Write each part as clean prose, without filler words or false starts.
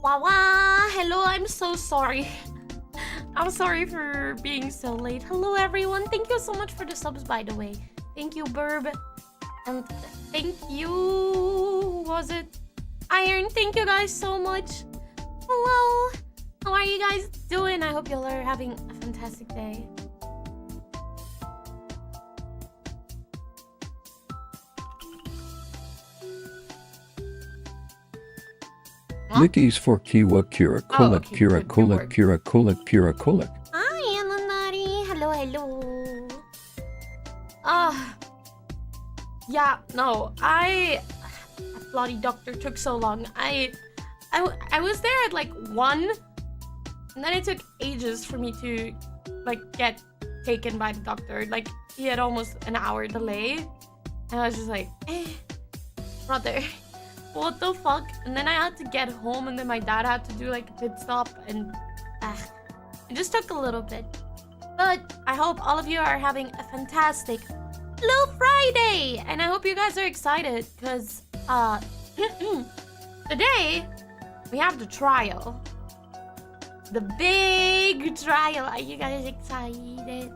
Wawa! Hello, I'm so sorry. I'm sorry for being so late. Hello, everyone. Thank you so much for the subs, by the way. Thank you, Burb. And thank you... Was it? Iron, thank you guys so much. Hello. How are you guys doing? I hope y'all are having a fantastic day. Lickies for Kiwa Kira Kulak okay, Kira good Kulak work. Kira Kulak Kira Kulak. Hi, Alanari. Hello, hello. Yeah, no, that bloody doctor took so long. I was there at like 1, and then it took ages for me to like get taken by the doctor. Like he had almost an hour delay, and I was just like, brother, what the fuck? And then I had to get home, and then my dad had to do like a pit stop, and it just took a little bit. But I hope all of you are having a fantastic Blue Friday, and I hope you guys are excited because today we have the trial, the big trial. Are you guys excited?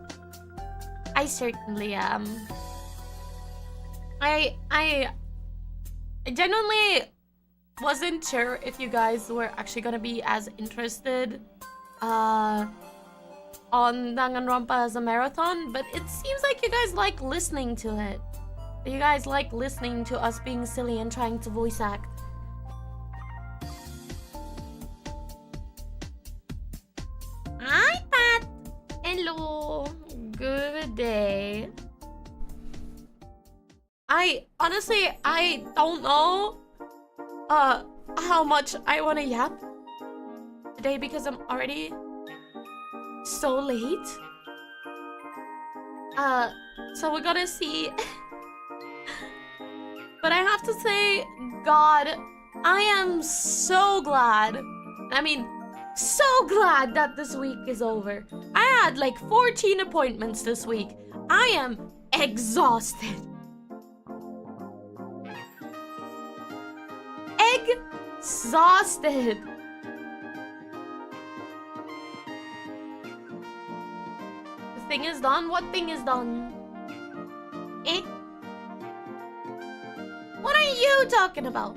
I certainly am. I genuinely wasn't sure if you guys were actually gonna be as interested on Danganronpa as a marathon, but it seems like you guys like listening to it. You guys like listening to us being silly and trying to voice act. Hi, Pat. Hello. Good day. I don't know how much I want to yap today because I'm already so late. So we're gonna see. But I have to say, God, I am so glad. I mean, so glad that this week is over. I had like 14 appointments this week. I am exhausted. Exhausted. The thing is done? What thing is done? Eh? What are you talking about?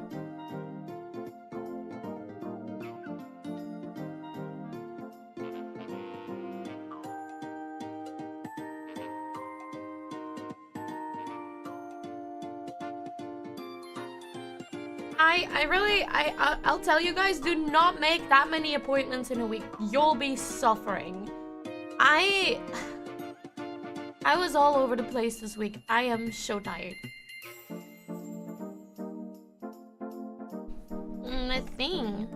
I'll tell you guys, do not make that many appointments in a week. You'll be suffering. I was all over the place this week. I am so tired. The thing.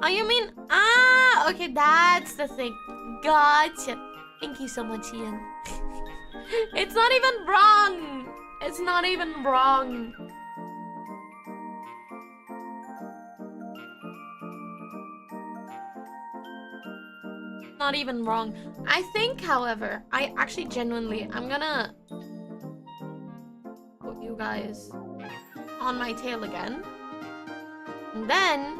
Oh, you mean... Ah, okay, that's the thing. Gotcha. Thank you so much, Ian. It's not even wrong. It's not even wrong. Not even wrong. I think, however, I actually genuinely, I'm gonna put you guys on my tail again. And then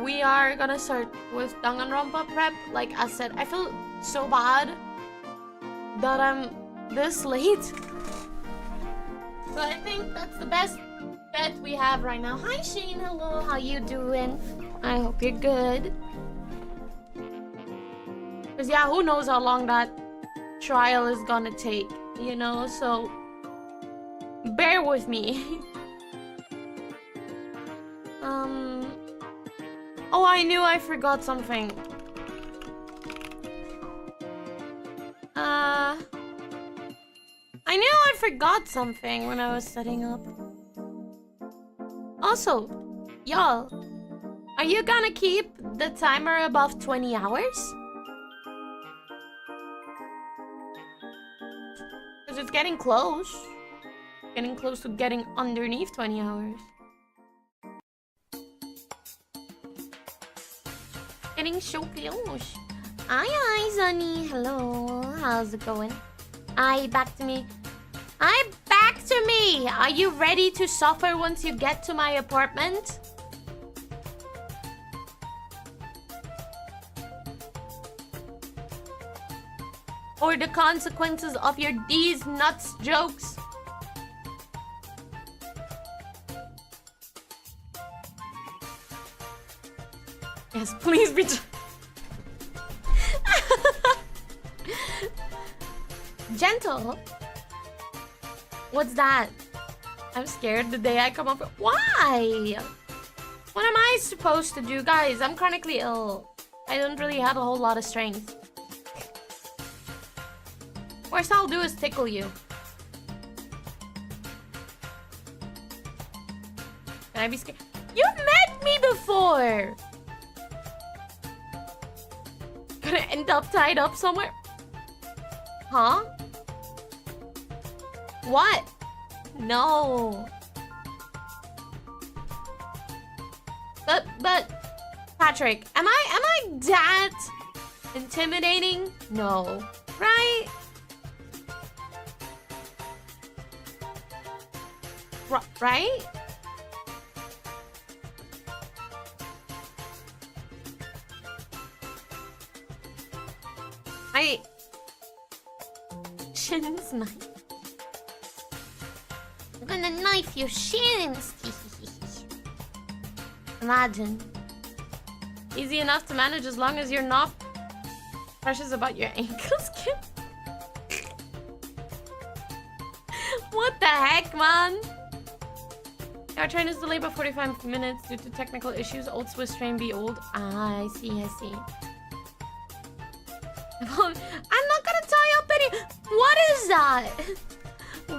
we are gonna start with Danganronpa prep. Like I said, I feel so bad that I'm this late. So I think that's the best bet we have right now. Hi Shane, hello, how you doing? I hope you're good. Because yeah, who knows how long that trial is gonna take, you know? So bear with me. Oh, I knew I forgot something. I knew I forgot something when I was setting up. Also, y'all, are you gonna keep the timer above 20 hours? Because it's getting close. Getting close to getting underneath 20 hours. Getting so close. Hi, Sunny. Hello. How's it going? Back to me. Back to me. Are you ready to suffer once you get to my apartment? or the consequences of your these nuts jokes. Yes, please be. Gentle. What's that? I'm scared the day I come up. Why? What am I supposed to do, guys? I'm chronically ill. I don't really have a whole lot of strength. Worst I'll do is tickle you. Can I be scared? You've met me before. Gonna end up tied up somewhere? Huh? What? No. But Patrick, am I that intimidating? No. Right? Right? Shins knife. I'm gonna knife your shins. Imagine. Easy enough to manage as long as you're not precious about your ankles. What the heck, man? Our train is delayed by 45 minutes due to technical issues. Old Swiss train be old. Ah, I see. I'm not gonna tie up any... What is that?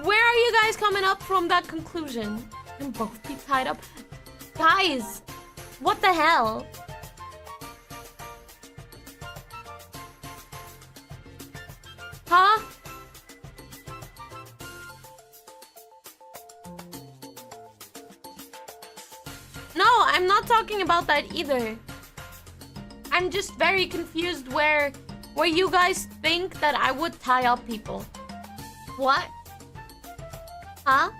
Where are you guys coming up from that conclusion? Can both be tied up? Guys, what the hell? Huh? No, I'm not talking about that either. I'm just very confused where you guys think that I would tie up people. What? Huh?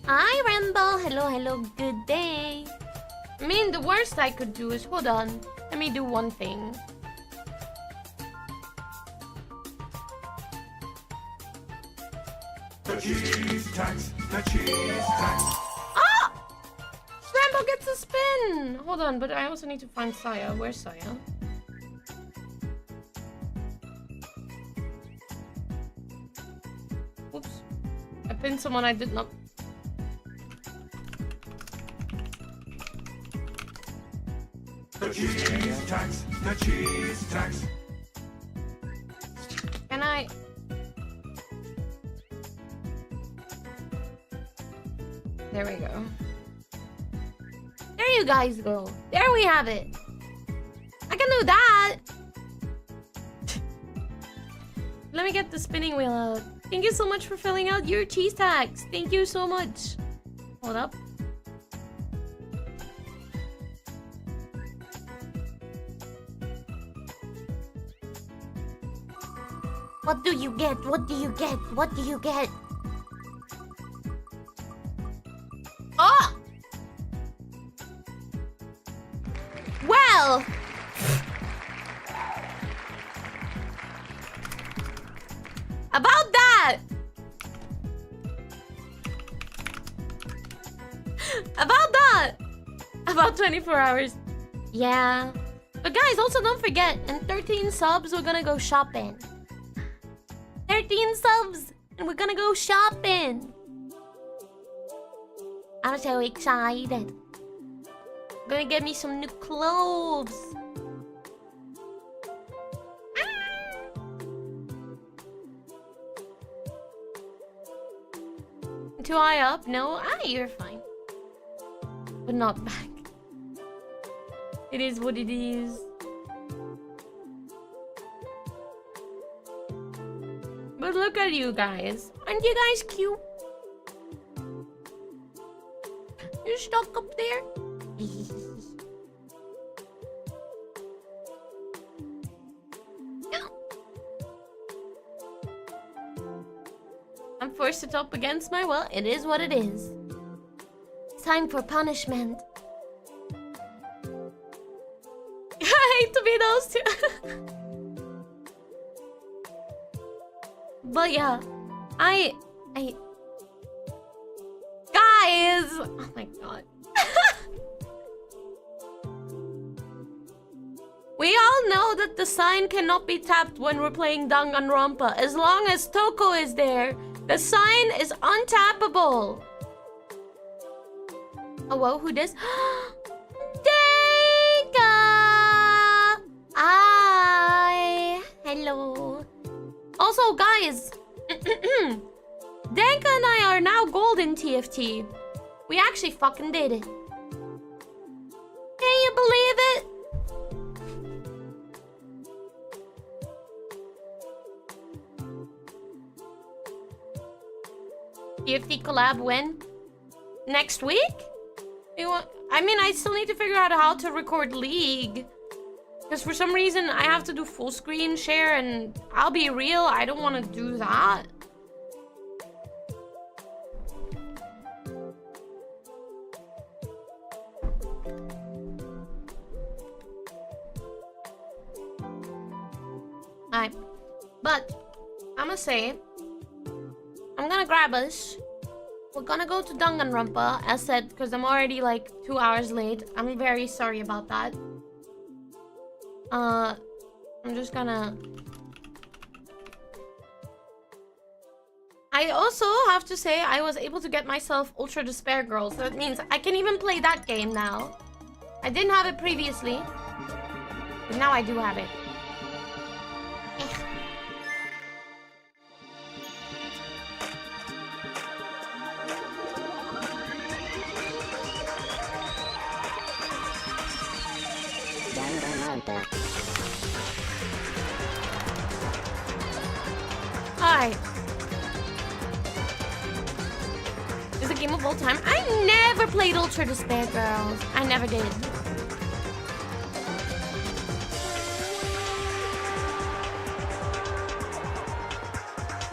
Hi, Rambo. Hello, good day. I mean, the worst I could do is... Hold on. Let me do one thing. The cheese tax, the cheese tax. Ah! Rambo gets a spin! Hold on, but I also need to find Saya. Where's Saya? Oops. I pinned someone I did not... The cheese tax, the cheese tax. Can I... There we go. There you guys go. There we have it. I can do that. Let me get the spinning wheel out. Thank you so much for filling out your cheese tags. Thank you so much. Hold up. What do you get? What do you get? What do you get? Oh! Well! About that! About that! About 24 hours. Yeah. But guys, also don't forget, in 13 subs, we're gonna go shopping. 13 subs! And we're gonna go shopping! I'm so excited. Gonna get me some new clothes. Too high up? No? You're fine. But not back. It is what it is. But look at you guys. Aren't you guys cute? You're stuck up there? I'm forced to top against my will. It is what it is. It's time for punishment. I hate to be those two. But yeah, I guys, oh my god. We all know that the sign cannot be tapped when we're playing Danganronpa. As long as Toko is there, the sign is untappable. Oh, whoa, who this? Denka! Hi! Hello. Also, guys, Denka and I are now gold in TFT. We actually fucking did it. Can you believe it? TFT collab when? Next week? I mean, I still need to figure out how to record League. Because for some reason, I have to do full screen share, and I'll be real, I don't want to do that. Alright. But, I'ma say, I'm gonna grab us. We're gonna go to Danganronpa, as said, because I'm already like 2 hours late. I'm very sorry about that. I'm just gonna... I also have to say I was able to get myself Ultra Despair Girl, so that means I can even play that game now. I didn't have it previously, but now I do have it. Hi. Is it a game of all time? I never played Ultra Despair Girls. I never did.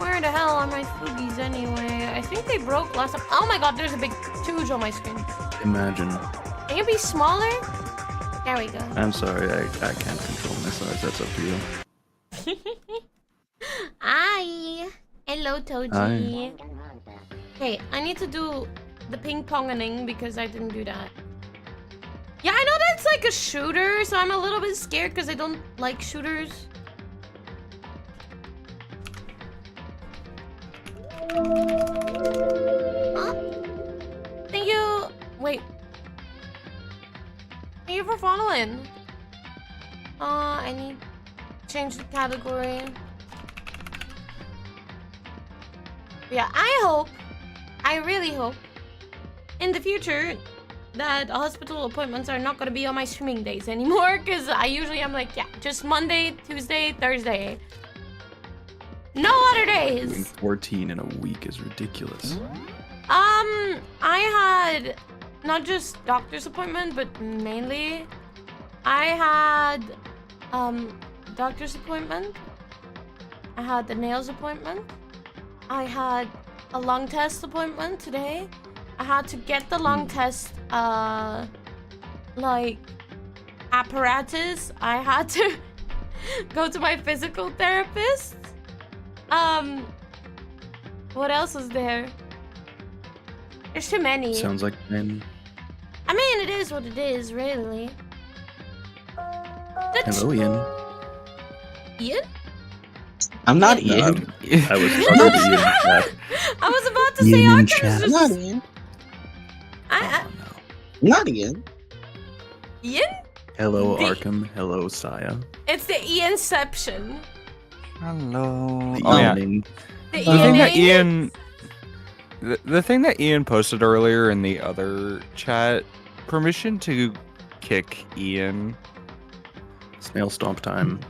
Where the hell are my foogies anyway? I think they broke last time. Oh my god, there's a big tooge on my screen. Imagine. Can you be smaller? There we go. I'm sorry, I can't control my size. That's up to you. Hi. Hello, Toji. Hi. Okay, I need to do the ping-pongening because I didn't do that. Yeah, I know that's like a shooter, so I'm a little bit scared because I don't like shooters. Huh? Thank you. Wait. Thank you for following. I need to change the category. Yeah, I really hope, in the future, that hospital appointments are not gonna be on my streaming days anymore, because I usually am like, yeah, just Monday, Tuesday, Thursday. No other Doing days. 14 in a week is ridiculous. I had not just doctor's appointment, but mainly I had doctor's appointment. I had the nails appointment. I had a lung test appointment today. I had to get the lung test, like, apparatus. I had to go to my physical therapist. What else is there? There's too many. Sounds like pain. I mean, it is what it is, really. Hello, Ian. Ian? I'm not No, Ian. I was talking to Ian in chat. I was about to say Ian in Arkham chat. is I'm not just... Ian. Oh, no. I'm not Ian. Ian? Hello, The- Arkham. Hello, Saya. It's the Ianception. Hello. The Oh, yeah. evening. The The thing that Ian. the thing that Ian posted earlier in the other chat, permission to kick Ian. Snail stomp time.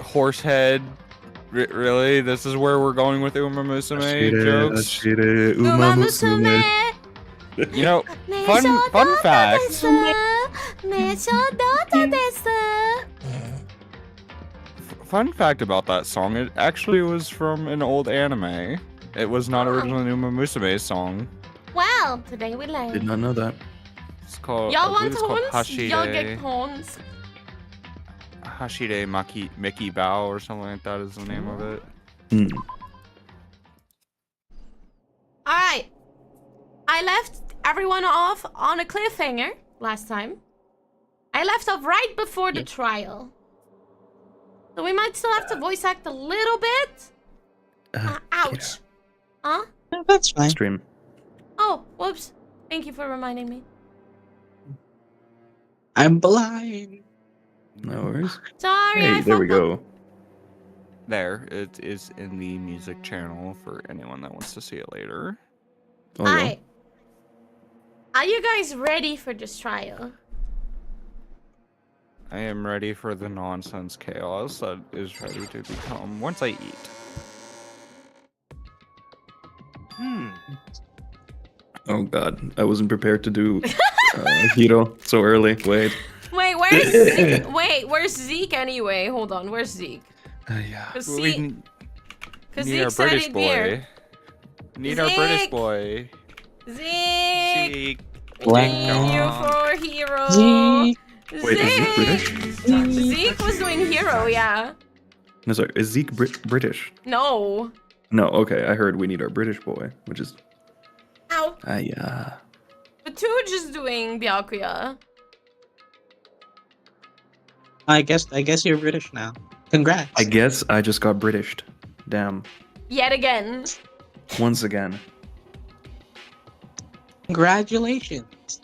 Horsehead. Really? This is where we're going with Uma Musume jokes? Uma Musume. You know, fun fact. Fun fact about that song, it actually was from an old anime. It was not originally Uma Musume's song. Well, today we Did learned. not know that. It's called, Y'all I want believe it's called horns? Y'all get Hashide. horns. Hashide Mickey Bao or something like that is the name of it. Hmm. Alright. I left everyone off on a cliffhanger last time. I left off right before the trial. So we might still have to voice act a little bit. Ouch. Huh? No, that's fine. Stream. Oh, whoops. Thank you for reminding me. I'm blind. No worries. Sorry, Hey, I there we fucked up. go. There, it is in the music channel for anyone that wants to see it later. Oh, yeah. Alright. Are you guys ready for this trial? I am ready for the nonsense chaos that is ready to become once I eat. Oh god, I wasn't prepared to do Hiro so early. Wait. Wait, where's Zeke? Wait, where's Zeke anyway? Hold on, where's Zeke? Yeah. Because Well, we Zeke, need Zeke our said British he'd be here. boy. Need our British Zeke! boy. Zeke! Zeke. We need you for Hero! Zeke. Wait, is Zeke British? Zeke was doing Hero, yeah. No, sorry. Is Zeke British? No. No, okay. I heard we need our British boy, which is. Ow. Yeah. But two just doing Byakuya. I guess you're British now. Congrats. I guess I just got Britished. Damn. Yet again. Once again. Congratulations.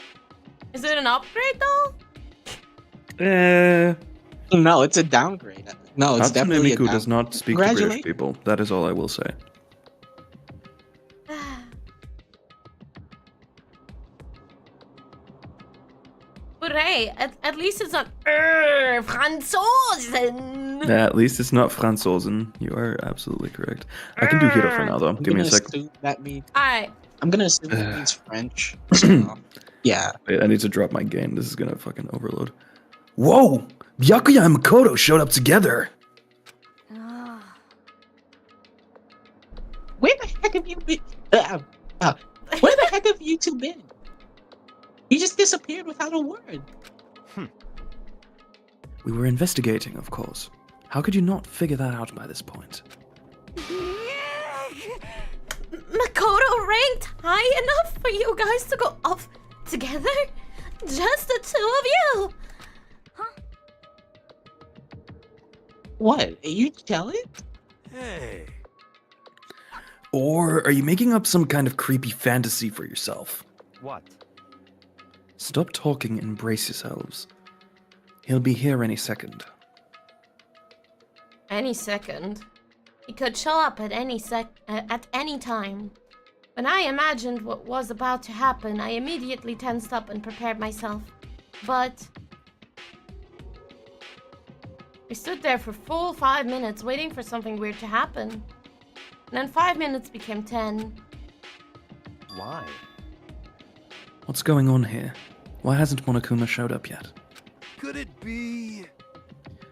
Is it an upgrade though? No, it's a downgrade. No, it's Hatsune definitely a Miku downgrade. does not speak to British Congratulations. people. That is all I will say. Hooray! At least it's not Franzosen. At least it's not Franzosen. You are absolutely correct. I can do Hiro for now, though. I'm Give me a gonna sec. assume that means Alright. I'm gonna assume that means French. So, yeah. Wait, I need to drop my gain. This is gonna fucking overload. Whoa! Byakuya and Makoto showed up together! Where the heck have you been? Where the heck have you two been? You just disappeared without a word. We were investigating, of course. How could you not figure that out by this point? Makoto ranked high enough for you guys to go off together? Just the two of you? What? Are you jealous? Hey. Or are you making up some kind of creepy fantasy for yourself? What? Stop talking and brace yourselves. He'll be here any second. Any second. He could show up at any time. When I imagined what was about to happen, I immediately tensed up and prepared myself. But we stood there for full 5 minutes waiting for something weird to happen. And then 5 minutes became 10. Why? What's going on here? Why hasn't Monokuma showed up yet? Could it be?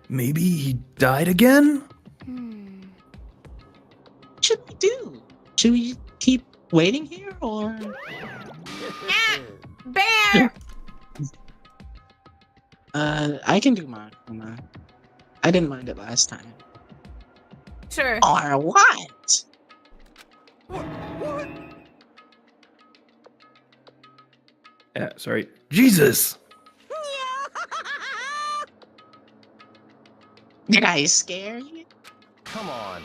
Maybe he died again? What should we do? Should we keep waiting here or? Bear! I can do mine. I didn't mind it last time. Sure. Or what? What? Yeah, sorry. Jesus! Did I scare you? Come on.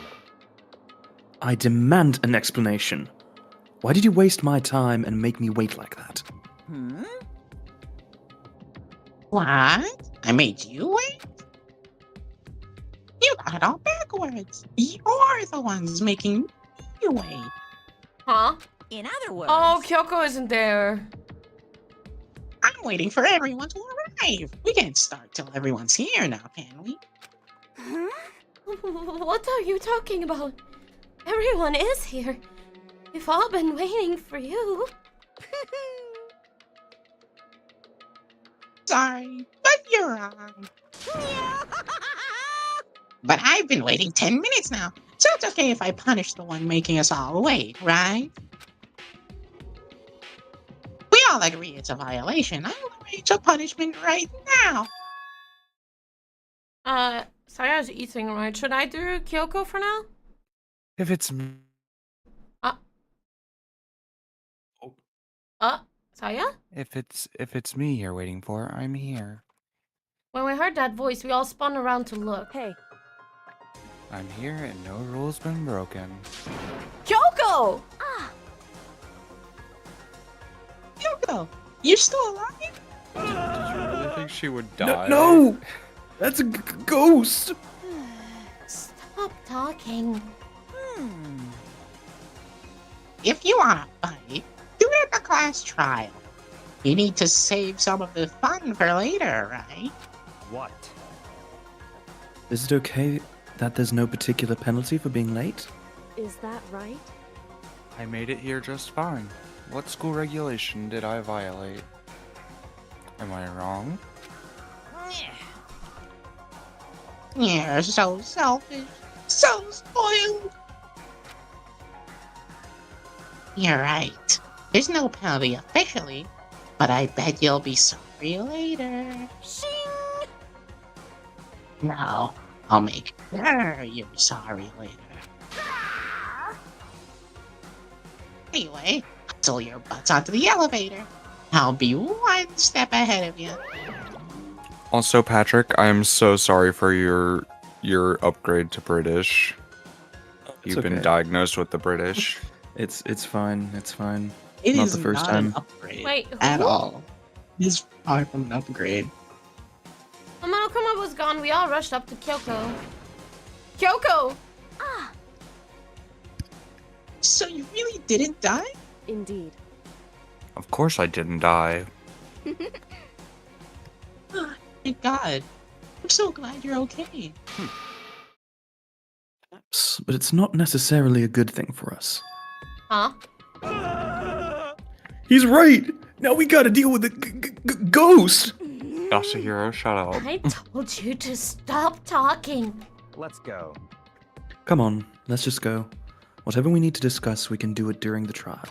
I demand an explanation. Why did you waste my time and make me wait like that? What? I made you wait? You got it all backwards. You're the ones making me wait. Huh? In other words, Oh, Kyoko isn't there. I'm waiting for everyone to arrive. We can't start till everyone's here now, can we? What are you talking about? Everyone is here. We've all been waiting for you. Sorry, but you're wrong. But I've been waiting 10 minutes now, so it's okay if I punish the one making us all wait, right? We all agree it's a violation. I'll arrange a punishment right now. is eating, right? Should I do Kyoko for now? If it's Saya? if it's me you're waiting for, I'm here. When we heard that voice, we all spun around to look. Hey, I'm here and no rule's been broken. Kyoko! Kyoko, you're still alive? Did you really think she would die? No! That's a ghost! Stop talking. If you want to fight, do it at the class trial. You need to save some of the fun for later, right? What? Is it okay that there's no particular penalty for being late? Is that right? I made it here just fine. What school regulation did I violate? Am I wrong? You're so selfish, so spoiled. You're right. There's no penalty officially, but I bet you'll be sorry later. Shing! No, I'll make sure you're sorry later. Anyway, hustle your butts onto the elevator. I'll be one step ahead of you. Also, Patrick, I'm so sorry for your upgrade to British. It's You've been okay. diagnosed with the British. It's fine. It's fine. It Not is the first not time. an upgrade Wait, at who? all. It is far from an upgrade. When Monokuma was gone, we all rushed up to Kyoko. Kyoko! So you really didn't die? Indeed. Of course I didn't die. Thank God. I'm so glad you're okay. But it's not necessarily a good thing for us. Huh? He's right! Now we gotta deal with the ghost! Yasuhiro, shut up. I told you to stop talking. Let's go. Come on, let's just go. Whatever we need to discuss, we can do it during the trial.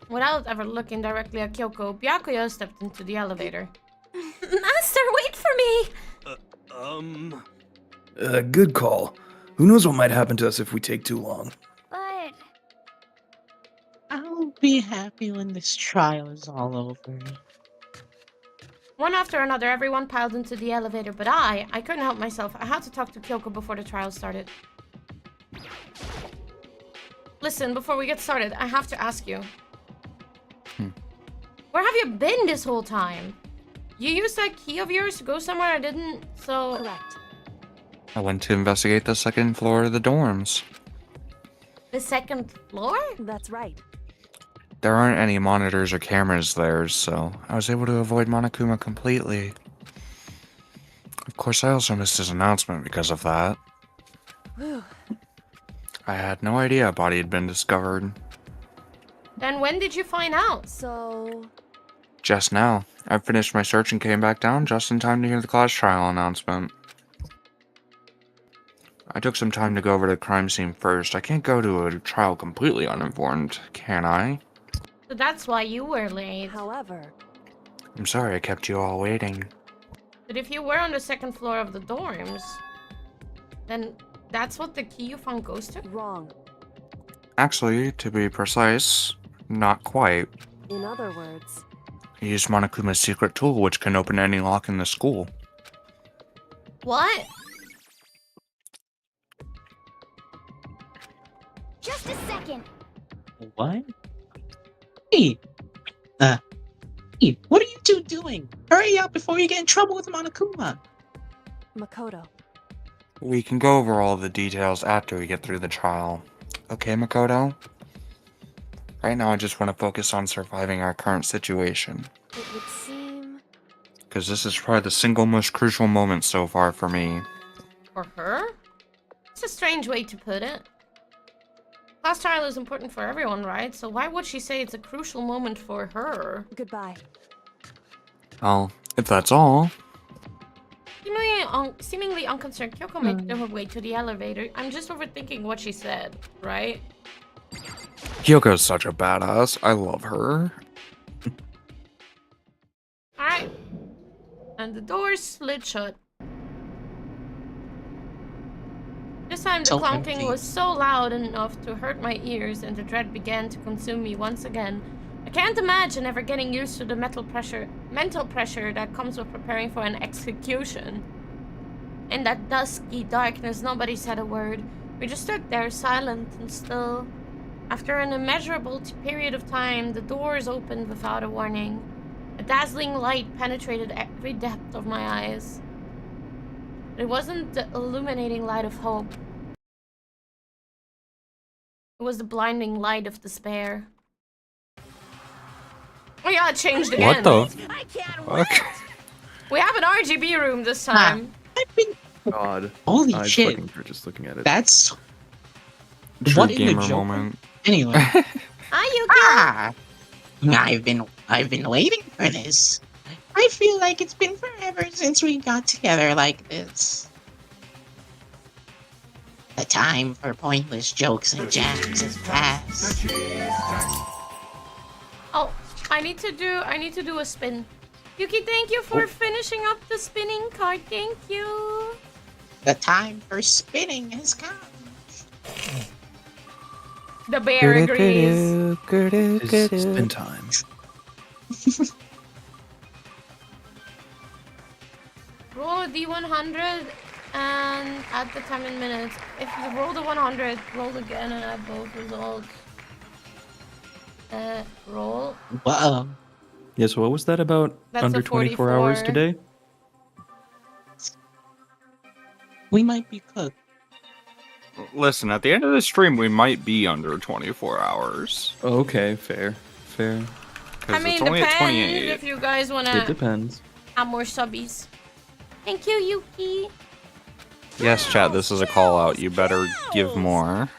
Without ever looking directly at Kyoko, Byakuya stepped into the elevator. Master, wait for me! Good call. Who knows what might happen to us if we take too long. But I'll be happy when this trial is all over. One after another, everyone piled into the elevator, but I couldn't help myself. I had to talk to Kyoko before the trial started. Listen, before we get started, I have to ask you. Where have you been this whole time? You used that key of yours to go somewhere I didn't, so... correct. I went to investigate the second floor of the dorms. The second floor? That's right. There aren't any monitors or cameras there, so I was able to avoid Monokuma completely. Of course, I also missed his announcement because of that. Whew. I had no idea a body had been discovered. Then when did you find out? So, Just now. I finished my search and came back down just in time to hear the class trial announcement. I took some time to go over the crime scene first. I can't go to a trial completely uninformed, can I? So that's why you were late. however, I'm sorry I kept you all waiting. But if you were on the second floor of the dorms, then that's what the key you found goes to? wrong. Actually, to be precise, not quite. In other words, I used Monokuma's secret tool, which can open any lock in the school. What? just a second. What? Hey! Hey, what are you two doing? Hurry up before you get in trouble with Monokuma! Makoto, We can go over all the details after we get through the trial. Okay, Makoto? Right now, I just want to focus on surviving our current situation. it would seem Because this is probably the single most crucial moment so far for me. For her? It's a strange way to put it. Class trial is important for everyone, right? So why would she say it's a crucial moment for her? goodbye. Well, if that's all. Seemingly unconcerned, Kyoko made her way to the elevator. I'm just overthinking what she said, right? Kyoko's such a badass. I love her. Alright. And the doors slid shut. time the So clonking empty. was so loud enough to hurt my ears and the dread began to consume me once again. I can't imagine ever getting used to the mental pressure that comes with preparing for an execution. In that dusky darkness, nobody said a word. We just stood there, silent and still. After an immeasurable period of time, the doors opened without a warning. A dazzling light penetrated every depth of my eyes. It wasn't the illuminating light of hope. It was the blinding light of despair. Oh yeah, it changed again. What the fuck? We have an RGB room this time. I've been. God. Holy I shit. fucking hurt just looking at it. That's. True What in the gamer Joker? moment. Anyway. Hi, Yuki. I've been waiting for this. I feel like it's been forever since we got together like this. The time for pointless jokes and jams is past. Oh, I need to do a spin. Yuki, thank you for finishing up the spinning card. Thank you. The time for spinning has come. The bear agrees. It's spin time. Roll a d100 and add the time in minutes. If you roll the 100, roll again and add both results. Roll. Whoa. Yeah, so what was that about That's under a 24 hours 44. today? We might be cooked. Listen, at the end of the stream, we might be under 24 hours. Okay, fair. I Because mean, it's only at depends 28. if you guys It wanna depends. have more subbies. Thank you, Yuki. Yes, chat, this is a call out. You better give more.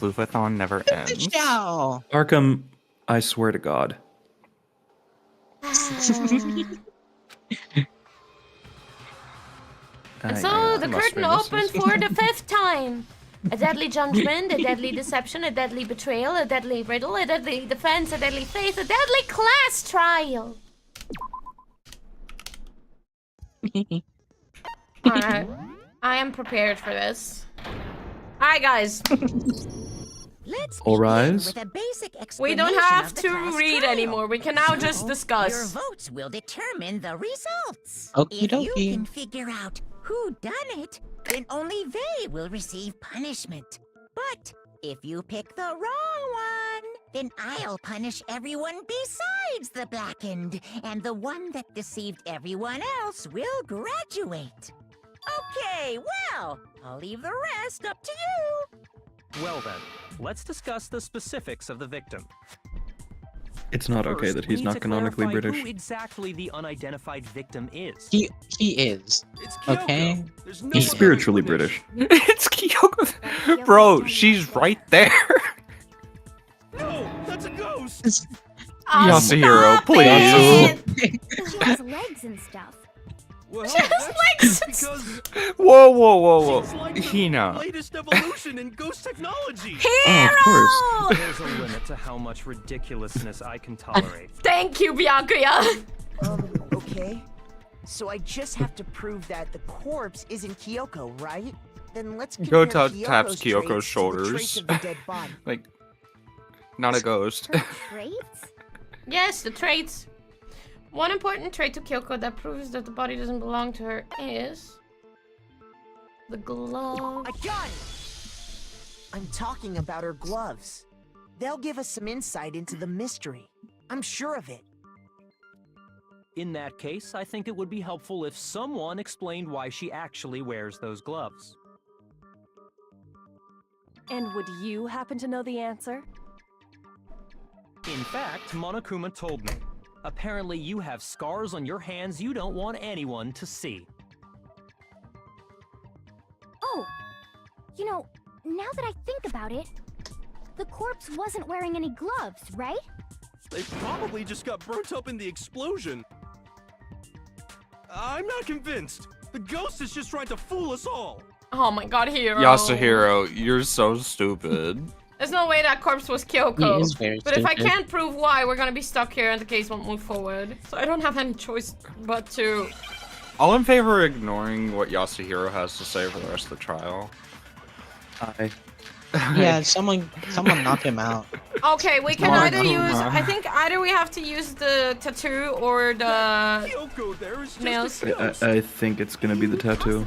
FLOOFATHON never ends. Show. Arkham, I swear to God. And so the must curtain be opened missing for the 5th time. A deadly judgment, a deadly deception, a deadly betrayal, a deadly riddle, a deadly defense, a deadly faith, a deadly class trial. Alright. I am prepared for this. Alright, guys. Let's All begin rise. with a basic We don't explanation have of the to class read trial. anymore. We can now just Your discuss. votes will determine the results. Okie If you dokie. can figure out who done it, then only they will receive punishment. But if you pick the wrong one, then I'll punish everyone besides the blackened, and the one that deceived everyone else will graduate. Okay, well, I'll leave the rest up to you. Well then, let's discuss the specifics of the victim. It's not okay First, that we he's need not to canonically clarify British. Who exactly the unidentified victim is? He is. It's Kyoko. Okay. There's no He's other spiritually explanation. British. It's Kyoko. Bro, she's right there. No, that's a ghost. Yasuhiro, stop please. it! She has legs and stuff. Well, Just that's like because Whoa. she's like the Hina. latest evolution in ghost technology. Oh, of course. There's a limit to how much ridiculousness I can tolerate. Thank you, Byakuya. Okay. So I just have to prove that the corpse isn't Kyoko, right? Then let's Go compare taps Kyoko's Kyoko's traits to the shoulders. traits of the dead body. Like, not a ghost. Her traits? Yes, the traits. One important trait to Kyoko that proves that the body doesn't belong to her is the glove. I got it! I'm talking about her gloves. They'll give us some insight into the mystery. I'm sure of it. In that case, I think it would be helpful if someone explained why she actually wears those gloves. And would you happen to know the answer? In fact, Monokuma told me. Apparently you have scars on your hands you don't want anyone to see. Oh, you know, now that I think about it, the corpse wasn't wearing any gloves, right? They probably just got burnt up in the explosion. I'm not convinced. The ghost is just trying to fool us all. Oh my god, Hero. Yasuhiro, you're so stupid. There's no way that corpse was Kyoko. He is very But if I stupid. can't prove why, we're gonna be stuck here and the case won't move forward. So I don't have any choice but to... All in favor of ignoring what Yasuhiro has to say for the rest of the trial. Yeah, someone knock him out. Okay, we can Monokuma. either use. I think either we have to use the tattoo or the Kyoko there is just nails. a ghost. I think it's gonna be the tattoo.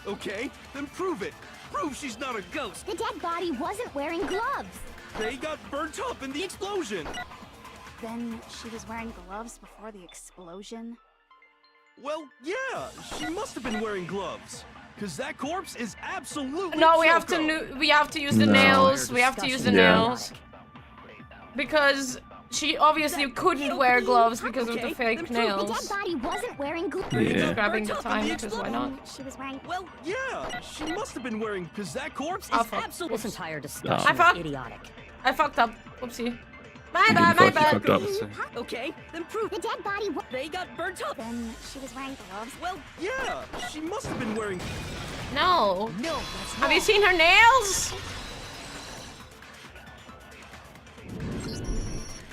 Okay, then prove it. Prove she's not a ghost. The dead body wasn't wearing gloves. They got burnt up in the explosion. Then she was wearing gloves before the explosion? Well, yeah, she must have been wearing gloves. Cause that corpse is absolutely No, we have Kyoko. to use the No. nails. We have to use the Yeah. nails. Because she obviously couldn't wear gloves because of the fake The nails. dead body wasn't wearing gloves. Just Yeah. grabbing the Burnt up in time the because why not? She was wearing. Well, yeah, she must have been wearing. Cause that corpse Oh, is fuck. absolutely. This entire I discussion fuck- is idiotic. I fucked up. Whoopsie. My You bad, didn't my fuck, you bad. fucked up. Okay, then prove The dead body. they got burnt up. Then she was wearing gloves. Well, yeah, she must have been wearing. No. No, that's Have you wrong. seen her nails?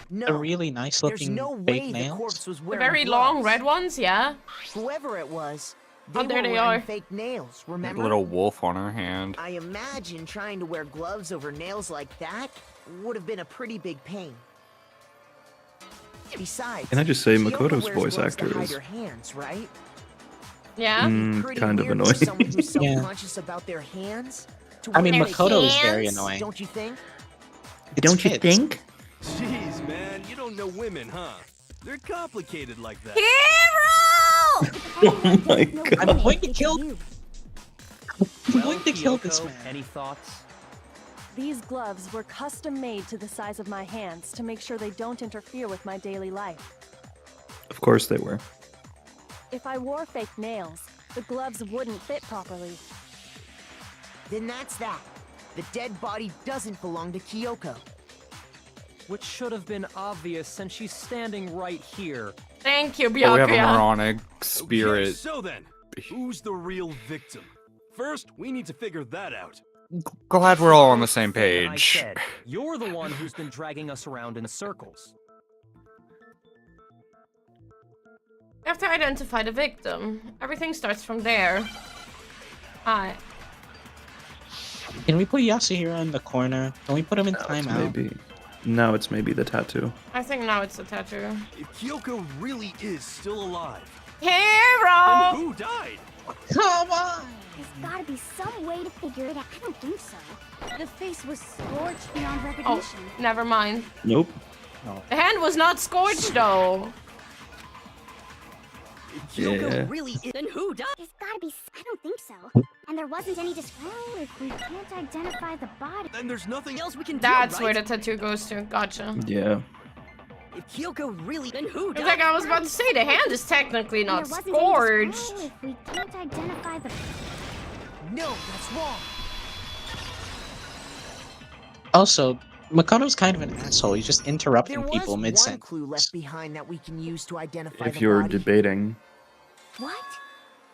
No. The really nice There's looking no way fake the nails. corpse was The wearing very gloves. long red ones, yeah. Whoever it was, they Oh, there were they wearing are. fake nails, A remember? little wolf on her hand. I imagine trying to wear gloves over nails like that would have been a pretty big pain. Besides, Can I just say Kyoko Makoto's wears voice gloves to actor hide is her hands, right? Yeah. Pretty kind of weird for annoying. someone who's Yeah. self-conscious about their hands. To I mean, wear Makoto fake is very hands, annoying. Don't you think? Don't you kids. think? Jeez, man, you don't know women, huh? They're complicated like that. Hero! Oh my god. I'm going to kill. You. I'm going to kill this Kyoko, man. Any thoughts? These gloves were custom made to the size of my hands to make sure they don't interfere with my daily life. Of course they were. If I wore fake nails, the gloves wouldn't fit properly. Then that's that. The dead body doesn't belong to Kyoko. Which should have been obvious since she's standing right here. Thank you, But we have a Byakuya. moronic Okay, spirit. so then, who's the real victim? First, we need to figure that out. Glad we're all on the same First thing I page. said, you're the one who's been dragging us around in circles. We have to identify the victim. Everything starts from there. Alright. Can we put Yasuhiro in the corner? Can we put him in Now it's timeout? maybe. Now it's maybe the tattoo. I think now it's a tattoo. If Kyoko really is still alive, then Hero! who died? Come on! There's gotta be some way to figure it out. I don't think so. The face was scorched beyond Oh, recognition. never mind. Nope. The hand was not scorched though. If Kyoko Yeah. really is. Then who died? There's gotta be. I don't think so. And there wasn't any Well, if we can't identify the body. Then there's nothing else we can do. That's where right? the tattoo goes to. Gotcha. Yeah. If Kyoko really. Then who It's died? like I was about to say, the hand is technically And not there wasn't scorched. Well, if we can't identify the. No, that's wrong. Also, Makoto's kind of an asshole. He's just There interrupting was people one mid-sentence. clue left behind that we can use to identify If the you're body. debating. What?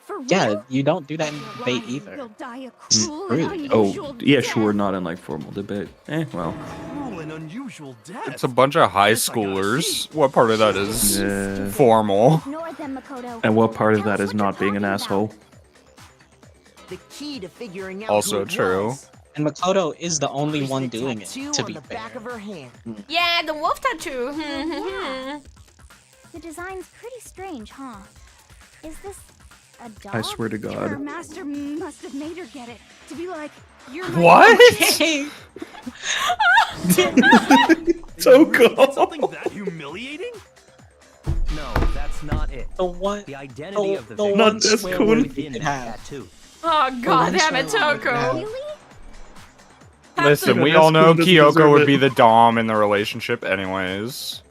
For real? Yeah, you don't do that in You're debate lying. either. You'll die a Mm, cruel really? and Oh, unusual yeah, death. sure, not in like formal debate. Well. Cruel and unusual death. It's a bunch of high This I gotta schoolers. What part of that is Yeah. formal? Ignore them, Makoto. And what part of Tell that us is what you're not being an talking asshole? about. The key to figuring out Also who it true. was And Makoto is the only is one the doing it, tattoo to on be the fair. back of her hand. Yeah, the wolf tattoo. Yeah. The design's pretty strange, huh? Is this a dog? I swear to Her God. master must have made her get it. To be like, you're my What? So They really did cool. Something that humiliating? No, that's not it. The one, The identity of the victim Not one this swear cool. word within you the could have. tattoo. Oh god One damn it, swear word you could Toko. have. Really? Listen, we That's all know cool, doesn't Kyoko deserve would it. be the dom in the relationship anyways.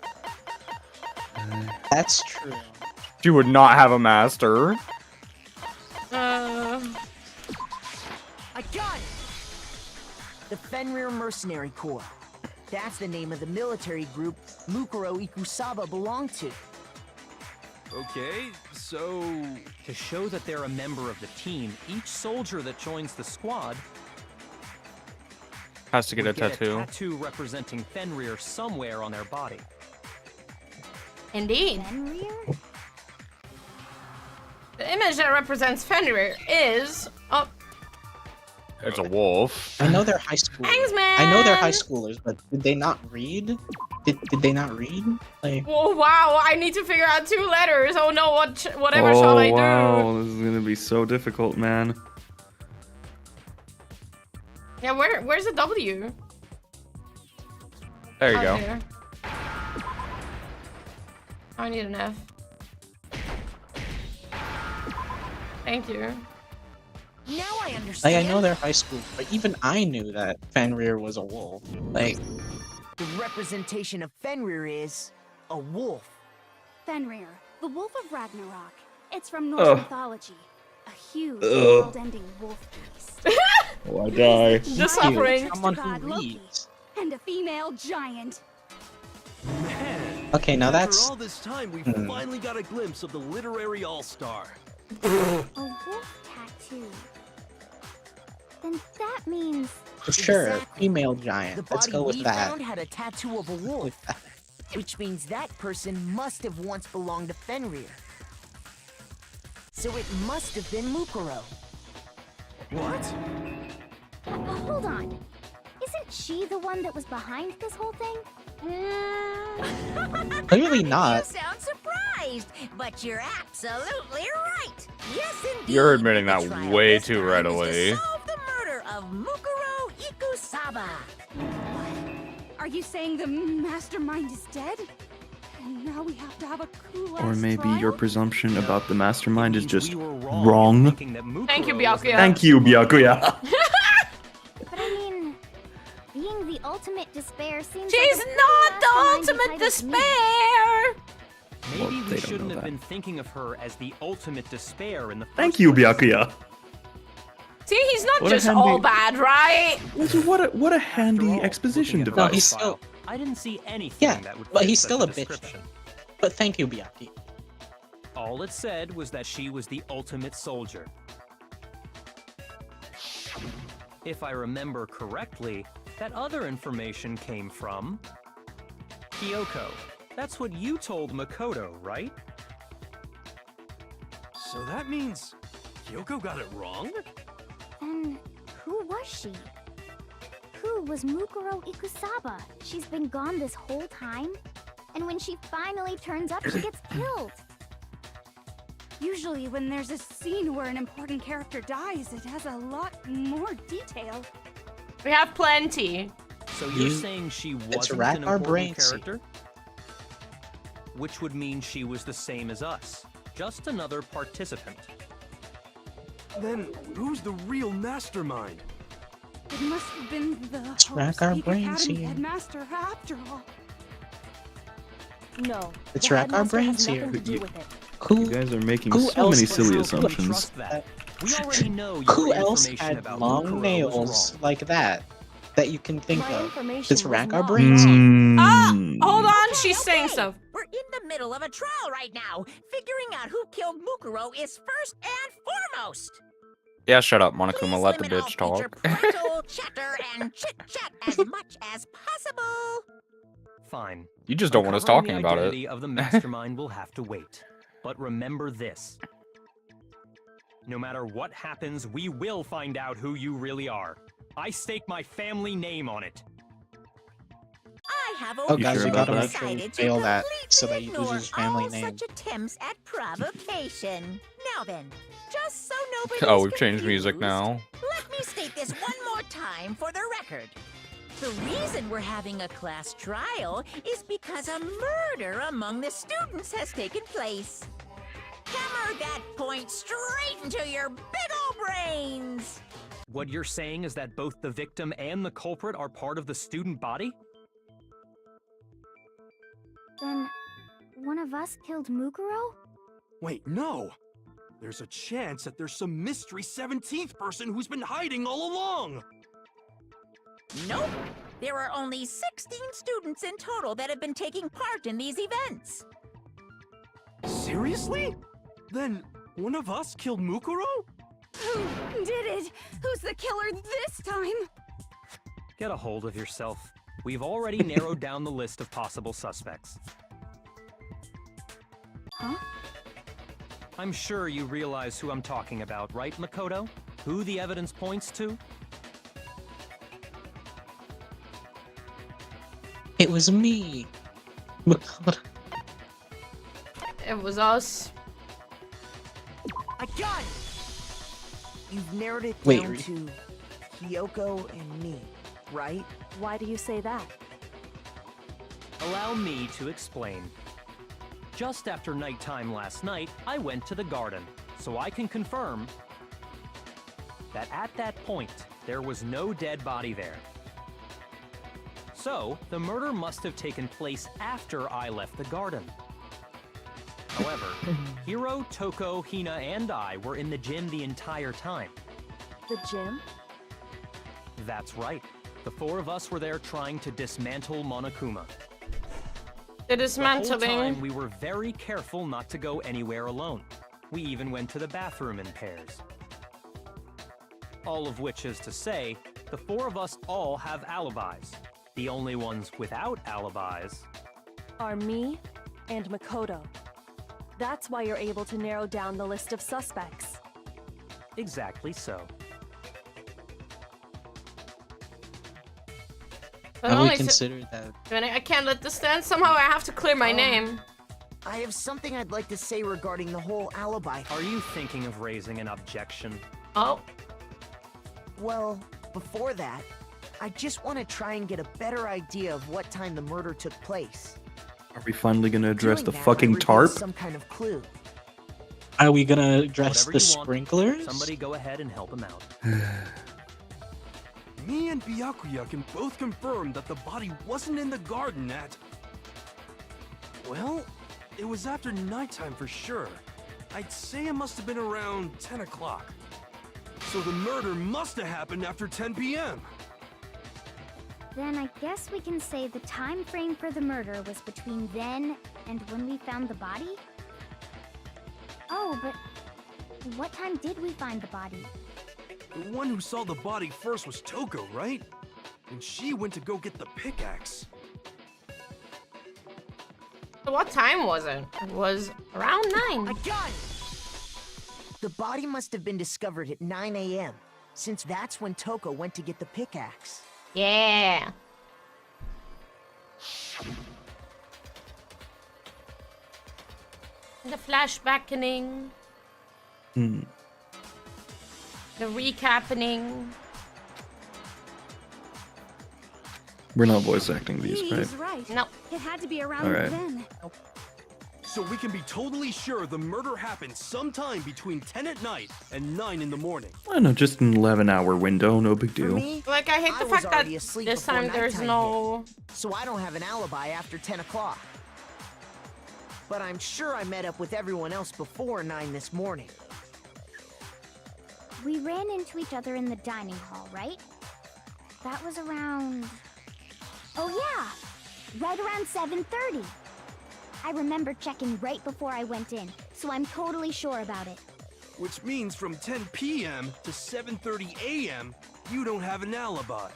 That's true. She would not have a master. Uh, I got it! The Fenrir Mercenary Corps. That's the name of the military group Mukuro Ikusaba belonged to. Okay, so to show that they're a member of the team, each soldier that joins the squad Has to get a would tattoo. tattoo representing Fenrir somewhere on their body. indeed. Fenrir? The image that represents Fenrir is... Oh, It's a wolf. I know they're high schoolers. Hangsman! I know they're high schoolers, but did they not read? Did they not read? Like, oh wow, I need to figure out 2 letters. Oh no, whatever shall I do? wow, this is gonna be so difficult, man. Yeah, where's the W? There you Oh, go. here. I need an F. Thank you. Now I understand. like I know they're high school, but even I knew that Fenrir was a wolf. Like, The representation of Fenrir is a wolf. Fenrir, the Wolf of Ragnarok. It's from Norse mythology. A huge, Ugh. world-ending wolf beast. Oh, I die. The suffering. someone God who Loki. reads. And a female giant. Man, Okay, now after that's all this time, we Hmm. finally got a glimpse of the literary all-star. A wolf tattoo. Then that means sure Exactly. female The giant. body Let's go with we that. found had a tattoo of a wolf, With that. which means that person must have once belonged to Fenrir. So it must have been Mukuro. What? hold on. Isn't she the one that was behind this whole thing? Clearly You not. sound surprised, but you're absolutely right. Yes, indeed. You're admitting that The trial way this too time is readily. to solve the murder of Mukuro Ikusaba. Are you saying the mastermind is dead? And now we have to have a cool Or ass maybe trial? your presumption about the mastermind is Means just we were wrong. thinking that Thank you, Mukuro was the Byakuya. Thank you, Byakuya. But I mean, being the ultimate despair seems She's like a not the mastermind ultimate entitled to me. despair! Maybe Well, we they don't shouldn't know have that. been thinking of her as the ultimate despair in the first Thank you, place. Byakuya. See, he's not What a just handy- all bad, right? Also, what a handy After all, exposition looking at No, her he's device. profile, still- I didn't see anything Yeah, that would but fit he's such still a bitch, description. But thank you, Byakuya. All it said was that she was the ultimate soldier. If I remember correctly, that other information came from Kyoko. That's what you told Makoto, right? So that means Kyoko got it wrong? Then who was she? Who was Mukuro Ikusaba? She's been gone this whole time? And when she finally turns up, she gets killed. Usually when there's a scene where an important character dies, it has a lot more detail. We have plenty. So you're You- saying she let's wasn't rack an our important brains here. character? Which would mean she was the same as us. Just another participant. Then who's the real mastermind? It must have been the rack our brains Academy here. headmaster after all. No. Let's the rack our headmaster has brains nothing here. to do with it. Who You guys are making Who so else many would silly have- assumptions. Trust that. We already know who your else information had about long Mukuro was nails wrong. like that you can think My of? information Let's was rack our not brains here. Hold on, she's saying Okay, stuff. We're in the middle of a trial right now. Figuring out who killed Mukuro is first and foremost. Yeah, shut up, Monokuma. Please Let the limit all bitch talk. future parental chatter and chit-chat as much as possible. Fine. You just don't want us Uncovering talking the about identity it. of the mastermind will have to wait. But remember this. No matter what happens, we will find out who you really are. I stake my family name on it. I have Oh, guys, sure you about gotta that? make sure you decided to fail that completely so that you lose ignore his family all name. such attempts at provocation. Now then, just so nobody. Oh, we've changed music now. Let me state this one more time for the record. The reason we're having a class trial is because a murder among the students has taken place. Hammer that point straight into your big ol' brains! What you're saying is that both the victim and the culprit are part of the student body? Then, one of us killed Mukuro? Wait, no! There's a chance that there's some mystery 17th person who's been hiding all along! Nope. There are only 16 students in total that have been taking part in these events. Seriously? Then one of us killed Mukuro? Who did it? Who's the killer this time? Get a hold of yourself. We've already narrowed down the list of possible suspects. Huh? I'm sure you realize who I'm talking about, right, Makoto? Who the evidence points to? It was me. It was us. I got it! You've narrowed it Wait, down to Kyoko and me, right? Why do you say that? Allow me to explain. Just after nighttime last night, I went to the garden, so I can confirm that at that point, there was no dead body there. So, the murder must have taken place after I left the garden. However, Hiro, Toko, Hina, and I were in the gym the entire time. The gym? That's right. The four of us were there trying to dismantle Monokuma. The The whole dismantling. time, we were very careful not to go anywhere alone. We even went to the bathroom in pairs. All of which is to say, the four of us all have alibis. The only ones without alibis Are me and Makoto. That's why you're able to narrow down the list of suspects. exactly so. But Have only we so- considered that? I can't let this stand. Somehow I have to clear my name. I have something I'd like to say regarding the whole alibi. Are you thinking of raising an objection? Oh. Well, before that, I just want to try and get a better idea of what time the murder took place. Are we finally gonna address Doing the that fucking might reveal tarp? Some kind of clue. Are we gonna address Whatever the you want. sprinklers? Somebody go ahead and help him out. Me and Byakuya can both confirm that the body wasn't in the garden at... Well, it was after nighttime for sure. I'd say it must have been around 10 o'clock. So the murder must have happened after 10 p.m. Then I guess we can say the time frame for the murder was between then and when we found the body? Oh, but what time did we find the body? The one who saw the body first was Toko, right? And she went to go get the pickaxe. So what time was it? It was around 9. I got it! The body must have been discovered at 9 a.m., since that's when Toko went to get the pickaxe. Yeah. The flashbackening. Hmm. The recapping. We're not voice acting these, right? He's right. No. It had to be around Alright. then. So we can be totally sure the murder happened sometime between 10 at night and 9 in the morning. I don't know, just an 11-hour window, no big For deal. me, Like, I hate the was fact that already asleep this before time there's nighttime no... hit, so I don't have an alibi after 10 o'clock. But I'm sure I met up with everyone else before 9 this morning. We ran into each other in the dining hall, right? That was around... Oh yeah! Right around 7:30. I remember checking right before I went in, so I'm totally sure about it. Which means from 10 p.m. to 7:30 a.m., you don't have an alibi.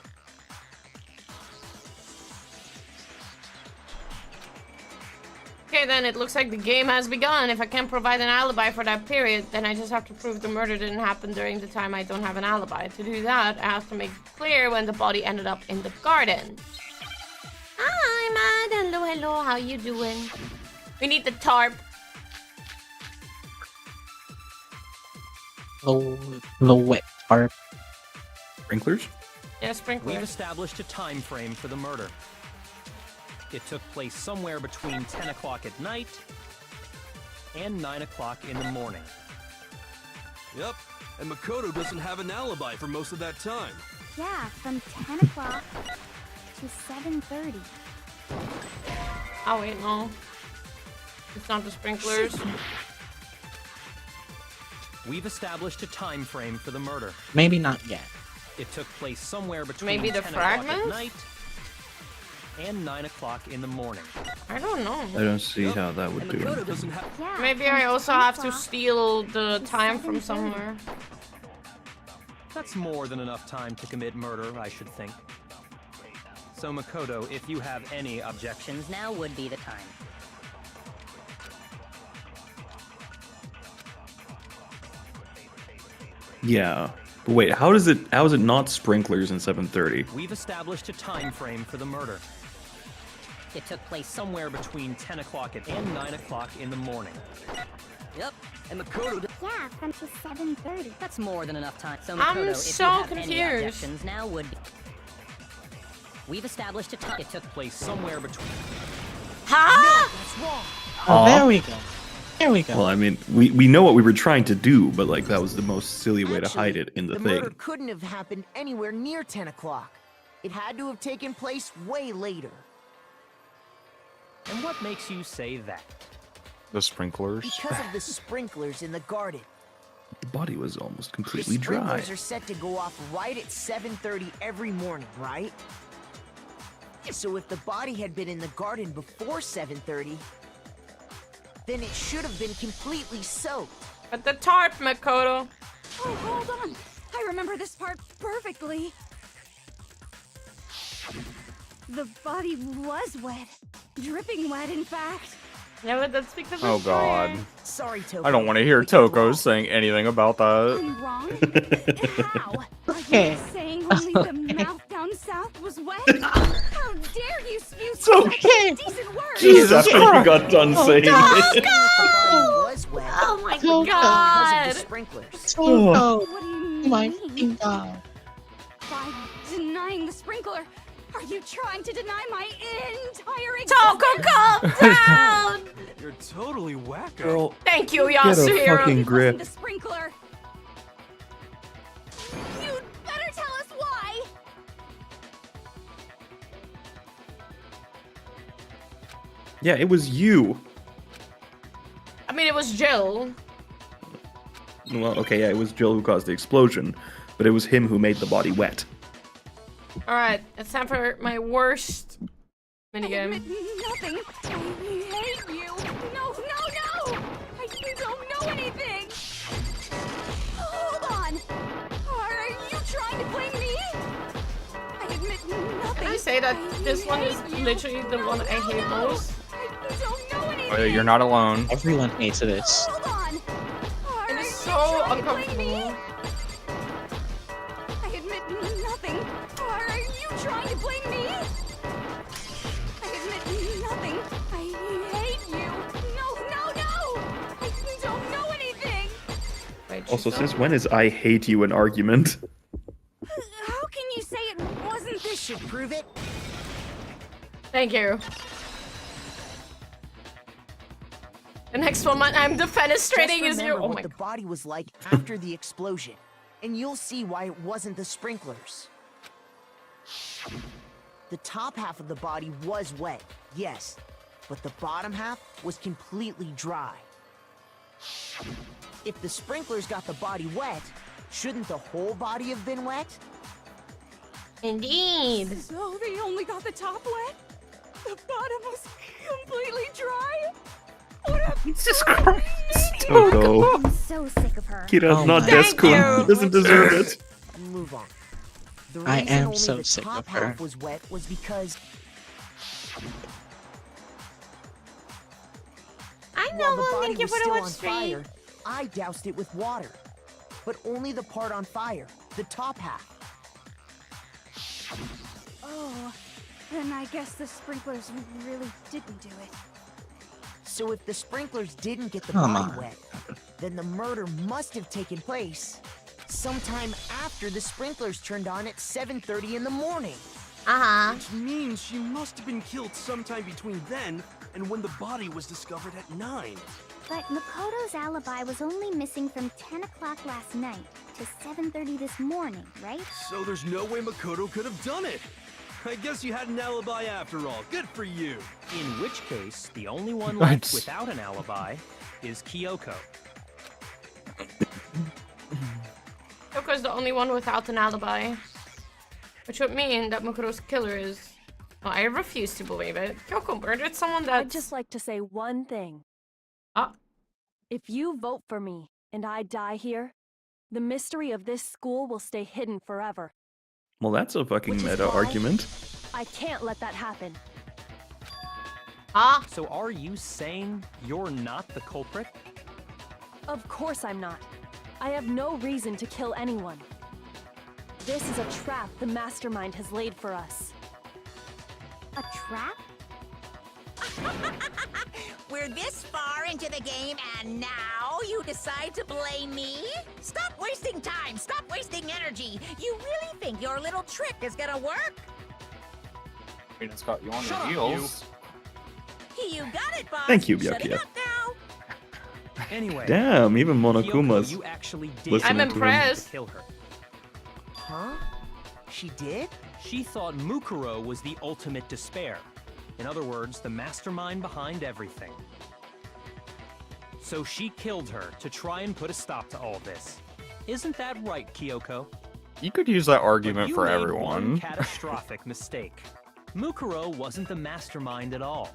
Okay, then it looks like the game has begun. If I can't provide an alibi for that period, then I just have to prove the murder didn't happen during the time I don't have an alibi. To do that, I have to make it clear when the body ended up in the garden. Hi, Mad. Hello, hello. How you doing? We need the tarp. The wet tarp. Sprinklers? Yeah, We've sprinklers. established a time frame for the murder. It took place somewhere between 10 o'clock at night and 9 o'clock in the morning. Yep, and Makoto doesn't have an alibi for most of that time. Yeah, from 10 o'clock to 7:30. Oh, wait, no. It's not the sprinklers. We've established a time frame for the murder. Maybe not yet. It took place somewhere between Maybe the 10 o'clock at fragments? night and 9 o'clock in the morning. I don't know. I don't see how that would And do Makoto anything. doesn't have... Yeah. Maybe from I also 10 have to o'clock steal the to time from 7:30. somewhere. That's more than enough time to commit murder, I should think. So Makoto, if you have any objections, Now would be the time. Yeah. But wait, how is it not sprinklers in 7:30? We've established a time frame for the murder. It took place somewhere between 10 o'clock and 9 o'clock in the morning. Yep, and Makoto... Yeah, from to 7:30. That's more than enough time. So I'm Makoto, if so you have confused. any objections, now would be... We've established a time. It took place somewhere between... Huh? That's wrong. Oh, there we go. There we go. Well, I mean, we know what we were trying to do, but like that was the most silly way to Actually, hide it in the murder thing. couldn't have happened anywhere near 10 o'clock. It had to have taken place way later. And what makes you say that? The sprinklers. Because of the sprinklers in the garden. The body was almost The completely dry. sprinklers are set to go off right at 7:30 every morning, right? So if the body had been in the garden before 7:30, then it should have been completely soaked. At the tarp, Makoto. Oh, hold on. I remember this part perfectly. The body was wet. Dripping wet, in fact. Yeah, but that's because Oh it's god. clear. Sorry, Toko. I don't want to hear Toko saying anything about that. I'm wrong? How? Okay. Are you saying only the mouth down south was wet? How dare you spew It's okay. decent words? Jesus, after you got done saying The it. body was wet. Oh my Toko. Because god. of the sprinklers. Oh, What do you my mean? God. By denying the sprinkler, are you trying to deny my entire Toko, calm down. You're totally wacko. Girl, Thank you, get a Yasuhiro. fucking grip. The sprinkler. You'd better tell us why. Yeah, it was you. I mean, it was Jill. Well, okay, yeah, it was Jill who caused the explosion, but it was him who made the body wet. Alright, it's time for my worst I minigame. admit nothing. I hate you. No, no, no. You don't know anything. Hold on. Are you trying to blame me? I admit nothing. Can I say that this one is hate you. literally the one I hate most? You don't know anything. Oh, you're not alone. Everyone hates this. Hold on. Are It is you so trying to blame me? uncomfortable. I admit nothing. Are you trying to blame me? I admit nothing. I hate you. No, no, no. You don't know anything. Wait, Also, she's since still- when is I hate you an argument? How can you say it wasn't This should prove it. Thank you. The next one I'm defenestrating is Just your. remember Oh what my the god. body was like after the explosion, and you'll see why it wasn't the sprinklers. The top half of the body was wet, yes, but the bottom half was completely dry. If the sprinklers got the body wet, shouldn't the whole body have been wet? Indeed. So they only got the top wet? The bottom was completely dry? What a Jesus Christ. Toko. I'm so sick of her. Kira's Oh not my- Thank Desu-kun. you. He doesn't deserve it. Move on. The I reason am only so the sick top of her. half was wet was because I while know, the well, body thank you was for the still watch on stream. fire, I doused it with water. But only the part on fire, the top half. Oh, then I guess the sprinklers really didn't do it. So if the sprinklers didn't get the Come body on. wet, then the murder must have taken place sometime after the sprinklers turned on at 7:30 in the morning. Uh-huh. Which means she must have been killed sometime between then and when the body was discovered at 9. But Makoto's alibi was only missing from 10 o'clock last night to 7:30 this morning, right? So there's no way Makoto could have done it. I guess you had an alibi after all. Good for you. In which case, the only one left That's- without an alibi is Kyoko. Kyoko's the only one without an alibi. Which would mean that Mukuro's killer is... Oh, I refuse to believe it. Kyoko murdered someone that's... I'd just like to say one thing. Ah. If you vote for me and I die here, the mystery of this school will stay hidden forever. Well, that's a fucking Which is meta why- argument. I can't let that happen. Ah. So are you saying you're not the culprit? Of course I'm not. I have no reason to kill anyone. This is a trap the mastermind has laid for us. A trap? We're this far into the game, and now you decide to blame me? Stop wasting time! Stop wasting energy! You really think your little trick is gonna work? I mean, it's got you on Shut your up, heels. You got it, boss! Thank you, Shut it Byakuya. up now! Anyway, Damn, even Kyoko, Monokuma's you actually did listening I'm to him. impressed. kill her. Huh? She did? She thought Mukuro was the ultimate despair. In other words, the mastermind behind everything. So she killed her to try and put a stop to all this. Isn't that right, Kyoko? You could use that But argument you for made everyone. one catastrophic mistake. Mukuro wasn't the mastermind at all.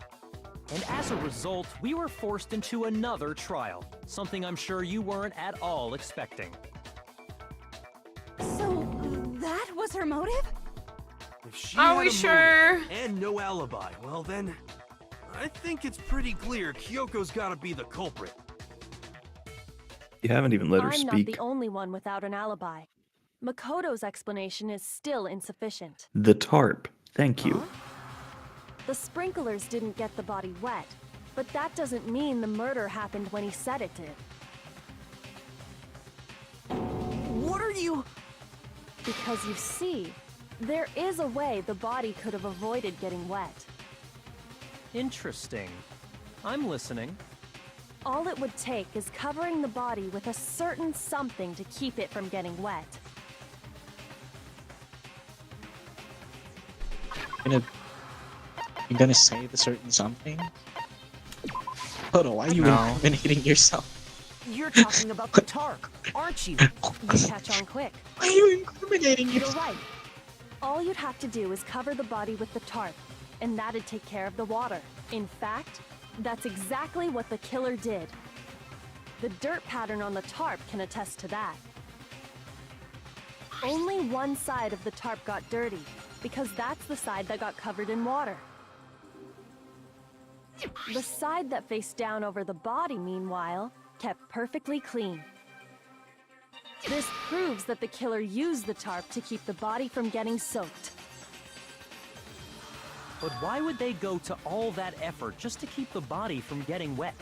And as a result, we were forced into another trial, something I'm sure you weren't at all expecting. So, that was her motive? If she Are had we a sure? motive and no alibi, well then, I think it's pretty clear Kyoko's gotta be the culprit. You haven't even let her I'm not speak. the only one without an alibi. Makoto's explanation is still insufficient. The tarp. Thank you. The sprinklers didn't get the body wet, but that doesn't mean the murder happened when he said it did. What are you... Because you see, there is a way the body could have avoided getting wet. Interesting. I'm listening. All it would take is covering the body with a certain something to keep it from getting wet. You're gonna say the certain something? Toto, why are you No. incriminating yourself? You're talking about the tarp, aren't you? You catch on quick. Why are you incriminating You're yourself? right. All you'd have to do is cover the body with the tarp, and that'd take care of the water. In fact, that's exactly what the killer did. The dirt pattern on the tarp can attest to that. Only one side of the tarp got dirty, because that's the side that got covered in water. The side that faced down over the body, meanwhile, kept perfectly clean. This proves that the killer used the tarp to keep the body from getting soaked. But why would they go to all that effort just to keep the body from getting wet?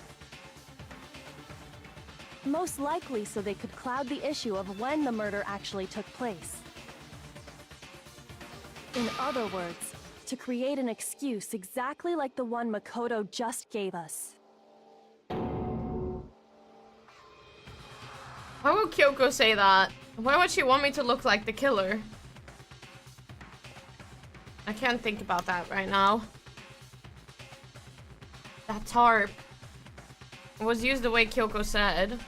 Most likely so they could cloud the issue of when the murder actually took place. In other words, to create an excuse exactly like the one Makoto just gave us. Why would Kyoko say that? Why would she want me to look like the killer? I can't think about that right now. That tarp was used the way Kyoko said.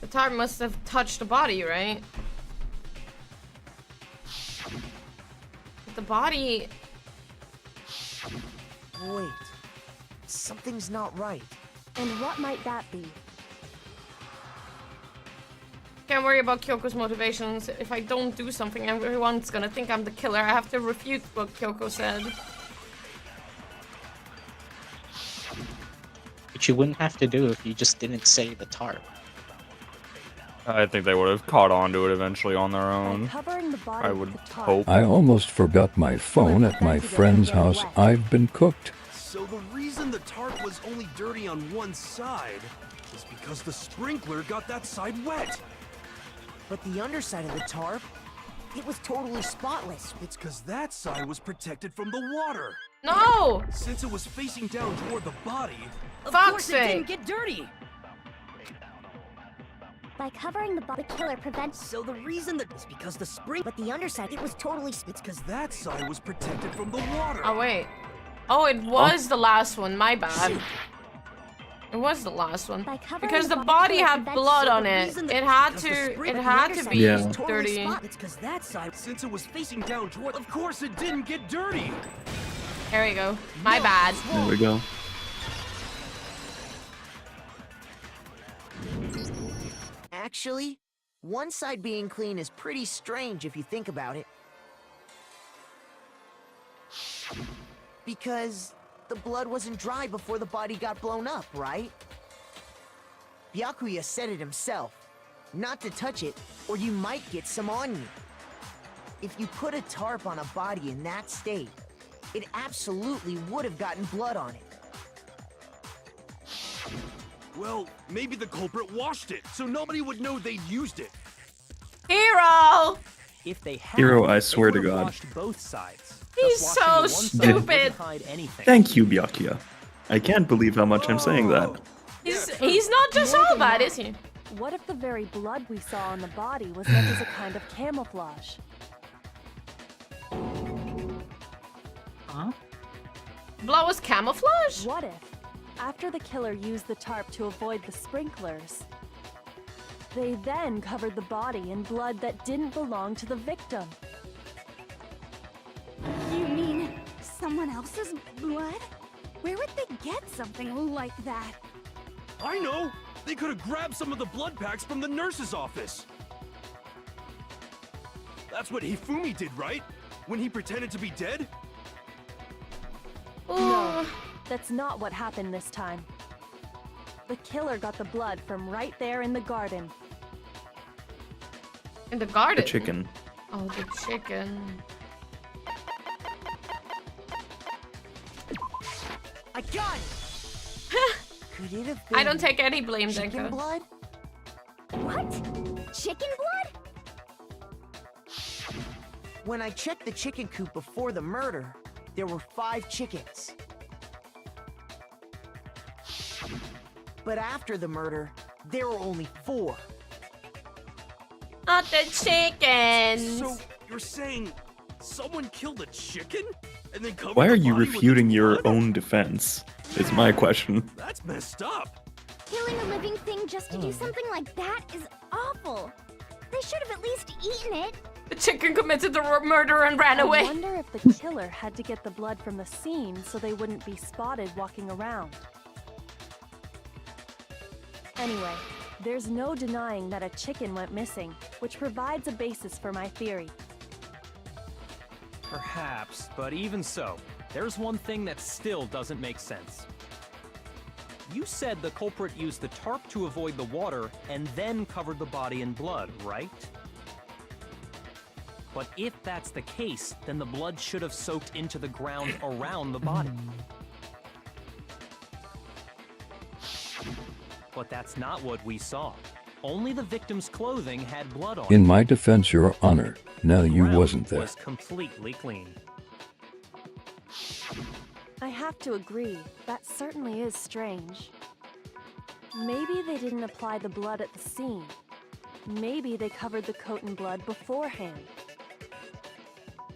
The tarp must have touched the body, right? But the body... Wait. Something's not right. And what might that be? Can't worry about Kyoko's motivations. If I don't do something, everyone's gonna think I'm the killer. I have to refute what Kyoko said. Which you wouldn't have to do if you just didn't say the tarp. I think they would have caught on to it eventually on their By own. covering the body I with would the tarp, hope. I almost forgot my phone at my friend's house. I've been cooked. So the reason the tarp was only dirty on one side is because the sprinkler got that side wet. But the underside of the tarp, it was totally spotless. It's because that side was protected from the water. No! Since it was facing down toward the body, Of Fuck's course it didn't sake. get dirty! By covering the body, the killer prevents. So the reason that is because the spring, but the underside, it was totally it's because that side was protected from the water. Oh, wait. Oh, it was the last one. My bad. It was the last one. By covering Because the the body body had prevents- blood So on the it. reason that- It had because the to. spring- It but the had to underside be Yeah. was totally dirty. spot- It's because that side, Since it was facing down toward, of course it didn't get dirty. There we go. My bad. There we go. Actually, one side being clean is pretty strange if you think about it. Because the blood wasn't dry before the body got blown up, right? Byakuya said it himself. not to touch it, or you might get some on you. If you put a tarp on a body in that state, it absolutely would have gotten blood on it. Well, maybe the culprit washed it, so nobody would know they'd used it. Hero! If they had, Hero, I they swear to would have God. washed both sides. He's Thus, so washing one side stupid. wouldn't hide anything. Thank you, Byakuya. I can't believe how much I'm saying that. He's not just all bad, is he? What if the very blood we saw on the body was meant as a kind of camouflage? Huh? Blood was camouflage? What if, after the killer used the tarp to avoid the sprinklers, they then covered the body in blood that didn't belong to the victim? You mean someone else's blood? Where would they get something like that? I know! They could have grabbed some of the blood packs from the nurse's office. That's what Hifumi did, right? When he pretended to be dead? No, that's not what happened this time. The killer got the blood from right there in the garden. In the garden? The chicken. Oh, the chicken. I got it! Could it have been I don't take any blame, chicken Denko. blood? What? Chicken blood? When I checked the chicken coop before the murder, there were 5 chickens. But after the murder, there were only 4. Not the chickens. So, you're saying someone killed a chicken? And then covered Why the are you body with refuting its your blood? own defense? Is my question. That's messed up. Killing a living thing just to do something like that is awful. They should have at least eaten it. The chicken committed the murder and ran away. I wonder if the killer had to get the blood from the scene so they wouldn't be spotted walking around. Anyway, there's no denying that a chicken went missing, which provides a basis for my theory. Perhaps, but even so, there's one thing that still doesn't make sense. You said the culprit used the tarp to avoid the water and then covered the body in blood, right? But if that's the case, then the blood should have soaked into the ground around the body. But that's not what we saw. Only the victim's clothing had blood on it. In my defense, Your Honor, no, you Ground wasn't there. was completely clean. I have to agree, that certainly is strange. Maybe they didn't apply the blood at the scene. Maybe they covered the coat in blood beforehand.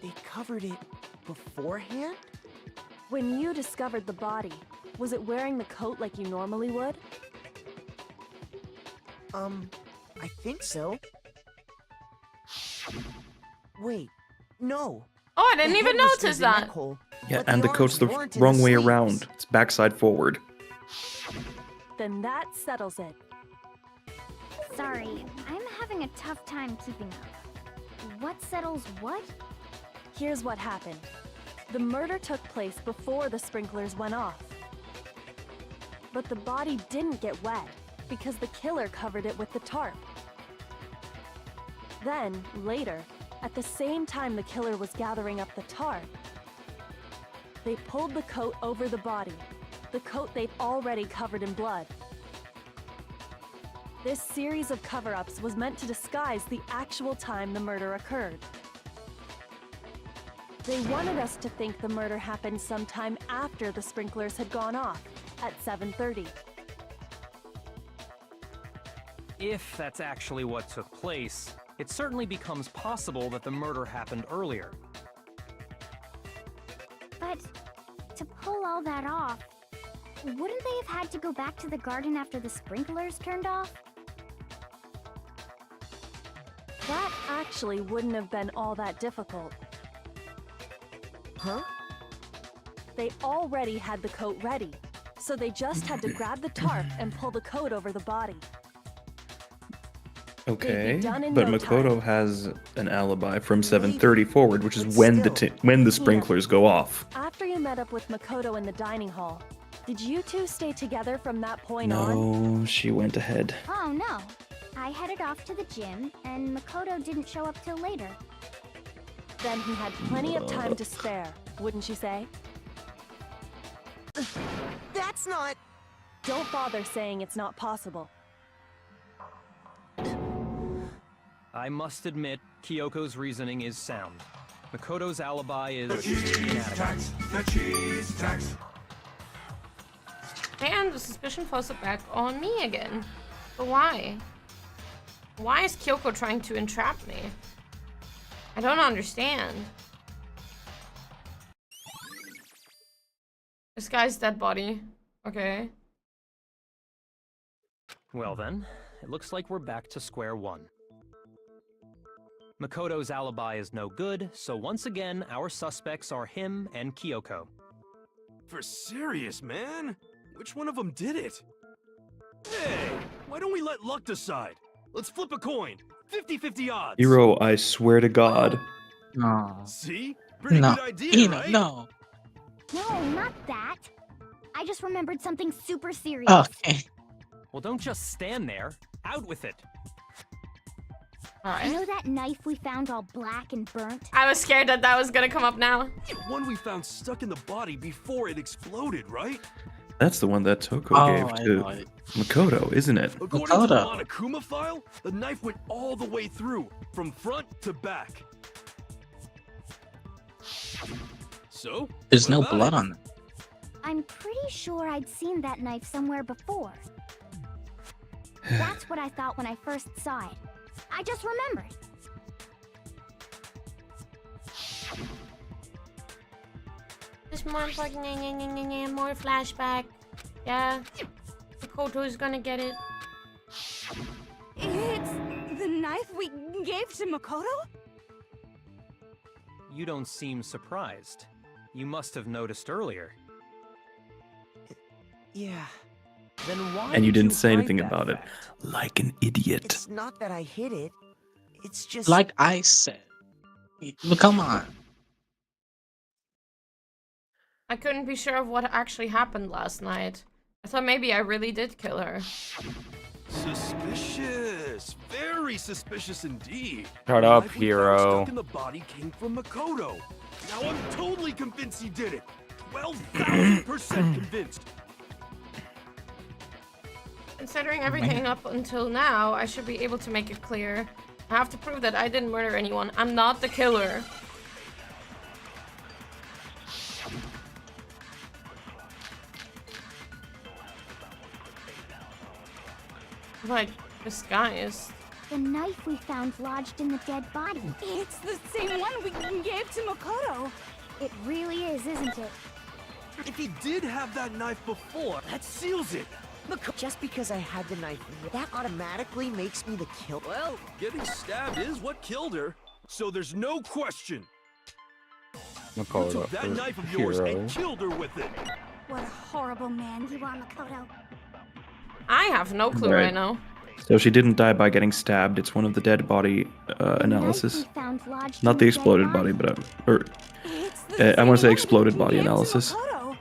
They covered it beforehand? When you discovered the body, was it wearing the coat like you normally would? I think so. Wait, no. Oh, I didn't The even head was through notice the neck that. hole, Yeah, but and the arms coat's the weren't in wrong way sleeves. around. It's backside forward. Then that settles it. Sorry, I'm having a tough time keeping up. What settles what? Here's what happened. The murder took place before the sprinklers went off. But the body didn't get wet because the killer covered it with the tarp. Then, later, at the same time the killer was gathering up the tarp, they pulled the coat over the body, the coat they'd already covered in blood. This series of cover-ups was meant to disguise the actual time the murder occurred. They wanted us to think the murder happened sometime after the sprinklers had gone off, at 7:30. If that's actually what took place, it certainly becomes possible that the murder happened earlier. But to pull all that off, wouldn't they have had to go back to the garden after the sprinklers turned off? That actually wouldn't have been all that difficult. Huh? They already had the coat ready, so they just had to grab the tarp and pull the coat over the body. Okay, done in but no Makoto has an alibi from 7:30 forward, which is when the sprinklers go off. After you met up with Makoto in the dining hall, did you two stay together from that point on? No, she went ahead. Oh no. I headed off to the gym, and Makoto didn't show up till later. Then he had plenty of time to spare, wouldn't you say? That's not... Don't bother saying it's not possible. I must admit, Kyoko's reasoning is sound. Makoto's alibi is inadequate. The cheese tax. And the suspicion falls back on me again. But why? Why is Kyoko trying to entrap me? I don't understand. This guy's dead body. Okay. Well then, it looks like we're back to square one. Makoto's alibi is no good, so once again, our suspects are him and Kyoko. For serious, man? Which one of them did it? Hey, why don't we let luck decide? Let's flip a coin. 50-50 odds. Hero, I swear to God. No. See? Pretty No. good idea, right? No. No, not that. I just remembered something super serious. Okay. Well, don't just stand there. Out with it. You know that knife we found all black and burnt? I was scared that that was gonna come up now. The one we found stuck in the body before it exploded, right? That's the one that Toko Oh, gave I to know it. Makoto, isn't it? According to the Makoto. Monokuma file, the knife went all the way through, from front to back. So? There's what no about blood it? on it. I'm pretty sure I'd seen that knife somewhere before. That's what I thought when I first saw it. I just remembered. There's more important, more flashback. Yeah. Makoto's gonna get it. It's the knife we gave to Makoto? You don't seem surprised. You must have noticed earlier. Yeah. Then why And you did didn't say hide anything that about it. fact? Like an idiot. It's not that I hid it. It's just... Like I said. But come on. I couldn't be sure of what actually happened last night. I thought maybe I really did kill her. Suspicious. Very suspicious indeed. Shut The up, knife we found hero. Stuck in the body came from Makoto. Now I'm totally convinced he did it. 12,000% convinced. Considering everything up until now, I should be able to make it clear. I have to prove that I didn't murder anyone. I'm not the killer. Like, disguised. The knife we found lodged in the dead body. It's the same one we gave to Makoto. It really is, isn't it? If he did have that knife before, that seals it. Just because I had the knife, that automatically makes me the killer. Well, getting stabbed is what killed her, so there's no question. You Makoto took that is knife of yours hero. and killed her with it. What a horrible man you are, Makoto. I have no clue Right. right now. So she didn't die by getting stabbed. It's one of the dead body analysis. Knife we found lodged Not in the dead exploded body, but It's the I want to say same exploded one we body gave to analysis. Makoto.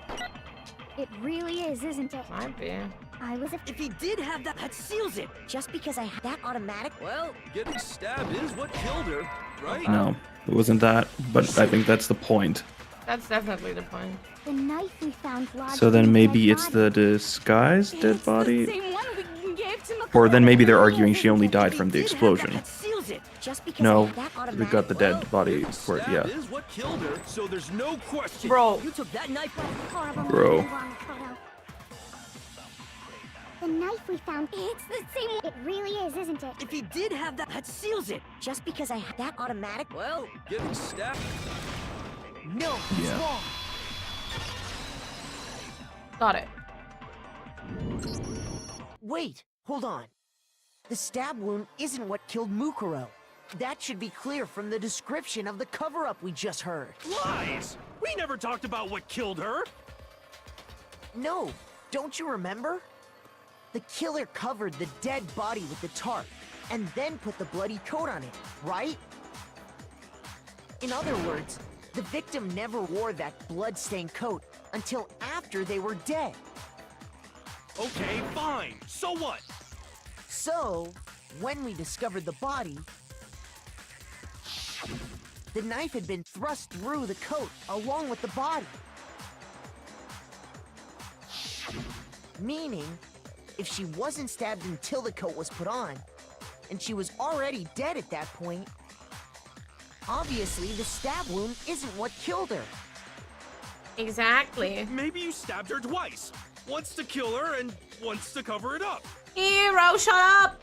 It really is, isn't it? Might be. I was If he did have that, that seals it. Just because I had that automatic, well, Getting stabbed is what killed her, right? No, it wasn't that. But I think that's the point. That's definitely the point. the knife we found lodged So in then the maybe dead it's body. the disguised dead It's the body? same one we gave to Makoto. Or then maybe they're arguing she only died if from the he did have explosion. That, that seals it. Just because No, I had that automatic, we got the dead body Getting for it, stabbed yeah. is what killed her, so there's no question. Bro, You took that knife. Horrible Bro. man you are, Makoto. The knife we found. It's the same one. It really is, isn't it? If he did have that, that seals it. Just because I had that automatic, well, Getting stabbed. no, he's Yeah. wrong. got it. Wait, hold on. The stab wound isn't what killed Mukuro. That should be clear from the description of the cover-up we just heard. Lies! We never talked about what killed her. No, don't you remember? The killer covered the dead body with the tarp, and then put the bloody coat on it, right? In other words, the victim never wore that blood-stained coat until after they were dead. Okay, fine. So what? So, when we discovered the body, the knife had been thrust through the coat along with the body. Meaning, if she wasn't stabbed until the coat was put on, and she was already dead at that point, obviously the stab wound isn't what killed her. Exactly. Maybe you stabbed her twice. Once to kill her and once to cover it up. Hero, shut up!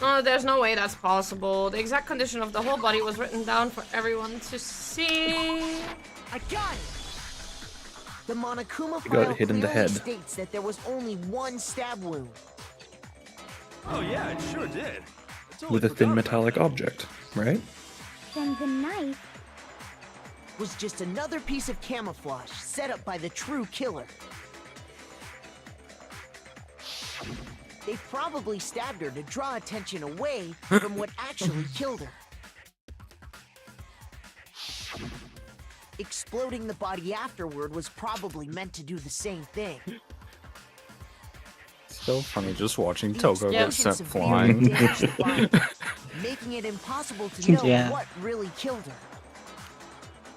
Oh, there's no way that's possible. The exact condition of the whole body was written down for everyone to see. I got it! The Monokuma You got file hit in the clearly head. states that there was only one stab wound. Oh yeah, it sure did. I totally With a forgot thin about metallic object, right? Then the knife... Was just another piece of camouflage set up by the true killer. They probably stabbed her to draw attention away from what actually killed her. Exploding the body afterward was probably meant to do the same thing. So funny just watching The Togo get explosion sent severely flying. damaged the body, making it impossible to know Yeah. what really killed her.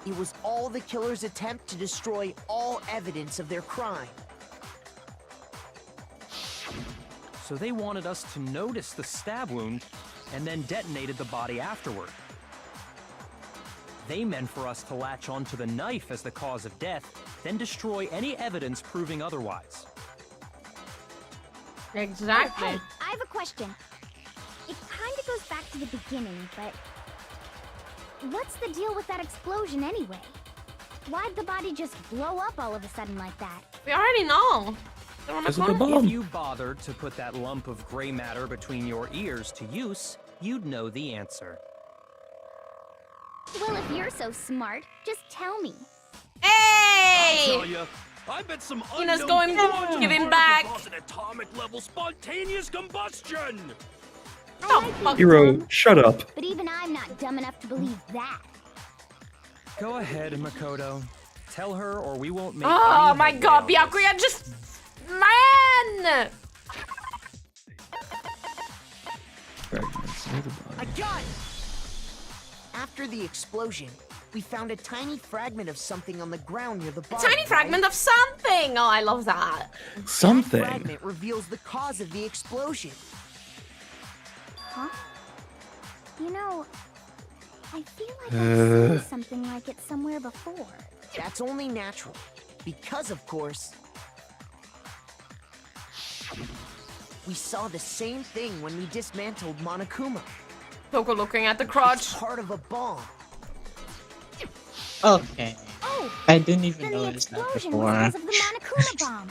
It was all the killer's attempt to destroy all evidence of their crime. So they wanted us to notice the stab wound and then detonated the body afterward. They meant for us to latch onto the knife as the cause of death, then destroy any evidence proving otherwise. Exactly. Oh, hey, I have a question. It kinda goes back to the beginning, but... What's the deal with that explosion anyway? Why'd the body just blow up all of a sudden like that? We already know. Because of the bomb. If you bothered to put that lump of gray matter between your ears to use, you'd know the answer. Well, if you're so smart, just tell me. Hey! Tell ya, I bet some Ina's unknown going quantum to give him particle back. cause an atomic level spontaneous combustion. Oh, fuck. Hero, shut up. But even I'm not dumb enough to believe that. Go ahead, Makoto. Tell her or we won't make Oh any my headway god, on this. Byakuya, just... Man! Fragments near the body. I got it! After the explosion, we found a tiny fragment of something on the ground near the body. Tiny fragment of something! Oh, I love that. Something. That fragment reveals the cause of the explosion. Huh? You know, I feel like I've seen something like it somewhere before. That's only natural. Because, of course, we saw the same thing when we dismantled Monokuma. Toko looking at the crotch. It's part of a bomb. Okay. Oh, I didn't even then the notice that explosion before. was because of the Monokuma bomb.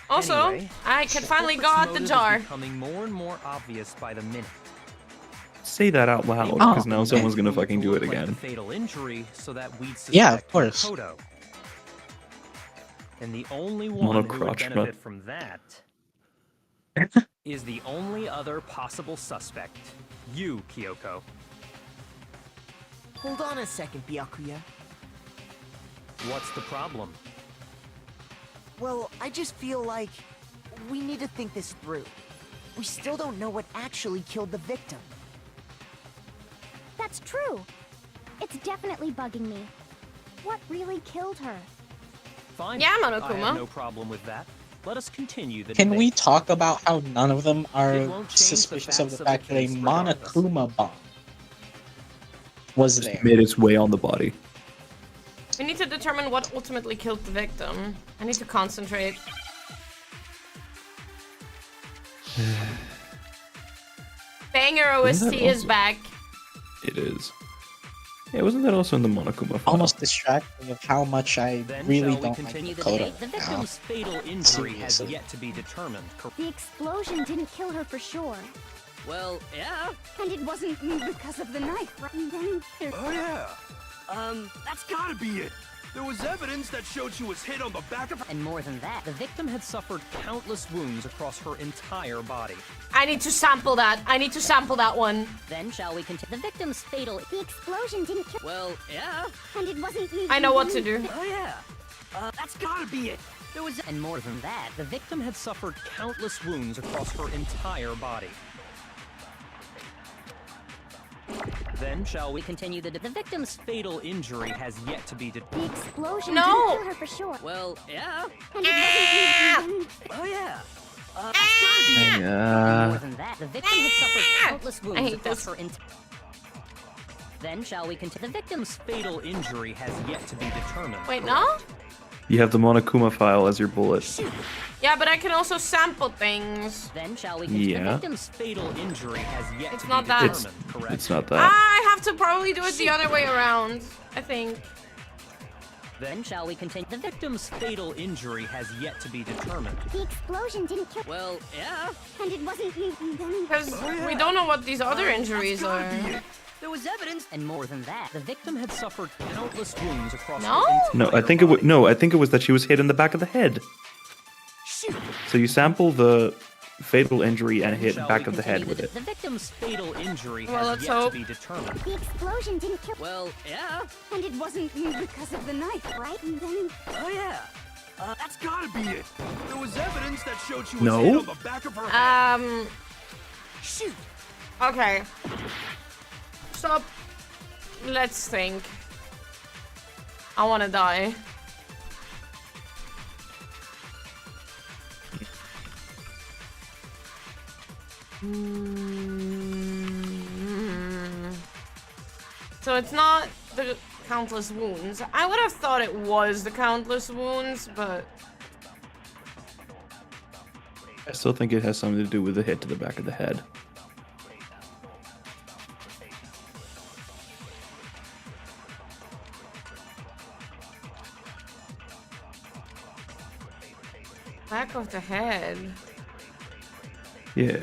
Also, Anyway, I can the finally go culprit's out the motive jar. is becoming more and more obvious by the minute. Say that out loud, because now someone's gonna fucking do it Like the again. fatal injury, so that we'd suspect Yeah, of course. Makoto. And the only one who would Monocrotch, benefit from that is the only other possible suspect, you, Kyoko. Hold on a second, Byakuya. What's the problem? Well, I just feel like we need to think this through. We still don't know what actually killed the victim. That's true. It's definitely bugging me. What really killed her? Fine. Yeah, I Monokuma. have no problem with that. Let us continue the Can debate. we talk about how none of them It are won't change the suspicious of facts the of the fact that a case regardless. Monokuma bomb was Just there? made its way on the body. We need to determine what ultimately killed the victim. I need to concentrate. Banger Isn't OST that is also- back. It is. Yeah, wasn't that also in the Monokuma file? Almost distracting of how much I Then really shall we don't like continue the Makoto debate? The right now. victim's fatal injury has Seriously. yet to be determined. The explosion didn't kill her for sure. Well, yeah. And it wasn't because of the knife, right? And then Oh yeah. That's gotta be it. There was evidence that showed she was hit on the back of her. And more than that, The victim had suffered countless wounds across her entire body. I need to sample that. I need to sample that one. then shall we continue? The victim's fatal. The explosion didn't kill Well, yeah. and it wasn't I know what to do. Oh, yeah. That's gotta be it. There was, and more than that, the victim had suffered countless wounds across her entire body. Then shall we continue the victim's fatal injury has yet to be The explosion No. didn't kill her for sure. Well, yeah. And it wasn't Oh yeah. That's gotta be it. Yeah. More than that, the victim had suffered countless I wounds hate across this. her entire. Then shall we continue? The victim's fatal injury has yet to be determined. Wait, no? You have the Monokuma file as your bullet. Yeah, but I can also sample things. Then shall we continue? Yeah. The victim's fatal injury has yet It's to not be that. determined, correct? It's not that. I have to probably do it the other way around, I think. Then shall we continue? The victim's fatal injury has yet to be determined. The explosion didn't kill. Well, yeah. And it wasn't. Because we don't know what these other injuries are. There was evidence, and more than that, the victim had suffered countless wounds across No? her entire No, I think it was body. no. I think it was that she was hit in the back of the head. So you sample the fatal injury and hit Shall back we of the head continue? with it. The victim's fatal injury Well, has let's yet hope. to be determined. The explosion didn't kill. Well, yeah. And it wasn't because of the knife, right? And then. Oh yeah. That's gotta be it. There was evidence that showed she was No. hit on the back of her head. Shoot. Okay. Stop. Let's think. I wanna die. So it's not the countless wounds. I would have thought it was the countless wounds, but I still think it has something to do with the hit to the back of the head. back of the head. Yeah.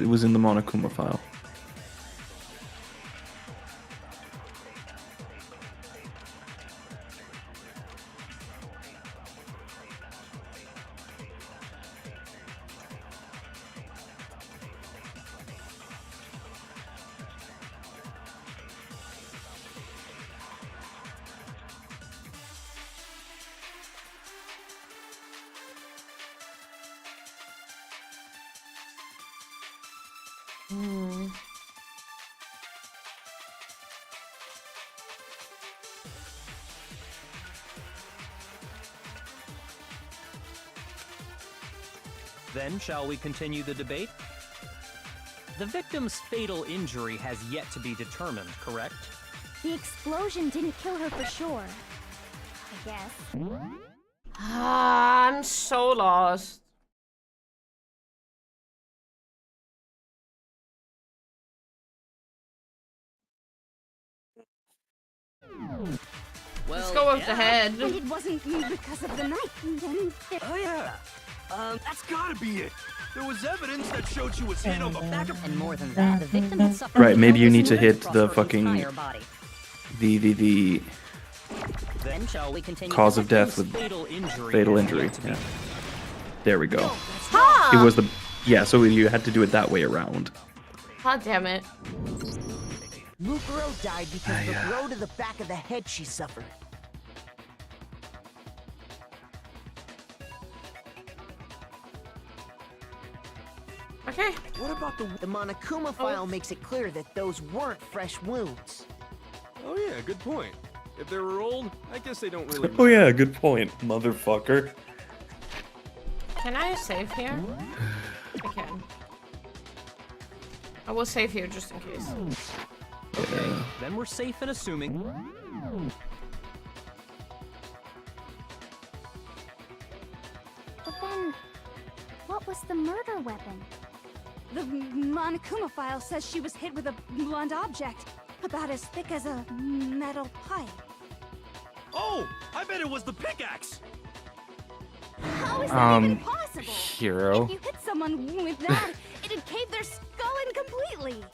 It was in the Monokuma file. Then shall we continue the debate? The victim's fatal injury has yet to be determined, correct? The explosion didn't kill her for sure. I guess. I'm so lost. Let's go with the head. And it wasn't because of the knife. And then. Oh yeah. That's gotta be it. There was evidence that showed she was hit on the back of. And more than that, the victim had suffered. Right, maybe you need to countless hit wounds the across her fucking entire body. the Then shall we continue? cause The of death victim's with fatal injury. fatal has injury. yet to be- Yeah. There we go. Huh. It was the so you had to do it that way around. God damn it. Mukuro died because of the blow to the back of the head she suffered. Okay. What about the Monokuma file makes it clear that those weren't fresh wounds. Oh yeah, good point. If they were old, I guess they don't really. Oh yeah, good point, motherfucker. Can I save here? I can. I will save here just in case. Okay, then we're safe in assuming. But then, what was the murder weapon? The Monokuma file says she was hit with a blunt object, about as thick as a metal pipe. Oh, I bet it was the pickaxe. How is that even possible? Hero. If you hit someone with that, it'd cave their skull in completely.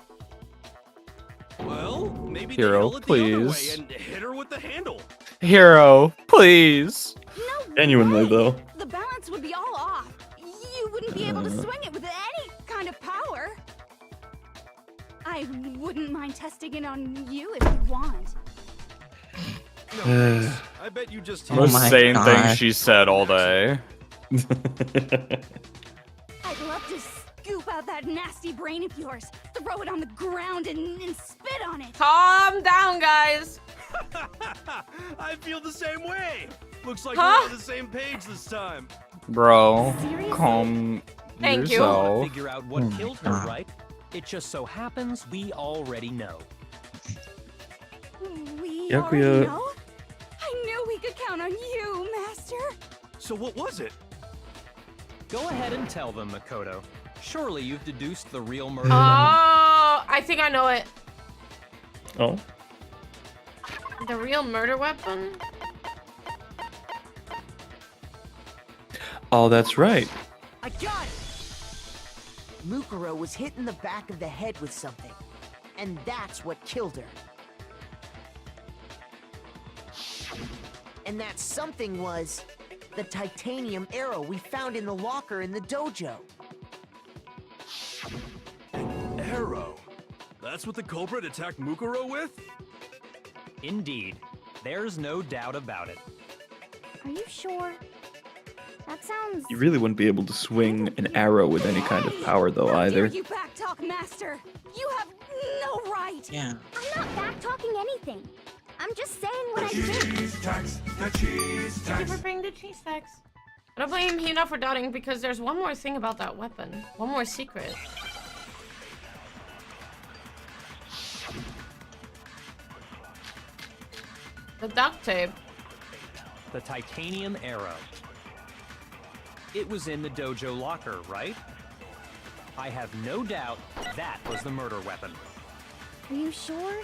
Well, maybe Hero, they held it the other way please. and hit her with the handle. Hero, please. No Genuinely way. though. The balance would be all off. You wouldn't be able to swing it with any kind of power. I wouldn't mind testing it on you if you want. No, thanks. I've bet you just The same thing she said all day. I'd love to scoop out that nasty brain of yours, throw it on the ground, and spit on it. Calm down, guys. I feel the same way. Looks like Huh? we're on the same page this time. Bro, calm Thank you. yourself. Figure out what killed her, right? It just so happens we already know. We Yeah, already know? I knew we could count on you, Master. So what was it? Go ahead and tell them, Makoto. Surely you've deduced the real murder. Oh, I think I know it. Oh? The real murder weapon? Oh, that's right. I got it! Mukuro was hit in the back of the head with something. And that's what killed her. And that something was the titanium arrow we found in the locker in the dojo. Arrow. That's what the culprit attacked Mukuro with? Indeed. There's no doubt about it. Are you sure? That sounds... You really wouldn't be able to swing an arrow with any kind of power, though, How dare either. you backtalk, Master? You have no right. Yeah. I'm not back-talking anything. I'm just saying what I did. Thank you for bringing the cheese stacks. I don't blame Hina for doubting because there's one more thing about that weapon. One more secret. The duct tape. The titanium arrow. It was in the dojo locker, right? I have no doubt that was the murder weapon. Are you sure?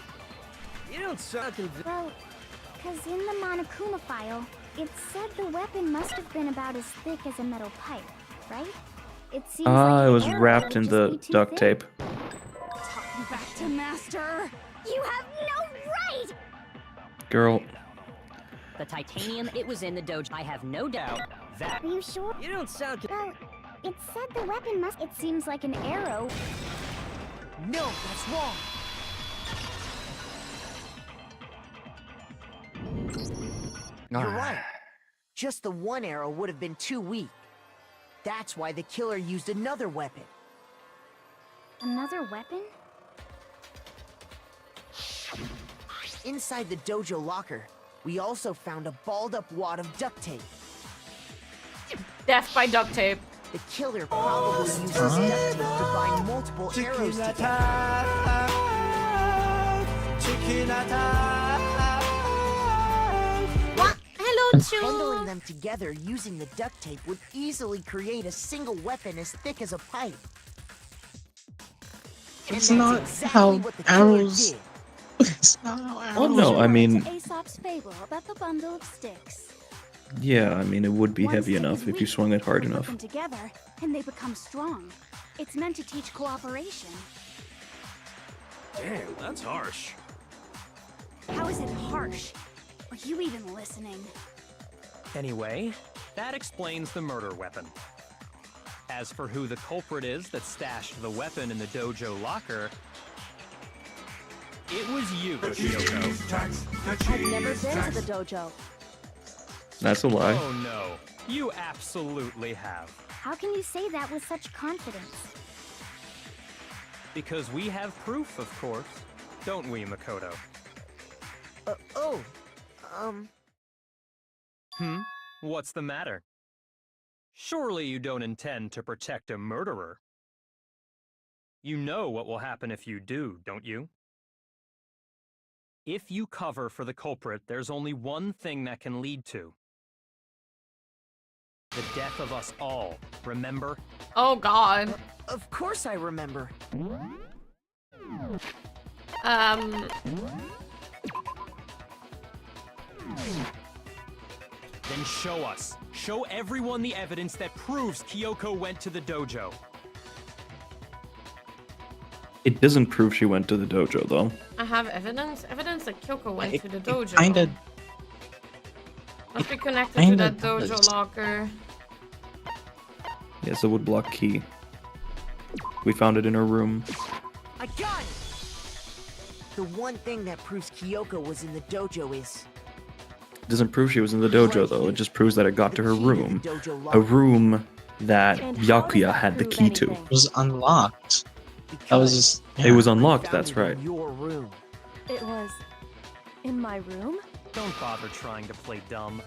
You don't sound convinced. Well, because in the Monokuma file, it said the weapon must have been about as thick as a metal pipe, right? It seems like It an was arrow wrapped would in just the be too duct thin. tape. Talking back to Master. You have no right! Girl. The titanium, it was in the dojo. I have no doubt that. Are you sure? You don't sound Well, it said the weapon must... It seems like an arrow. No, that's wrong. You're right. Just the one arrow would have been too weak. That's why the killer used another weapon. Another weapon? Inside the dojo locker, we also found a balled-up wad of duct tape. Death by duct tape. The killer probably used this duct tape to bind multiple arrows together. What? Hello, Chu. Bundling them together using the duct tape would easily create a single weapon as thick as a pipe. And It's that's not exactly how what the killer arrows... did. It's not how arrows... Oh, no, I mean... Aesop's fable about the bundle of sticks. Yeah, I mean, it would be One heavy stick enough is if you weak, swung it hard but enough. put them together, and they become strong. It's meant to teach cooperation. Damn, that's harsh. How is it harsh? Are you even listening? Anyway, that explains the murder weapon. As for who the culprit is that stashed the weapon in the dojo locker, it was you, Kyoko. I've never been to the dojo. That's a lie. Oh no, you absolutely have. How can you say that with such confidence? Because we have proof, of course. Don't we, Makoto? What's the matter? Surely you don't intend to protect a murderer. You know what will happen if you do, don't you? If you cover for the culprit, there's only one thing that can lead to. The death of us all, remember? Oh, God. Of course I remember. Then show us. Show everyone the evidence that proves Kyoko went to the dojo. It doesn't prove she went to the dojo, though. I have evidence. Evidence that Kyoko went to the dojo. Kinda... Must be connected to that dojo locker. Yes, a woodblock key. We found it in her room. I got it! The one thing that proves Kyoko was in the dojo is... It doesn't prove she was in the dojo, though. It just proves that it got to her room. A room that Byakuya had the key to. It was unlocked. That was just... It was unlocked, that's right. Your room. It was in my room? Don't bother trying to play dumb.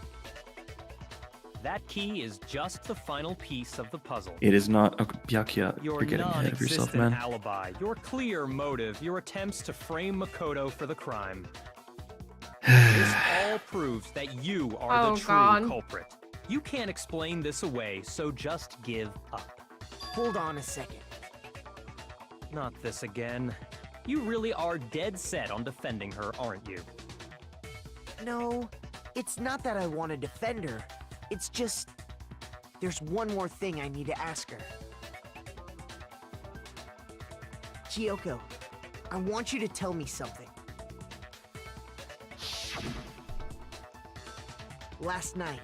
That key is just the final piece of the puzzle. It is not... Byakuya, Your you're getting ahead of yourself, man. alibi, your clear motive, your attempts to frame Makoto for the crime. This all proves that you are the true culprit. You can't explain this away, so just give up. Hold on a second. Not this again. You really are dead set on defending her, aren't you? No, it's not that I want to defend her. It's just... there's one more thing I need to ask her. Kyoko, I want you to tell me something. Last night,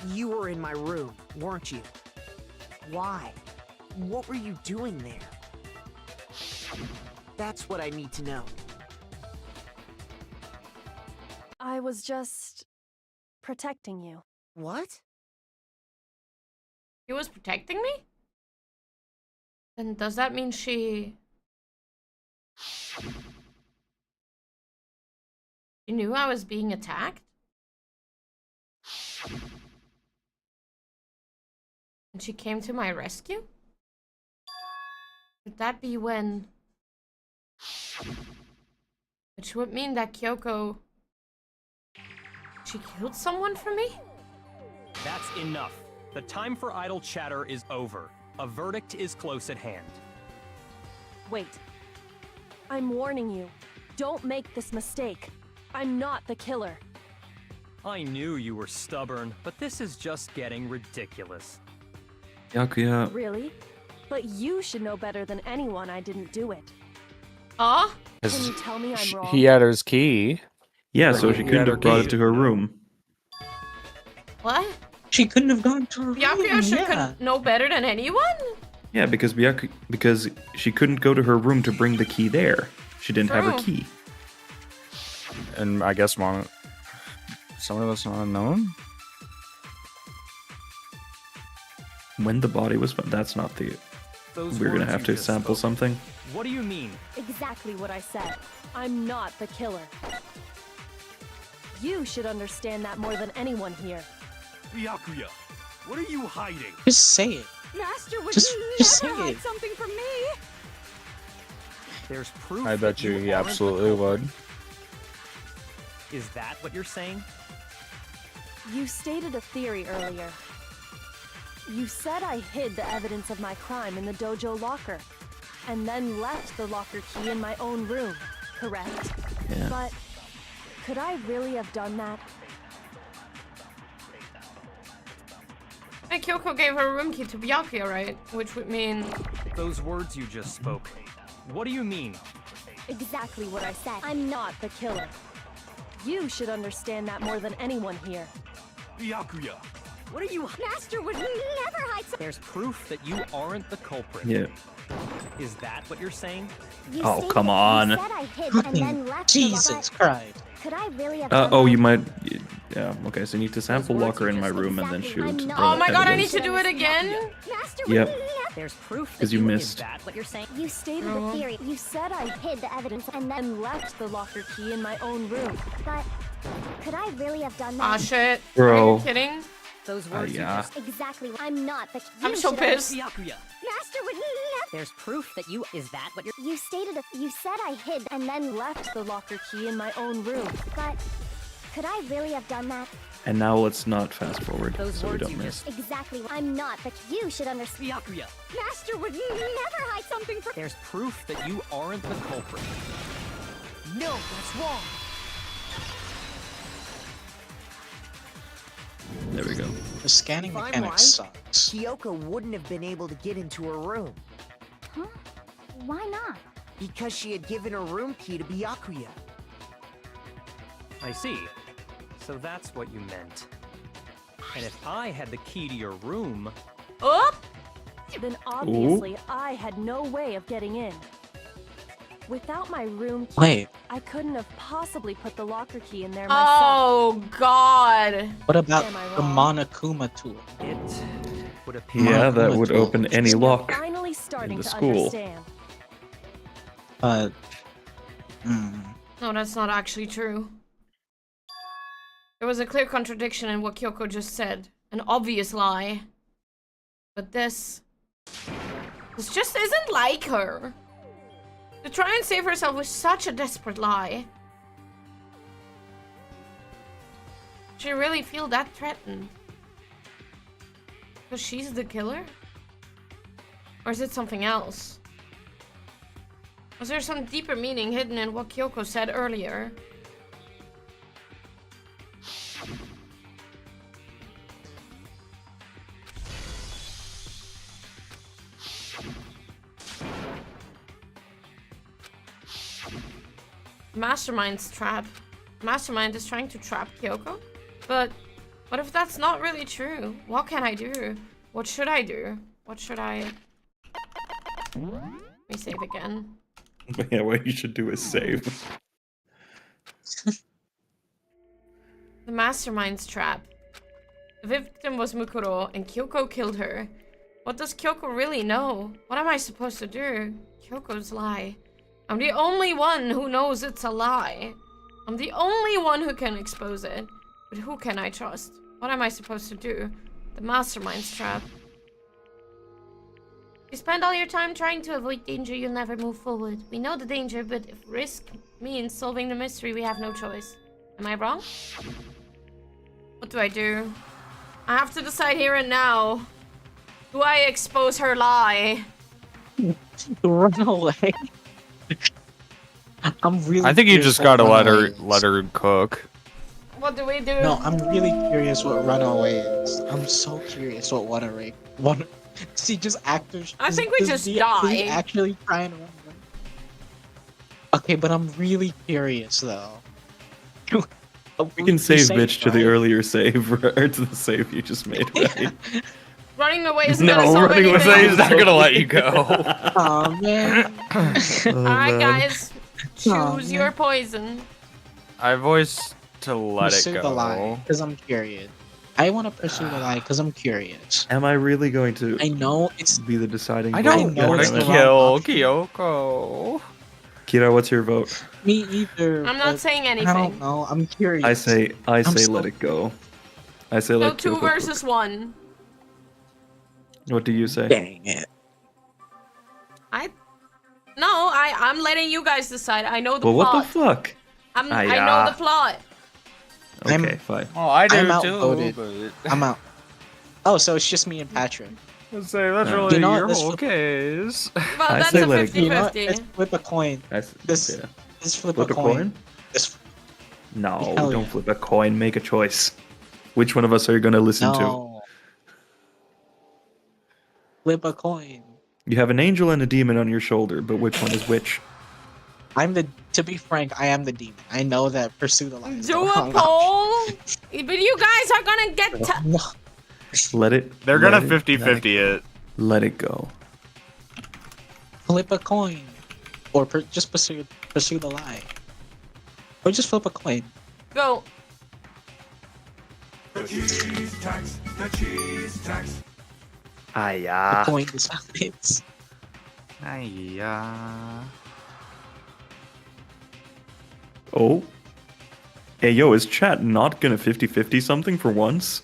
you were in my room, weren't you? Why? What were you doing there? That's what I need to know. I was just protecting you. What? He was protecting me? Then does that mean she knew I was being attacked? And she came to my rescue? Could that be when... Which would mean that Kyoko... She killed someone for me? That's enough. The time for idle chatter is over. A verdict is close at hand. Wait. I'm warning you. Don't make this mistake. I'm not the killer. I knew you were stubborn, but this is just getting ridiculous. Byakuya... Really? But you should know better than anyone I didn't do it. Ah? Can you tell me I'm wrong? He had his key. Yeah, so she couldn't have brought it to her room. What? She couldn't have gone to her room. Byakuya should know better than anyone? Yeah, because she couldn't go to her room to bring the key there. She didn't have her key. And I guess someone that's not unknown? When the body was found, that's not the... We're gonna have to sample something. What do you mean? Exactly what I said. I'm not the killer. You should understand that more than anyone here. Byakuya, what are you hiding? Just say it. Master would Just say never hide it. something from me. There's proof. I bet that you he aren't the absolutely culprit. would. Is that what you're saying? You stated a theory earlier. You said I hid the evidence of my crime in the dojo locker, and then left the locker key in my own room, correct? Yeah. But could I really have done that? And Kyoko gave her room key to Byakuya, right? Which would mean... Those words you just spoke. What do you mean? Exactly what I said. I'm not the killer. You should understand that more than anyone here. Byakuya, what are you... Master would never hide something. There's proof that you aren't the culprit. Yeah. Is that what you're saying? You Oh, stated come that on. You said I hid and then left the Jesus locker. Christ. Could I really have Oh, done you that? might... Yeah, okay, so you need to sample locker in my room and then shoot. I'm not- Oh my god, I need evidence. to do it again? Master would Yep. never. There's proof that Because you Is missed. that what you're saying? You stated the theory. You said I hid the evidence and then... And left the locker key in my own room. But could I really have done Aw, that? shit. Bro. Are you kidding? Those words yeah. you just... Exactly. I'm not the... I'm you so should pissed. Master would never. There's proof that you... Is that what you're... You stated you said I hid and then Left the locker key in my own room. But could I really have done that? And now let's not fast forward, Those so we words don't you miss. Exactly. I'm not the... You should understand. Byakuya, Master would never hide something from. there's proof that you aren't the culprit. No, that's wrong. There we go. The scanning If I'm mechanic right, sucks. Kyoko wouldn't have been able to get into her room Huh? Why not? because she had given her room key to Byakuya. I see. So that's what you meant. And if I had the key to your room... Oh! Then obviously I had no way of getting in. Without my room key, Wait, I couldn't have possibly put the locker key in there myself. Oh God. what about Am I the wrong? Monokuma tool? It would appear Yeah, that Monokuma would tool. open any You're lock. finally starting the to school. understand. No, that's not actually true. There was a clear contradiction in what Kyoko just said. An obvious lie. But this just isn't like her. To try and save herself was such a desperate lie. Does she really feel that threatened? Because she's the killer? Or is it something else? Was there some deeper meaning hidden in what Kyoko said earlier? Mastermind's trap. Mastermind is trying to trap Kyoko? But what if that's not really true? What can I do? What should I do? What should I... Let me save again. Yeah, what you should do is save. The Mastermind's trap. The victim was Mukuro, and Kyoko killed her. What does Kyoko really know? What am I supposed to do? Kyoko's lie. I'm the only one who knows it's a lie. I'm the only one who can expose it. But who can I trust? What am I supposed to do? The Mastermind's trap. You spend all your time trying to avoid danger, you'll never move forward. We know the danger, but if risk means solving the mystery, we have no choice. Am I wrong? What do I do? I have to decide here and now. Do I expose her lie? Run away. I'm really. I think you curious just what gotta run away let her cook. What do we do? No, I'm really curious what runaway is. I'm so curious what runaway. See, just actors. I think we just Does he die. actually try and run away? Okay, but I'm really curious though. We can save saved, bitch to the right? earlier save, or to the save you just made, right? Running away isn't No, gonna solve running away anything. He's not gonna let you go. Oh man. Alright, man. guys. Aw, Choose man. your poison. I voiced to let Pursue it the lie, go. because I'm curious. I want to pursue the lie because I'm curious. Am I really going to I know it's. be the deciding I vote? don't know want it's to the kill wrong Kyoko. Kira, what's your vote? Me either. I'm not but saying I don't anything. know. I'm curious. I say I'm so- let it go. I say So let 2 Kyoko versus 1. cook. What do you say? Dang it. I'm letting you guys decide. I know the Well, what plot. the fuck? I know yeah. the plot. Okay, fine. Oh, I do I'm too. outvoted. But I'm out. Oh, so it's just me and Patrick. I'd say that's Yeah. really You know what, your this whole flip- case. Well, I that's say a let it 50-50. You know what? Let's flip a coin. That's, This- yeah. Let's flip Flip a coin. This No, Hell don't yeah. flip a coin. Make a choice. Which one of us are you going to listen to? no. Flip a coin. You have an angel and a demon on your shoulder, but which one is which? To be frank, I am the demon. I know that pursue the lie. is the Do a wrong poll. But you guys are gonna get. option. No. Let it. They're let gonna it- 50-50 it. Let it go. Flip a coin, or just pursue the lie, or just flip a coin. Go. Ah, The yeah. coin decides. Oh. Hey, yo, is chat not gonna 50-50 something for once?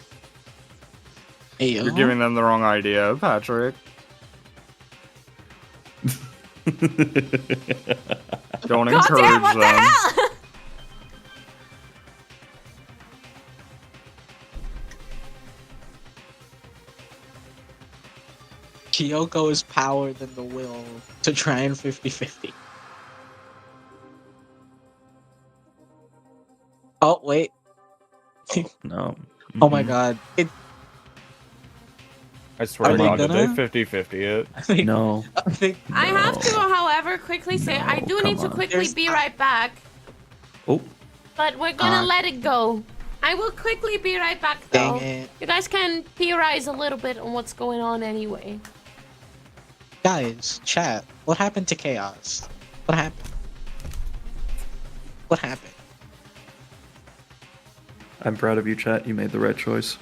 Hey, yo. You're giving them the wrong idea, Patrick. Don't God encourage damn! What the them. hell? Kyoko is power than the will to try and 50-50. Oh, wait. No. Oh my god. I swear Are to they God, did they gonna? 50-50 it? I think, No. I think I have to, however, quickly say I do come need to on. quickly There's- be right back. Oh. But we're gonna let it go. I will quickly be right back, though. dang it. You guys can theorize a little bit on what's going on anyway. Guys, chat, what happened to Chaos? What happened? What happened? I'm proud of you, chat. You made the right choice.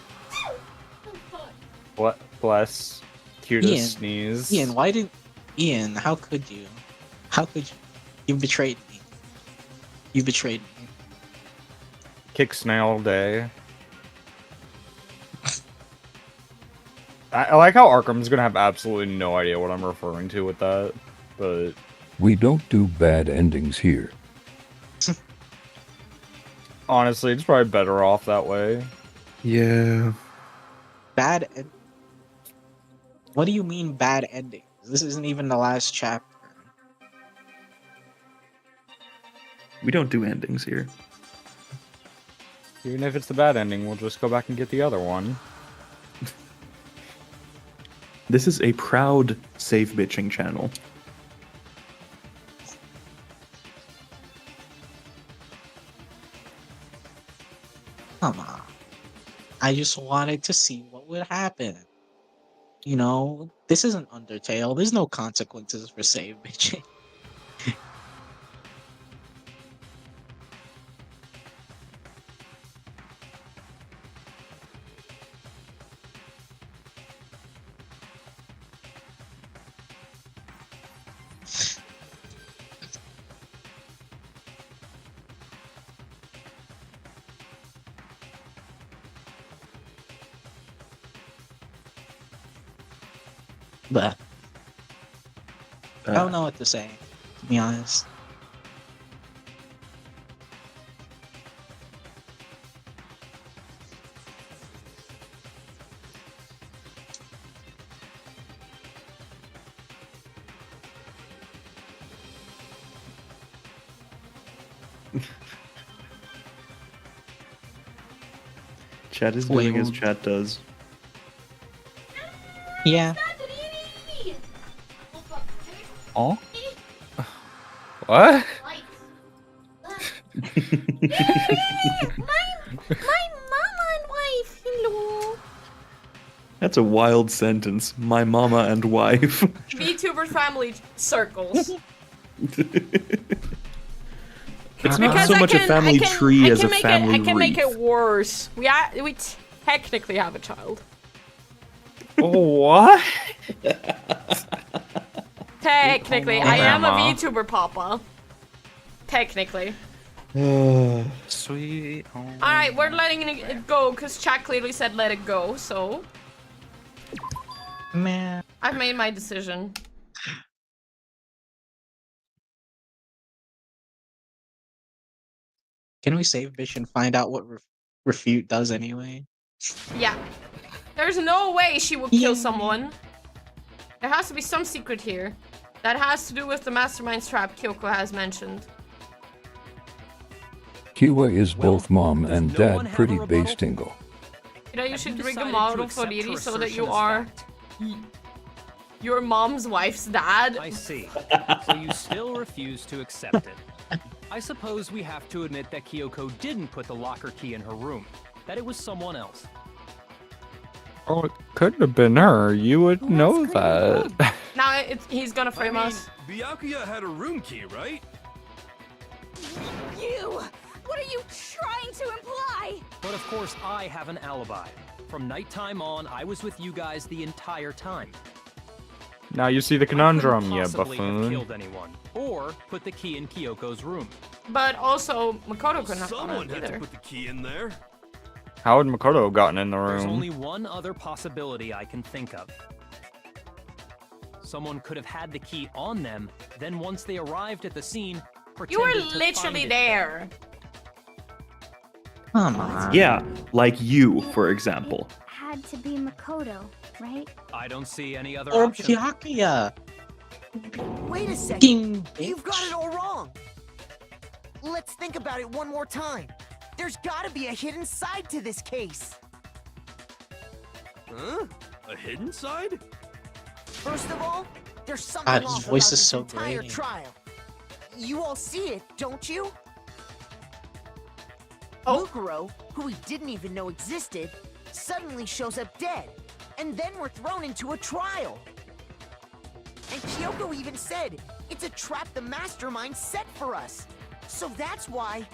What? Bless. Cutest sneeze. Ian, why didn't... Ian, how could you? How could you? You betrayed me. You betrayed me. Kick snail day. I like how Arkham's gonna have absolutely no idea what I'm referring to with that, but... We don't do bad endings here. Honestly, it's probably better off that way. Yeah. Bad end... What do you mean bad ending? This isn't even the last chapter. We don't do endings here. Even if it's the bad ending, we'll just go back and get the other one. This is a proud safe bitching channel. Come on. I just wanted to see what would happen. You know, this isn't Undertale. There's no consequences for save bitching. But I don't know what to say, to be honest. Chat is doing as chat does. Yeah. Oh? What? My mama and wife, hello. That's a wild sentence. My mama and wife. VTuber family circles. It's not so much a family tree as a family I can make wreath. it worse. We technically have a child. What? Technically, I am a VTuber papa. Technically. Sweet. Alright, we're letting it go because chat clearly said let it go, so. Man. I've made my decision. Can we save bitch and find out what refute does anyway? Yeah. There's no way she would kill someone. There has to be some secret here. That has to do with the mastermind trap Kyoko has mentioned. Kiwa is both mom and dad pretty base tingle. You know, you should rig a model for Riri so that you are your mom's wife's dad. I see. So you still refuse to accept it. I suppose we have to admit that Kyoko didn't put the locker key in her room. That it was someone else. Oh, it could have been her. You would know that. Now he's gonna frame us. Byakuya had a room key, right? You! What are you trying to imply? But of course, I have an alibi. From nighttime on, I was with you guys the entire time. Now you see the conundrum, you Possibly have buffoon. killed anyone, or put the key in Kyoko's room. But also, Makoto couldn't have done Someone it had to either. put the key in there. How would Makoto have gotten in the There's room? only one other possibility I can think of. Someone could have had the key on them, then once they arrived at the scene, You were pretended to literally find it. there. Come on. Yeah, like you, for example. Had to be Makoto, right? I don't see any other Or option. Byakuya. Wait a second. Fucking You've got bitch. it all wrong. Let's think about it one more time. There's gotta be a hidden side to this case. Huh? A hidden side? First of all, there's something God, his off voice about is this so entire grating. trial. You all see it, don't you? Oh. Mukuro, who we didn't even know existed, suddenly shows up dead, and then we're thrown into a trial. And Kyoko even said, it's a trap the mastermind set for us. So that's why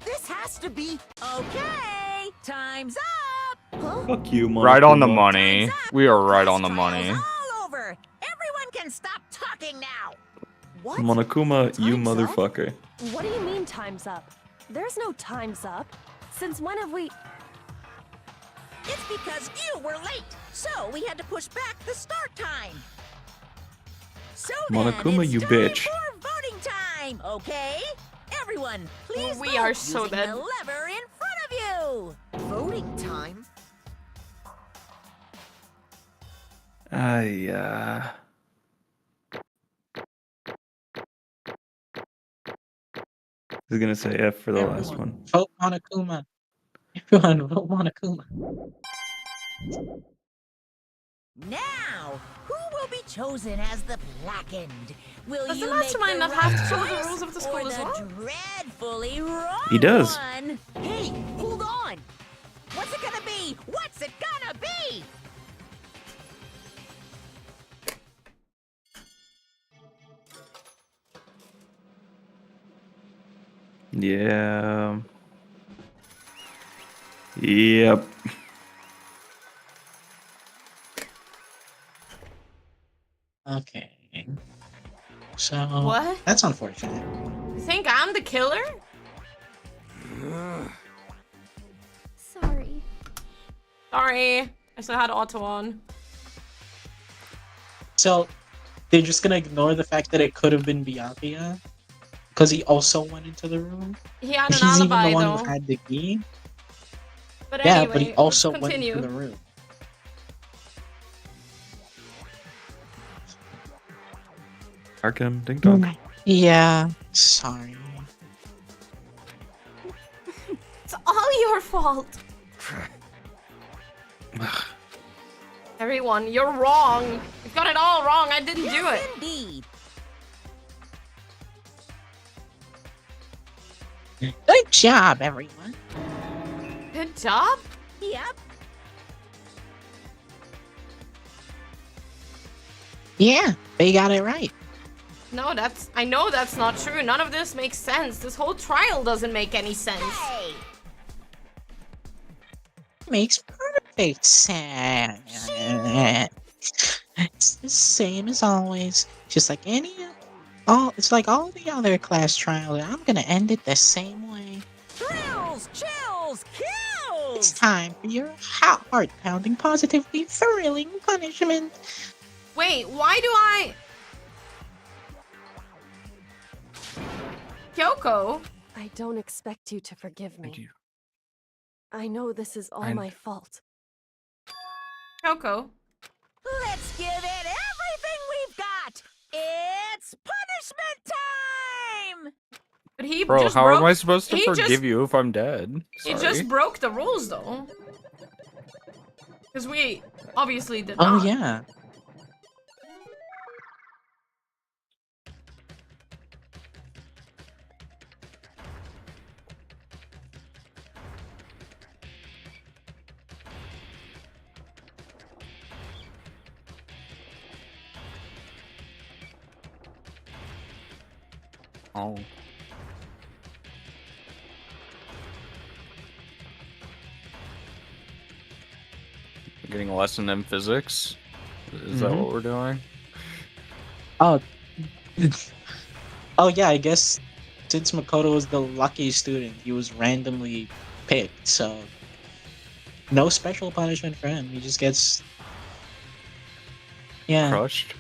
this has to be okay. Time's up. Huh? Fuck you, Monokuma. Right on the money. We are right on the money. All over. Everyone can stop talking now. What? Monokuma, you Time's up? motherfucker. What do you mean time's up? There's no time's up. Since when have we... It's because you were late, so we had to push back the start time. So Monokuma, then, it's you time bitch. for voting time, okay? Everyone, please We vote are so using dead. the lever in front of you. Voting time? I was gonna say F for the last one. Vote Monokuma. Everyone, vote Monokuma. Now, who will be chosen as the blackened? Will Does the you make mastermind the not right have to follow the choice rules of the or school as the well? dreadfully wrong He does. one? Hey, hold on. What's it gonna be? What's it gonna be? Yeah. Yep. Okay. So What? that's unfortunate. You think I'm the killer? Sorry. Sorry. I still had auto on. So they're just gonna ignore the fact that it could have been Byakuya because he also went into the room. He had an He's even alibi the one though. who had the key. But Yeah, anyway, but he also let's went continue. into the room. Arkham, ding dong. Yeah, sorry. It's all your fault. Everyone, you're wrong. You've got it all wrong. I didn't do it. Indeed. Good job, everyone. Good job. Yep. Yeah, they got it right. No, I know that's not true. None of this makes sense. This whole trial doesn't make any sense. Hey. Makes perfect sense. It's the same as always. Just like it's like all the other class trials. I'm gonna end it the same way. Thrills, chills, kills. It's time for your heart-pounding, positively thrilling punishment. Wait, why do I... Kyoko? I don't expect you to forgive me. Thank you. I know this is all I- my fault. Kyoko? Let's give it everything we've got. It's punishment time. But he Bro, just how broke... am I supposed to he forgive just- you if I'm dead? He Sorry. just broke the rules, though. Because we obviously did Oh not. yeah. Oh. Getting a lesson in physics? Is that Mhm. what we're doing? Oh. Oh yeah, I guess since Makoto was the lucky student, he was randomly picked, so no special punishment for him. He just gets Crushed?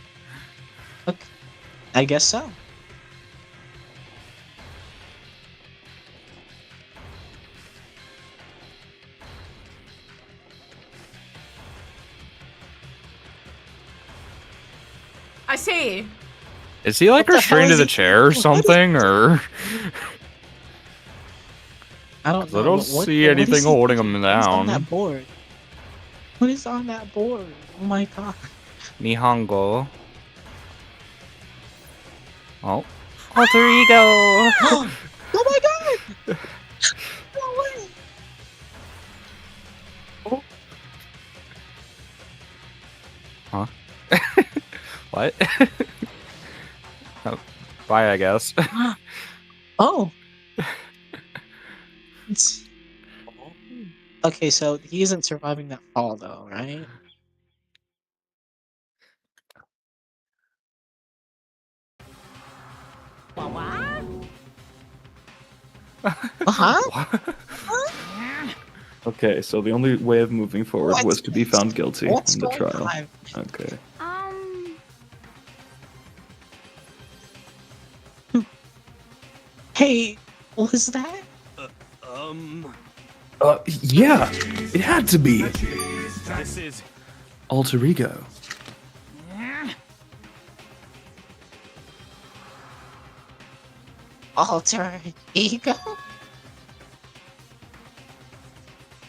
I guess so. I see. Is he like What the hell restrained to is the he- chair or what is- something, or? I don't 'Cause know. I don't what- see what is anything he holding thinking? him What is on down. that board? What is on that board? Oh my god. Nihongo. Oh. Alter ego! Oh my god! No way! Huh? What? Oh, bye, I guess. Oh, Okay, so he isn't surviving that fall though, right? Uh-huh. Okay, so the only way of moving forward was to be found guilty What's in the going trial. on? Okay. Hey, what was that? Yeah, it had to be. This is... Alter ego. Alter ego?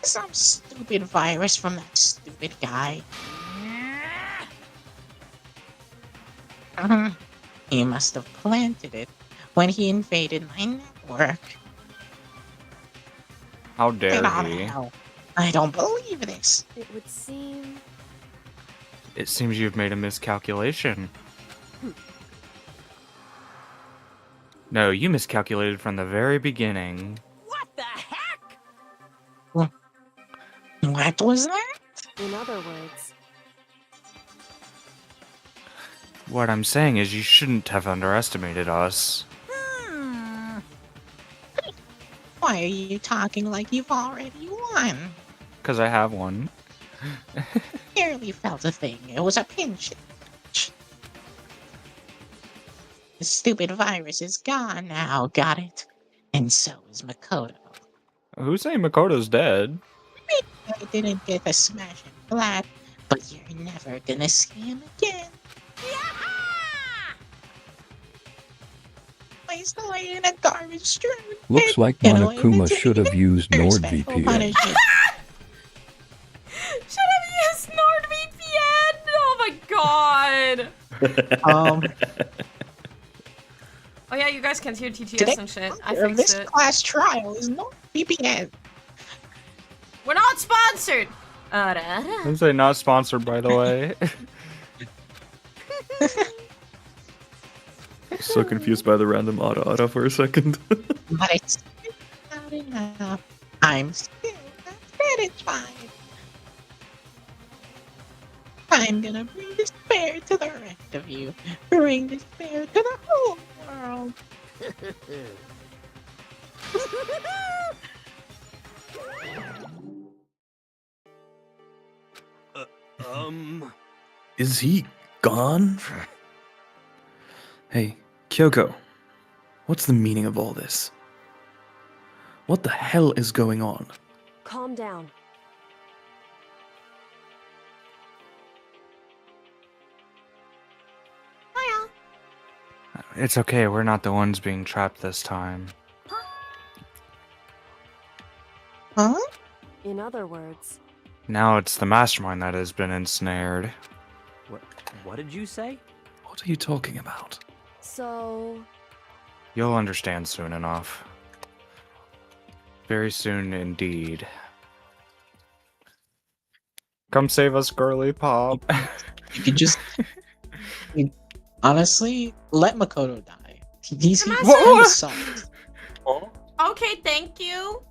Some stupid virus from that stupid guy. He must have planted it when he invaded my network. How dare Get out of he? hell. I don't believe this. It would seem... It seems you've made a miscalculation. No, you miscalculated from the very beginning. What the heck? What was that? In other words, What I'm saying is you shouldn't have underestimated us. Why are you talking like you've already won? Because I have one. Barely felt a thing. It was a pinch. The stupid virus is gone now, got it? And so is Makoto. Who's saying Makoto's dead? I didn't get a smash and flat, but you're never gonna see him again. Placed away in a garbage strewn. Looks like Monokuma should have used NordVPN. Punishment. Should have used NordVPN! Oh my god! Oh yeah, you guys can't hear TTS and shit. I fixed This it. class trial is no VPN. We're not sponsored! I'm saying not sponsored, by the way. So confused by the random auto for a second. But it's still not enough. I'm still not satisfied. I'm gonna bring despair to the rest of you. Bring despair to the whole world. Is he gone? Hey, Kyoko. What's the meaning of all this? What the hell is going on? calm down. It's okay, we're not the ones being trapped this time. Huh? In other words, Now it's the mastermind that has been ensnared. What did you say? What are you talking about? so... You'll understand soon enough. Very soon indeed. Come save us, girly pop. You could just... honestly, let Makoto die. He's kind of soft. Okay, thank you.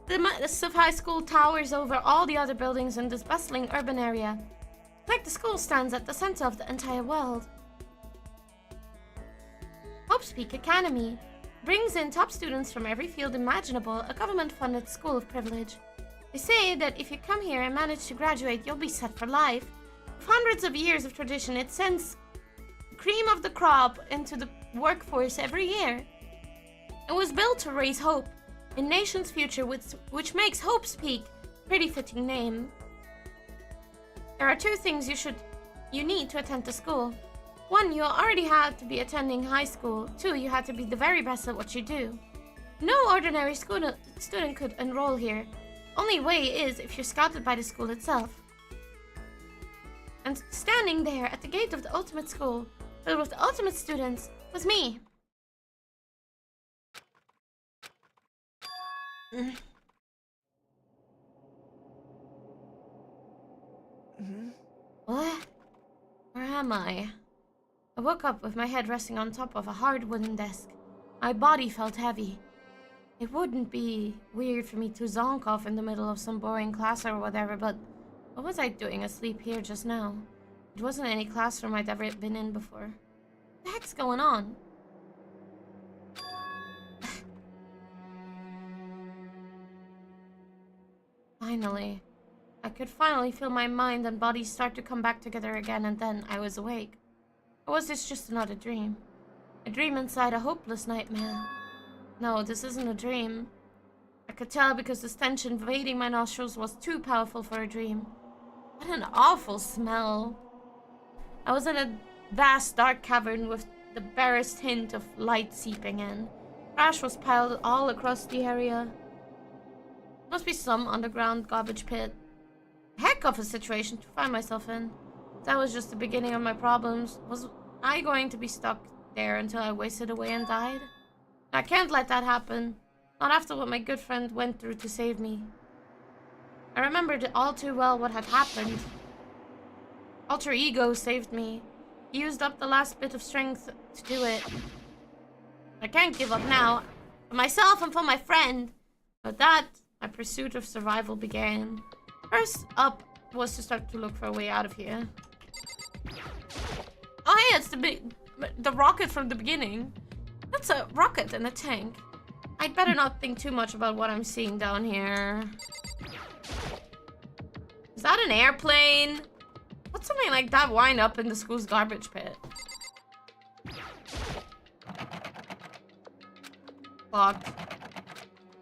The massive high school towers over all the other buildings in this bustling urban area. Like the school stands at the center of the entire world. Hope's Peak Academy brings in top students from every field imaginable, a government-funded school of privilege. They say that if you come here and manage to graduate, you'll be set for life. With hundreds of years of tradition, it sends cream of the crop into the workforce every year. It was built to raise hope, a nation's future which makes Hope's Peak a pretty fitting name. There are two things you need to attend the school. One, you already had to be attending high school. Two, you had to be the very best at what you do. No ordinary student could enroll here. Only way is if you're scouted by the school itself. And standing there at the gate of the ultimate school, filled with the ultimate students, was me. What? Where am I? I woke up with my head resting on top of a hard wooden desk. My body felt heavy. It wouldn't be weird for me to zonk off in the middle of some boring class or whatever, but what was I doing asleep here just now? It wasn't any classroom I'd ever been in before. What the heck's going on? Finally. I could finally feel my mind and body start to come back together again, and then I was awake. Or was this just another dream? A dream inside a hopeless nightmare? No, this isn't a dream. I could tell because the stench invading my nostrils was too powerful for a dream. What an awful smell. I was in a vast dark cavern with the barest hint of light seeping in. Trash was piled all across the area. Must be some underground garbage pit. Heck of a situation to find myself in. That was just the beginning of my problems. Was I going to be stuck there until I wasted away and died? I can't let that happen. Not after what my good friend went through to save me. I remembered all too well what had happened. Alter Ego saved me. He used up the last bit of strength to do it. I can't give up now. For myself and for my friend. With that, my pursuit of survival began. First up was to start to look for a way out of here. Oh hey, it's the rocket from the beginning. That's a rocket in a tank. I'd better not think too much about what I'm seeing down here. Is that an airplane? What's something like that wind up in the school's garbage pit? Locked.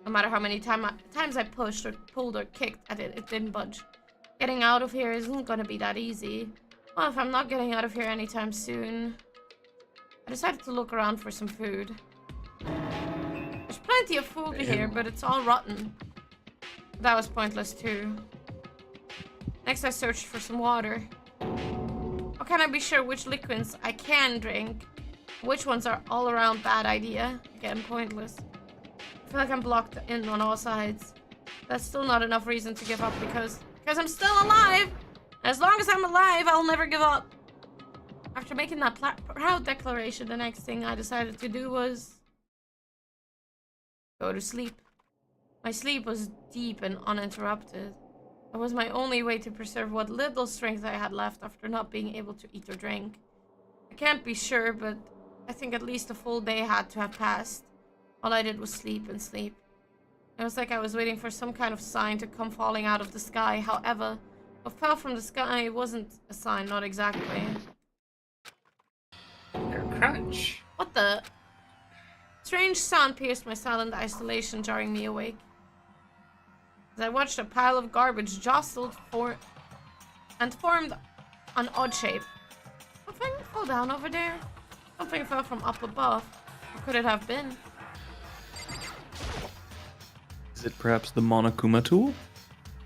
No matter how many times I pushed or pulled or kicked at it, it didn't budge. Getting out of here isn't gonna be that easy. Well, if I'm not getting out of here anytime soon. I decided to look around for some food. There's plenty of food here, but it's all rotten. That was pointless too. Next I searched for some water. How can I be sure which liquids I can drink? Which ones are all around bad idea? Again, pointless. I feel like I'm blocked in on all sides. That's still not enough reason to give up because I'm still alive! As long as I'm alive, I'll never give up. After making that proud declaration, the next thing I decided to do was go to sleep. My sleep was deep and uninterrupted. That was my only way to preserve what little strength I had left after not being able to eat or drink. I can't be sure, but I think at least a full day had to have passed. All I did was sleep and sleep. It was like I was waiting for some kind of sign to come falling out of the sky. However, what fell from the sky wasn't a sign, not exactly. Crunch. What the? Strange sound pierced my silent isolation, jarring me awake. As I watched a pile of garbage jostled and formed an odd shape. Something fell down over there? Something fell from up above. What could it have been? Is it perhaps the Monokuma tool?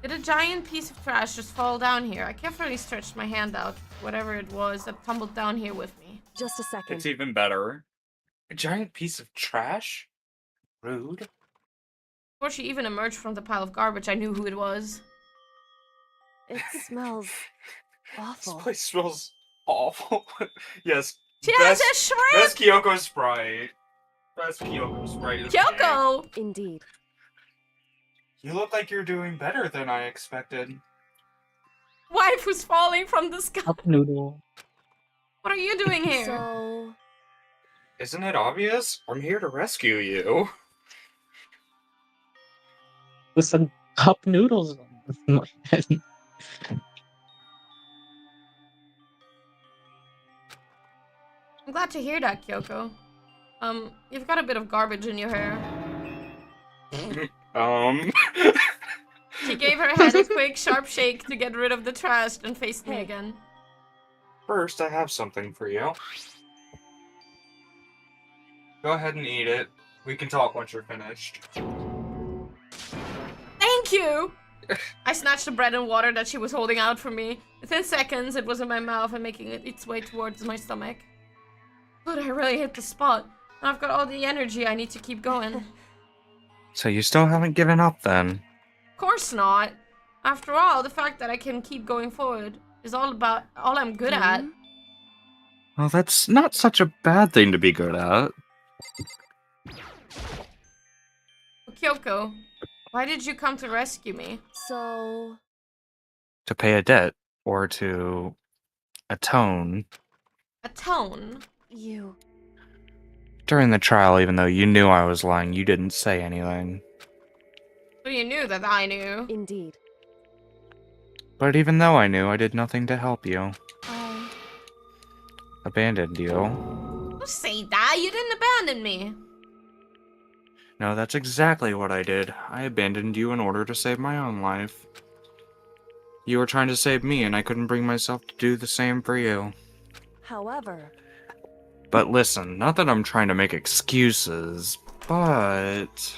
Did a giant piece of trash just fall down here? I carefully stretched my hand out, whatever it was that tumbled down here with me. Just a second. It's even better. A giant piece of trash? Rude. Before she even emerged from the pile of garbage, I knew who it was. It smells awful. This place smells awful. Yes. She has a shrimp! Best Kyoko Sprite. Best Kyoko Sprite. Kyoko! Indeed. You look like you're doing better than I expected. Wife who's falling from the sky. Cup noodle. What are you doing here? So... Isn't it obvious? I'm here to rescue you. With some cup noodles on my head. I'm glad to hear that, Kyoko. You've got a bit of garbage in your hair. She gave her head a quick, sharp shake to get rid of the trash and faced me again. First, I have something for you. Go ahead and eat it. We can talk once you're finished. Thank you! I snatched the bread and water that she was holding out for me. Within seconds, it was in my mouth and making its way towards my stomach. But I really hit the spot. Now I've got all the energy I need to keep going. So you still haven't given up then? Of course not. After all, the fact that I can keep going forward is all I'm good at. Well, that's not such a bad thing to be good at. Kyoko, why did you come to rescue me? So... To pay a debt, or to atone. Atone? You... During the trial, even though you knew I was lying, you didn't say anything. So you knew that I knew. Indeed. But even though I knew, I did nothing to help you. I... Abandoned you. Don't say that, you didn't abandon me. No, that's exactly what I did. I abandoned you in order to save my own life. You were trying to save me, and I couldn't bring myself to do the same for you. However... But listen, not that I'm trying to make excuses, but...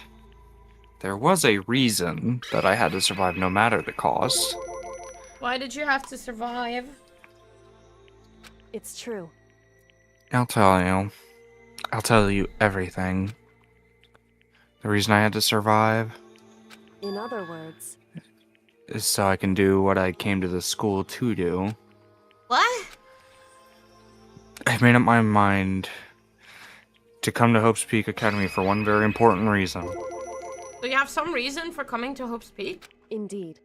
there was a reason that I had to survive no matter the cost. Why did you have to survive? It's true. I'll tell you. I'll tell you everything. The reason I had to survive In other words... is so I can do what I came to the school to do. What? I've made up my mind to come to Hope's Peak Academy for one very important reason. Do you have some reason for coming to Hope's Peak? Indeed.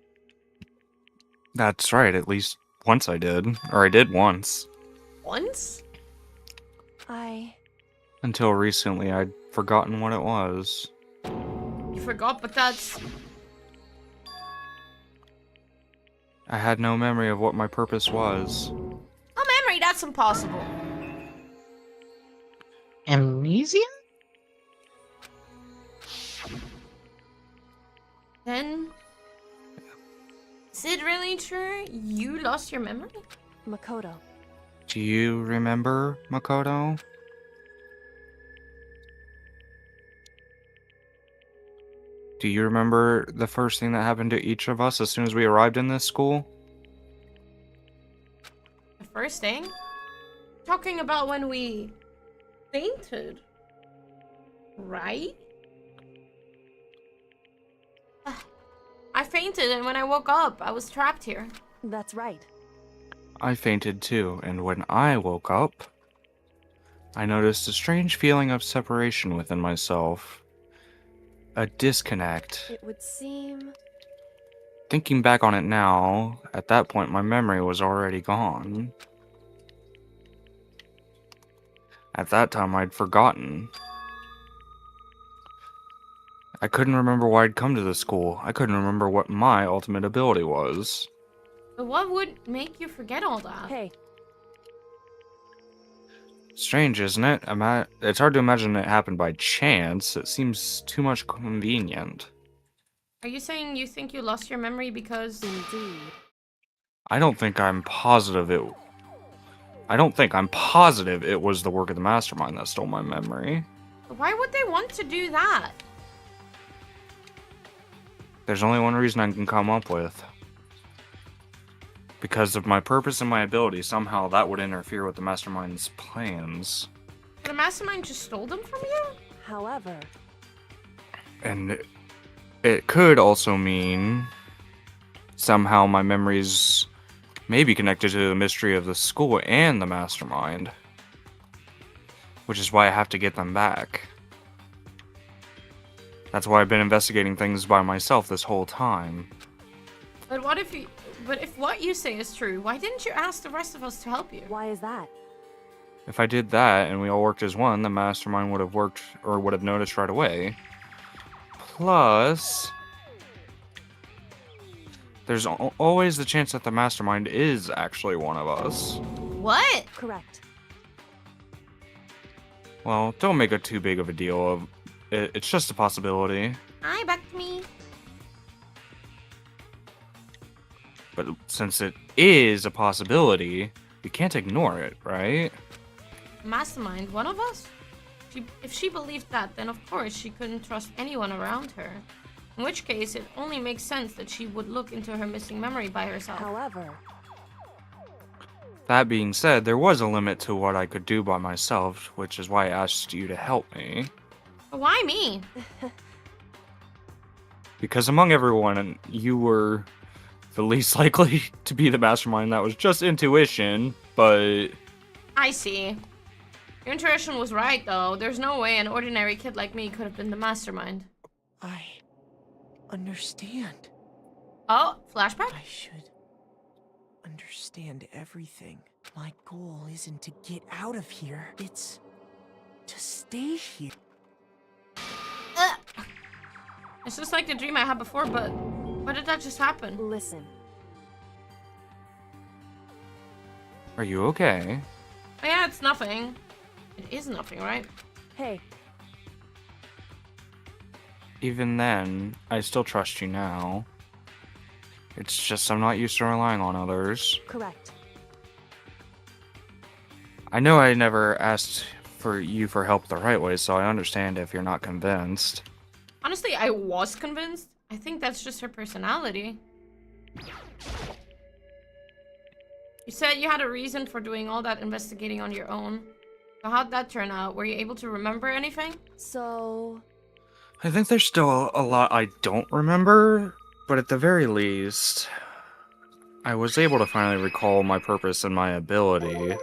That's right, at least once I did. Or I did once. Once? Until recently, I'd forgotten what it was. You forgot, but that's... I had no memory of what my purpose was. No memory, that's impossible. Amnesia? Then... is it really true? You lost your memory? Makoto. Do you remember, Makoto? Do you remember the first thing that happened to each of us as soon as we arrived in this school? The first thing? Talking about when we... fainted. Right? I fainted, and when I woke up, I was trapped here. That's right. I fainted too, and when I woke up, I noticed a strange feeling of separation within myself. A disconnect. It would seem... Thinking back on it now, at that point my memory was already gone. At that time I'd forgotten. I couldn't remember why I'd come to the school. I couldn't remember what my ultimate ability was. But what would make you forget all that? Hey. Strange, isn't it? It's hard to imagine it happened by chance. It seems too much convenient. Are you saying you think you lost your memory because... Indeed. I don't think I'm positive it was the work of the mastermind that stole my memory. Why would they want to do that? There's only one reason I can come up with. Because of my purpose and my ability, somehow that would interfere with the mastermind's plans. The mastermind just stole them from you? However... And it could also mean somehow my memories may be connected to the mystery of the school and the mastermind. Which is why I have to get them back. That's why I've been investigating things by myself this whole time. But what if you... But if what you say is true, why didn't you ask the rest of us to help you? Why is that? If I did that and we all worked as one, the mastermind would have worked or would have noticed right away. Plus, there's always the chance that the mastermind is actually one of us. What? Correct. Well, don't make it too big of a deal of it. It's just a possibility. Hi, back to me. But since it is a possibility, we can't ignore it, right? Mastermind, one of us? If she believed that, then of course she couldn't trust anyone around her. In which case, it only makes sense that she would look into her missing memory by herself. However... That being said, there was a limit to what I could do by myself, which is why I asked you to help me. But why me? Because among everyone, you were the least likely to be the mastermind. That was just intuition, but... I see. Your intuition was right, though. There's no way an ordinary kid like me could have been the mastermind. I understand. Oh, flashback? I should understand everything. My goal isn't to get out of here. It's to stay here. It's just like the dream I had before, but why did that just happen? Listen. Are you okay? Oh, yeah, it's nothing. It is nothing, right? Hey. Even then, I still trust you now. It's just I'm not used to relying on others. Correct. I know I never asked for help the right way, so I understand if you're not convinced. Honestly, I was convinced. I think that's just her personality. You said you had a reason for doing all that investigating on your own. So how'd that turn out? Were you able to remember anything? So... I think there's still a lot I don't remember, but at the very least, I was able to finally recall my purpose and my ability.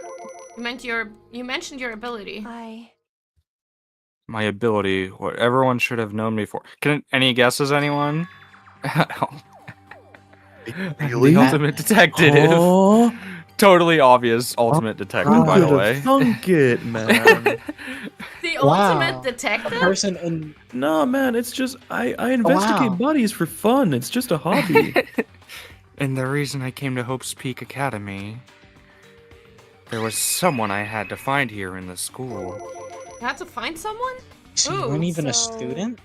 You mentioned your ability. My ability, what everyone should have known me for. Any guesses, anyone? Really? The ultimate detective. Oh. Totally obvious ultimate detective, by the way. Thunk it, man. The ultimate detective? A person in... No, man, it's just I investigate bodies for fun. It's just a hobby. And the reason I came to Hope's Peak Academy, there was someone I had to find here in the school. You had to find someone? So you weren't even a student?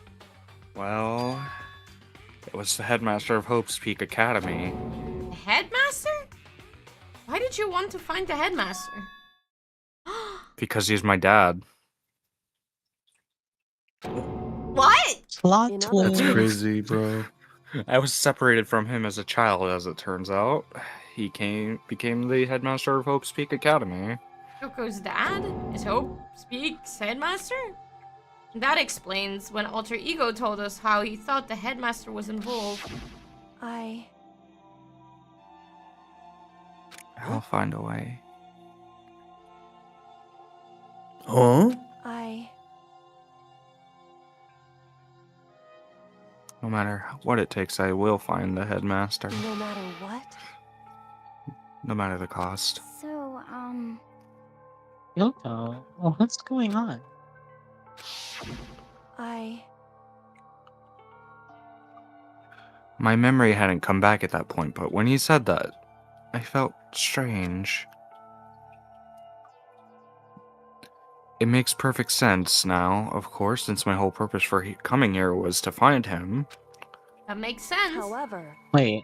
Well, it was the headmaster of Hope's Peak Academy. The headmaster? Why did you want to find the headmaster? Because he's my dad. What? Plot twist. That's crazy, bro. I was separated from him as a child, as it turns out. He became the headmaster of Hope's Peak Academy. Coco's dad is Hope Speak's headmaster? That explains when Alter Ego told us how he thought the headmaster was involved. I'll find a way. Huh? No matter what it takes, I will find the headmaster. No matter what? No matter the cost. So, Yoko, what's going on? My memory hadn't come back at that point, but when he said that, I felt strange. It makes perfect sense now, of course, since my whole purpose for coming here was to find him. That makes sense. However... Wait.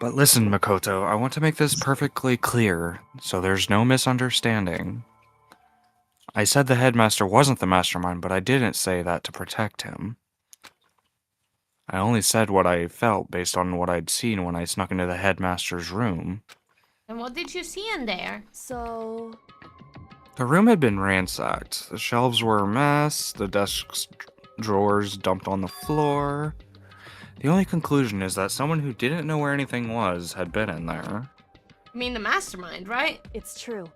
But listen, Makoto, I want to make this perfectly clear, so there's no misunderstanding. I said the headmaster wasn't the mastermind, but I didn't say that to protect him. I only said what I felt based on what I'd seen when I snuck into the headmaster's room. And what did you see in there? So... The room had been ransacked. The shelves were a mess, the desk's drawers dumped on the floor. The only conclusion is that someone who didn't know where anything was had been in there. You mean the mastermind, right? It's true.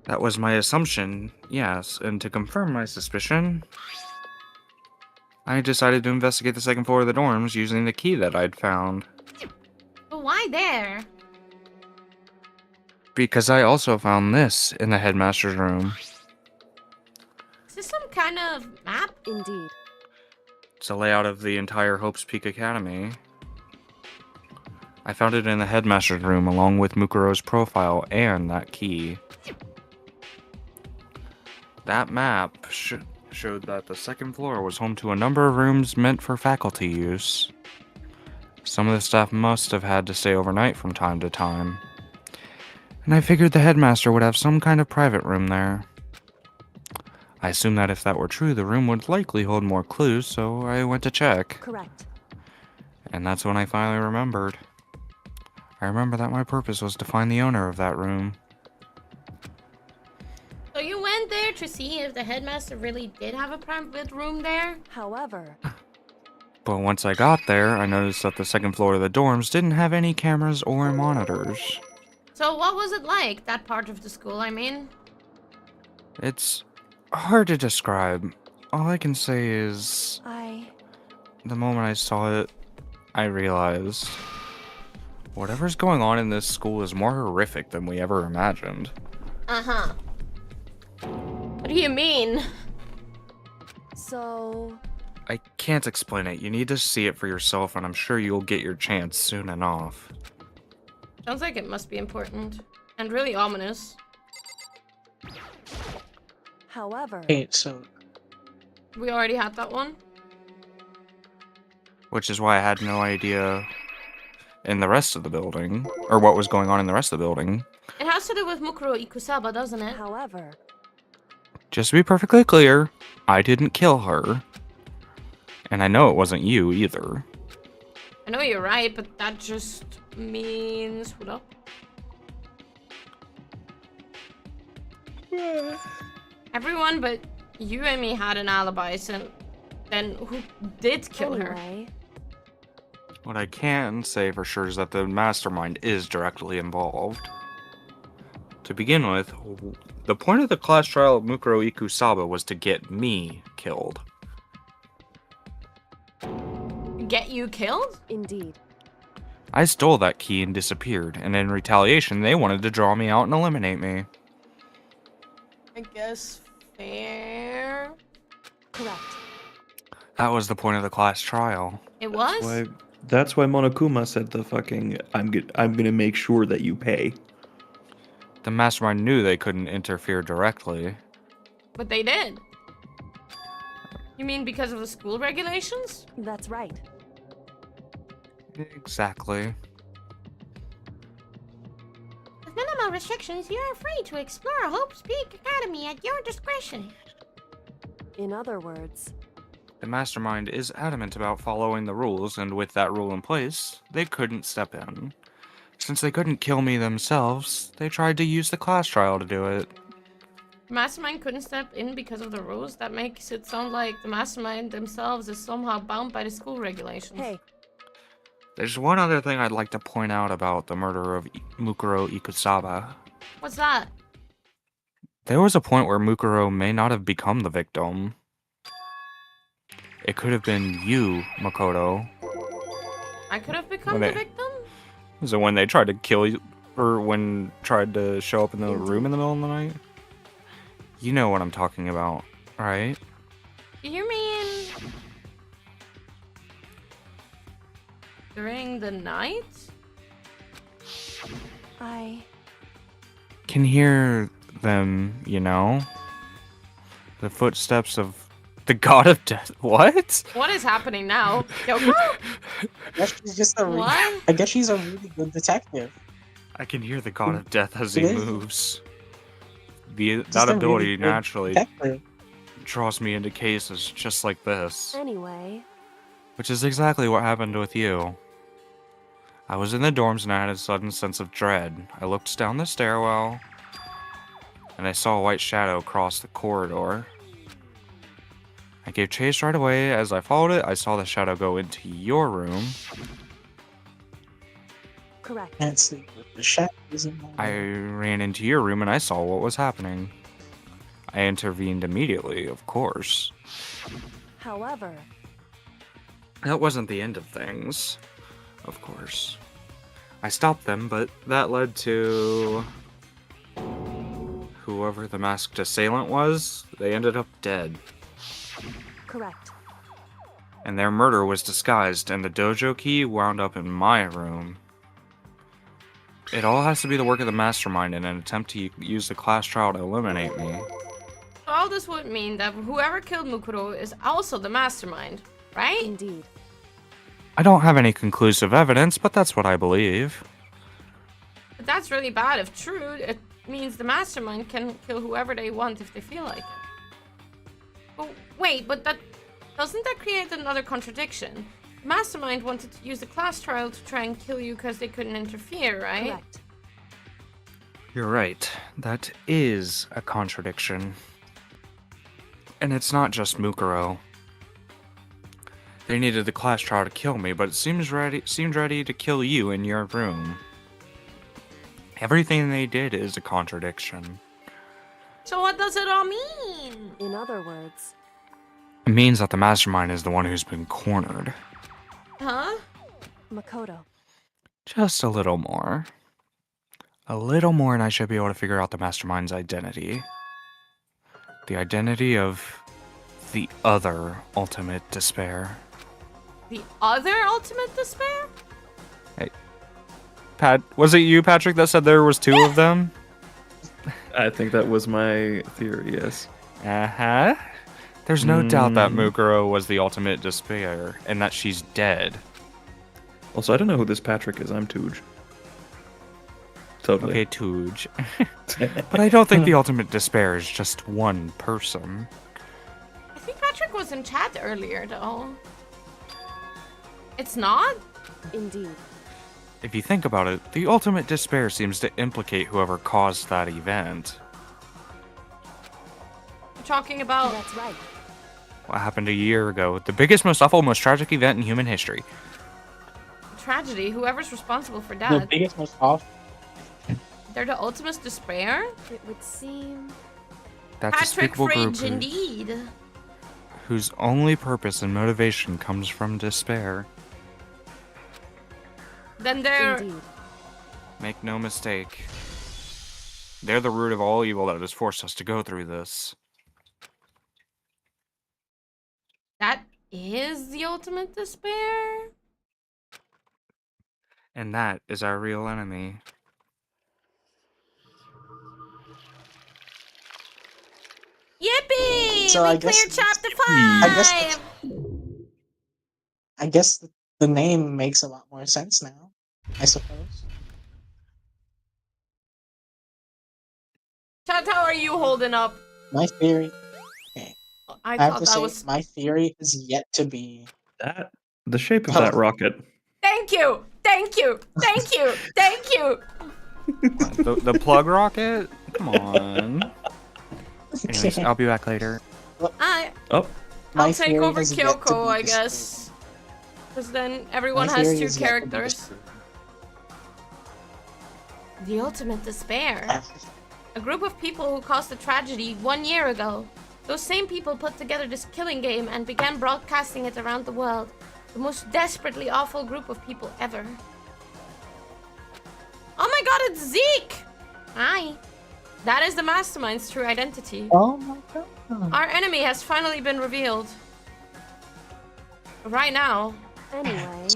That was my assumption, yes, and to confirm my suspicion, I decided to investigate the second floor of the dorms using the key that I'd found. But why there? Because I also found this in the headmaster's room. Is this some kind of map? Indeed. It's a layout of the entire Hope's Peak Academy. I found it in the headmaster's room along with Mukuro's profile and that key. That map showed that the second floor was home to a number of rooms meant for faculty use. Some of the staff must have had to stay overnight from time to time. And I figured the headmaster would have some kind of private room there. I assumed that if that were true, the room would likely hold more clues, so I went to check. Correct. And that's when I finally remembered. I remember that my purpose was to find the owner of that room. So you went there to see if the headmaster really did have a private room there? However... But once I got there, I noticed that the second floor of the dorms didn't have any cameras or monitors. So what was it like, that part of the school, I mean? It's hard to describe. All I can say is... The moment I saw it, I realized whatever's going on in this school is more horrific than we ever imagined. Uh-huh. What do you mean? So... I can't explain it. You need to see it for yourself, and I'm sure you'll get your chance soon enough. Sounds like it must be important. And really ominous. However... Hey, so... We already had that one? Which is why I had no idea in the rest of the building, or what was going on in the rest of the building. It has to do with Mukuro Ikusaba, doesn't it? However... Just to be perfectly clear, I didn't kill her. And I know it wasn't you either. I know you're right, but that just means... Hold up. Everyone but you and me had an alibi, so then who did kill her? What I can say for sure is that the mastermind is directly involved. To begin with, the point of the class trial of Mukuro Ikusaba was to get me killed. Get you killed? Indeed. I stole that key and disappeared, and in retaliation, they wanted to draw me out and eliminate me. I guess fair. Correct. That was the point of the class trial. It was? That's why Monokuma said the fucking, I'm gonna make sure that you pay. The mastermind knew they couldn't interfere directly. But they did. You mean because of the school regulations? That's right. Exactly. With minimal restrictions, you are free to explore Hope's Peak Academy at your discretion. In other words... The mastermind is adamant about following the rules, and with that rule in place, they couldn't step in. Since they couldn't kill me themselves, they tried to use the class trial to do it. Mastermind couldn't step in because of the rules? That makes it sound like the mastermind themselves is somehow bound by the school regulations. Hey. There's one other thing I'd like to point out about the murder of Mukuro Ikusaba. What's that? There was a point where Mukuro may not have become the victim. It could have been you, Makoto. I could have become the victim? So when they tried to kill you, or when tried to show up in the room in the middle of the night? You know what I'm talking about, right? You mean... during the night? I... Can hear them, you know? The footsteps of the god of death. What? What is happening now? Yoko? I guess she's just What? I guess she's a really good detective. I can hear the god of death as he It is. moves. Just That a ability really good naturally detective. draws me into cases just like this. Anyway... Which is exactly what happened with you. I was in the dorms and I had a sudden sense of dread. I looked down the stairwell, and I saw a white shadow cross the corridor. I gave chase right away. As I followed it, I saw the shadow go into your room. Correct. Can't sleep with the shadows in my I ran into your room and I saw what was happening. I intervened immediately, of course. However... That wasn't the end of things, of course. I stopped them, but that led to... whoever the masked assailant was, they ended up dead. Correct. And their murder was disguised, and the dojo key wound up in my room. It all has to be the work of the mastermind in an attempt to use the class trial to eliminate me. So all this would mean that whoever killed Mukuro is also the mastermind, right? Indeed. I don't have any conclusive evidence, but that's what I believe. But that's really bad if true. It means the mastermind can kill whoever they want if they feel like it. Oh, wait, but doesn't that create another contradiction? The mastermind wanted to use the class trial to try and kill you because they couldn't interfere, right? Correct. You're right. That is a contradiction. And it's not just Mukuro. They needed the class trial to kill me, but it seemed ready to kill you in your room. Everything they did is a contradiction. So what does it all mean? In other words... It means that the mastermind is the one who's been cornered. Huh? Makoto. Just a little more. A little more and I should be able to figure out the mastermind's identity. The identity of the other ultimate despair. The other ultimate despair? Hey, Pat, was it you, Patrick, that said there was two of them? I think that was my theory, yes. Uh-huh. There's no doubt that Mukuro was the ultimate despair, and that she's dead. Also, I don't know who this Patrick is. I'm Tooge. Totally. Okay, Tooge. But I don't think the ultimate despair is just one person. I think Patrick was in chat earlier, though. It's not? Indeed. If you think about it, the ultimate despair seems to implicate whoever caused that event. You're talking about... That's right. What happened a year ago? The biggest, most awful, most tragic event in human history. Tragedy. Whoever's responsible for The that. biggest, most awful. They're the ultimate despair? It would seem... That Patrick despicable group Fridge, indeed. whose only purpose and motivation comes from despair. Then they're... Indeed. Make no mistake. They're the root of all evil that has forced us to go through this. That is the ultimate despair? And that is our real enemy. Yippee! So we I guess- cleared chapter 5! I guess the name makes a lot more sense now, I suppose. Chat, how are you holding up? My theory. Okay. I I have thought to that say, was... my theory is yet to be. The shape of that rocket. Thank you! Thank you! Thank you! Thank you! The plug rocket? Come on. Anyways, I'll be back later. Oh. My I'll take theory over has yet to Kyoko, be I disproven. guess. Because then everyone My has theory two is yet to be characters. disproven. The ultimate despair. A group of people who caused a tragedy 1 year ago. Those same people put together this killing game and began broadcasting it around the world. The most desperately awful group of people ever. Oh my god, it's Zeke! Hi. That is the mastermind's true identity. Oh my god. Our enemy has finally been revealed. Right now. Anyway.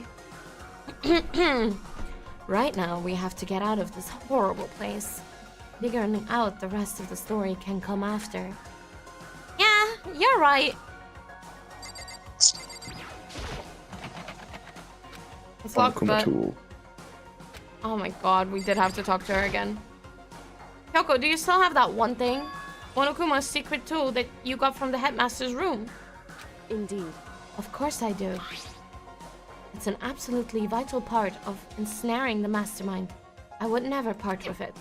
Right now, we have to get out of this horrible place. Figuring out the rest of the story can come after. Yeah, you're right. It's locked, but... Oh my god, we did have to talk to her again. Kyoko, do you still have that one thing? Monokuma's secret tool that you got from the headmaster's room? Indeed. Of course I do. It's an absolutely vital part of ensnaring the mastermind. I would never part with it.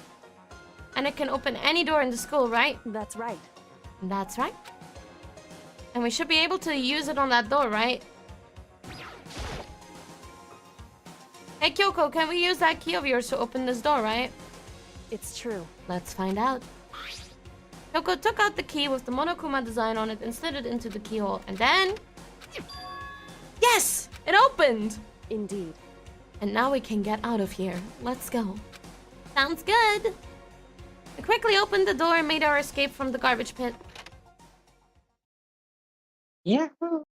And it can open any door in the school, right? That's right. That's right. And we should be able to use it on that door, right? Hey Kyoko, can we use that key of yours to open this door, right? It's true. Let's find out. Kyoko took out the key with the Monokuma design on it and slid it into the keyhole. And then... Yes! It opened! Indeed. And now we can get out of here. Let's go. Sounds good. We quickly opened the door and made our escape from the garbage pit. Yeah.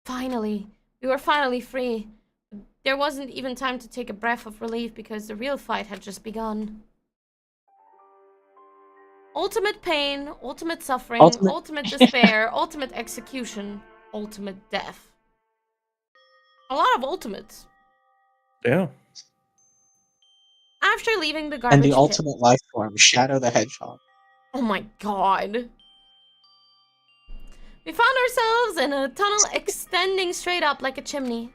Finally. We were finally free. There wasn't even time to take a breath of relief because the real fight had just begun. Ultimate pain, ultimate suffering, ultimate despair, ultimate execution, ultimate death. A lot of ultimates. Yeah. After leaving the garbage And the pit... ultimate life form, Shadow the Hedgehog. Oh my god. We found ourselves in a tunnel extending straight up like a chimney.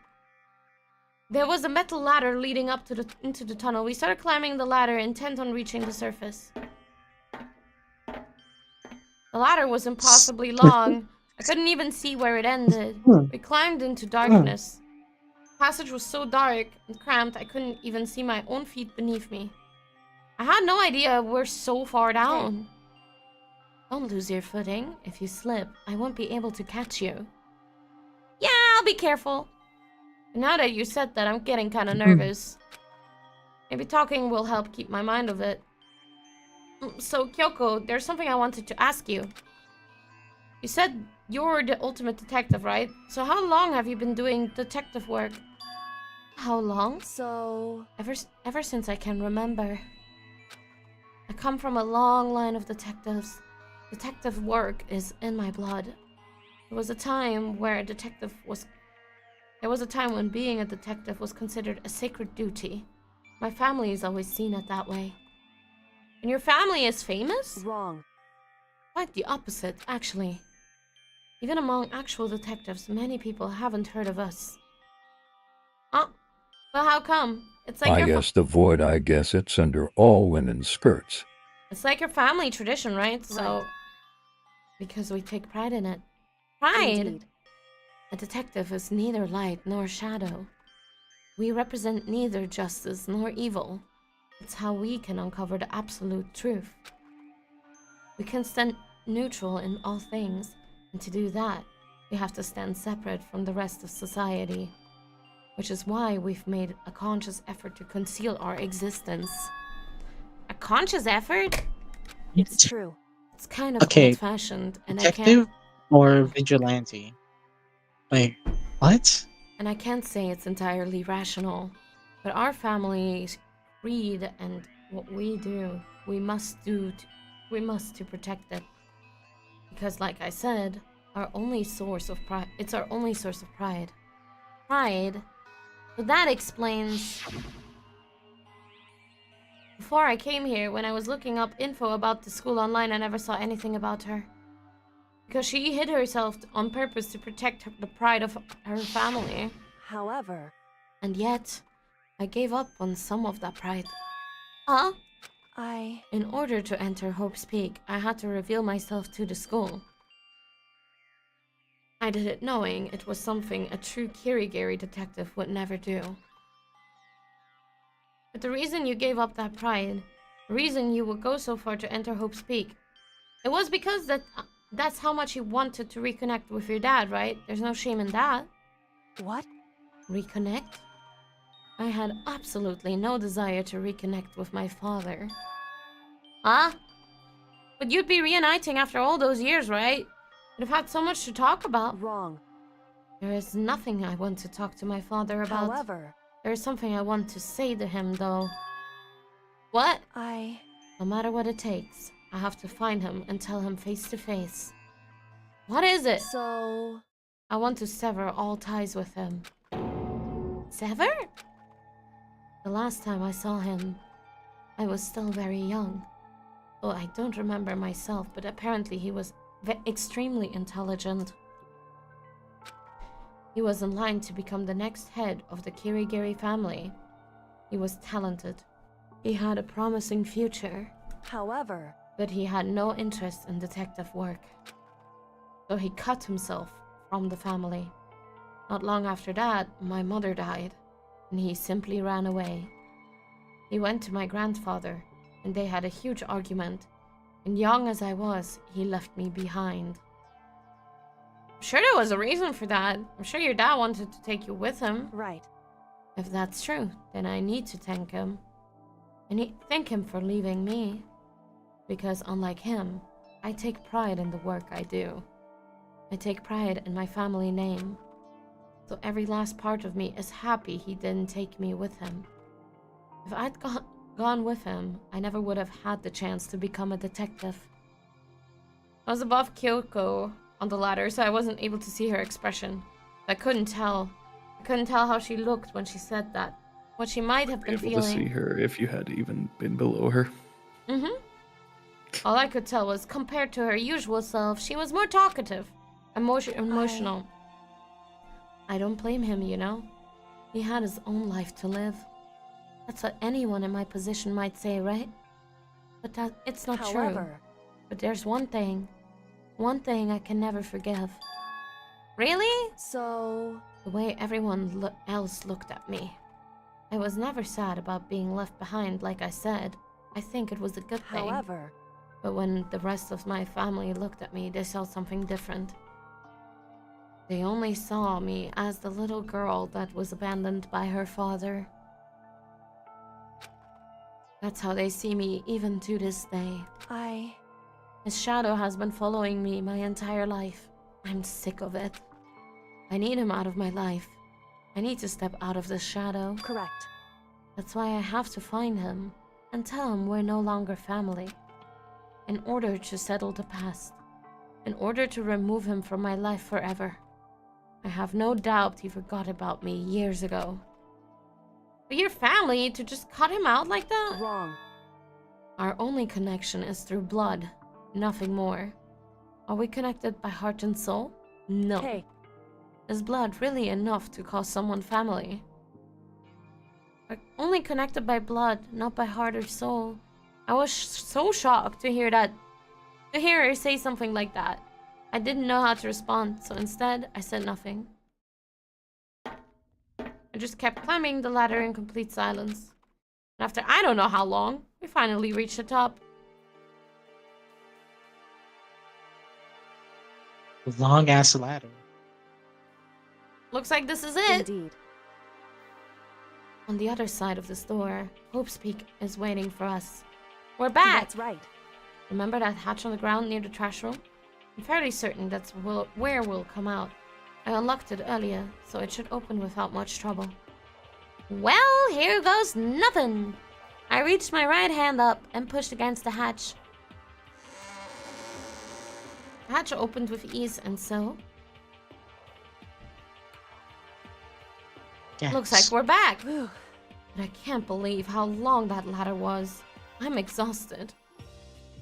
There was a metal ladder leading up to into the tunnel. We started climbing the ladder, intent on reaching the surface. The ladder was impossibly long. I couldn't even see where it ended. We climbed into darkness. The passage was so dark and cramped, I couldn't even see my own feet beneath me. I had no idea we're so far down. Don't lose your footing. If you slip, I won't be able to catch you. I'll be careful. Now that you said that, I'm getting kind of nervous. Maybe talking will help keep my mind of it. So, Kyoko, there's something I wanted to ask you. You said you're the ultimate detective, right? So how long have you been doing detective work? How long? So... Ever since I can remember. I come from a long line of detectives. Detective work is in my blood. There was a time when being a detective was considered a sacred duty. My family has always seen it that way. And your family is famous? Wrong. Quite the opposite, actually. Even among actual detectives, many people haven't heard of us. Oh, well, how come? It's like I guess the void, I guess it's under all women's skirts. It's like your family tradition, right? So, because we take pride in it. Pride? Indeed. A detective is neither light nor shadow. We represent neither justice nor evil. It's how we can uncover the absolute truth. We can stand neutral in all things, and to do that, we have to stand separate from the rest of society. Which is why we've made a conscious effort to conceal our existence. A conscious effort? It's true. It's kind of Okay, old-fashioned, and detective or vigilante? Like, what? I can't say it's entirely rational. But our family's creed and what we do, we must to protect it. Because like I said, it's our only source of pride. Pride. So that explains. Before I came here, when I was looking up info about the school online, I never saw anything about her. Because she hid herself on purpose to protect the pride of her family. However... And yet, I gave up on some of that pride. In order to enter Hope's Peak, I had to reveal myself to the school. I did it knowing it was something a true Kirigiri detective would never do. But the reason you gave up that pride, the reason you would go so far to enter Hope's Peak, it was because that's how much you wanted to reconnect with your dad, right? There's no shame in that. What? Reconnect? I had absolutely no desire to reconnect with my father. Huh? But you'd be reuniting after all those years, right? You'd have had so much to talk about. Wrong. There is nothing I want to talk to my father about. However... There is something I want to say to him, though. What? No matter what it takes, I have to find him and tell him face to face. What is it? So... I want to sever all ties with him. Sever? The last time I saw him, I was still very young. Though I don't remember myself, but apparently he was extremely intelligent. He was in line to become the next head of the Kirigiri family. He was talented. He had a promising future. However... But he had no interest in detective work. So he cut himself from the family. Not long after that, my mother died, and he simply ran away. He went to my grandfather, and they had a huge argument. And young as I was, he left me behind. I'm sure there was a reason for that. I'm sure your dad wanted to take you with him. Right. If that's true, then I need to thank him. I thank him for leaving me. Because unlike him, I take pride in the work I do. I take pride in my family name. So every last part of me is happy he didn't take me with him. If I'd gone with him, I never would have had the chance to become a detective. I was above Kyoko on the ladder, so I wasn't able to see her expression. I couldn't tell. I couldn't tell how she looked when she said that. What she might have been feeling. Able to see her if you had even been below her. Mm-hmm. All I could tell was, compared to her usual self, she was more talkative, emotional. I don't blame him, you know. He had his own life to live. That's what anyone in my position might say, right? But it's not true. But there's one thing I can never forgive. Really? So... The way everyone else looked at me. I was never sad about being left behind, like I said. I think it was a good thing. However... But when the rest of my family looked at me, they saw something different. They only saw me as the little girl that was abandoned by her father. That's how they see me even to this day. His shadow has been following me my entire life. I'm sick of it. I need him out of my life. I need to step out of this shadow. Correct. That's why I have to find him and tell him we're no longer family. In order to settle the past. In order to remove him from my life forever. I have no doubt he forgot about me years ago. But your family to just cut him out like that? Wrong. Our only connection is through blood, nothing more. Are we connected by heart and soul? No. Hey. Is blood really enough to call someone family? We're only connected by blood, not by heart or soul. I was so shocked to hear that. To hear her say something like that. I didn't know how to respond, so instead, I said nothing. I just kept climbing the ladder in complete silence. And after I don't know how long, we finally reached the top. Long-ass ladder. Looks like this is it. Indeed. On the other side of this door, Hope's Peak is waiting for us. We're back! That's right. Remember that hatch on the ground near the trash room? I'm fairly certain that's where we'll come out. I unlocked it earlier, so it should open without much trouble. Well, here goes nothing! I reached my right hand up and pushed against the hatch. The hatch opened with ease, and so... Yes. Looks like we're back! But I can't believe how long that ladder was. I'm exhausted.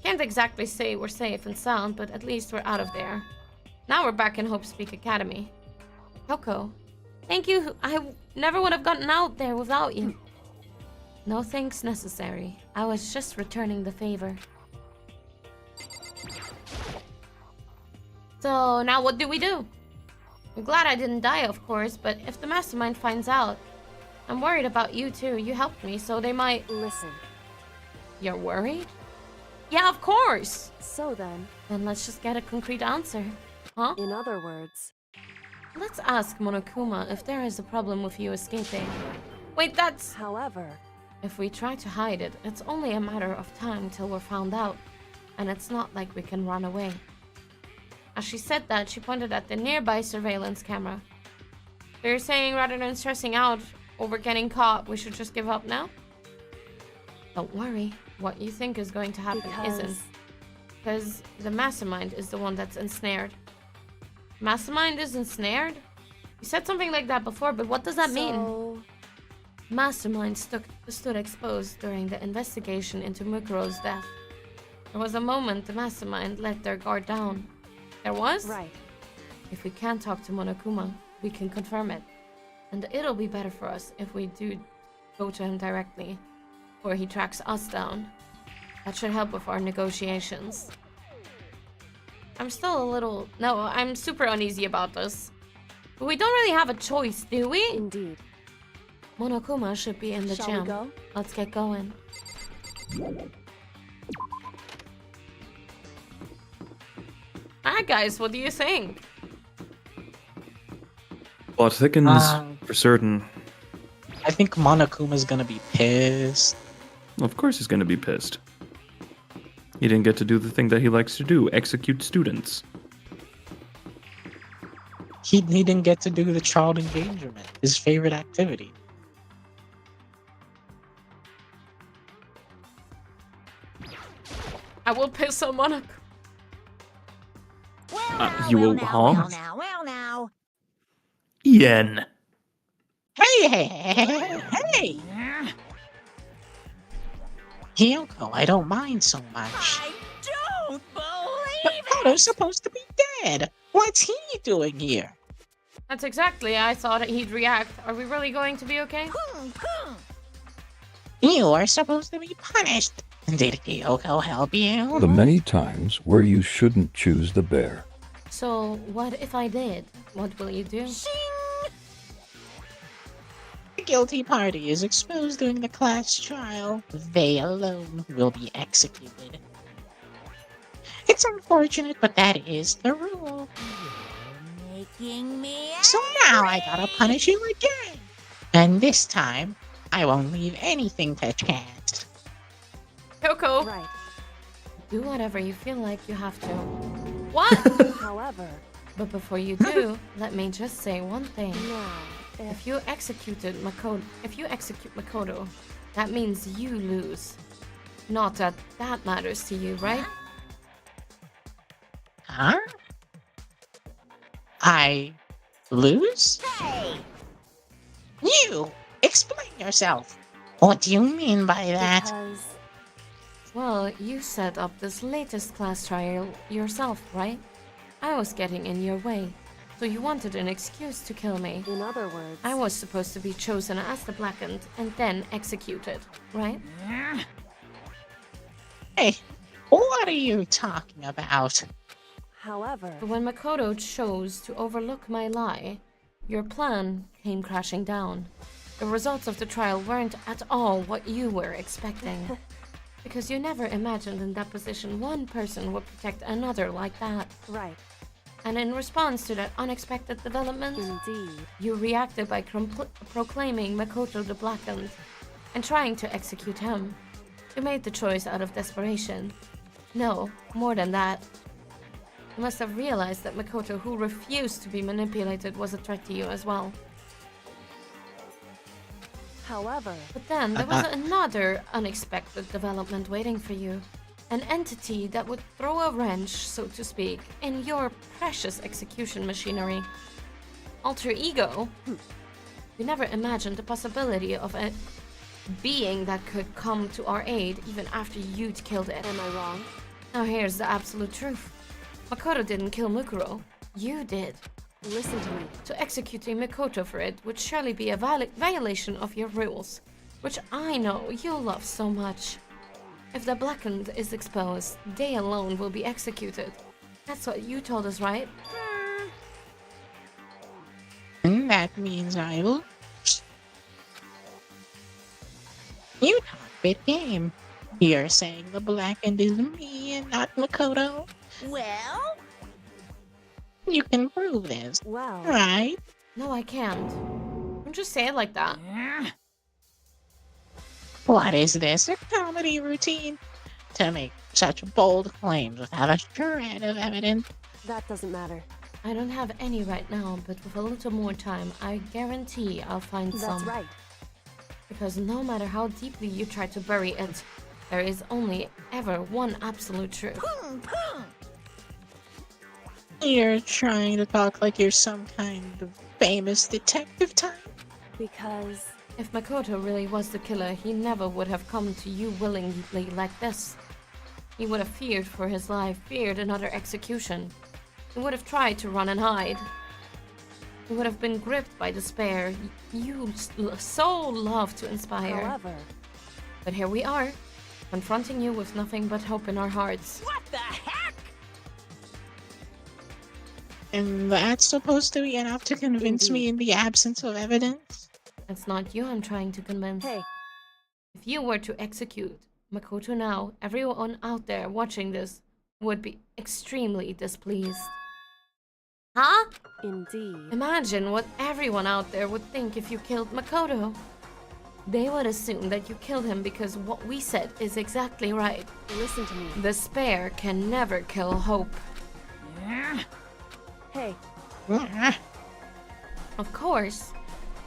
Can't exactly say we're safe and sound, but at least we're out of there. Now we're back in Hope's Peak Academy. Coco, thank you. I never would have gotten out there without you. No thanks necessary. I was just returning the favor. So now what do we do? I'm glad I didn't die, of course, but if the mastermind finds out, I'm worried about you too. You helped me, so they might... Listen. You're worried? Yeah, of course! So then... Then let's just get a concrete answer. Huh? In other words... Let's ask Monokuma if there is a problem with you escaping. Wait, that's... However... If we try to hide it, it's only a matter of time till we're found out. And it's not like we can run away. As she said that, she pointed at the nearby surveillance camera. So you're saying rather than stressing out over getting caught, we should just give up now? Don't worry. What you think is going to happen isn't. Because the mastermind is the one that's ensnared. Mastermind is ensnared? You said something like that before, but what does that mean? Mastermind stood exposed during the investigation into Mukuro's death. There was a moment the mastermind let their guard down. There was? Right. If we can't talk to Monokuma, we can confirm it. And it'll be better for us if we do go to him directly, or he tracks us down. That should help with our negotiations. I'm still a little... No, I'm super uneasy about this. But we don't really have a choice, do we? Indeed. Monokuma should be in the Shall gym. we go? Let's get going. Alright guys, what do you think? Plot thickens, for certain. I think Monokuma's gonna be pissed. Of course he's gonna be pissed. He didn't get to do the thing that he likes to do, execute students. He didn't get to do the child endangerment, his favorite activity. I will piss on Monokuma. You will, Well now. Ian. Hey! Hiyoko, I don't mind so much. I don't believe But it! Koto's supposed to be dead. What's he doing here? That's exactly I thought he'd react. Are we really going to be okay? You are supposed to be punished. Did Hiyoko help you? The many times where you shouldn't choose the bear. So, what if I did? What will you do? The guilty party is exposed during the class trial. They alone will be executed. It's unfortunate, but that is the rule. Make Freaking me out. So now I gotta punish you again. And this time, I won't leave anything to chance. Coco, Right. do whatever you feel like you have to. What? However, But before you do, let me just say one thing. now, If you execute Makoto, that means you lose. Not that that matters to you, right? Huh? I lose? Hey! You! Explain yourself. What do you mean by that? because Well, you set up this latest class trial yourself, right? I was getting in your way, so you wanted an excuse to kill me. in other words, I was supposed to be chosen as the Blackened and then executed, right? Hey, what are you talking about? however, But when Makoto chose to overlook my lie, your plan came crashing down. The results of the trial weren't at all what you were expecting. Because you never imagined in that position one person would protect another like that. right, And in response to that unexpected development, indeed. you reacted by proclaiming Makoto the Blackened and trying to execute him. You made the choice out of desperation. No, more than that. You must have realized that Makoto, who refused to be manipulated, was a threat to you as well. However, But then there was another unexpected development waiting for you. An entity that would throw a wrench, so to speak, in your precious execution machinery. Alter ego? You never imagined the possibility of a being that could come to our aid even after you'd killed it. am I wrong? Now here's the absolute truth. Makoto didn't kill Mukuro. You did. Listen to me. So executing Makoto for it would surely be a violation of your rules, which I know you love so much. If the Blackened is exposed, they alone will be executed. That's what you told us, right? And that means I lose. You talk big game. You're saying the Blackened is me and not Makoto? Well, You can prove this, Well, right? No, I can't. Don't just say it like that. What is this, a comedy routine? To make such bold claims without a shred of evidence? that doesn't matter. I don't have any right now, but with a little more time, I guarantee I'll find That's some. right. Because no matter how deeply you try to bury it, there is only ever one absolute truth. You're trying to talk like you're some kind of famous detective type? Because If Makoto really was the killer, he never would have come to you willingly like this. He would have feared for his life, feared another execution. He would have tried to run and hide. He would have been gripped by despair. You so love to inspire. however, But here we are, confronting you with nothing but hope in our hearts. what the heck? And that's supposed to be enough to convince me in the absence of evidence? It's not you I'm trying to convince. hey, If you were to execute Makoto now, everyone out there watching this would be extremely displeased. Huh? indeed. Imagine what everyone out there would think if you killed Makoto. They would assume that you killed him because what we said is exactly right. Listen to me. Despair can never kill hope. Hey, Of course,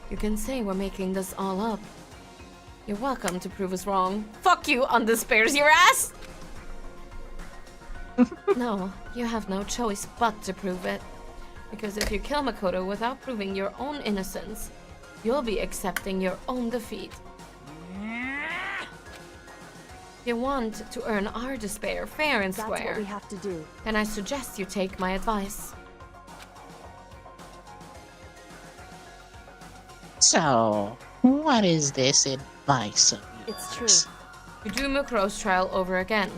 you can say we're making this all up. You're welcome to prove us wrong. Fuck you, undespair's your ass! No, you have no choice but to prove it. Because if you kill Makoto without proving your own innocence, you'll be accepting your own defeat. You want to earn our despair fair and that's what we square, have to do. then I suggest you take my advice. So, what is this advice of It's yours? true. You do Mukuro's trial over again.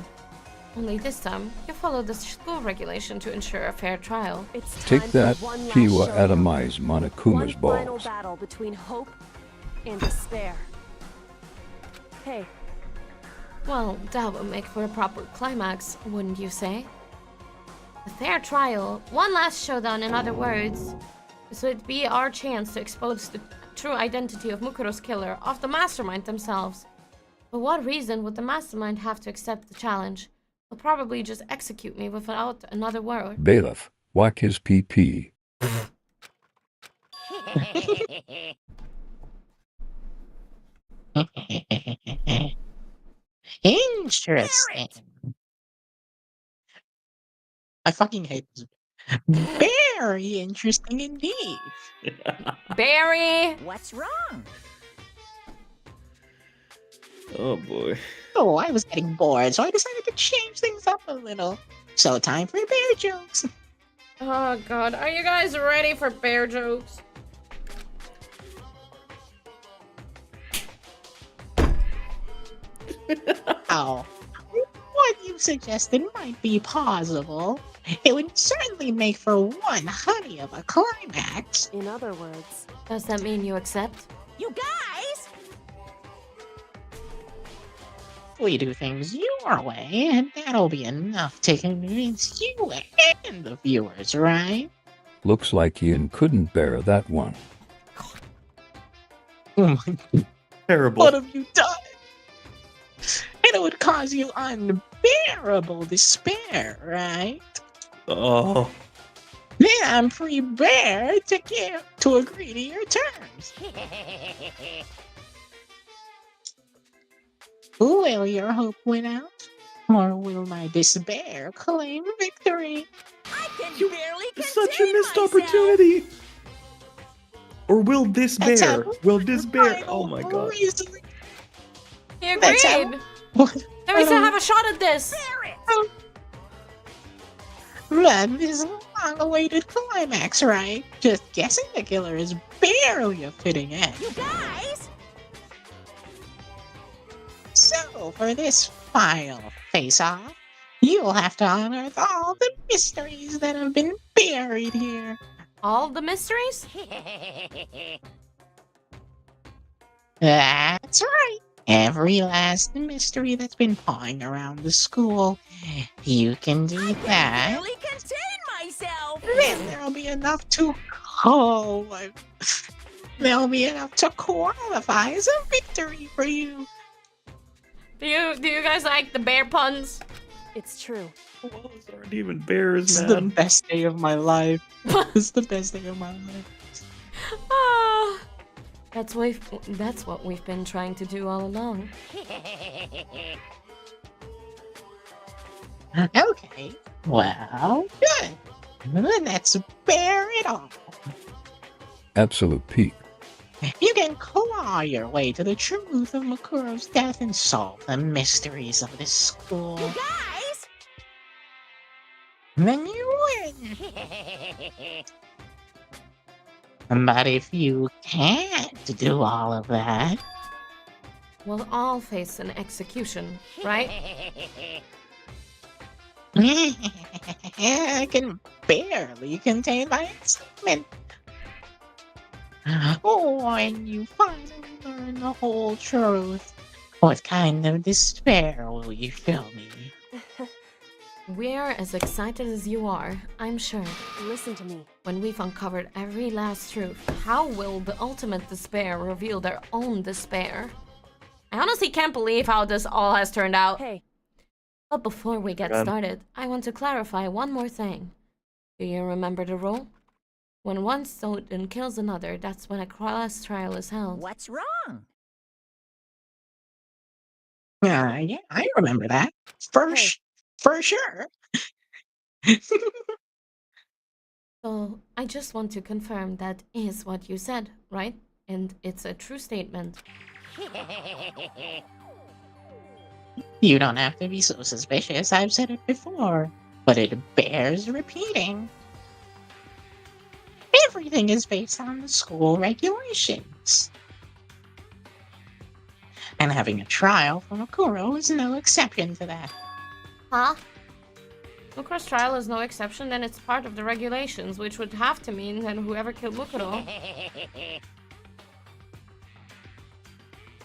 Only this time, you follow the school regulation to ensure a fair trial. It's time Take that, for one last Kiwa showdown. Atomize Monokuma's One final balls. battle between hope and despair. Hey, Well, that would make for a proper climax, wouldn't you say? A fair trial, one last showdown, in other words. This would be our chance to expose the true identity of Mukuro's killer, of the mastermind themselves. For what reason would the mastermind have to accept the challenge? They'll probably just execute me without another word. Bailiff, whack his PP. Interesting. I fucking hate this. Very interesting indeed. Barry! What's wrong? Oh boy. Oh, I was getting bored, so I decided to change things up a little. So time for bear jokes. Oh god, are you guys ready for bear jokes? Oh, what you suggested might be possible. It would certainly make for one honey of a climax. In other words, does that mean you accept? You guys! We do things your way, and that'll be enough to convince you and the viewers, right? Looks like Ian couldn't bear that one. Oh my god. Terrible. What have you done? And it would cause you unbearable despair, right? Oh. Then I'm prepared to agree to your terms. Will your hope win out? Or will my despair claim victory? I can You- barely Such a contain missed myself. opportunity. Or will this That's bear? how- Will this bear? Oh my god. Reason. He That's how- agreed! Then we still have a shot at this! That is a long-awaited climax, right? Just guessing the killer is barely a fitting end. You guys! So, for this final face-off, you'll have to unearth all the mysteries that have been buried here. All the mysteries? That's right. Every last mystery that's been pawing around the school. You can do that. Barely contain myself. Then there'll be enough to there'll be enough to qualify as a victory for you. Do you guys like the bear puns? it's true. Those aren't even bears, This is the man. best day of my life. This is the best day of my life. Ah, that's what we've been trying to do all along. Okay. Well, good. Then let's bear it all. Absolute peak. You can claw your way to the truth of Makuro's death and solve the mysteries of this school. You guys! Then you win. But if you can't do all of that, We'll all face an execution, right? I can barely contain my excitement. When you finally learn the whole truth, what kind of despair will you show me? We're as excited as you are, I'm sure. Listen to me. When we've uncovered every last truth, how will the ultimate despair reveal their own despair? I honestly can't believe how this all has turned out. Hey, But before we get started, I want to clarify one more thing. Do you remember the rule? When one student kills another, that's when a class trial is held. What's wrong? Yeah, I remember that. For sure. So, I just want to confirm that is what you said, right? And it's a true statement. You don't have to be so suspicious, I've said it before. But it bears repeating. Everything is based on the school regulations. And having a trial for Makuro is no exception to that. Huh? Mukuro's trial is no exception, then it's part of the regulations, which would have to mean that whoever killed Mukuro...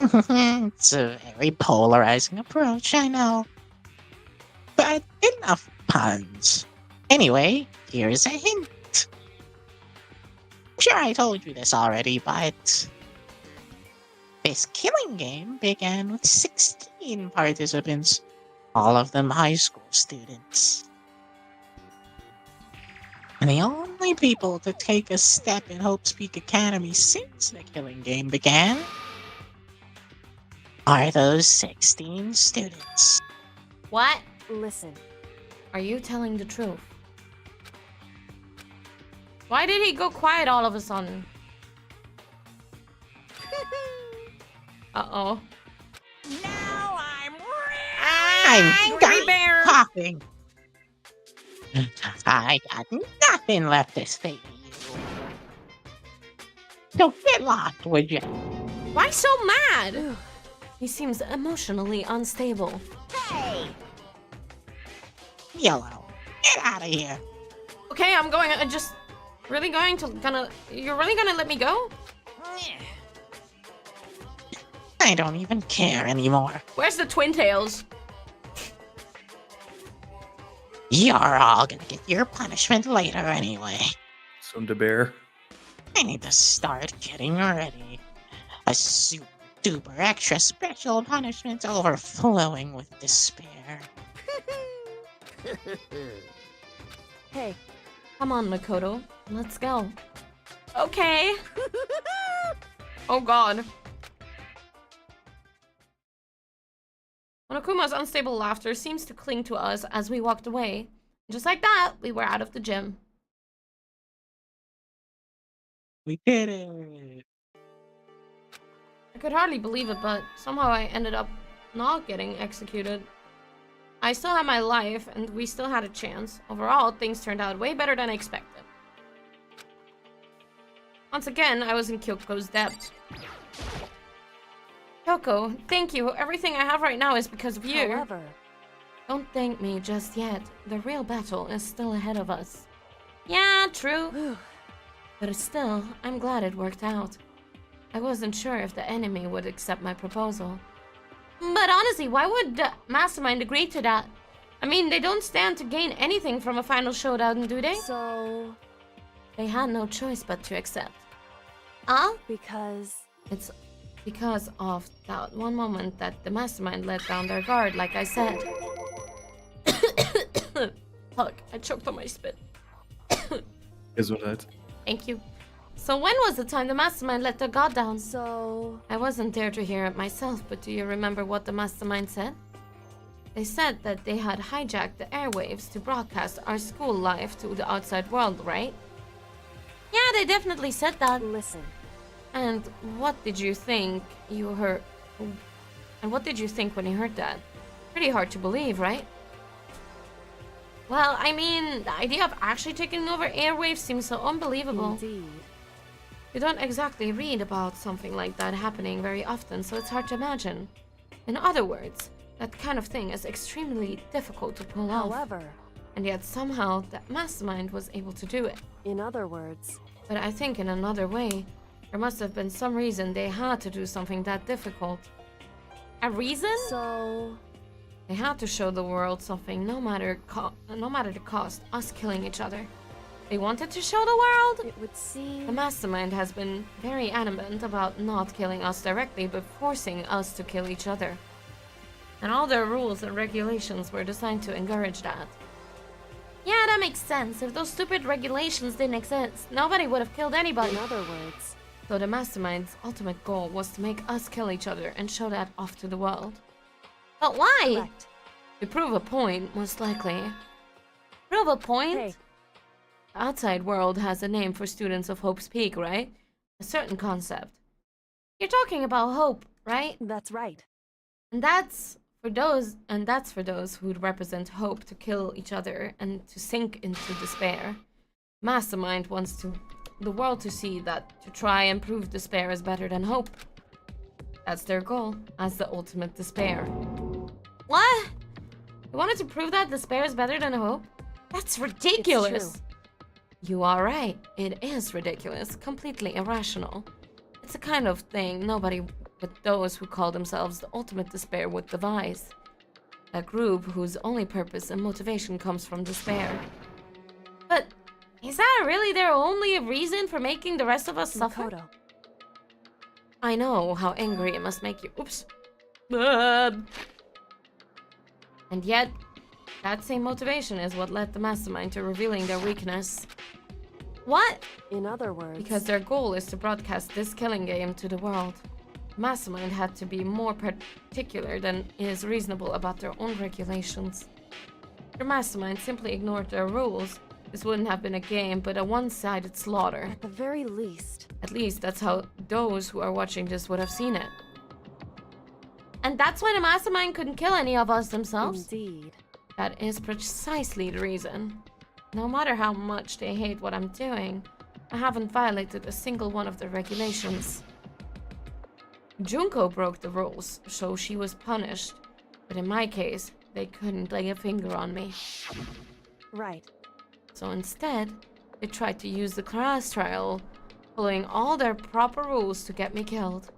It's a very polarizing approach, I know. But enough puns. Anyway, here's a hint. I'm sure I told you this already, but this killing game began with 16 participants, all of them high school students. And the only people to take a step in Hope's Peak Academy since the killing game began are those 16 students. What? Listen. Are you telling the truth? Why did he go quiet all of a sudden? Uh-oh. Now I'm I'm done coughing. I got nothing left to say to you. So get lost, would you? Why so mad? He seems emotionally unstable. Hey! Yellow, get out of here. Okay, I'm going. I just really going to You're really gonna let me go? I don't even care anymore. Where's the twin tails? You're all gonna get your punishment later anyway. Sundabear. I need to start getting ready. A super duper extra special punishment overflowing with despair. Hey. Come on, Makoto. Let's go. Okay. Oh god. Monokuma's unstable laughter seems to cling to us as we walked away. Just like that, we were out of the gym. We did it. I could hardly believe it, but somehow I ended up not getting executed. I still had my life, and we still had a chance. Overall, things turned out way better than I expected. Once again, I was in Kyoko's debt. Kyoko, thank you. Everything I have right now is because of you. However, don't thank me just yet. The real battle is still ahead of us. Yeah, true. But still, I'm glad it worked out. I wasn't sure if the enemy would accept my proposal. But honestly, why would the Mastermind agree to that? I mean, they don't stand to gain anything from a final showdown, do they? So... They had no choice but to accept. Because... It's because of that one moment that the Mastermind let down their guard, like I said. Fuck, I choked on my spit. Gesundheit. Thank you. So when was the time the Mastermind let their guard down? So... I wasn't there to hear it myself, but do you remember what the Mastermind said? They said that they had hijacked the airwaves to broadcast our school life to the outside world, right? Yeah, they definitely said that. Listen. And what did you think you heard? And what did you think when you heard that? Pretty hard to believe, right? Well, I mean, the idea of actually taking over airwaves seems so unbelievable. Indeed. You don't exactly read about something like that happening very often, so it's hard to imagine. In other words, that kind of thing is extremely difficult to pull off. However... And yet somehow that Mastermind was able to do it. In other words... But I think in another way, there must have been some reason they had to do something that difficult. A reason? So... They had to show the world something, no matter the cost, us killing each other. They wanted to show the world? It would seem... The Mastermind has been very adamant about not killing us directly, but forcing us to kill each other. And all their rules and regulations were designed to encourage that. Yeah, that makes sense. If those stupid regulations didn't exist, nobody would have killed anybody. In other words... So the Mastermind's ultimate goal was to make us kill each other and show that off to the world. But why? Correct. To prove a point, most likely. Prove a point? Hey. The outside world has a name for students of Hope's Peak, right? A certain concept. You're talking about hope, right? That's right. And that's for those who'd represent hope to kill each other and to sink into despair. Mastermind wants the world to see that to try and prove despair is better than hope. That's their goal, as the ultimate despair. What? You wanted to prove that despair is better than hope? That's ridiculous! It's true. You are right. It is ridiculous, completely irrational. It's the kind of thing nobody but those who call themselves the ultimate despair would devise. A group whose only purpose and motivation comes from despair. Is that really their only reason for making the rest of us suffer? Makoto. I know how angry it must make you. Oops. And yet, that same motivation is what led the Mastermind to revealing their weakness. What? In other words... Because their goal is to broadcast this killing game to the world. Mastermind had to be more particular than is reasonable about their own regulations. If their Mastermind simply ignored their rules, this wouldn't have been a game, but a one-sided slaughter. At the very least. At least that's how those who are watching this would have seen it. And that's why the Mastermind couldn't kill any of us themselves? Indeed. That is precisely the reason. No matter how much they hate what I'm doing, I haven't violated a single one of the regulations. Junko broke the rules, so she was punished. But in my case, they couldn't lay a finger on me. Right. So instead, they tried to use the class trial, following all their proper rules to get me killed.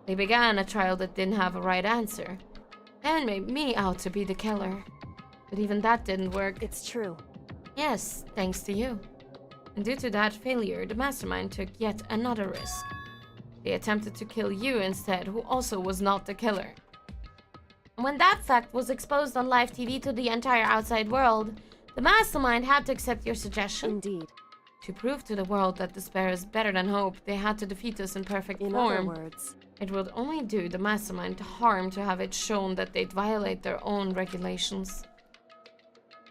They began a trial that didn't have a right answer, and made me out to be the killer. But even that didn't work. It's true. Yes, thanks to you. And due to that failure, the Mastermind took yet another risk. They attempted to kill you instead, who also was not the killer. And when that fact was exposed on live TV to the entire outside world, the Mastermind had to accept your suggestion. Indeed. To prove to the world that despair is better than hope, they had to defeat us in perfect In form. other words... It would only do the Mastermind harm to have it shown that they'd violate their own regulations.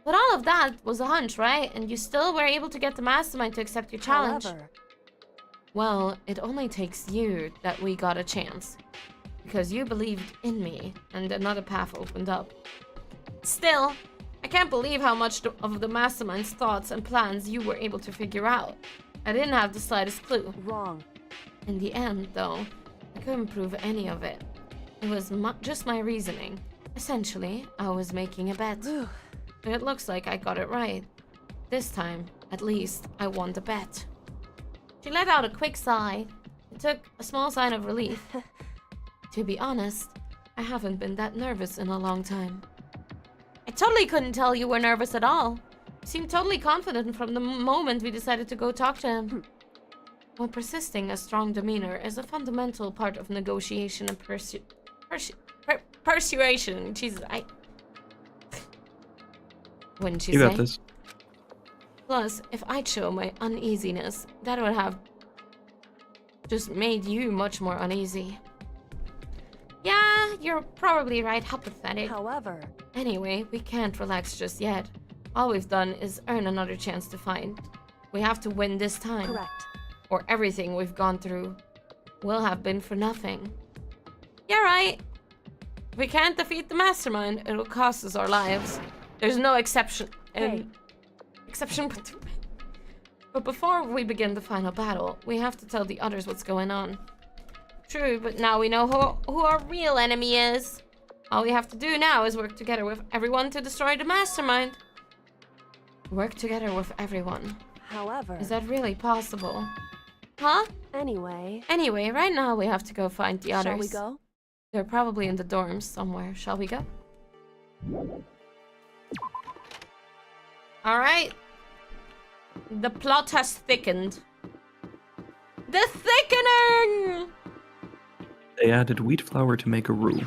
But all of that was a hunch, right? And you still were able to get the Mastermind to accept your challenge. However... Well, it only takes you that we got a chance. Because you believed in me, and another path opened up. Still, I can't believe how much of the Mastermind's thoughts and plans you were able to figure out. I didn't have the slightest clue. Wrong. In the end, though, I couldn't prove any of it. It was just my reasoning. Essentially, I was making a bet. But it looks like I got it right. This time, at least, I won the bet. She let out a quick sigh. It took a small sign of relief. To be honest, I haven't been that nervous in a long time. I totally couldn't tell you were nervous at all. You seemed totally confident from the moment we decided to go talk to him. While persisting a strong demeanor is a fundamental part of negotiation and persuasion. Jesus, wouldn't you You say? got this. Plus, if I'd show my uneasiness, that would have just made you much more uneasy. Yeah, you're probably right. How pathetic. However... Anyway, we can't relax just yet. All we've done is earn another chance to find. We have to win this time. Correct. Or everything we've gone through will have been for nothing. You're right. If we can't defeat the Mastermind, it'll cost us our lives. There's no exception. Exception. But before we begin the final battle, we have to tell the others what's going on. True, but now we know who our real enemy is. All we have to do now is work together with everyone to destroy the Mastermind. Work together with everyone. However... Is that really possible? Huh? Anyway, right now we have to go find the others. shall we go? They're probably in the dorms somewhere. Shall we go? Alright. The plot has thickened. The thickening! They added wheat flour to make a roux.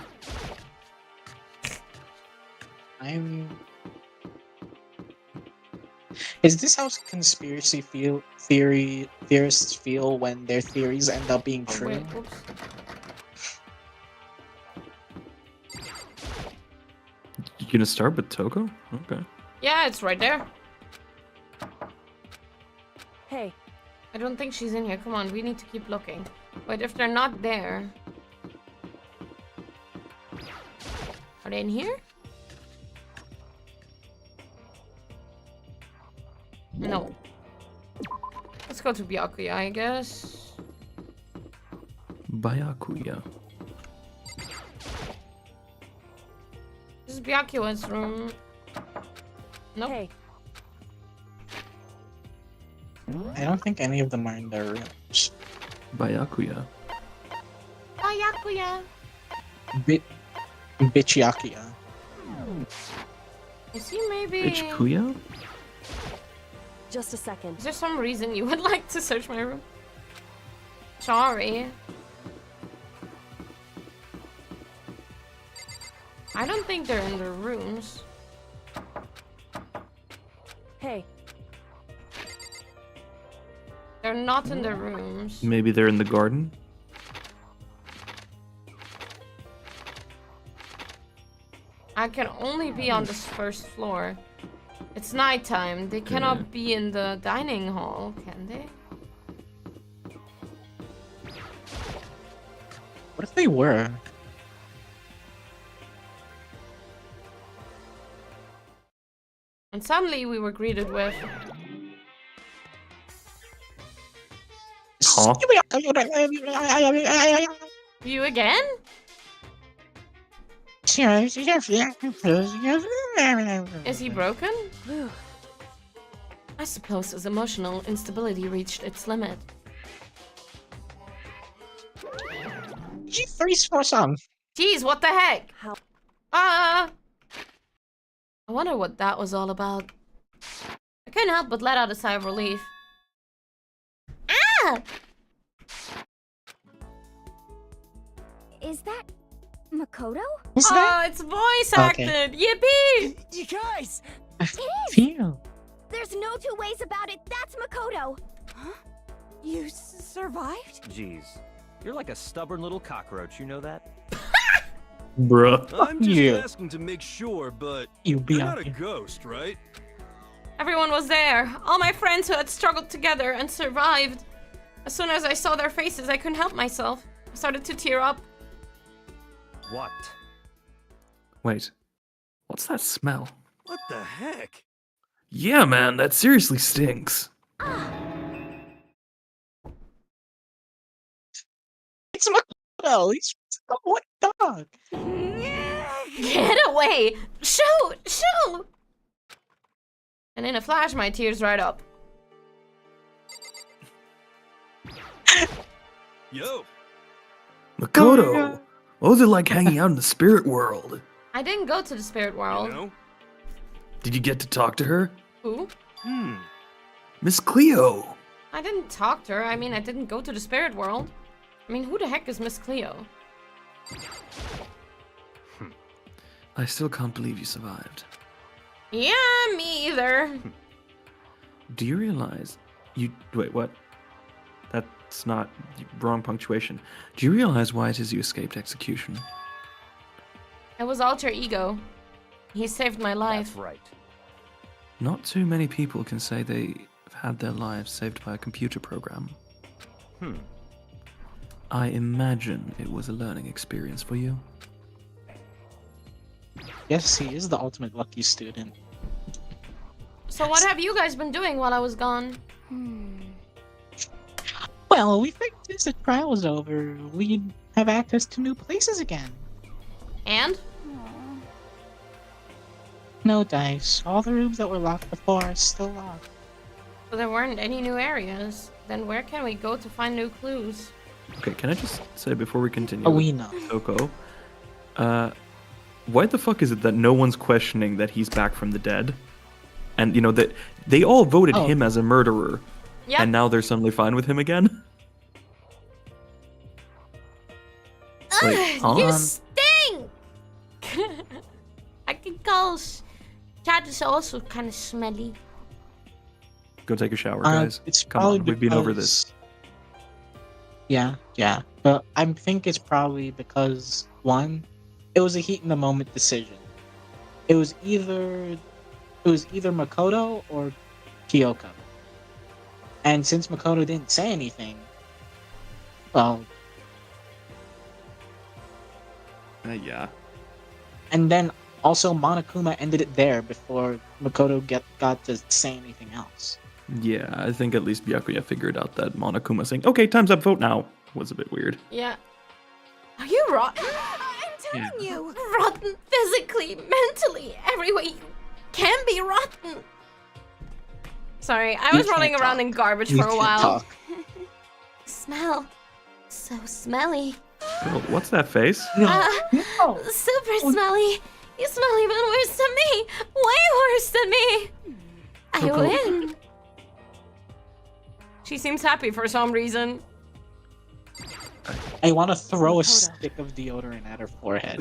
Is this how conspiracy theorists feel when their theories end up being true? Wait, oops. You gonna start with Toko? Okay. Yeah, it's right there. Hey. I don't think she's in here. Come on, we need to keep looking. Wait, if they're not there... Are they in here? No. Let's go to Byakuya, I guess. Byakuya. This is Byakuya's room. Nope. Hey. I don't think any of them are in their rooms. Byakuya. Byakuya. Bichiakuya. Is he maybe... Bitch Kuya? Just a second. Is there some reason you would like to search my room? Sorry. I don't think they're in their rooms. Hey. They're not in their rooms. Maybe they're in the garden? I can only be on this first floor. It's nighttime. They cannot be in the dining hall, can they? What if they were? And suddenly we were greeted with... Huh? You again? Is he broken? I suppose his emotional instability reached its limit. Jeez, what the heck? I wonder what that was all about. I couldn't help but let out a sigh of relief. Ah! Is that Makoto? Oh, it's voice acted! Yippee! You guys! It is! Phew. There's no two ways about it. That's Makoto. Huh? You survived? Jeez. You're like a stubborn little cockroach, you know that? Bruh. I'm just you. asking to make sure, but You be you're out not a here. ghost, right? Everyone was there. All my friends who had struggled together and survived. As soon as I saw their faces, I couldn't help myself. I started to tear up. What? Wait. What's that smell? What the heck? Yeah, man, that seriously stinks. It's Makoto. He's a what dog? Get away! Shoot! Shoot! And in a flash, my tears dried up. Yo, Makoto! What was it like hanging out in the spirit world? I didn't go to the spirit world. you know? Did you get to talk to her? Who? Miss Cleo! I didn't talk to her. I mean, I didn't go to the spirit world. I mean, who the heck is Miss Cleo? I still can't believe you survived. Yeah, me either. Do you realize you... Wait, what? That's not... Wrong punctuation. Do you realize why it is you escaped execution? It was alter ego. He saved my life. That's right. Not too many people can say they've had their lives saved by a computer program. I imagine it was a learning experience for you. Yes, he is the ultimate lucky student. So what have you guys been doing while I was gone? Well, we figured since the trial was over, we'd have access to new places again. And? No dice. All the rooms that were locked before are still locked. So there weren't any new areas. Then where can we go to find new clues? Okay, can I just say before we continue? Oh, we know. Toko, why the fuck is it that no one's questioning that he's back from the dead? And, you know, that they all voted him as a murderer. Yep. And now they're suddenly fine with him again? Like, You stink! I can call Chad is also kind of smelly. Go take a shower, guys. It's Come probably on, we've been over this. Yeah. But I think it's probably because, one, it was a heat in the moment decision. It was either Makoto or Kyoko. And since Makoto didn't say anything, well, Yeah. and then also Monokuma ended it there before Makoto got to say anything else. Yeah, I think at least Byakuya figured out that Monokuma saying, okay, time's up, vote now, was a bit weird. Yeah. Are you rotten? I'm telling you! Rotten physically, mentally, every way you can be rotten. Sorry, I was rolling around in garbage for a while. Smell. So smelly. Girl, what's that face? Super smelly. You smell even worse than me. Way worse than me. I win. She seems happy for some reason. I want to throw a stick of deodorant at her forehead.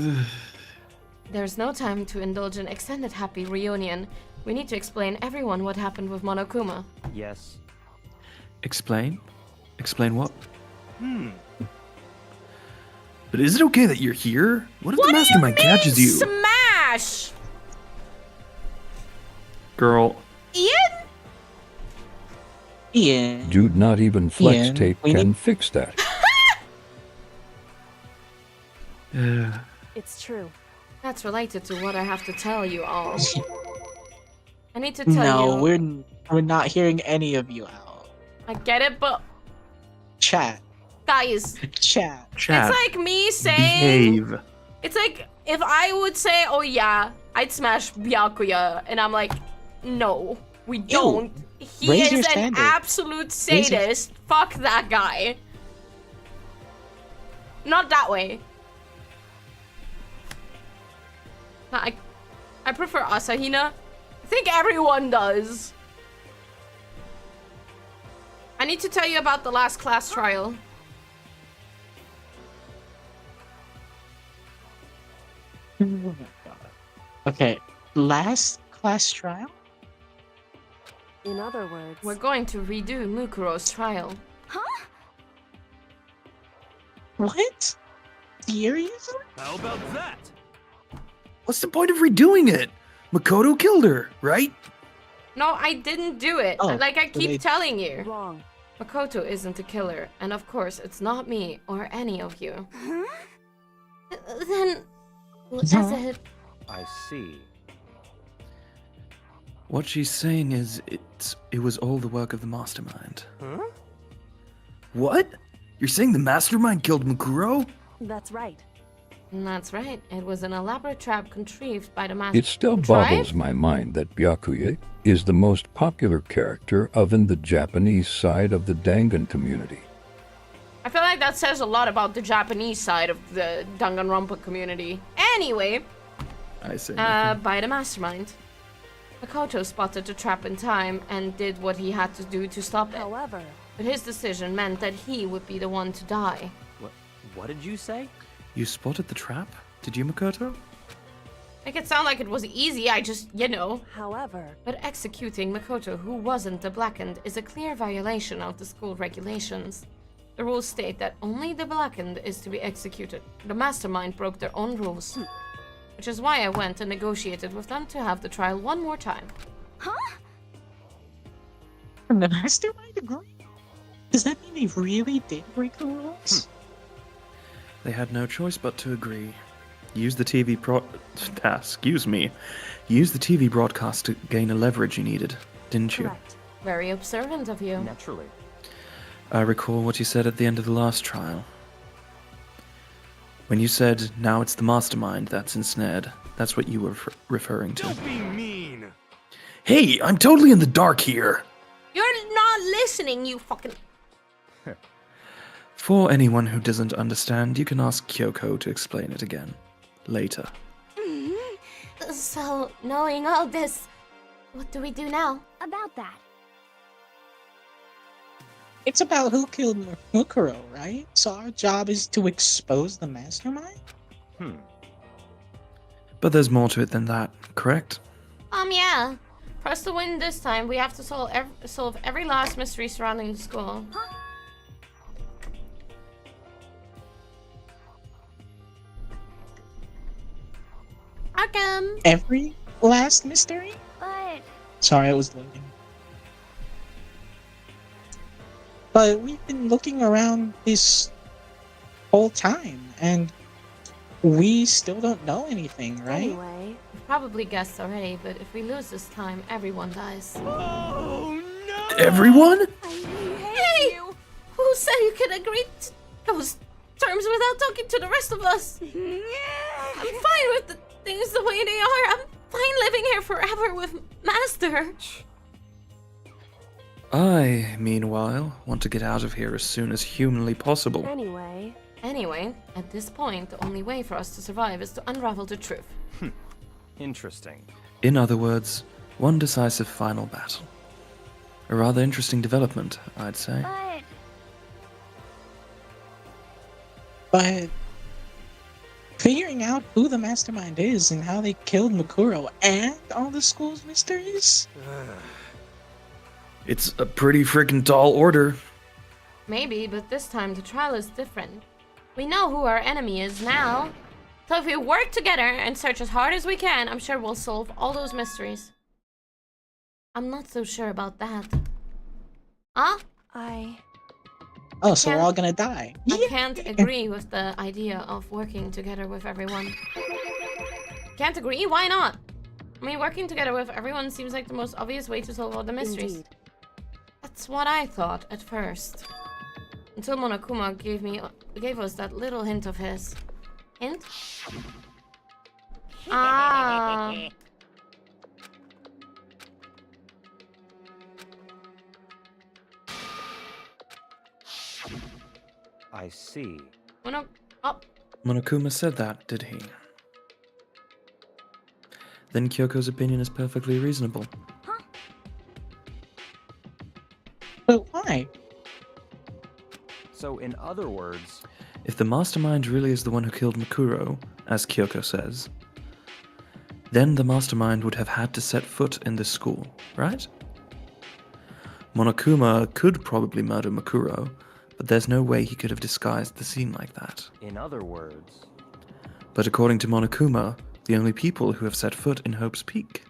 There's no time to indulge in extended happy reunion. We need to explain everyone what happened with Monokuma. Yes. Explain? Explain what? Hmm. But is it okay that you're here? What if the mastermind catches you? Smash! Girl. Ian? Dude, not even flex Ian, tape we can need- fix that. It's true. That's related to what I have to tell you all. I need to tell No, you. we're not hearing any of you out. I get it, but Chat. guys, Chat. Chat. it's like me saying. Behave. It's like if I would say, "Oh yeah, I'd smash Byakuya," and I'm like, "No, we don't." He raise your is an standard. absolute Raise your- sadist. Fuck that guy. Not that way. No, I prefer Asahina. I think everyone does. I need to tell you about the last class trial. Oh my god. Okay, last class trial? In other words, We're going to redo Mukuro's trial. What? Seriously? How about that? What's the point of redoing it? Makoto killed her, right? No, I didn't do it. Oh, Like I so keep they- telling you. wrong. Makoto isn't a killer, and of course, it's not me or any of you. Then, as it, I see. What she's saying is it was all the work of the mastermind. Huh? What? You're saying the mastermind killed Mukuro? That's right. that's right. It was an elaborate trap contrived by the master. It still boggles my mind that Byakuya is the most popular character of in the Japanese side of the Dangan community. I feel like that says a lot about the Japanese side of the Danganronpa community. Anyway, I see. by the mastermind. Makoto spotted the trap in time and did what he had to do to stop it. However, But his decision meant that he would be the one to die. What did you say? You spotted the trap? Did you, Makoto? Make it sound like it was easy, I just, you know. however, But executing Makoto, who wasn't the blackened, is a clear violation of the school regulations. The rules state that only the blackened is to be executed. The mastermind broke their own rules. Which is why I went and negotiated with them to have the trial one more time. And the mastermind agreed? Does that mean they really did break the rules? They had no choice but to agree. Use the TV excuse me. Use the TV broadcast to gain a leverage you needed, didn't you? correct. Very observant of you. Naturally. I recall what you said at the end of the last trial. When you said, now it's the mastermind that's ensnared, that's what you were referring to. Don't be mean. Hey, I'm totally in the dark here! You're not listening, you fucking... For anyone who doesn't understand, you can ask Kyoko to explain it again. Later. So, knowing all this, what do we do now? About that. It's about who killed Mukuro, right? So our job is to expose the mastermind? But there's more to it than that, correct? Yeah. For us to win this time, we have to solve every last mystery surrounding the school. Arkham! Every last mystery? But Sorry, I was loading. But we've been looking around this whole time, and we still don't know anything, right? Anyway, You've probably guessed already, but if we lose this time, everyone dies. Oh no! Everyone? Hey! Who said you could agree to those terms without talking to the rest of us? I'm fine with the things the way they are. I'm fine living here forever with Master. I, meanwhile, want to get out of here as soon as humanly possible. anyway, At this point, the only way for us to survive is to unravel the truth. Interesting. In other words, one decisive final battle. A rather interesting development, I'd say. But figuring out who the mastermind is and how they killed Makuro and all the school's mysteries? It's a pretty freaking tall order. Maybe, but this time the trial is different. We know who our enemy is now. So if we work together and search as hard as we can, I'm sure we'll solve all those mysteries. I'm not so sure about that. Huh? Oh, so we're all gonna die. I can't agree with the idea of working together with everyone. Can't agree? Why not? I mean, working together with everyone seems like the most obvious way to solve all the mysteries. Indeed. That's what I thought at first. Until Monokuma gave us that little hint of his. Hint? Ah. I see. Monokuma said that, did he? Then Kyoko's opinion is perfectly reasonable. But why? So in other words... If the mastermind really is the one who killed Makuro, as Kyoko says, then the mastermind would have had to set foot in this school, right? Monokuma could probably murder Makuro, but there's no way he could have disguised the scene like that. In other words... But according to Monokuma, the only people who have set foot in Hope's Peak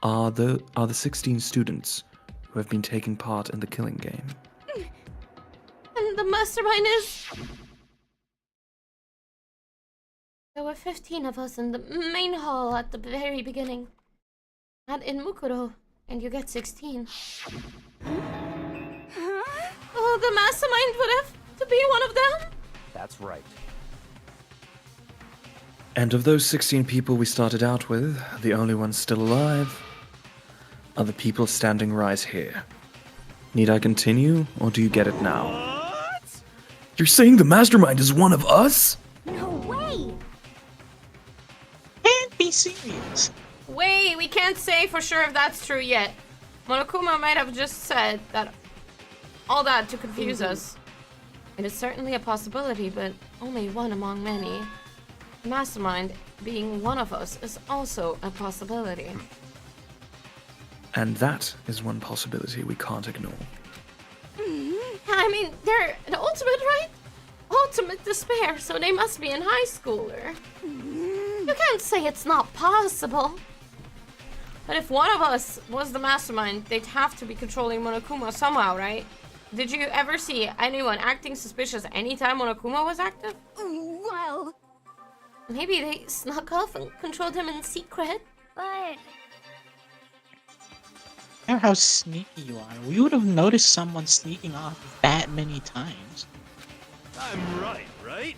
are the 16 students who have been taking part in the killing game. And the mastermind is... There were 15 of us in the main hall at the very beginning. And in Mukuro, and you get 16. Oh, the mastermind would have to be one of them? That's right. And of those 16 people we started out with, the only ones still alive are the people standing right here. Need I continue, or do you get it now? You're saying the mastermind is one of us? No way! Can't be serious. Wait, we can't say for sure if that's true yet. Monokuma might have just said that all that to confuse us. It is certainly a possibility, but only one among many. The mastermind being one of us is also a possibility. And that is one possibility we can't ignore. I mean, they're the ultimate, right? Ultimate despair, so they must be in high school, or... You can't say it's not possible. But if one of us was the mastermind, they'd have to be controlling Monokuma somehow, right? Did you ever see anyone acting suspicious anytime Monokuma was active? Well... Maybe they snuck off and controlled him in secret. But... Know how sneaky you are. We would have noticed someone sneaking off that many times. I'm right?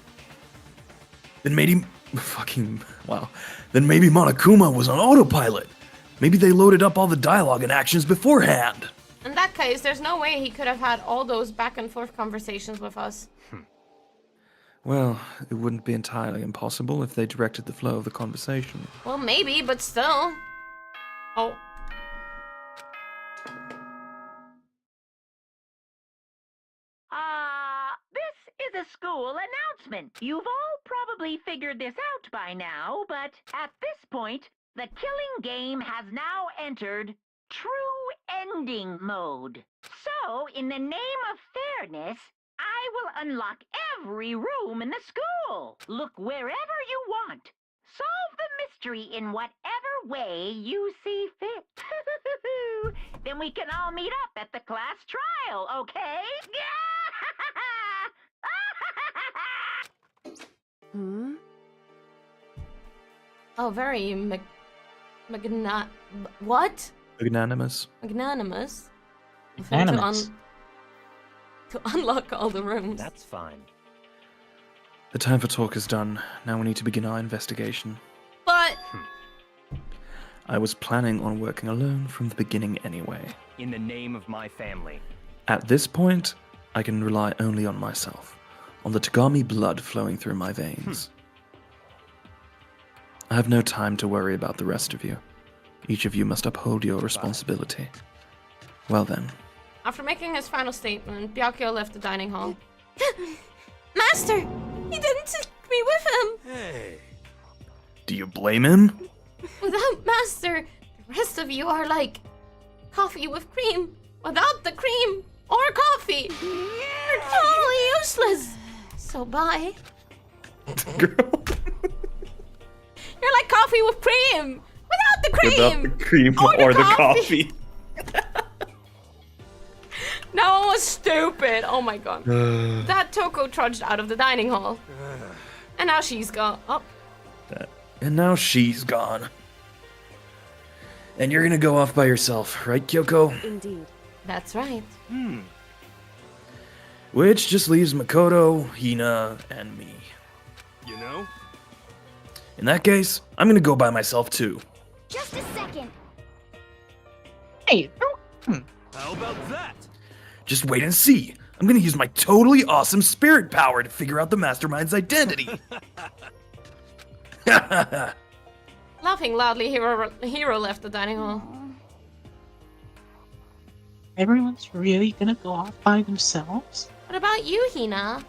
Then maybe... Fucking... Wow. Then maybe Monokuma was on autopilot. Maybe they loaded up all the dialogue and actions beforehand. In that case, there's no way he could have had all those back and forth conversations with us. Well, it wouldn't be entirely impossible if they directed the flow of the conversation. Well, maybe, but still. Oh. This is a school announcement. You've all probably figured this out by now, but at this point, the killing game has now entered true ending mode. So, in the name of fairness, I will unlock every room in the school. Look wherever you want. Solve the mystery in whatever way you see fit. Then we can all meet up at the class trial, okay? Oh, very what? Magnanimous. Magnanimous. Magnanimous. To unlock all the rooms. That's fine. The time for talk is done. Now we need to begin our investigation. But... I was planning on working alone from the beginning anyway. In the name of my family. At this point, I can rely only on myself, on the Tagami blood flowing through my veins. I have no time to worry about the rest of you. Each of you must uphold your responsibility. Well then. After making his final statement, Byakuya left the dining hall. Master! He didn't take me with him! Hey. Do you blame him? Without Master, the rest of you are like coffee with cream. Without the cream or coffee, you're totally useless. So bye. Girl. You're like coffee with cream. Without the cream. Without the cream or the coffee. That one was stupid. Oh my god. That Toko trudged out of the dining hall. And now she's gone. Oh. And now she's gone. And you're gonna go off by yourself, right, Kyoko? Indeed. That's right. Which just leaves Makoto, Hina, and me. You know? In that case, I'm gonna go by myself too. Just a second. Hey, How about that? Just wait and see. I'm gonna use my totally awesome spirit power to figure out the mastermind's identity. Laughing loudly, Hero left the dining hall. everyone's really gonna go off by themselves? What about you, Hina?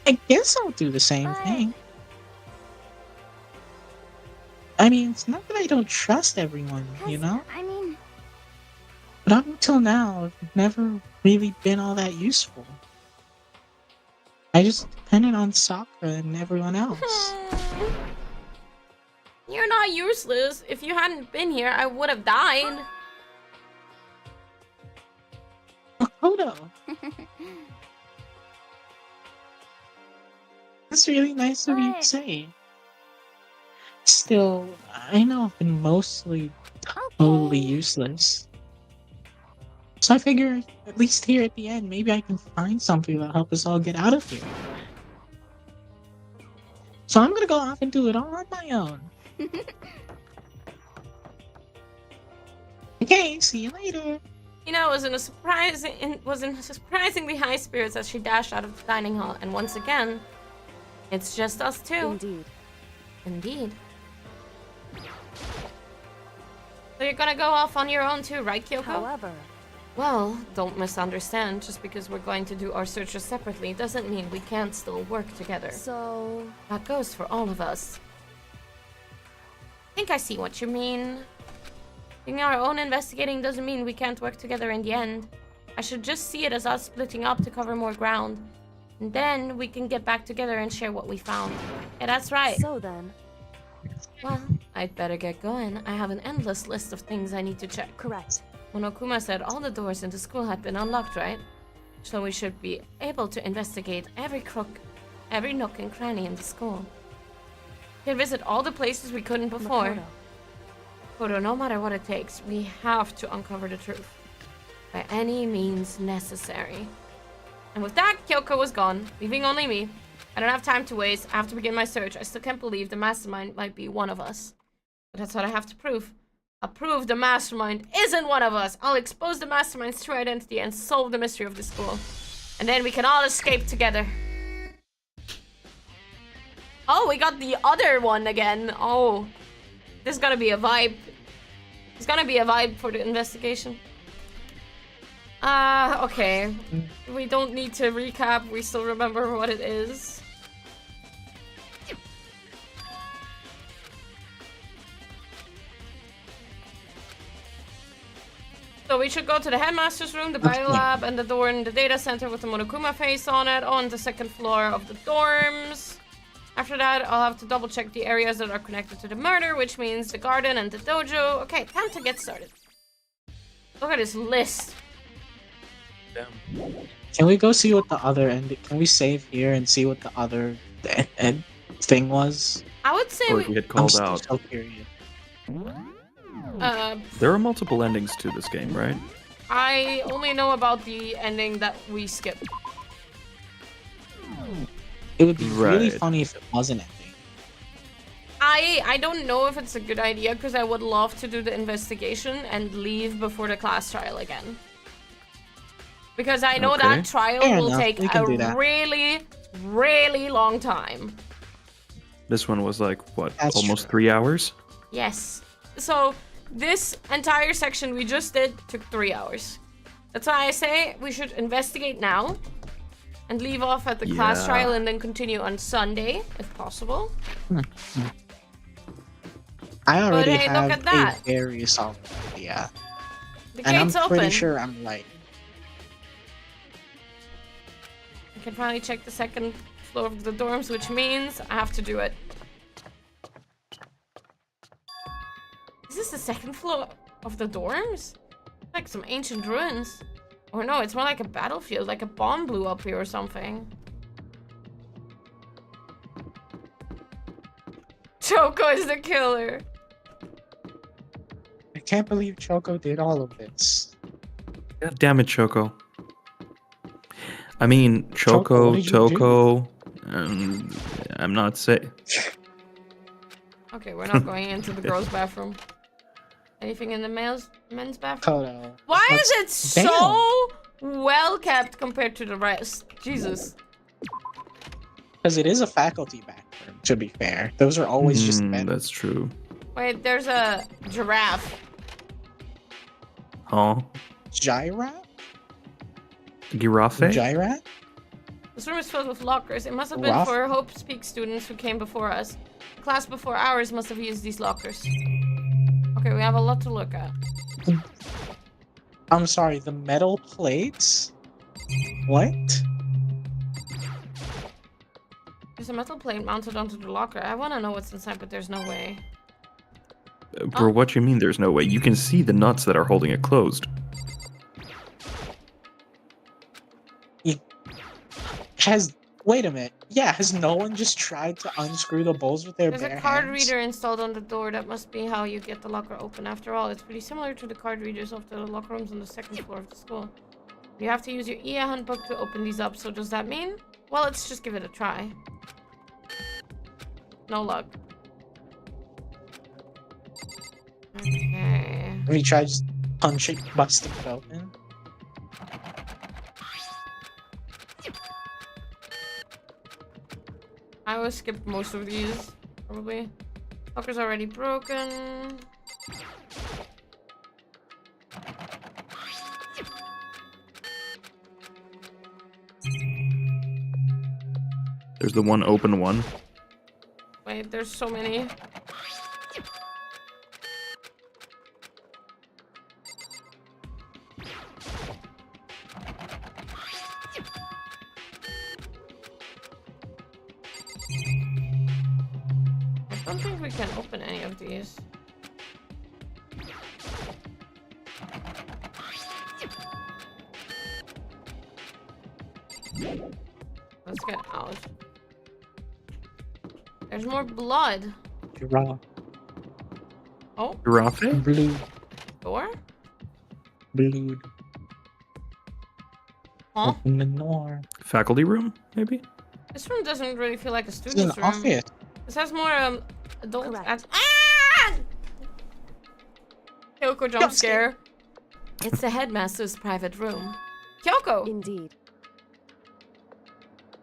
I guess I'll do the same thing. I mean, it's not that I don't trust everyone, you know? I mean, But up until now, I've never really been all that useful. I just depended on Sakura and everyone else. You're not useless. If you hadn't been here, I would have died. Makoto! That's really nice of you to say. Still, I know I've been mostly totally useless. So I figure, at least here at the end, maybe I can find something that'll help us all get out of here. So I'm gonna go off and do it all on my own. Okay, see you later. Hina was in surprisingly high spirits as she dashed out of the dining hall, and once again, it's just us two. Indeed. Indeed. So you're gonna go off on your own too, right, Kyoko? However, well, don't misunderstand. Just because we're going to do our searches separately doesn't mean we can't still work together. so That goes for all of us. I think I see what you mean. Doing our own investigating doesn't mean we can't work together in the end. I should just see it as us splitting up to cover more ground. And then we can get back together and share what we found. Yeah, that's right. so then, Well, I'd better get going. I have an endless list of things I need to check. correct. Monokuma said all the doors into school had been unlocked, right? So we should be able to investigate every nook and cranny in the school. We can visit all the places we couldn't before. Kodo, no matter what it takes, we have to uncover the truth. By any means necessary. And with that, Kyoko was gone, leaving only me. I don't have time to waste. I have to begin my search. I still can't believe the mastermind might be one of us. But that's what I have to prove. I'll prove the mastermind isn't one of us. I'll expose the mastermind's true identity and solve the mystery of the school. And then we can all escape together. Oh, we got the other one again. Oh, this is gonna be a vibe. It's gonna be a vibe for the investigation. Okay. We don't need to recap. We still remember what it is. So we should go to the headmaster's room, the biolab, and the door in the data center with the Monokuma face on it on the second floor of the dorms. After that, I'll have to double check the areas that are connected to the murder, which means the garden and the dojo. Okay, time to get started. Look at this list. Can we go see what the other end? Can we save here and see what the other thing was? I would say Or we... we get I'm called still out. so curious. There are multiple endings to this game, right? I only know about the ending that we skipped. It would be really Right. funny if it wasn't ending. I don't know if it's a good idea because I would love to do the investigation and leave before the class trial again. Because I know Okay. that trial Fair will enough, take we can a do that. really really long time. This one was like, what, That's almost true. 3 hours? Yes. So this entire section we just did took 3 hours. That's why I say we should investigate now and leave off at the class Yeah. trial and then continue on Sunday, if possible. I already hey, look have at that. a very solid idea. The And I'm gate's pretty open. sure I'm right. I can finally check the second floor of the dorms, which means I have to do it. Is this the second floor of the dorms? Like some ancient ruins. Or no, it's more like a battlefield, like a bomb blew up here or something. Choco is the killer. I can't believe Choco did all of this. God damn it, Choco. I mean, Choco, what did you do? Toko. I'm not saying. Okay, we're not going into the girls' bathroom. Anything in the men's bathroom? Kodo. Why is it Let's- so well kept compared to the rest? Jesus. Because it is a faculty bathroom, to be fair. Those are always just men. That's true. Wait, there's a giraffe. Huh? Gyra? Giraffe? Gyra? This room is filled with lockers. It must have been Rough. for Hope's Peak students who came before us. The class before ours must have used these lockers. Okay, we have a lot to look at. I'm sorry, the metal plates? What? There's a metal plate mounted onto the locker. I want to know what's inside, but there's no way. Bro, what you mean there's no way? You can see the nuts that are holding it closed. Wait a minute. Yeah, has no one just tried to unscrew the bolts with their There's bare a card hands? reader installed on the door. That must be how you get the locker open. After all, it's pretty similar to the card readers of the locker rooms on the second floor of the school. You have to use your EA handbook to open these up. So does that mean? Well, let's just give it a try. No luck. Okay. Have you tried just punching, busting it open? I always skip most of these, probably. Locker's already broken. There's the one open one. Wait, there's so many. I don't think we can open any of these. Let's get out. There's more blood. Giraffe. Oh, Giraffe? Blue. door? Blue. Huh? Open the door. Faculty room, maybe? This room doesn't really feel like a This is an student's room. office. This has more adult. Correct. Ah! Kyoko jump Jump scare. It's the headmaster's private room. Kyoko! Indeed.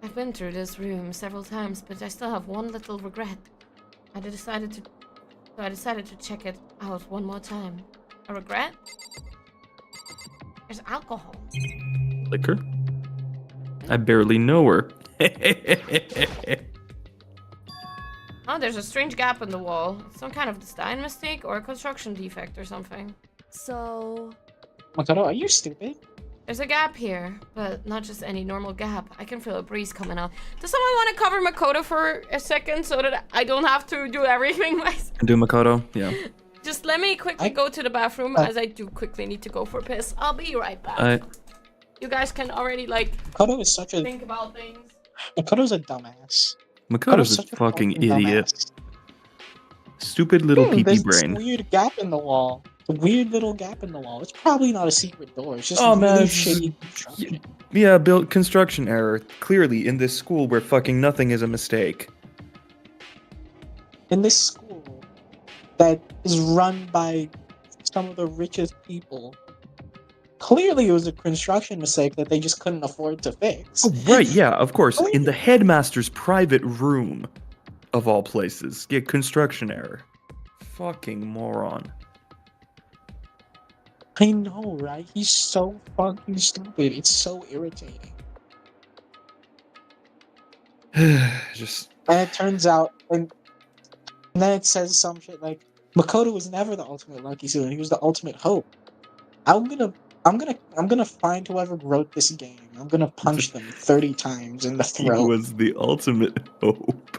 I've been through this room several times, but I still have one little regret. I decided to check it out one more time. A regret? There's alcohol. Liquor? I barely know her. Oh, there's a strange gap in the wall. It's some kind of design mistake or a construction defect or something. So, Makoto, are you stupid? There's a gap here, but not just any normal gap. I can feel a breeze coming out. Does someone want to cover Makoto for a second so that I don't have to do everything myself? Do Makoto? Yeah. Just let me quickly go to the bathroom, as I do quickly need to go for a piss. I'll be right back. You guys can already, like, Makoto is such a... think about things. Makoto's a dumbass. Makoto's a such fucking idiot. dumbass. Stupid little pee-pee There's this brain. weird gap in the wall. A weird little gap in the wall. It's probably not a secret door. It's just Oh, really man, shitty construction. Yeah, built construction error. Clearly, in this school where fucking nothing is a mistake. In this school that is run by some of the richest people, clearly it was a construction mistake that they just couldn't afford to fix. Oh, right, yeah, of course. In the headmaster's private room, of all places. Yeah, construction error. Fucking moron. I know, right? He's so fucking stupid. It's so irritating. Just. And it turns out, and then it says some shit like, Makoto was never the ultimate lucky student. He was the ultimate hope. I'm gonna find whoever wrote this game. I'm gonna punch them 30 times in the He throat. was the ultimate hope.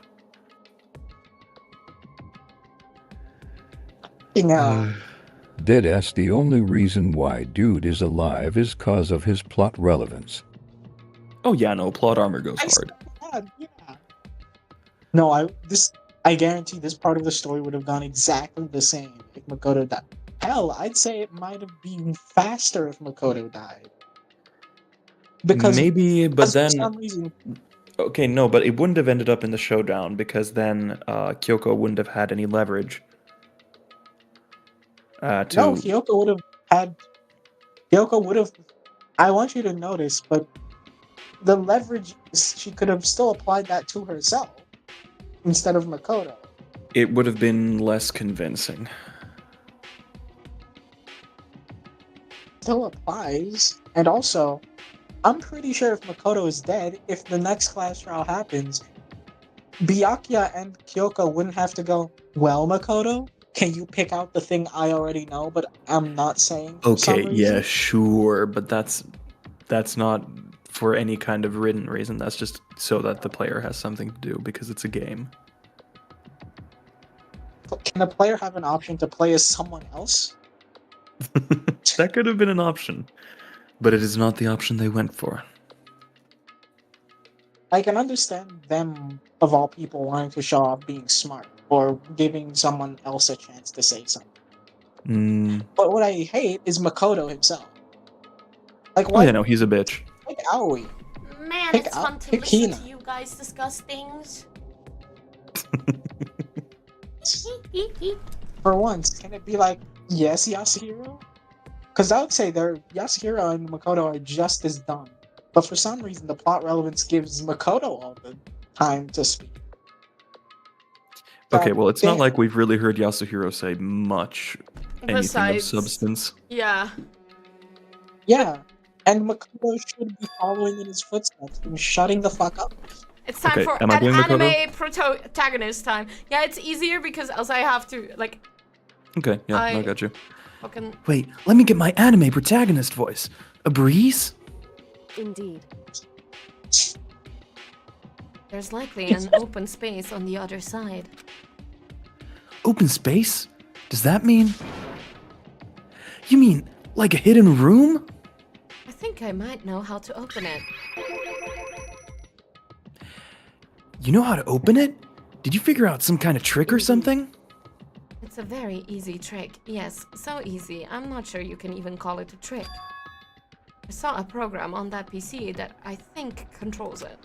Deadass, the only reason why dude is alive is cause of his plot relevance. Oh yeah, no, plot armor goes hard. Yeah. No, I guarantee this part of the story would have gone exactly the same if Makoto died. Hell, I'd say it might have been faster if Makoto died. Because maybe, but then for some reason, okay, no, but it wouldn't have ended up in the showdown because then Kyoko wouldn't have had any leverage. no, Kyoko would have had. Kyoko would have. I want you to notice, but the leverage, she could have still applied that to herself instead of Makoto. It would have been less convincing. Still applies, and also, I'm pretty sure if Makoto is dead, if the next class trial happens, Byakuya and Kyoko wouldn't have to go, well, Makoto, can you pick out the thing I already know, but I'm not saying for some Okay, reason? yeah, sure, but that's not for any kind of written reason. That's just so that the player has something to do because it's a game. Can a player have an option to play as someone else? That could have been an option, but it is not the option they went for. I can understand them, of all people, wanting to show off being smart or giving someone else a chance to say something. But what I hate is Makoto himself. Like, Oh why? yeah, no, he's a bitch. Pick Aoi. Man, Pick it's out- fun to pick listen Hina. to you guys discuss things. For once, can it be like, yes, Yasuhiro? Because I would say Yasuhiro and Makoto are just as dumb. But for some reason, the plot relevance gives Makoto all the time to speak. Okay, well, it's not damn. like we've really heard Yasuhiro say much anything of Besides- substance. Yeah. Yeah, and Makoto should be following in his footsteps and shutting the fuck up. It's time Okay, for am I an doing Makoto? anime protagonist time. Yeah, it's easier because else I have to, like, Okay, yeah, I I- got you. fucking... Wait, let me get my anime protagonist voice. A breeze? Indeed. There's likely an open space on the other side. Open space? Does that mean? You mean like a hidden room? I think I might know how to open it. You know how to open it? Did you figure out some kind of trick or something? It's a very easy trick. Yes, so easy. I'm not sure you can even call it a trick. I saw a program on that PC that I think controls it.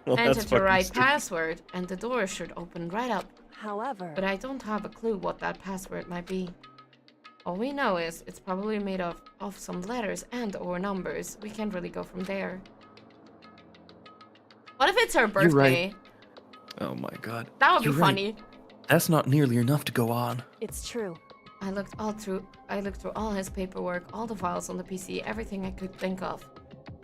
Well, Enter that's the fucking right stupid. password and the door should open right up. However, But I don't have a clue what that password might be. All we know is it's probably made of some letters and or numbers. We can't really go from there. What if it's her birthday? You're right. Oh my god. That would be You're right. funny. That's not nearly enough to go on. it's true. I looked through all his paperwork, all the files on the PC, everything I could think of.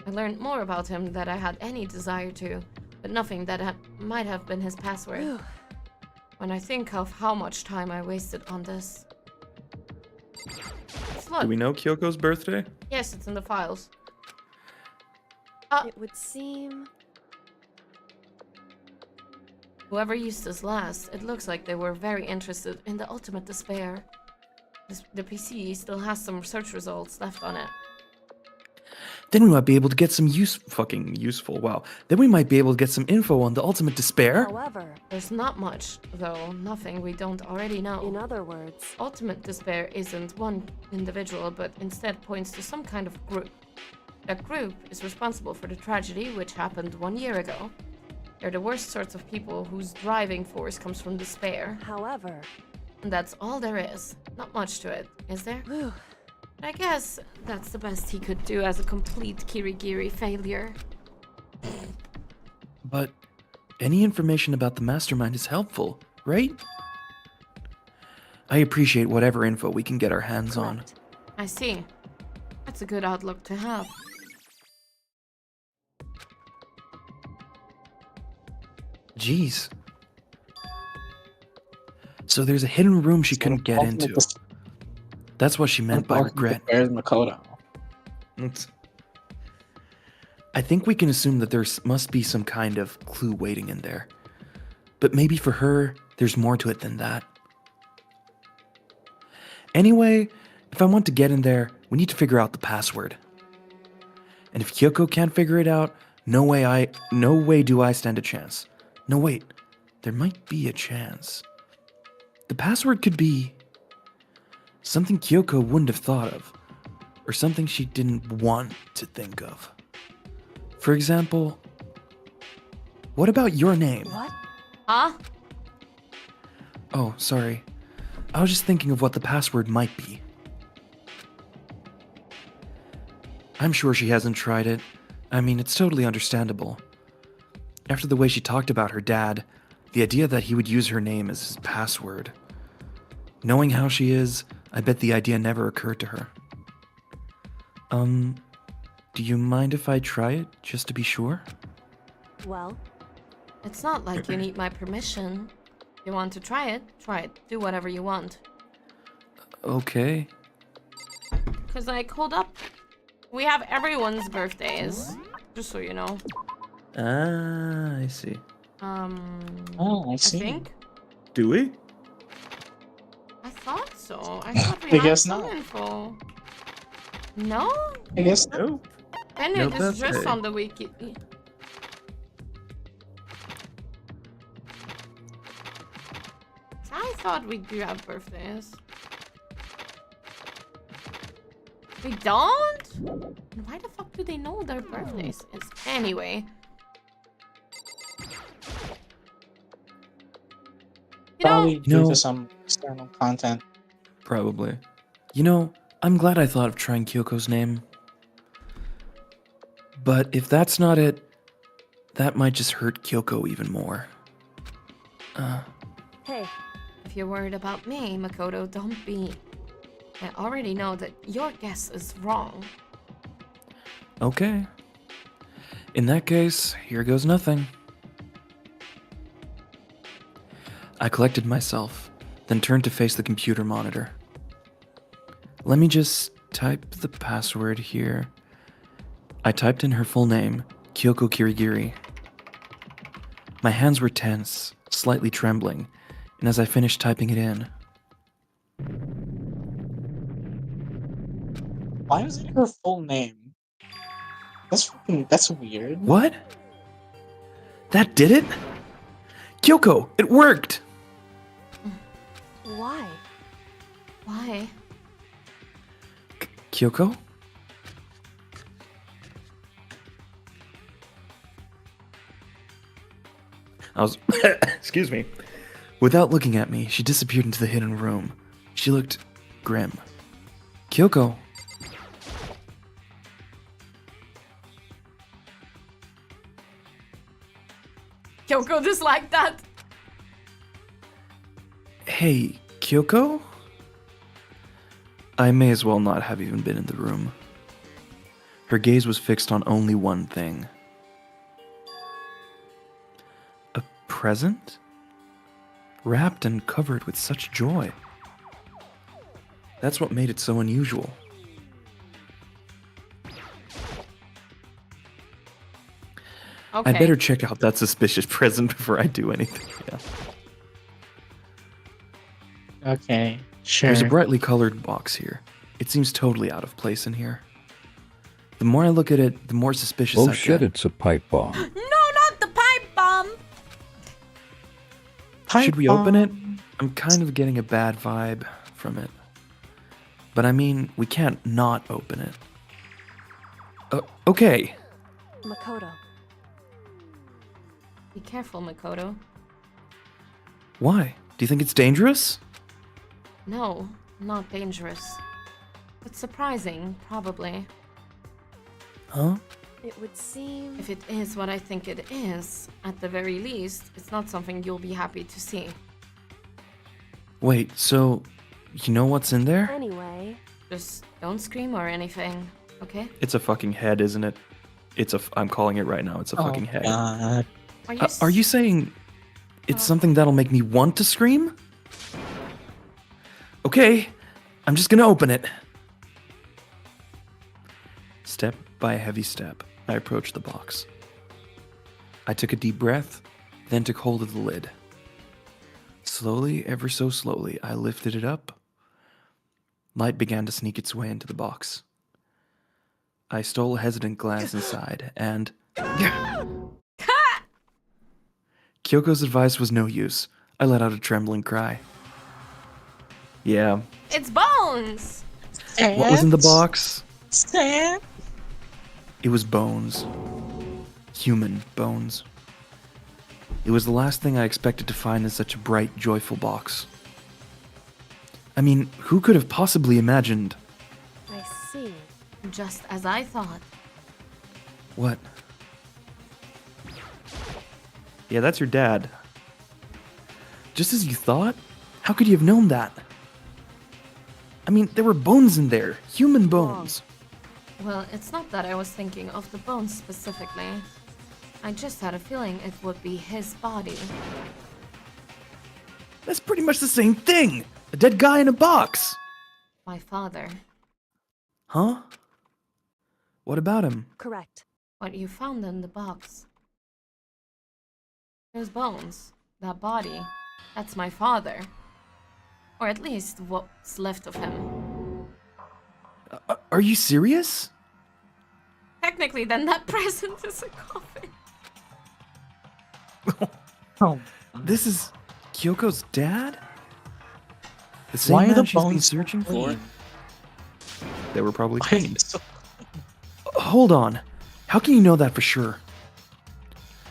I learned more about him than I had any desire to, but nothing that might have been his password. When I think of how much time I wasted on this. Look, Do we know Kyoko's birthday? yes, it's in the files. It would seem. Whoever used this last, it looks like they were very interested in the ultimate despair. The PC still has some search results left on it. Then we might be able to get some useful. Wow. Then we might be able to get some info on the ultimate despair. However, There's not much, though, nothing we don't already know. in other words, Ultimate despair isn't one individual, but instead points to some kind of group. That group is responsible for the tragedy which happened 1 year ago. They're the worst sorts of people whose driving force comes from despair. however, And that's all there is. Not much to it, is there? I guess that's the best he could do as a complete Kirigiri failure. But any information about the mastermind is helpful, right? I appreciate whatever info we can get our hands on. I see. That's a good outlook to have. Jeez. So there's a hidden room she couldn't get into. That's what she meant by regret. Where's Makoto? I think we can assume that there must be some kind of clue waiting in there. But maybe for her, there's more to it than that. Anyway, if I want to get in there, we need to figure out the password. And if Kyoko can't figure it out, no way do I stand a chance. No, wait. There might be a chance. The password could be something Kyoko wouldn't have thought of, or something she didn't want to think of. For example, what about your name? What? Huh? Oh, sorry. I was just thinking of what the password might be. I'm sure she hasn't tried it. I mean, it's totally understandable. After the way she talked about her dad, the idea that he would use her name as his password. Knowing how she is, I bet the idea never occurred to her. Do you mind if I try it, just to be sure? Well, it's not like you need my permission. You want to try it? Try it. Do whatever you want. Okay. Cause like, hold up. We have everyone's birthdays. Just so you know. Ah, I see. Oh, I see. I think. Do we? I thought so. I thought we I guess had some not. info. No? I guess no. Then No it's just birthday. on the wiki. I thought we do have birthdays. We don't? Why the fuck do they know their birthdays is? Anyway. You know, Probably due No. to some external content. Probably. You know, I'm glad I thought of trying Kyoko's name. But if that's not it, that might just hurt Kyoko even more. hey, if you're worried about me, Makoto, don't be. I already know that your guess is wrong. Okay. In that case, here goes nothing. I collected myself, then turned to face the computer monitor. Let me just type the password here. I typed in her full name, Kyoko Kirigiri. My hands were tense, slightly trembling, and as I finished typing it in, Why is it her full name? That's weird. what? That did it? Kyoko, it worked! why? Why? Kyoko? I was... Excuse me. Without looking at me, she disappeared into the hidden room. She looked grim. Kyoko. Kyoko just like that. Hey, Kyoko? I may as well not have even been in the room. Her gaze was fixed on only one thing. A present? Wrapped and covered with such joy. That's what made it so unusual. Okay. I better check out that suspicious present before I do anything. Yeah. Okay, sure. There's a brightly colored box here. It seems totally out of place in here. The more I look at it, the more suspicious Oh I shit, get. it's a pipe bomb. No, not the pipe bomb. Should we open it? I'm kind of getting a bad vibe from it. But I mean, we can't not open it. Okay. Makoto. Be careful, Makoto. Why? Do you think it's dangerous? No, not dangerous. That's surprising, probably. Huh? It would seem... If it is what I think it is, at the very least, it's not something you'll be happy to see. Wait, so you know what's in there? Anyway... Just don't scream or anything, okay? It's a fucking head, isn't it? I'm calling it right now. It's a fucking head. God. Are you saying it's something that'll make me want to scream? Okay, I'm just gonna open it. Step by a heavy step, I approached the box. I took a deep breath, then took hold of the lid. Slowly, ever so slowly, I lifted it up. Light began to sneak its way into the box. I stole a hesitant glance inside, and... Kyoko's advice was no use. I let out a trembling cry. Yeah. It's bones! What was in the box? Sam? It was bones. Human bones. It was the last thing I expected to find in such a bright, joyful box. I mean, who could have possibly imagined... I see. Just as I thought. What? Yeah, that's your dad. Just as you thought? How could you have known that? I mean, there were bones in there. Human bones. Well, it's not that I was thinking of the bones specifically. I just had a feeling it would be his body. That's pretty much the same thing! A dead guy in a box! My father. Huh? What about him? Correct. What you found in the box. Those bones. That body. That's my father. Or at least what's left of him. Are you serious? Technically, then that present is a coffin. Oh. This is Kyoko's dad? The same Why are man the she's been bones searching for? clean? They were probably Why is clean. it so- Hold on. How can you know that for sure?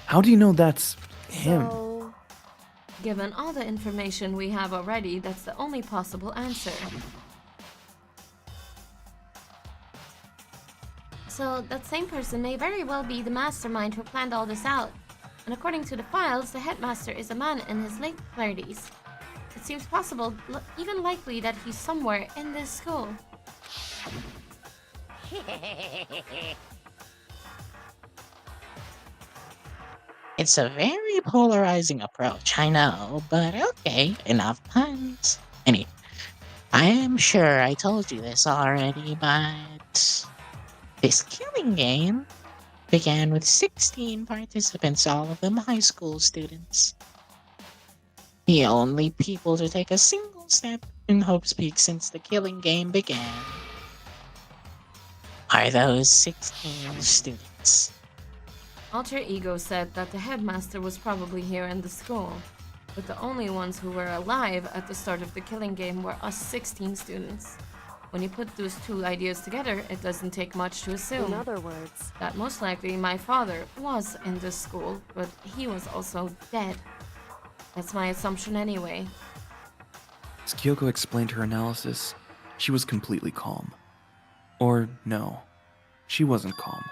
How do you know that's him? So... Given all the information we have already, that's the only possible answer. So, that same person may very well be the mastermind who planned all this out. And according to the files, the headmaster is a man in his late 30s. It seems possible, even likely, that he's somewhere in this school. It's a very polarizing approach, I know, but okay, enough puns. Anyway, I am sure I told you this already, but this killing game began with 16 participants, all of them high school students. The only people to take a single step in Hope's Peak since the killing game began are those 16 students. Alter Ego said that the headmaster was probably here in the school, but the only ones who were alive at the start of the killing game were us 16 students. When you put those two ideas together, it doesn't take much to assume In other words... that most likely my father was in this school, but he was also dead. That's my assumption anyway. As Kyoko explained her analysis, she was completely calm. Or no, she wasn't calm.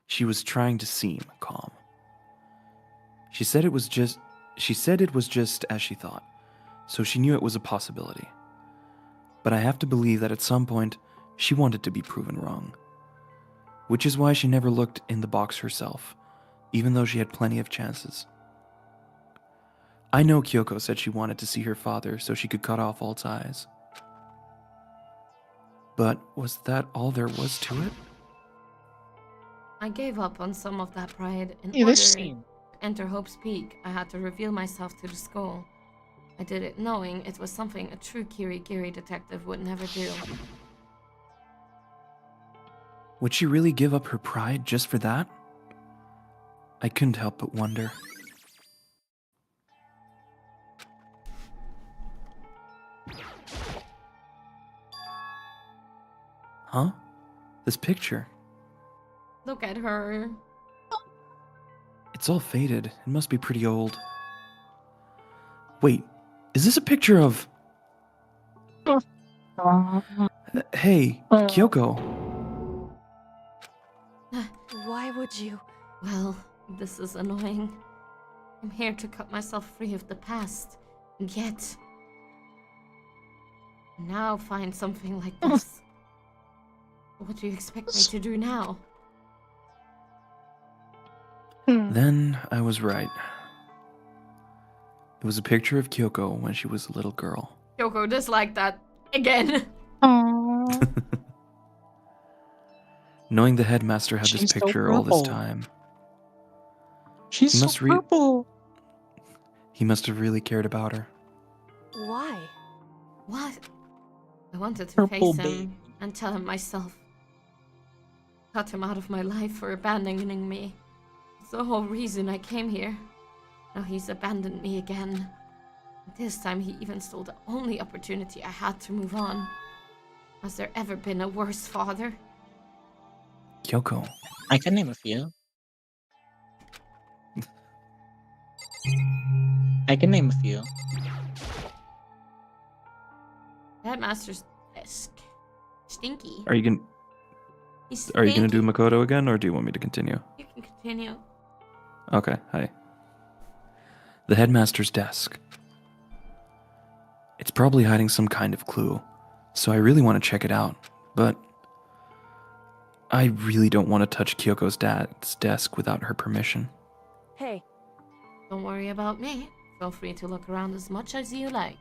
She was trying to seem calm. She said it was just as she thought, so she knew it was a possibility. But I have to believe that at some point, she wanted to be proven wrong. Which is why she never looked in the box herself, even though she had plenty of chances. I know Kyoko said she wanted to see her father so she could cut off all ties. But was that all there was to it? I gave up on some of that pride in Hey, order this to scene. enter Hope's Peak. I had to reveal myself to the school. I did it knowing it was something a true Kirigiri detective would never do. Would she really give up her pride just for that? I couldn't help but wonder. Huh? This picture. Look at her. It's all faded. It must be pretty old. Wait, is this a picture of... Hey, Kyoko. Why would you? Well, this is annoying. I'm here to cut myself free of the past, and yet... now find something like this. What do you expect me to do now? Then I was right. It was a picture of Kyoko when she was a little girl. Kyoko disliked that again. Knowing the headmaster had this She's so picture all this purple. time, She's He so must purple. he must have really cared about her. Why? What? I wanted to Purple face him baby. and tell him myself. Cut him out of my life for abandoning me. It's the whole reason I came here. Now he's abandoned me again. This time he even stole the only opportunity I had to move on. Has there ever been a worse father? Kyoko. I can name a few. I can name a few. Headmaster's desk. Stinky. Are you gonna He's Are you gonna do stinky. Makoto again, or do you want me to continue? You can continue. Okay, hi. The headmaster's desk. It's probably hiding some kind of clue, so I really want to check it out, but I really don't want to touch Kyoko's dad's desk without her permission. Hey, Don't worry about me. Feel free to look around as much as you like.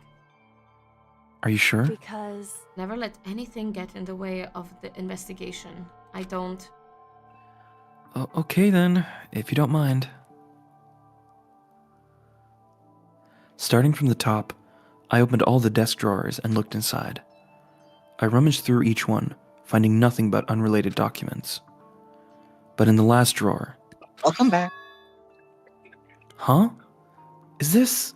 Are you sure? because Never let anything get in the way of the investigation. I don't. Okay then, if you don't mind. Starting from the top, I opened all the desk drawers and looked inside. I rummaged through each one, finding nothing but unrelated documents. But in the last drawer... Welcome back. Huh? Is this...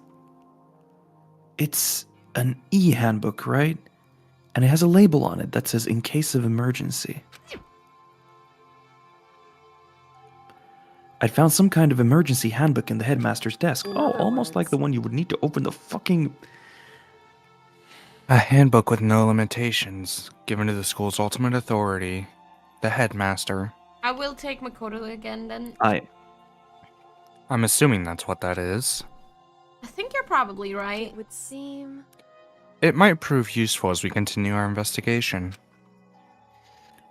It's an e-handbook, right? And it has a label on it that says in case of emergency. I'd found some kind of emergency handbook in the headmaster's desk. In Oh, other almost like words- the one you would need to open the fucking... A handbook with no limitations, given to the school's ultimate authority, the headmaster. I will take Makoto again then. I'm assuming that's what that is. I think you're probably right. it would seem. It might prove useful as we continue our investigation.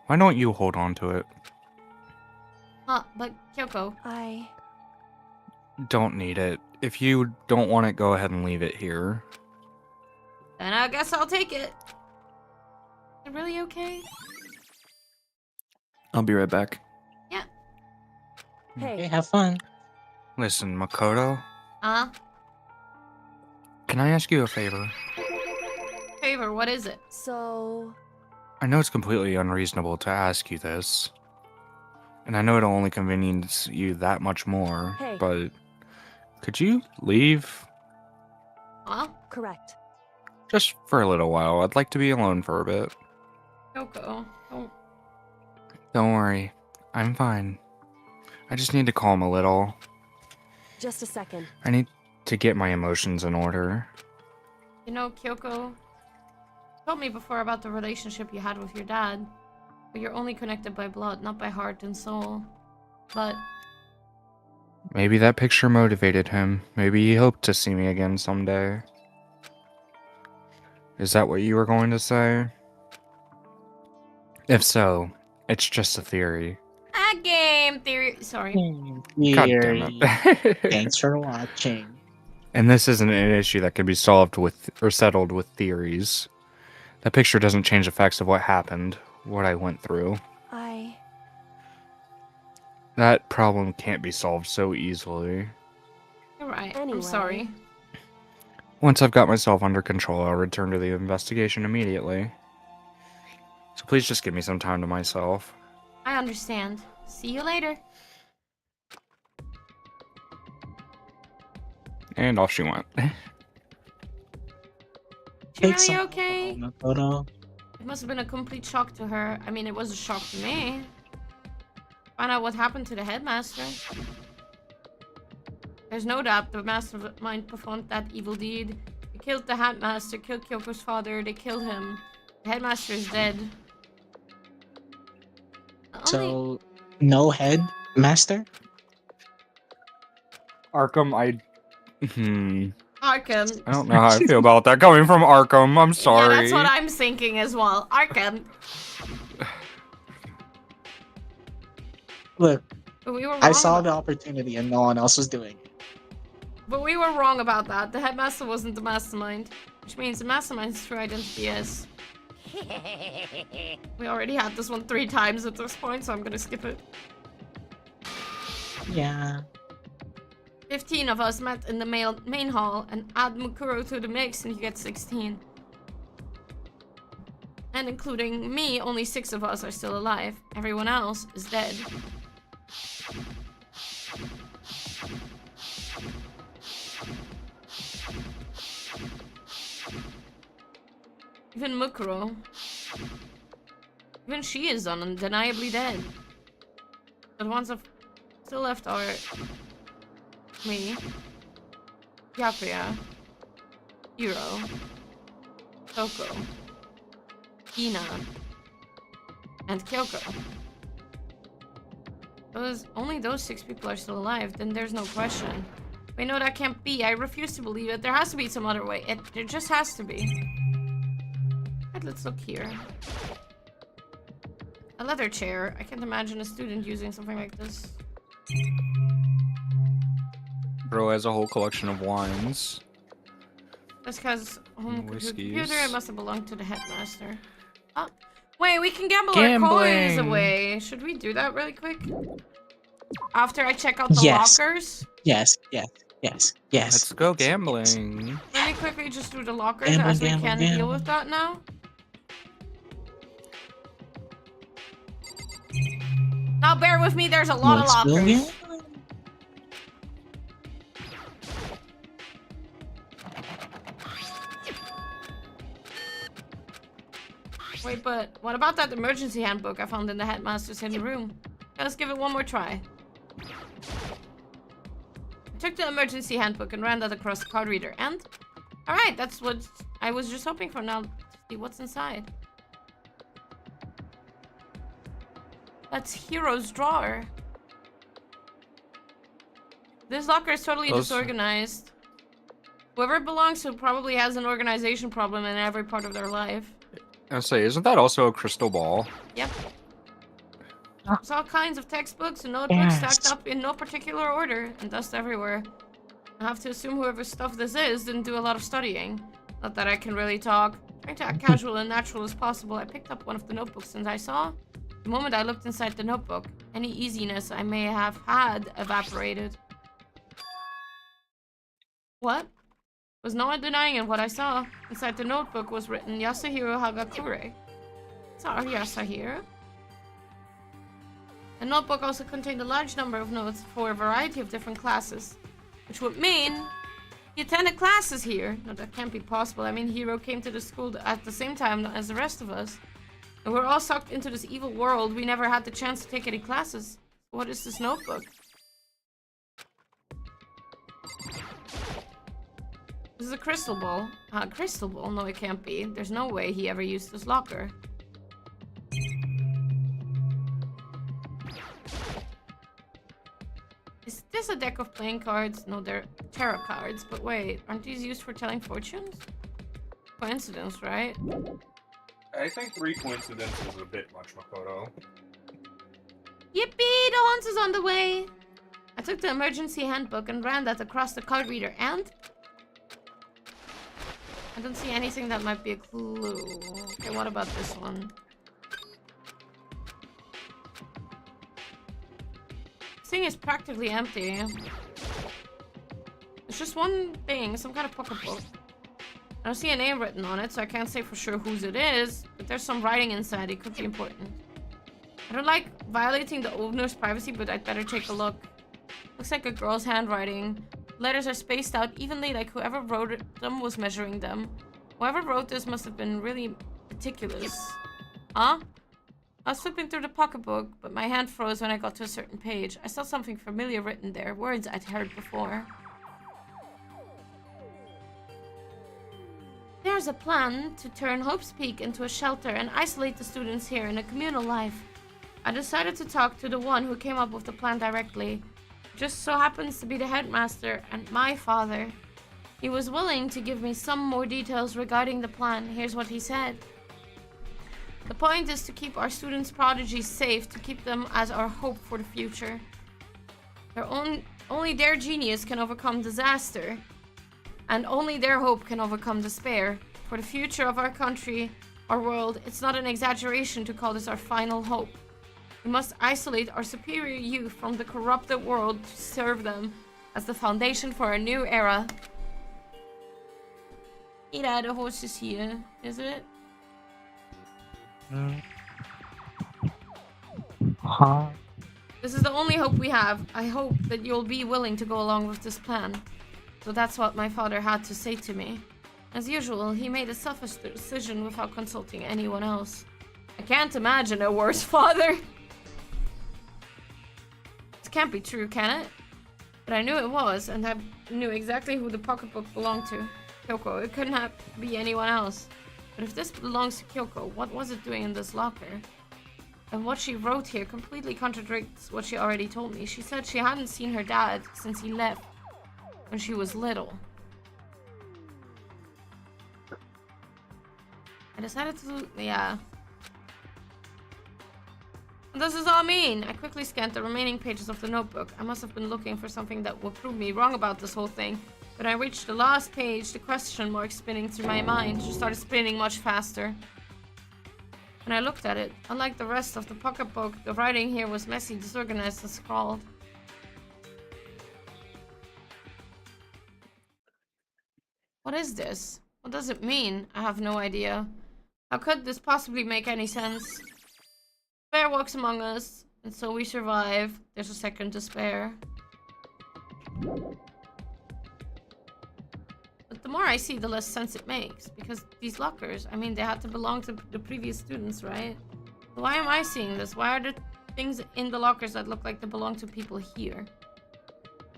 Why don't you hold on to it? But Kyoko, I. Don't need it. If you don't want it, go ahead and leave it here. then I guess I'll take it. Is it really okay? I'll be right back. Yeah. Hey, Okay, have fun. Listen, Makoto, Uh, can I ask you a favor? favor, what is it? so. I know it's completely unreasonable to ask you this, and I know it'll only convenience you that much more, Hey. but could you leave? Huh? Correct. Just for a little while. I'd like to be alone for a bit. Kyoko, don't. Don't worry. I'm fine. I just need to calm a little. Just a second. I need to get my emotions in order. You know, Kyoko, you told me before about the relationship you had with your dad. But you're only connected by blood, not by heart and soul. But Maybe that picture motivated him. Maybe he hoped to see me again someday. Is that what you were going to say? If so, it's just a theory. a game theory. Sorry. God damn it. Thanks for watching. And this isn't an issue that can be solved with or settled with theories. That picture doesn't change the facts of what happened, what I went through. I. That problem can't be solved so easily. You're right. Anyway. I'm sorry. Once I've got myself under control, I'll return to the investigation immediately. So please just give me some time to myself. I understand. See you later. And off she went. She Take some really okay? Makoto. It must have been a complete shock to her. I mean, it was a shock to me. Find out what happened to the headmaster. There's no doubt the mastermind performed that evil deed. They killed the headmaster, killed Kyoko's father, they killed him. Headmaster is dead. So, no head, master? Arkham, Arkham. I don't know how I feel about that coming from Arkham. I'm Yeah, sorry. that's what I'm thinking as well. Arkham. Look, But we were wrong I saw about- the opportunity and no one else was doing it. But we were wrong about that. The headmaster wasn't the mastermind. Which means the mastermind's true identity is... We already had this one 3 times at this point, so I'm gonna skip it. Yeah. 15 of us met in the main hall, and add Kuroto to the mix and you get 16. And including me, only 6 of us are still alive. Everyone else is dead. Even Mukuro. Even she is undeniably dead. But the ones that still left are... me. Yakuya. Hiro. Toko. Ina. And Kyoko. Only those 6 people are still alive, then there's no question. Wait, no, that can't be. I refuse to believe it. There has to be some other way. There just has to be. Right, let's look here. A leather chair. I can't imagine a student using something like this. Bro has a whole collection of wines. That's because Whiskeys. computer, it must have belonged to the headmaster. Oh, wait, we can gamble Gambling. our coins away. Should we do that really quick? After I check out the Yes. lockers? Yes. Let's go gambling. Really quickly just do the lockers Gamble, as we gamble, can deal gamble. with that now. Now bear with me, there's a lot Let's of go lockers. gamble. Wait, but what about that emergency handbook I found in the headmaster's hidden room? Let's give it one more try. I took the emergency handbook and ran that across the card reader, and... Alright, that's what I was just hoping for now to see what's inside. That's Hero's drawer. This locker is totally disorganized. Whoever it belongs to probably has an organization problem in every part of their life. I say, isn't that also a crystal ball? Yep. There's all kinds of textbooks and notebooks stacked up in no particular order and dust everywhere. I have to assume whoever's stuff this is didn't do a lot of studying. Not that I can really talk. Trying to act casual and natural as possible, I picked up one of the notebooks and I saw... The moment I looked inside the notebook, any easiness I may have had evaporated. What? Was no one denying it what I saw. Inside the notebook was written Yasuhiro Hagakure. Sorry, Yasuhiro. The notebook also contained a large number of notes for a variety of different classes. Which would mean he attended classes here. No, that can't be possible. I mean, Hiro came to the school at the same time as the rest of us. And we're all sucked into this evil world. We never had the chance to take any classes. What is this notebook? This is a crystal ball. A crystal ball? No, it can't be. There's no way he ever used this locker. Is this a deck of playing cards? No, they're tarot cards. But wait, aren't these used for telling fortunes? Coincidence, right? I think 3 coincidences is a bit much, Makoto. Yippee! The Hans is on the way! I took the emergency handbook and ran that across the card reader and... I don't see anything that might be a clue. Okay, what about this one? This thing is practically empty. There's just one thing, some kind of pocketbook. I don't see a name written on it, so I can't say for sure whose it is, but there's some writing inside. It could be important. I don't like violating the owner's privacy, but I'd better take a look. Looks like a girl's handwriting. Letters are spaced out evenly, like whoever wrote them was measuring them. Whoever wrote this must have been really meticulous. Huh? I was flipping through the pocketbook, but my hand froze when I got to a certain page. I saw something familiar written there, words I'd heard before. There was a plan to turn Hope's Peak into a shelter and isolate the students here in a communal life. I decided to talk to the one who came up with the plan directly. Just so happens to be the headmaster and my father. He was willing to give me some more details regarding the plan. Here's what he said. The point is to keep our students' prodigies safe, to keep them as our hope for the future. Only their genius can overcome disaster, and only their hope can overcome despair. For the future of our country, our world, it's not an exaggeration to call this our final hope. We must isolate our superior youth from the corrupted world to serve them as the foundation for a new era. Yeah, the horse is here, is it? Huh? This is the only hope we have. I hope that you'll be willing to go along with this plan. So that's what my father had to say to me. As usual, he made a selfish decision without consulting anyone else. I can't imagine a worse father. This can't be true, can it? But I knew it was, and I knew exactly who the pocketbook belonged to. Kyoko. It couldn't be anyone else. But if this belongs to Kyoko, what was it doing in this locker? And what she wrote here completely contradicts what she already told me. She said she hadn't seen her dad since he left when she was little. I decided to... yeah. What does this all mean? I quickly scanned the remaining pages of the notebook. I must have been looking for something that would prove me wrong about this whole thing. When I reached the last page, the question mark spinning through my mind just started spinning much faster. When I looked at it, unlike the rest of the pocketbook, the writing here was messy, disorganized, and scrawled. What is this? What does it mean? I have no idea. How could this possibly make any sense? Despair walks among us, and so we survive. There's a second to spare. But the more I see, the less sense it makes. Because these lockers, I mean, they had to belong to the previous students, right? So why am I seeing this? Why are there things in the lockers that look like they belong to people here?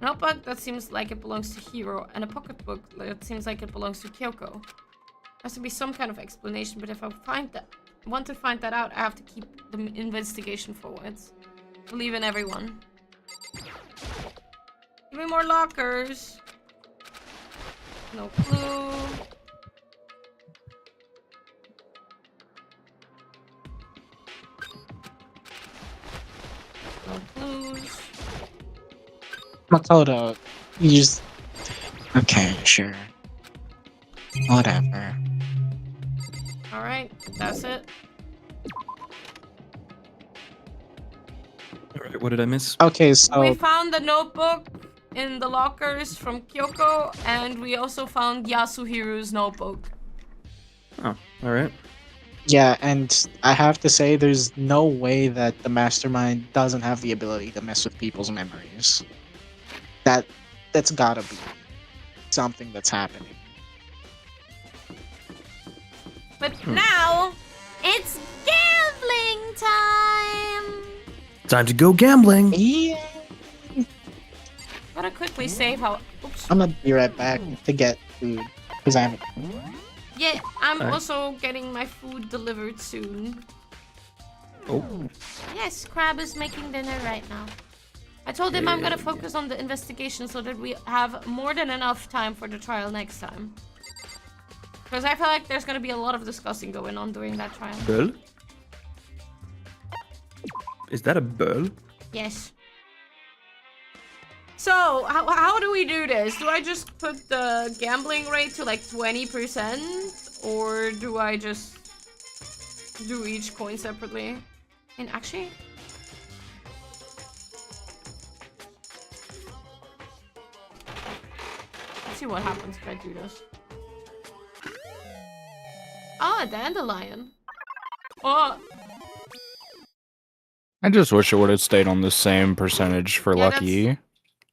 A notebook that seems like it belongs to Hiro, and a pocketbook that seems like it belongs to Kyoko. There has to be some kind of explanation, but if I want to find that out, I have to keep the investigation forwards. Believe in everyone. Give me more lockers. No clue. No clues. Makoto, you just... okay, sure. Whatever. Alright, that's it. Alright, what did I miss? Okay, so... We found the notebook in the lockers from Kyoko, and we also found Yasuhiru's notebook. Oh, alright. yeah, and I have to say, there's no way that the mastermind doesn't have the ability to mess with people's memories. That's gotta be something that's happening. But now, it's gambling time! Time to go gambling! Yeah. Gotta quickly save how... oops. I'm gonna be right back to get food, because I haven't... Yeah, I'm Alright. also getting my food delivered soon. Oh. Yes, Crab is making dinner right now. I told him I'm gonna focus on the investigation so that we have more than enough time for the trial next time. Because I feel like there's gonna be a lot of discussing going on during that trial. Bull? Is that a bull? Yes. So, how do we do this? Do I just put the gambling rate to like 20%? Or do I just do each coin separately? And actually... let's see what happens if I do this. Oh, a dandelion. Oh, I just wish it would have stayed on the same percentage for Yeah, Lucky.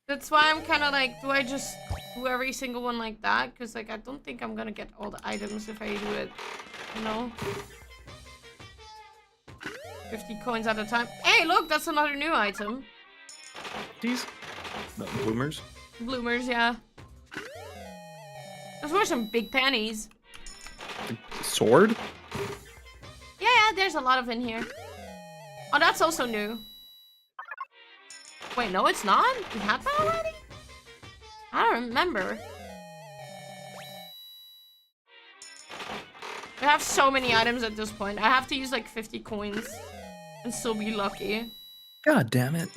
that's why I'm kind of like, do I just do every single one like that? Because like, I don't think I'm gonna get all the items if I do it, you know? 50 coins at a time. Hey, look, that's another new item. These? No, bloomers? Bloomers, yeah. Those were some big panties. sword? Yeah, there's a lot of in here. Oh, that's also new. Wait, no, it's not? We had that already? I don't remember. We have so many items at this point. I have to use like 50 coins and still be lucky. God damn it.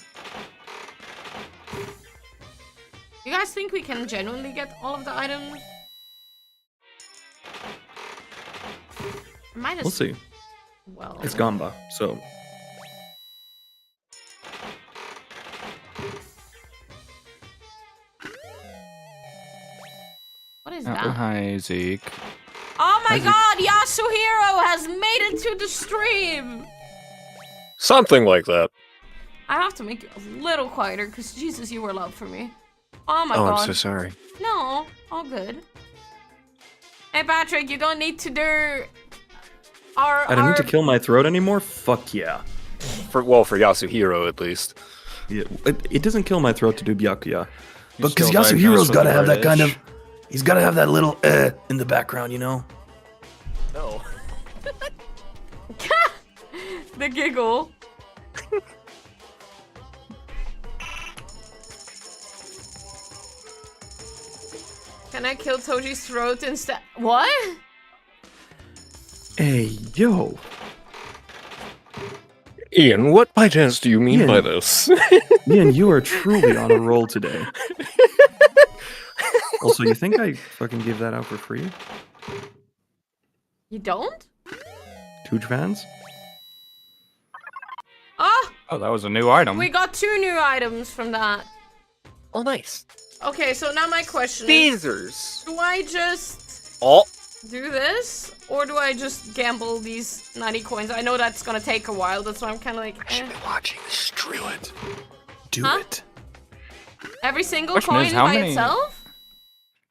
You guys think we can genuinely get all of the items? Might as We'll see. well. It's Gamba, so. What is Oh, that? hi, Zeke. Oh my Hi, Zeke. god, Yasuhiro has made it to the stream! Something like that. I have to make you a little quieter because Jesus, you were loud for me. Oh my Oh, god. I'm so sorry. No, all good. Hey Patrick, you don't need to do I don't need to kill my throat anymore? Fuck yeah. For Yasuhiro at least. Yeah, it doesn't kill my throat to do Byakuya. But because still Yasuhiro's diagnosed with gotta have that kind of... British. He's gotta have that little in the background, you know? No. the giggle. Can I kill Toji's throat instead? What? Hey, yo. Ian, what by chance do you mean Ian. by this? Ian, you are truly on a roll today. Also, you think I fucking gave that out for free? You don't? Tooch fans? Ah! Oh, that was a new item. We got 2 new items from that. Oh, nice. Okay, so now my question Caesars. do I just Oh. do this? Or do I just gamble these 90 coins? I know that's gonna take a while, that's why I'm kinda like, I should be watching the stream. Do Huh? it. Every single Question coin is, how by many- itself?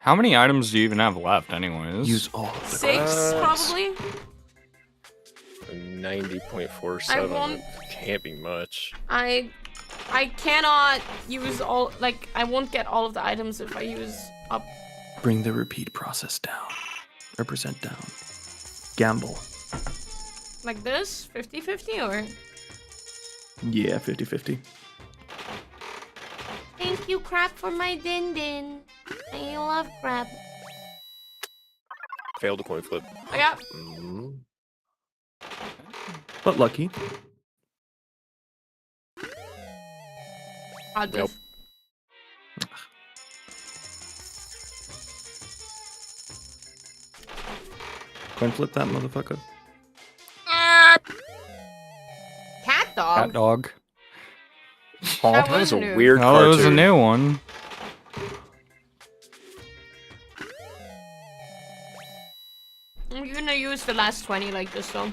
How many items do you even have left, anyways? Use all of the 6, probably? 90.47. I won't- Can't be much. I cannot use all, like, I won't get all of the items if I use up. Bring the repeat process down. Represent down. Gamble. Like this? 50-50 or? Yeah, 50-50. Thank you, crap, for my din-din. I love crap. Failed a coin flip. I got But lucky. Nope. Coin flip that motherfucker. Cat dog? Cat dog. Oh, That that was was a new. weird Oh, cartoon. that was a new one. I'm gonna use the last 20 like this though.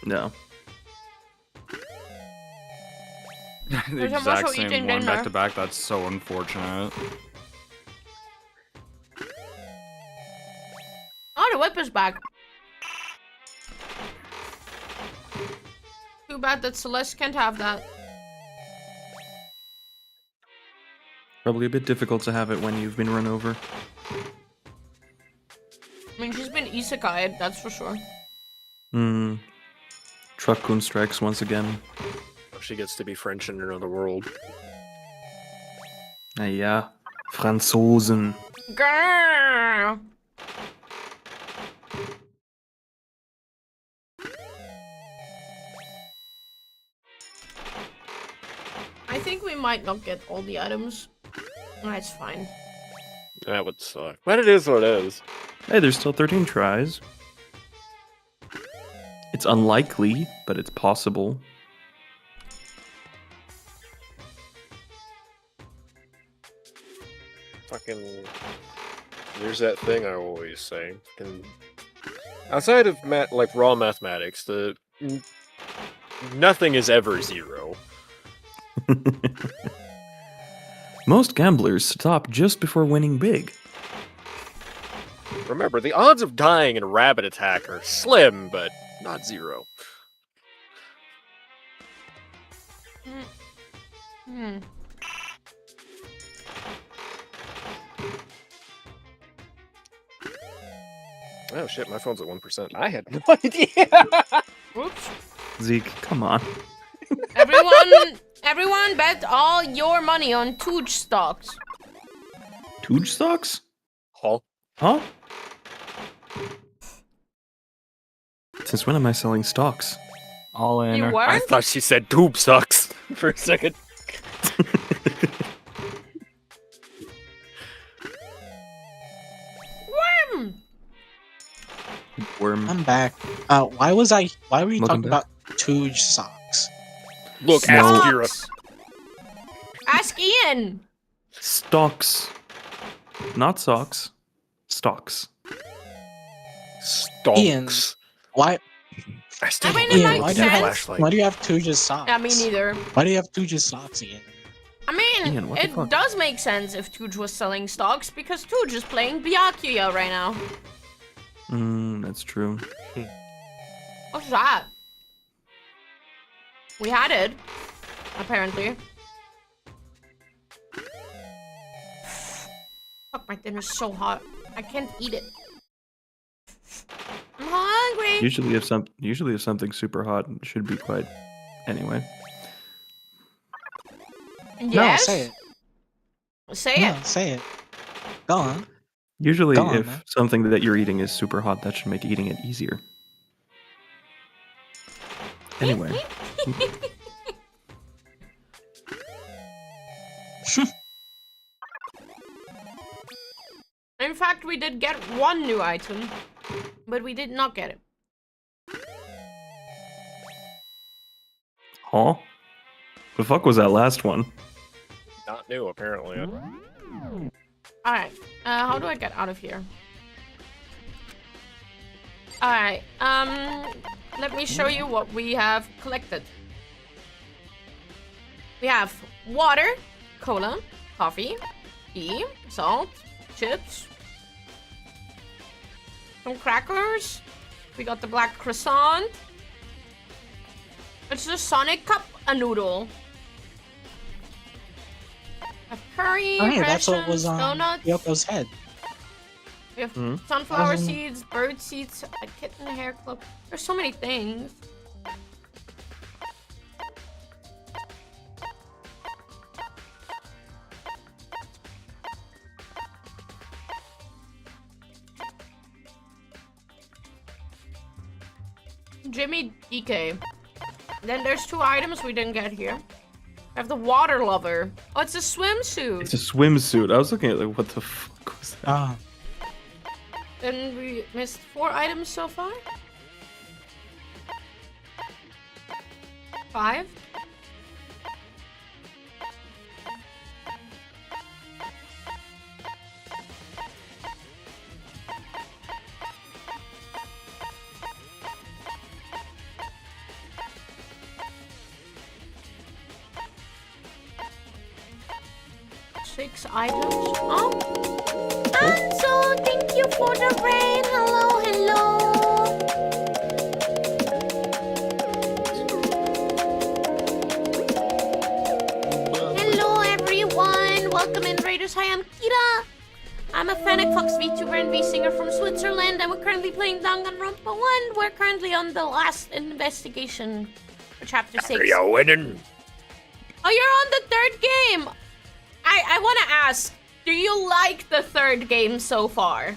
No. The There's a exact muscle same eating one dinner. back to back. That's so unfortunate. Oh, the whip is back. Too bad that Celeste can't have that. Probably a bit difficult to have it when you've been run over. I mean, she's been isekai'd, that's for sure. Truck-kun strikes once again. She gets to be French in another world. Ja, Franzosen. Grrr. I think we might not get all the items. That's fine. That would suck. But it is what it is. Hey, there's still 13 tries. It's unlikely, but it's possible. Fucking. There's that thing I always say. Outside of like raw mathematics, nothing is ever zero. Most gamblers stop just before winning big. Remember, the odds of dying in a rabbit attack are slim, but not zero. Hmm. Oh shit, my phone's at 1%. I had no idea. Oops. Zeke, come on. Everyone bet all your money on Tooch stocks. Tooch stocks? Huh? Huh? Since when am I selling stocks? All in. You or- weren't? I thought she said tube sucks for a second. Worm! Worm. I'm back. Why were you Welcome talking back. about Tooge socks? Look, No. ask Kira. Ask Ian. Stocks. Not socks. Stocks. Stonks. Ian, why? I still I mean, don't it know makes why sense. flashlight. Why do you have Tooge's socks? Yeah, me neither. Why do you have Tooge's socks, Ian? I mean, Ian, what the it fuck? does make sense if Tooge was selling stocks because Tooge is playing Byakuya right now. That's true. What's that? We had it, apparently. Fuck, my dinner's so hot. I can't eat it. I'm hungry. Usually if something's super hot, it should be quite. Anyway. Yes? No, say it. Say No, it. say it. Go on. Usually, Go on, if man. something that you're eating is super hot, that should make eating it easier. Anyway. In fact, we did get one new item, but we did not get it. Huh? The fuck was that last one? Not new, apparently. Alright, how do I get out of here? Alright, let me show you what we have collected. We have water, cola, coffee, tea, salt, chips, some crackers. We got the black croissant. It's the Sonic Cup a noodle. A curry, Oh, hey, that's what was rations, on donuts. Yoko's head. We have Hmm? sunflower Um, seeds, bird seeds, a kitten hair clip. There's so many things. Jimmy DK. Then there's two items we didn't get here. I have the water lover. Oh, it's a swimsuit. It's a swimsuit. I was looking at like, what the fuck was that? Ah, Then we missed 4 items so far. 5. Six items. Oh. Anso, thank you for the rain. Hello, hello. Hello, everyone. Welcome in, Raiders. Hi, I'm Kira. I'm a Fennec Fox VTuber and V-singer from Switzerland, and we're currently playing Danganronpa 1. We're currently on the last investigation for Chapter 6. Are you winning? Oh, you're on the 3rd game. I want to ask, do you like the 3rd game so far?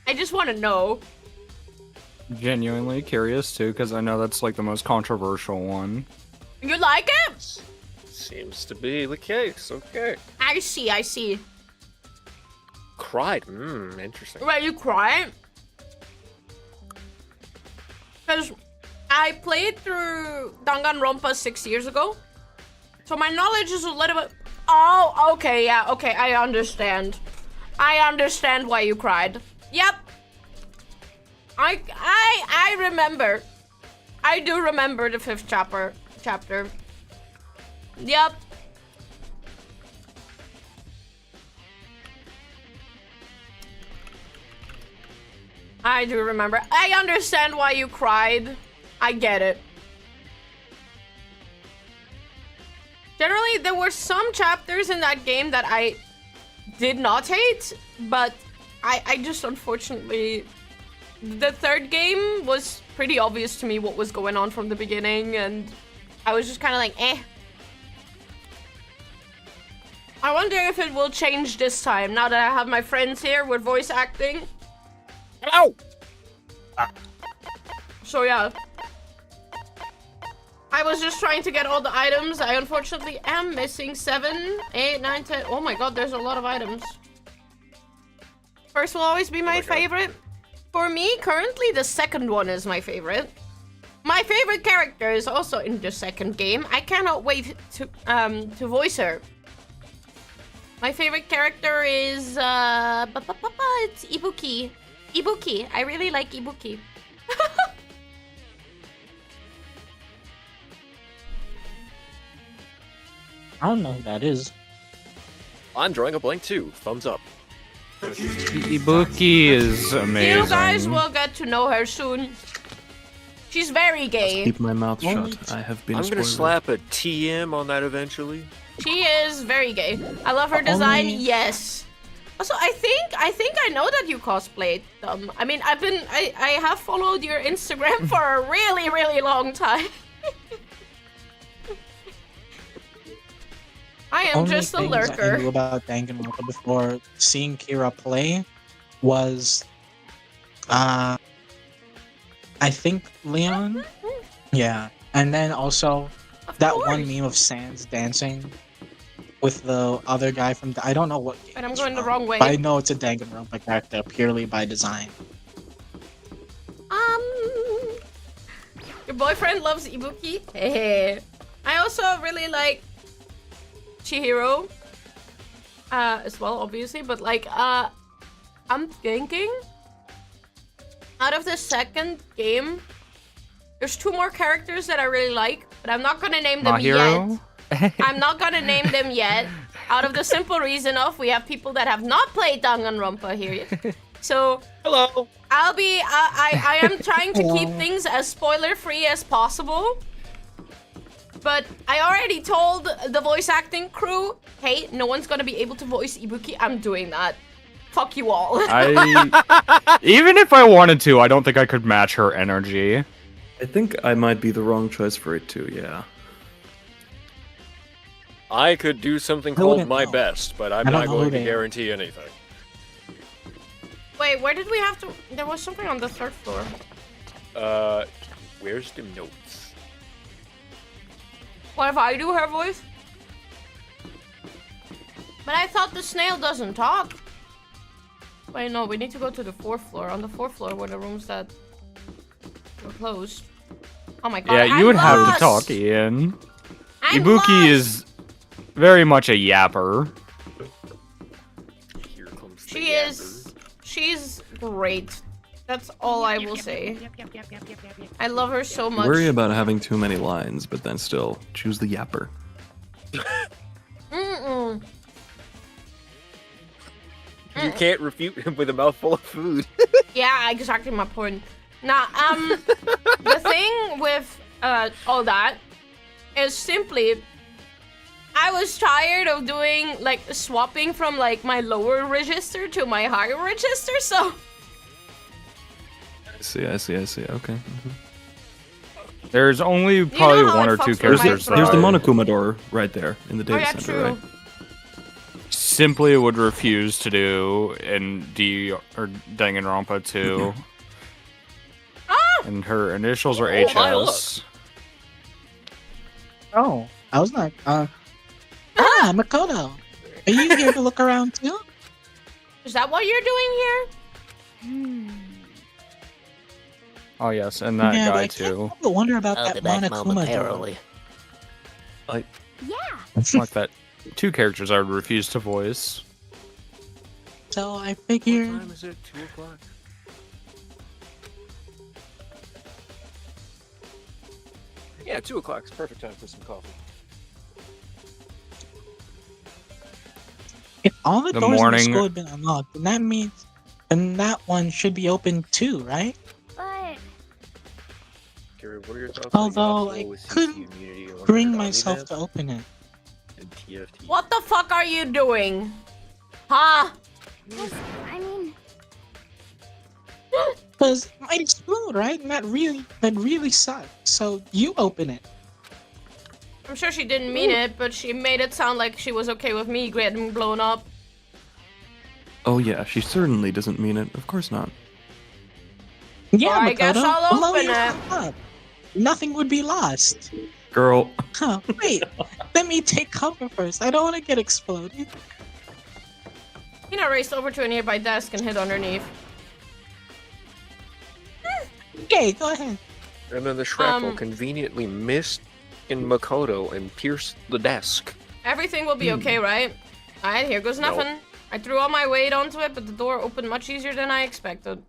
I just want to know. Genuinely curious too, because I know that's like the most controversial one. You like it? Seems to be the case. Okay. I see. Cried. Interesting. Right, you cry? Because I played through Danganronpa 6 years ago. So my knowledge is a little bit... Oh, okay, yeah, okay, I understand. I understand why you cried. Yep. I remember. I do remember the 5th chapter. Yep. I do remember. I understand why you cried. I get it. Generally, there were some chapters in that game that I did not hate, but I just unfortunately... The third game was pretty obvious to me what was going on from the beginning, and I was just kind of like, eh. I wonder if it will change this time, now that I have my friends here with voice acting. Hello! So yeah. I was just trying to get all the items. I unfortunately am missing 7, 8, 9, 10. Oh my god, there's a lot of items. First will always be my favorite. For me, currently, the second one is my favorite. My favorite character is also in the second game. I cannot wait to voice her. My favorite character is it's Ibuki. Ibuki. I really like Ibuki. I don't know who that is. I'm drawing a blank too. Thumbs up. Ibuki is amazing. You guys will get to know her soon. She's very gay. Keep my mouth shut. I have been I'm gonna spoiled. slap a TM on that eventually. She is very gay. I love her design. Yes. Also, I think I know that you cosplayed them. I mean, I have followed your Instagram for a really, really long time. I am just a lurker. I knew about Danganronpa before seeing Kira play was, I think Leon. Yeah, and then also that one meme of Sans dancing with the other guy from I don't know what game. And I'm going the wrong way. But I know it's a Danganronpa character purely by design. Your boyfriend loves Ibuki. Hey. I also really like Chihiro as well, obviously, but like I'm thinking out of the second game there's 2 more characters that I really like, but I'm not gonna name them yet. I'm not gonna name them yet, out of the simple reason of we have people that have not played Danganronpa here yet. So hello, I am trying to keep things as spoiler free as possible. But I already told the voice acting crew, hey, no one's gonna be able to voice Ibuki. I'm doing that. Fuck you all. Even if I wanted to, I don't think I could match her energy. I think I might be the wrong choice for it too, yeah. I could do something called my best, but I'm not going to guarantee anything. Wait, where did we have to... There was something on the 3rd floor. Where's the notes? What if I do her voice? But I thought the snail doesn't talk. Wait, no, we need to go to the 4th floor. On the 4th floor were the rooms that were closed. Oh my god, yeah, you would have to talk, Ian. Ibuki is very much a yapper. Here comes she is... She's great. That's all I will say. I love her so much. Worry about having too many lines, but then still choose the yapper. You can't refute him with a mouthful of food. Yeah, exactly my point. Now, the thing with all that is simply I was tired of doing like swapping from like my lower register to my higher register, so I see. Okay. There's only probably 1 or 2 characters. There's the Monokuma door right there in the data center, true. right? Simply would refuse to do in Danganronpa 2. And her initials are HS. Oh, I was not. Makoto, are you here to look around too? Is that what you're doing here? Oh yes, and that Yeah, but guy I too. can't help but wonder about I'll that be back Monokuma momentarily. door. Like that. 2 characters I would refuse to voice. So I figure. What time is it? 2 o'clock? Yeah, 2 o'clock is perfect time for some coffee. If all the The doors in the morning- school had been unlocked, then that means, then that one should be open too, right? But Gary, what are your thoughts Although on I Yasuo with CC couldn't immunity and bring limited myself omnivamp to open it. and TFT? What the fuck are you doing? Ha! I mean, Because it might explode, right? And that really sucks. So you open it. I'm sure she didn't mean it, but she made it sound like she was okay with me getting blown up. Oh yeah, she certainly doesn't mean it. Of course not. Yeah, Well, I guess Makoto, I'll blow open yourself it. up. Nothing would be lost. Girl. Huh, wait. Let me take cover first. I don't want to get exploded. Hina raced over to a nearby desk and hid underneath. Okay, go ahead. And then the shrapnel conveniently missed in Makoto and pierced the desk. Everything will be okay, right? Alright, here goes Nope. nothing. I threw all my weight onto it, but the door opened much easier than I expected.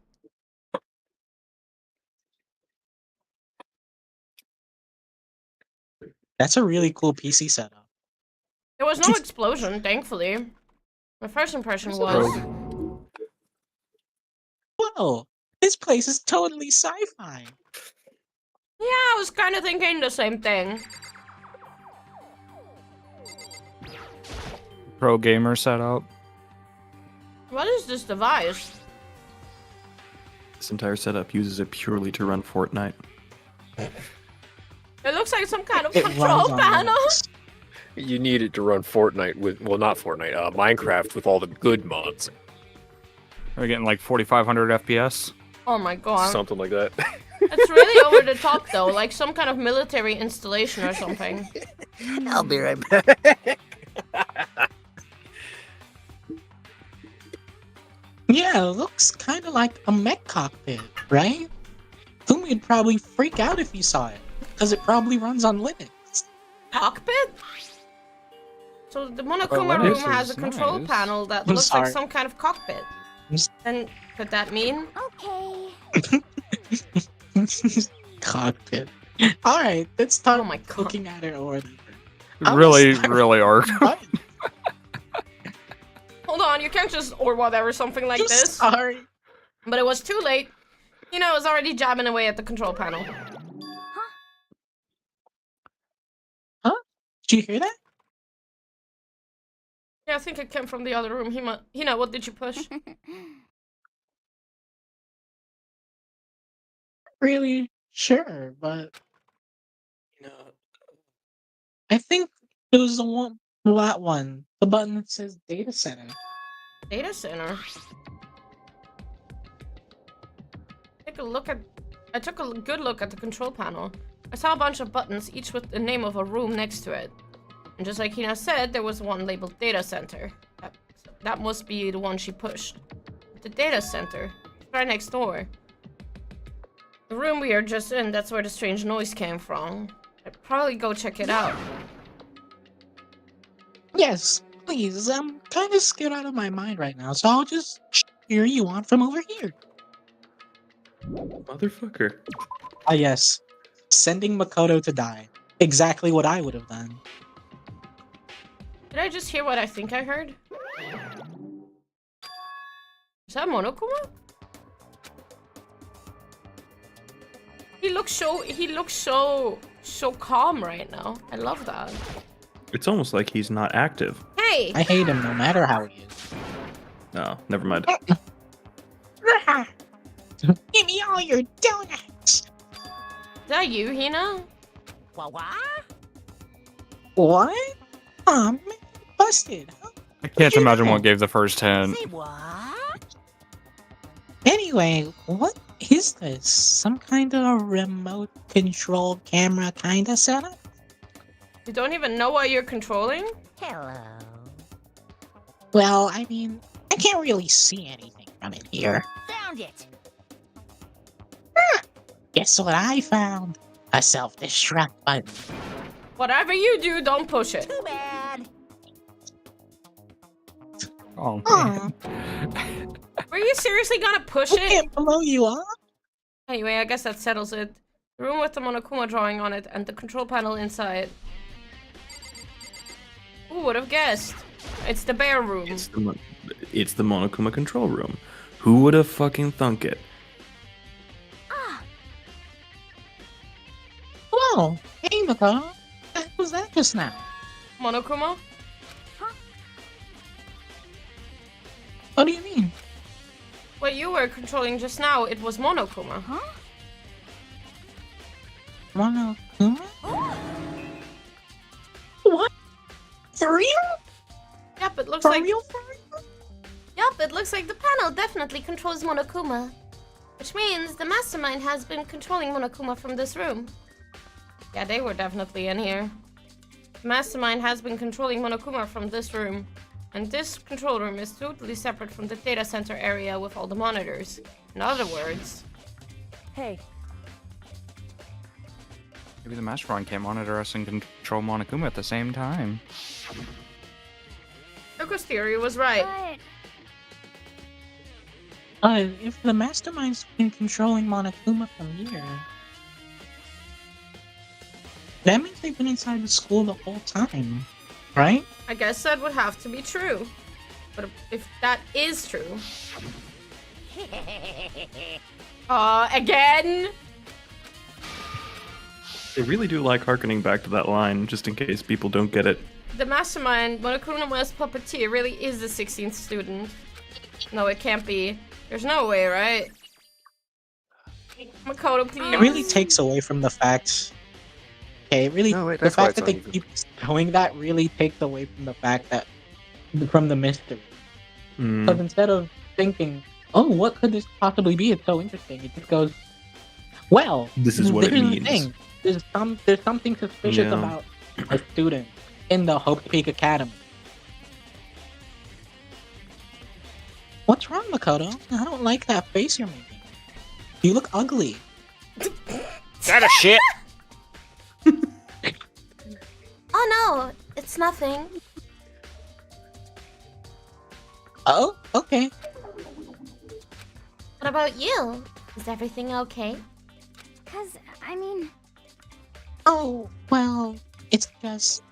That's a really cool PC setup. There was no explosion, thankfully. My first impression was... Whoa, this place is totally sci-fi. Yeah, I was kind of thinking the same thing. Pro gamer setup. What is this device? This entire setup uses it purely to run Fortnite. It looks like some kind of It control runs on panel. Linux. You need it to run Fortnite with, well, not Fortnite, Minecraft with all the good mods. We're getting like 4,500 FPS. Oh my god. Something like that. It's really over the top though, like some kind of military installation or something. I'll be right back. Yeah, it looks kind of like a mech cockpit, right? Fumi'd probably freak out if he saw it, because it probably runs on Linux. Cockpit? So the Monokuma Well, room Linux has a is control nice. panel that I'm looks like sorry. some kind of cockpit. And could that mean? okay. Cockpit. Alright, let's start Oh my God. looking at it or Really, really arc. Hold on, you can't just or whatever something like I'm this. sorry. But it was too late. You know, it was already jabbing away at the control panel. Did you hear that? Yeah, I think it came from the other room. Hina, what did you push? Really sure, but you know, I think it was the one, that one, the button that says data center. Data center. Take a look at. I took a good look at the control panel. I saw a bunch of buttons, each with the name of a room next to it. And just like Hina said, there was one labeled data center. That must be the one she pushed. The data center. It's right next door. The room we are just in, that's where the strange noise came from. I'd probably go check it out. Yes, please. I'm kind of scared out of my mind right now, so I'll just cheer you on from over here. Motherfucker. Ah, yes. Sending Makoto to die. Exactly what I would have done. Did I just hear what I think I heard? Is that Monokuma? He looks so calm right now. I love that. It's almost like he's not active. Hey! I hate him no matter how he is. No, never mind. Give me all your donuts! Is that you, Hina? What? What? Aw, man, busted. Huh? I can't imagine what gave the first hint. Say what? Anyway, what is this? Some kind of remote control camera kind of setup? You don't even know what you're controlling? Hello. Well, I mean, I can't really see anything from in here. Found it. Guess what I found? A self-destruct button. Whatever you do, don't push it. Too bad. Oh, Aw, Were you seriously gonna push I it? can't blow you up. Anyway, I guess that settles it. The room with the Monokuma drawing on it and the control panel inside. Who would have guessed? It's the bear room. It's the Monokuma control room. Who would have fucking thunk it? Whoa, hey Makoto. What was that just now? Monokuma? What do you mean? What you were controlling just now, it was Monokuma. Huh? Monokuma? What? For real? Yep, it looks For like... real? Yup, it looks like the panel definitely controls Monokuma. Which means the mastermind has been controlling Monokuma from this room. Yeah, they were definitely in here. The mastermind has been controlling Monokuma from this room. And this control room is totally separate from the data center area with all the monitors. In other words... Hey. Maybe the Mastermind can't monitor us and control Monokuma at the same time. Yoko's theory was right. If the mastermind's been controlling Monokuma from here, that means they've been inside the school the whole time, right? I guess that would have to be true. But if that is true... again? They really do like harkening back to that line, just in case people don't get it. The mastermind, Monokuma's puppeteer, really is the 16th student. No, it can't be. There's no way, right? Makoto, please. It really takes away from the fact. Okay, really, No, wait, the that's why fact it's that they uneven. keep showing that really takes away from the fact that, from the mystery. Because instead of thinking, oh, what could this possibly be? It's so interesting. It just goes, well, This is what it here's the means. thing. There's something suspicious Yeah. about a student in the Hope Peak Academy. What's wrong, Makoto? I don't like that face you're making. You look ugly. That a shit? Oh no, it's nothing. Oh, okay. What about you? Is everything okay? Cause, I mean... Oh, well, it's just...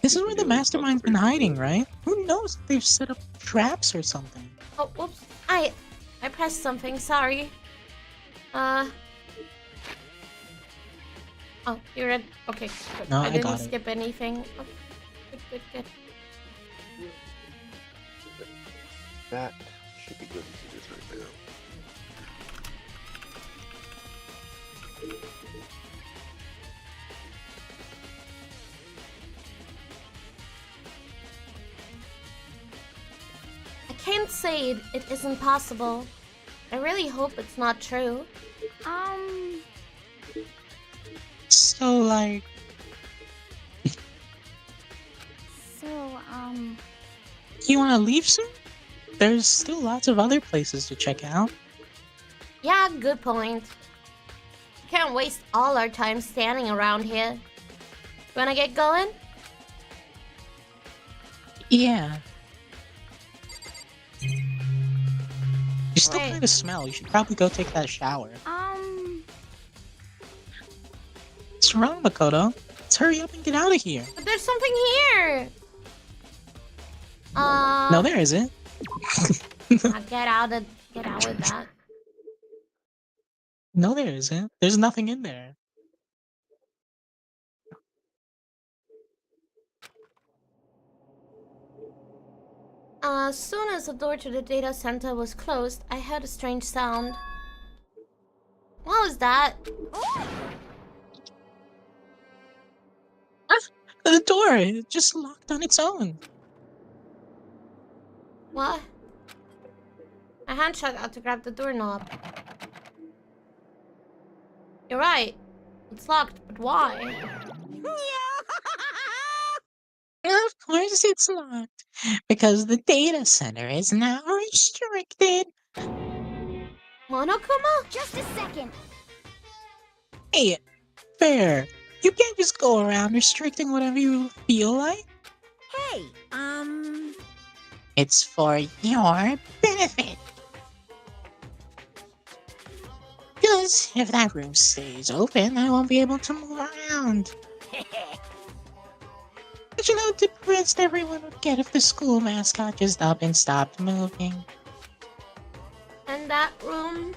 This is where the mastermind's been hiding, right? Who knows if they've set up traps or something? Oh, whoops. I pressed something, sorry. Oh, you read? Okay, good. No, I didn't got it. skip anything. Oh, good. That should be good to do right there. I can't say it isn't possible. I really hope it's not true. So, like... You wanna leave soon? There's still lots of other places to check out. Yeah, good point. Can't waste all our time standing around here. Wanna get going? Yeah. You still Wait. kind of smell. You should probably go take that shower. What's wrong, Makoto? Let's hurry up and get out of here. But there's something here! No, there isn't. Get out with that. No, there isn't. There's nothing in there. As soon as the door to the data center was closed, I heard a strange sound. What was that? The door, it just locked on its own. What? My hand shot out to grab the doorknob. You're right. It's locked, but why? Of course it's locked. Because the data center is now restricted. Monokuma? Just a second. Hey, fair. You can't just go around restricting whatever you feel like. Hey, It's for your benefit. Because if that room stays open, I won't be able to move around. But you know how depressed everyone would get if the school mascot just up and stopped moving. And that room?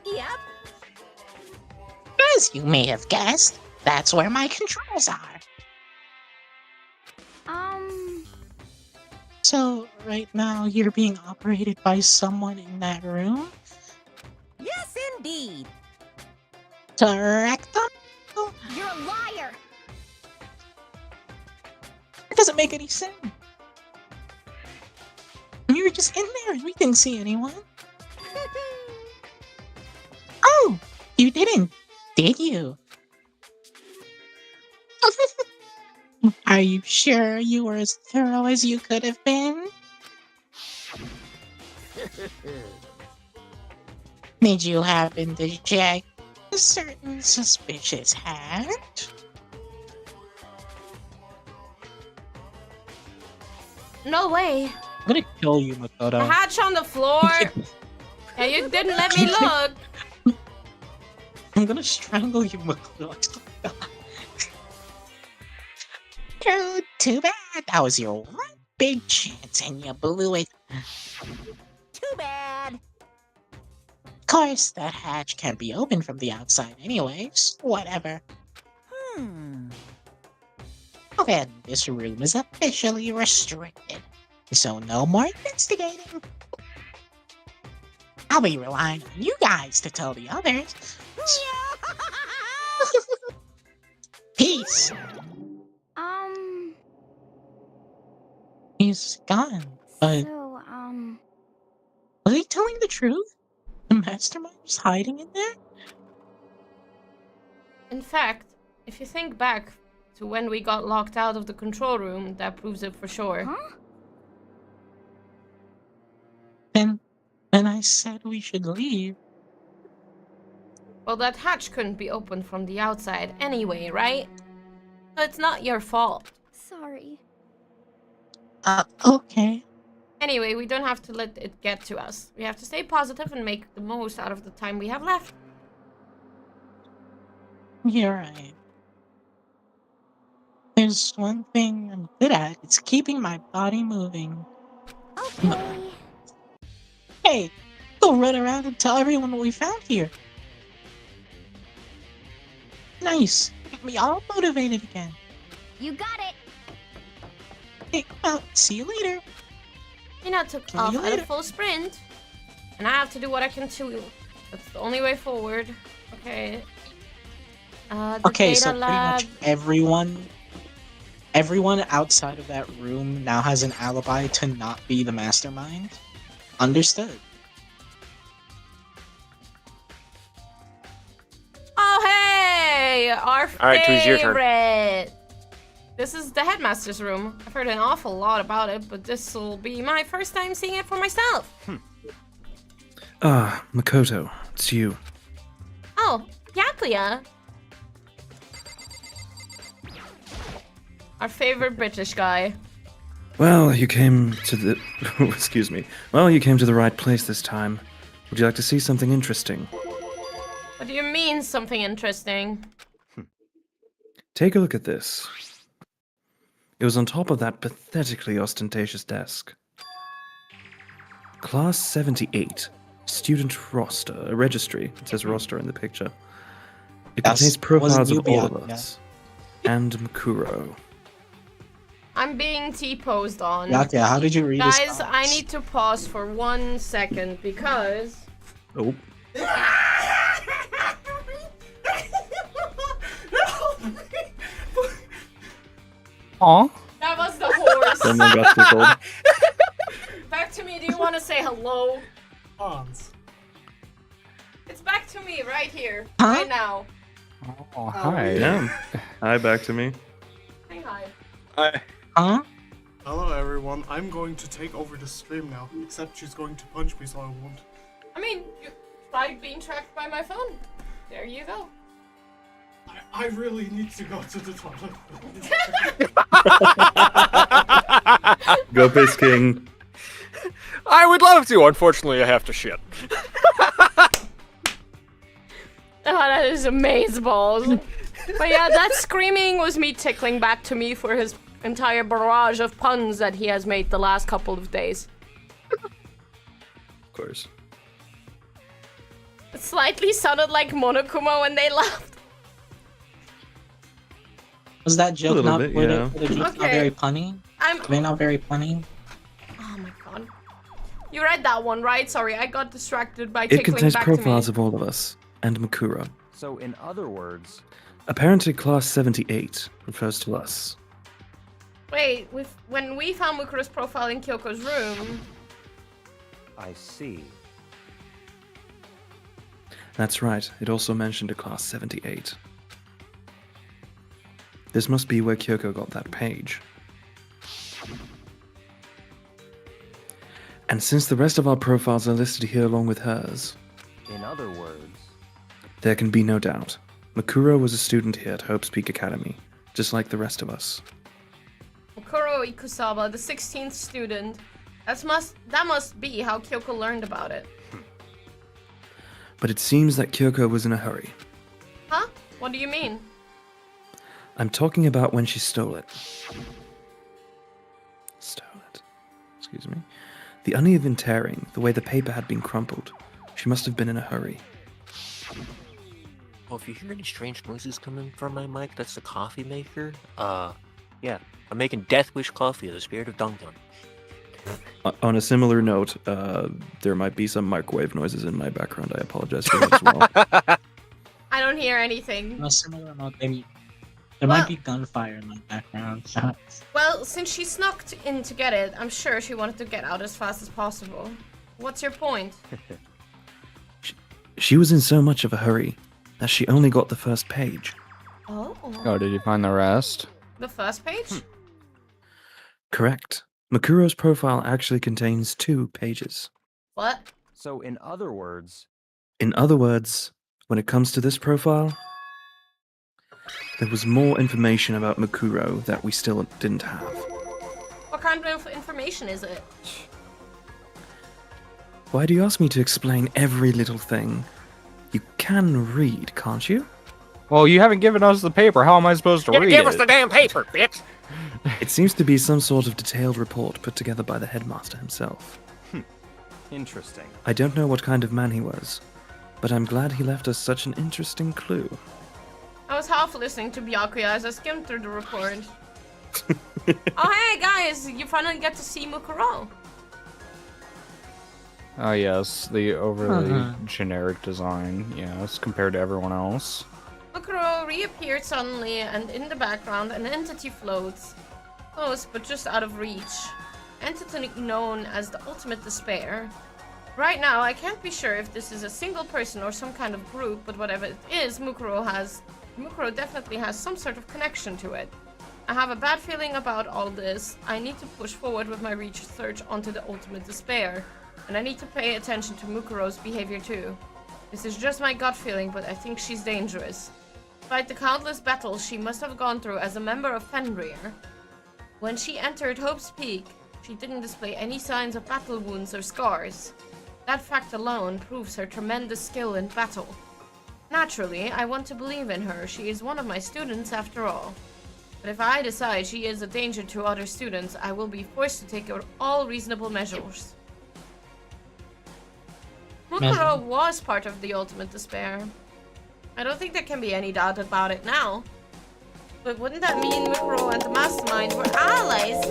Yep. As you may have guessed, that's where my controls are. So, right now, you're being operated by someone in that room? Yes, indeed. Correct? You're a liar! It doesn't make any sense. You were just in there and we didn't see anyone. Oh, you didn't, did you? Are you sure you were as thorough as you could have been? Did you happen to check a certain suspicious hat? No way. I'm gonna kill you, Makoto. The hatch on the floor. Yeah, you didn't let me look. I'm gonna strangle you, Makoto. Too bad. That was your one big chance and you blew it. Too bad. Of course, that hatch can't be opened from the outside anyways. Whatever. Then this room is officially restricted. So no more investigating. I'll be relying on you guys to tell the others. Peace. He's gone. But So, was he telling the truth? The mastermind was hiding in there? In fact, if you think back to when we got locked out of the control room, that proves it for sure. huh? Then I said we should leave. Well, that hatch couldn't be opened from the outside anyway, right? So it's not your fault. Sorry. Okay. Anyway, we don't have to let it get to us. We have to stay positive and make the most out of the time we have left. You're right. There's one thing I'm good at. It's keeping my body moving. Okay. Hey, go run around and tell everyone what we found here. Nice. Got me all motivated again. You got it. Hey, well, see you later. Mina took See off you at a later. full sprint. And I have to do what I can too. That's the only way forward. Okay. The Okay, data so pretty lab. much everyone outside of that room now has an alibi to not be the mastermind. Understood. Oh, hey! Our Alright, Tooz, your turn. favorite! This is the headmaster's room. I've heard an awful lot about it, but this will be my first time seeing it for myself. Ah, Makoto, it's you. Oh, Yakuya. Our favorite British guy. Well, you came to the... excuse me. Well, you came to the right place this time. Would you like to see something interesting? What do you mean, something interesting? Take a look at this. It was on top of that pathetically ostentatious desk. Class 78. Student roster. A registry. It says roster in the picture. It That's- contains profiles wasn't of all you, of Byakuya. us. And Makuro. I'm being T-posed on. Yakuya, how did you read this? Guys, I need to pause for 1 second because... Oh. Aw. That was the horse. Someone got tickled. Back to me, do you want to say hello? Hans. It's back to me, right here. Huh? Right now. Oh, hi. Yeah. Hi, back to me. Say hi. Huh? Hello everyone, I'm going to take over the stream now, except she's going to punch me so I won't. I mean, you tried being tracked by my phone. There you go. I really need to go to the toilet. Go Piss King. I would love to. Unfortunately, I have to shit. Oh, that is amazeballs. But yeah, that screaming was me tickling back to me for his entire barrage of puns that he has made the last couple of days. Of course. It slightly sounded like Monokuma when they laughed. Was that joke little not bit, were yeah. the jokes not Okay. very punny? I'm Were they not very punny? You read that one, right? Sorry, I got distracted by It tickling contains back to me. profiles of all of us, and Makuro. So, in other words, Apparently, Class 78 refers to us. Wait, when we found Mukuro's profile in Kyoko's room... I see. That's right, it also mentioned a Class 78. This must be where Kyoko got that page. And since the rest of our profiles are listed here along with hers, In other words, there can be no doubt. Makuro was a student here at Hope's Peak Academy, just like the rest of us. Mukuro Ikusawa, the 16th student. That must be how Kyoko learned about it. But it seems that Kyoko was in a hurry. Huh? What do you mean? I'm talking about when she stole it. Stole it. Excuse me. The uneven tearing, the way the paper had been crumpled. She must have been in a hurry. Oh, if you hear any strange noises coming from my mic, that's the coffee maker. Yeah, I'm making Death Wish coffee of the spirit of Dungan. On a similar note, there might be some microwave noises in my background. I apologize for that as well. I don't hear anything. On a similar note, there might be gunfire in my background. Well, since she snuck in to get it, I'm sure she wanted to get out as fast as possible. What's your point? She was in so much of a hurry that she only got the first page. Oh. Oh, did you find the rest? The first page? Correct. Makuro's profile actually contains 2 pages. What? So, in other words, In other words, when it comes to this profile, there was more information about Makuro that we still didn't have. What kind of information is it? Why do you ask me to explain every little thing? You can read, can't you? Well, you haven't given us the paper. How am I supposed to read Give it? us the damn paper, bitch! It seems to be some sort of detailed report put together by the headmaster himself. interesting. I don't know what kind of man he was, but I'm glad he left us such an interesting clue. I was half listening to Byakuya as I skimmed through the report. Oh, hey guys, you finally get to see Mukuro. Oh, yes, the overly generic design, yes, compared to everyone else. Mukuro reappeared suddenly, and in the background, an entity floats. Close, but just out of reach. Entity known as the Ultimate Despair. Right now, I can't be sure if this is a single person or some kind of group, but whatever it is, Mukuro definitely has some sort of connection to it. I have a bad feeling about all this. I need to push forward with my research onto the Ultimate Despair. And I need to pay attention to Mukuro's behavior too. This is just my gut feeling, but I think she's dangerous. Despite the countless battles she must have gone through as a member of Fenrir, when she entered Hope's Peak, she didn't display any signs of battle wounds or scars. That fact alone proves her tremendous skill in battle. Naturally, I want to believe in her. She is one of my students after all. But if I decide she is a danger to other students, I will be forced to take all reasonable measures. Mukuro was part of the Ultimate Despair. I don't think there can be any doubt about it now. But wouldn't that mean Mukuro and the Mastermind were allies?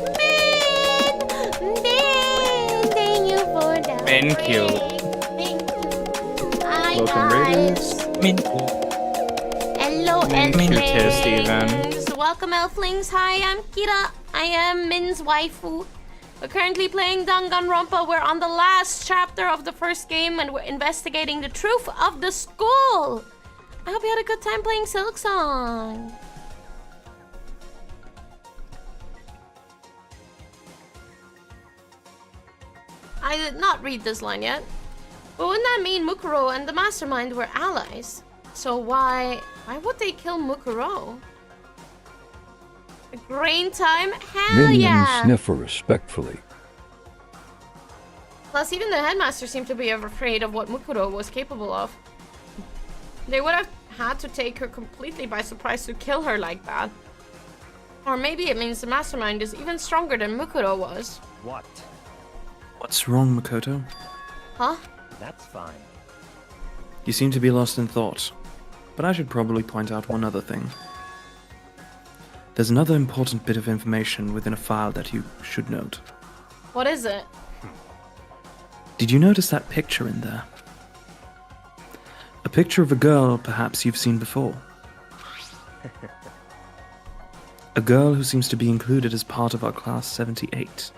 Thank you for the Thank you. Hi Welcome, guys. Hello, Thank you, Elflings. Steven. Welcome, Elflings. Hi, I'm Kira. I am Min's waifu. We're currently playing Danganronpa. We're on the last chapter of the first game and we're investigating the truth of the school. I hope you had a good time playing Silk Song. I did not read this line yet. But wouldn't that mean Mukuro and the Mastermind were allies? So why would they kill Mukuro? Grain time? Hell Min yeah! and Sniffer respectfully. Plus, even the headmaster seemed to be afraid of what Mukuro was capable of. They would have had to take her completely by surprise to kill her like that. Or maybe it means the Mastermind is even stronger than Mukuro was. What? What's wrong, Makoto? Huh? That's fine. You seem to be lost in thought, but I should probably point out one other thing. There's another important bit of information within a file that you should note. What is it? Did you notice that picture in there? A picture of a girl perhaps you've seen before. A girl who seems to be included as part of our class 78.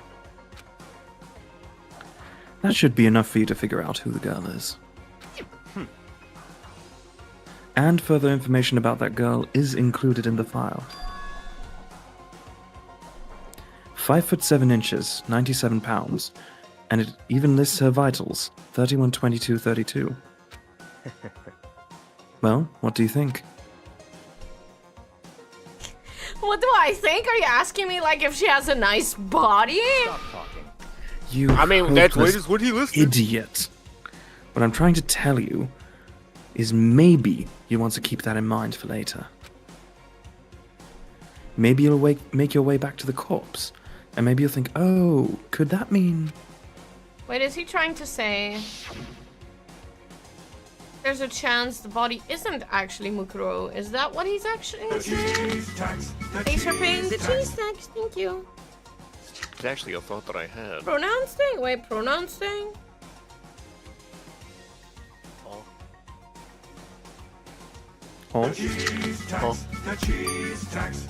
That should be enough for you to figure out who the girl is. And further information about that girl is included in the file. 5'7", 97 pounds, and it even lists her vitals, 31, 22, 32. Well, what do you think? What do I think? Are you asking me like if she has a nice body? Stop talking. You I mean, that's hopeless what he listed. idiot. What I'm trying to tell you is maybe you want to keep that in mind for later. Maybe you'll make your way back to the corpse, and maybe you'll think, oh, could that mean... Wait, is he trying to say there's a chance the body isn't actually Mukuro? Is that what he's actually saying? Thanks for paying the cheese tax, thank you. It's actually a thought that I had. Pronouns thing? Wait, pronouns thing? Oh. The cheese tax. The cheese tax.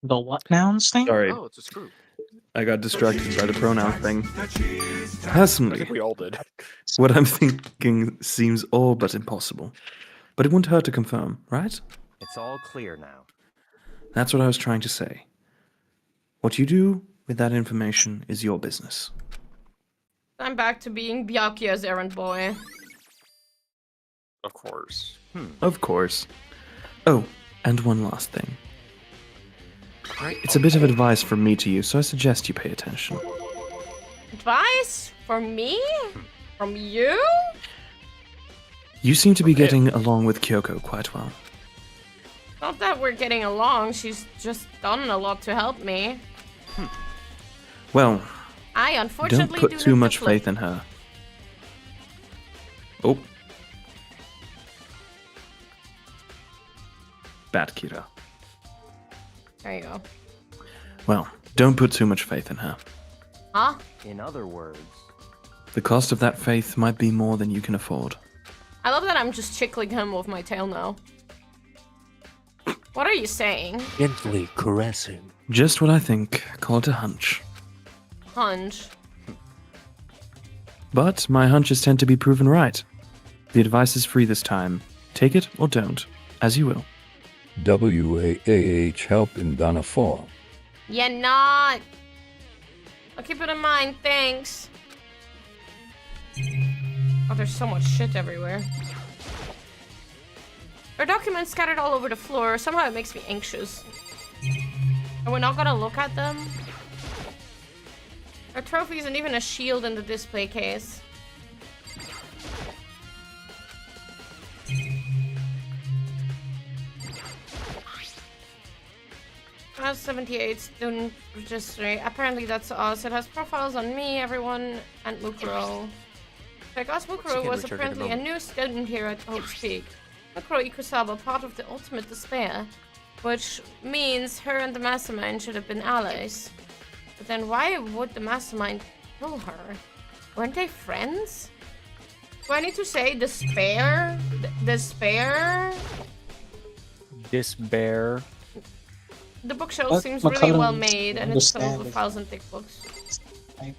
The what nouns thing? Sorry. Oh, it's a screw. I got distracted by the pronoun thing. I Personally, think we all did. what I'm thinking seems all but impossible. But it wouldn't hurt to confirm, right? It's all clear now. That's what I was trying to say. What you do with that information is your business. I'm back to being Byakuya's errand boy. Of course. Of course. Oh, and one last thing. It's a bit of advice from me to you, so I suggest you pay attention. Advice? For me? From you? You seem to be getting along with Kyoko quite well. Not that we're getting along, she's just done a lot to help me. Well, I unfortunately don't put too much faith in her. Oh. Bad Kira. There you go. Well, don't put too much faith in her. Huh? In other words, The cost of that faith might be more than you can afford. I love that I'm just tickling him with my tail now. What are you saying? Gently caressing. Just what I think. Call it a hunch. Hunch. But my hunches tend to be proven right. The advice is free this time. Take it or don't, as you will. WAAH help in Dana Fall. You're not. I'll keep it in mind, thanks. Oh, there's so much shit everywhere. There are documents scattered all over the floor. Somehow it makes me anxious. And we're not gonna look at them? There are trophies and even a shield in the display case. Class 78 student registry. Apparently that's us. It has profiles on me, everyone, and Mukuro. Like us, Mukuro was apparently a new student here at Hope's Peak. Mukuro Ikusawa, part of the Ultimate Despair, which means her and the Mastermind should have been allies. But then why would the Mastermind kill her? Weren't they friends? Do I need to say despair? Despair? Despair. The bookshelf seems really well made, and it's filled with files and thick books. I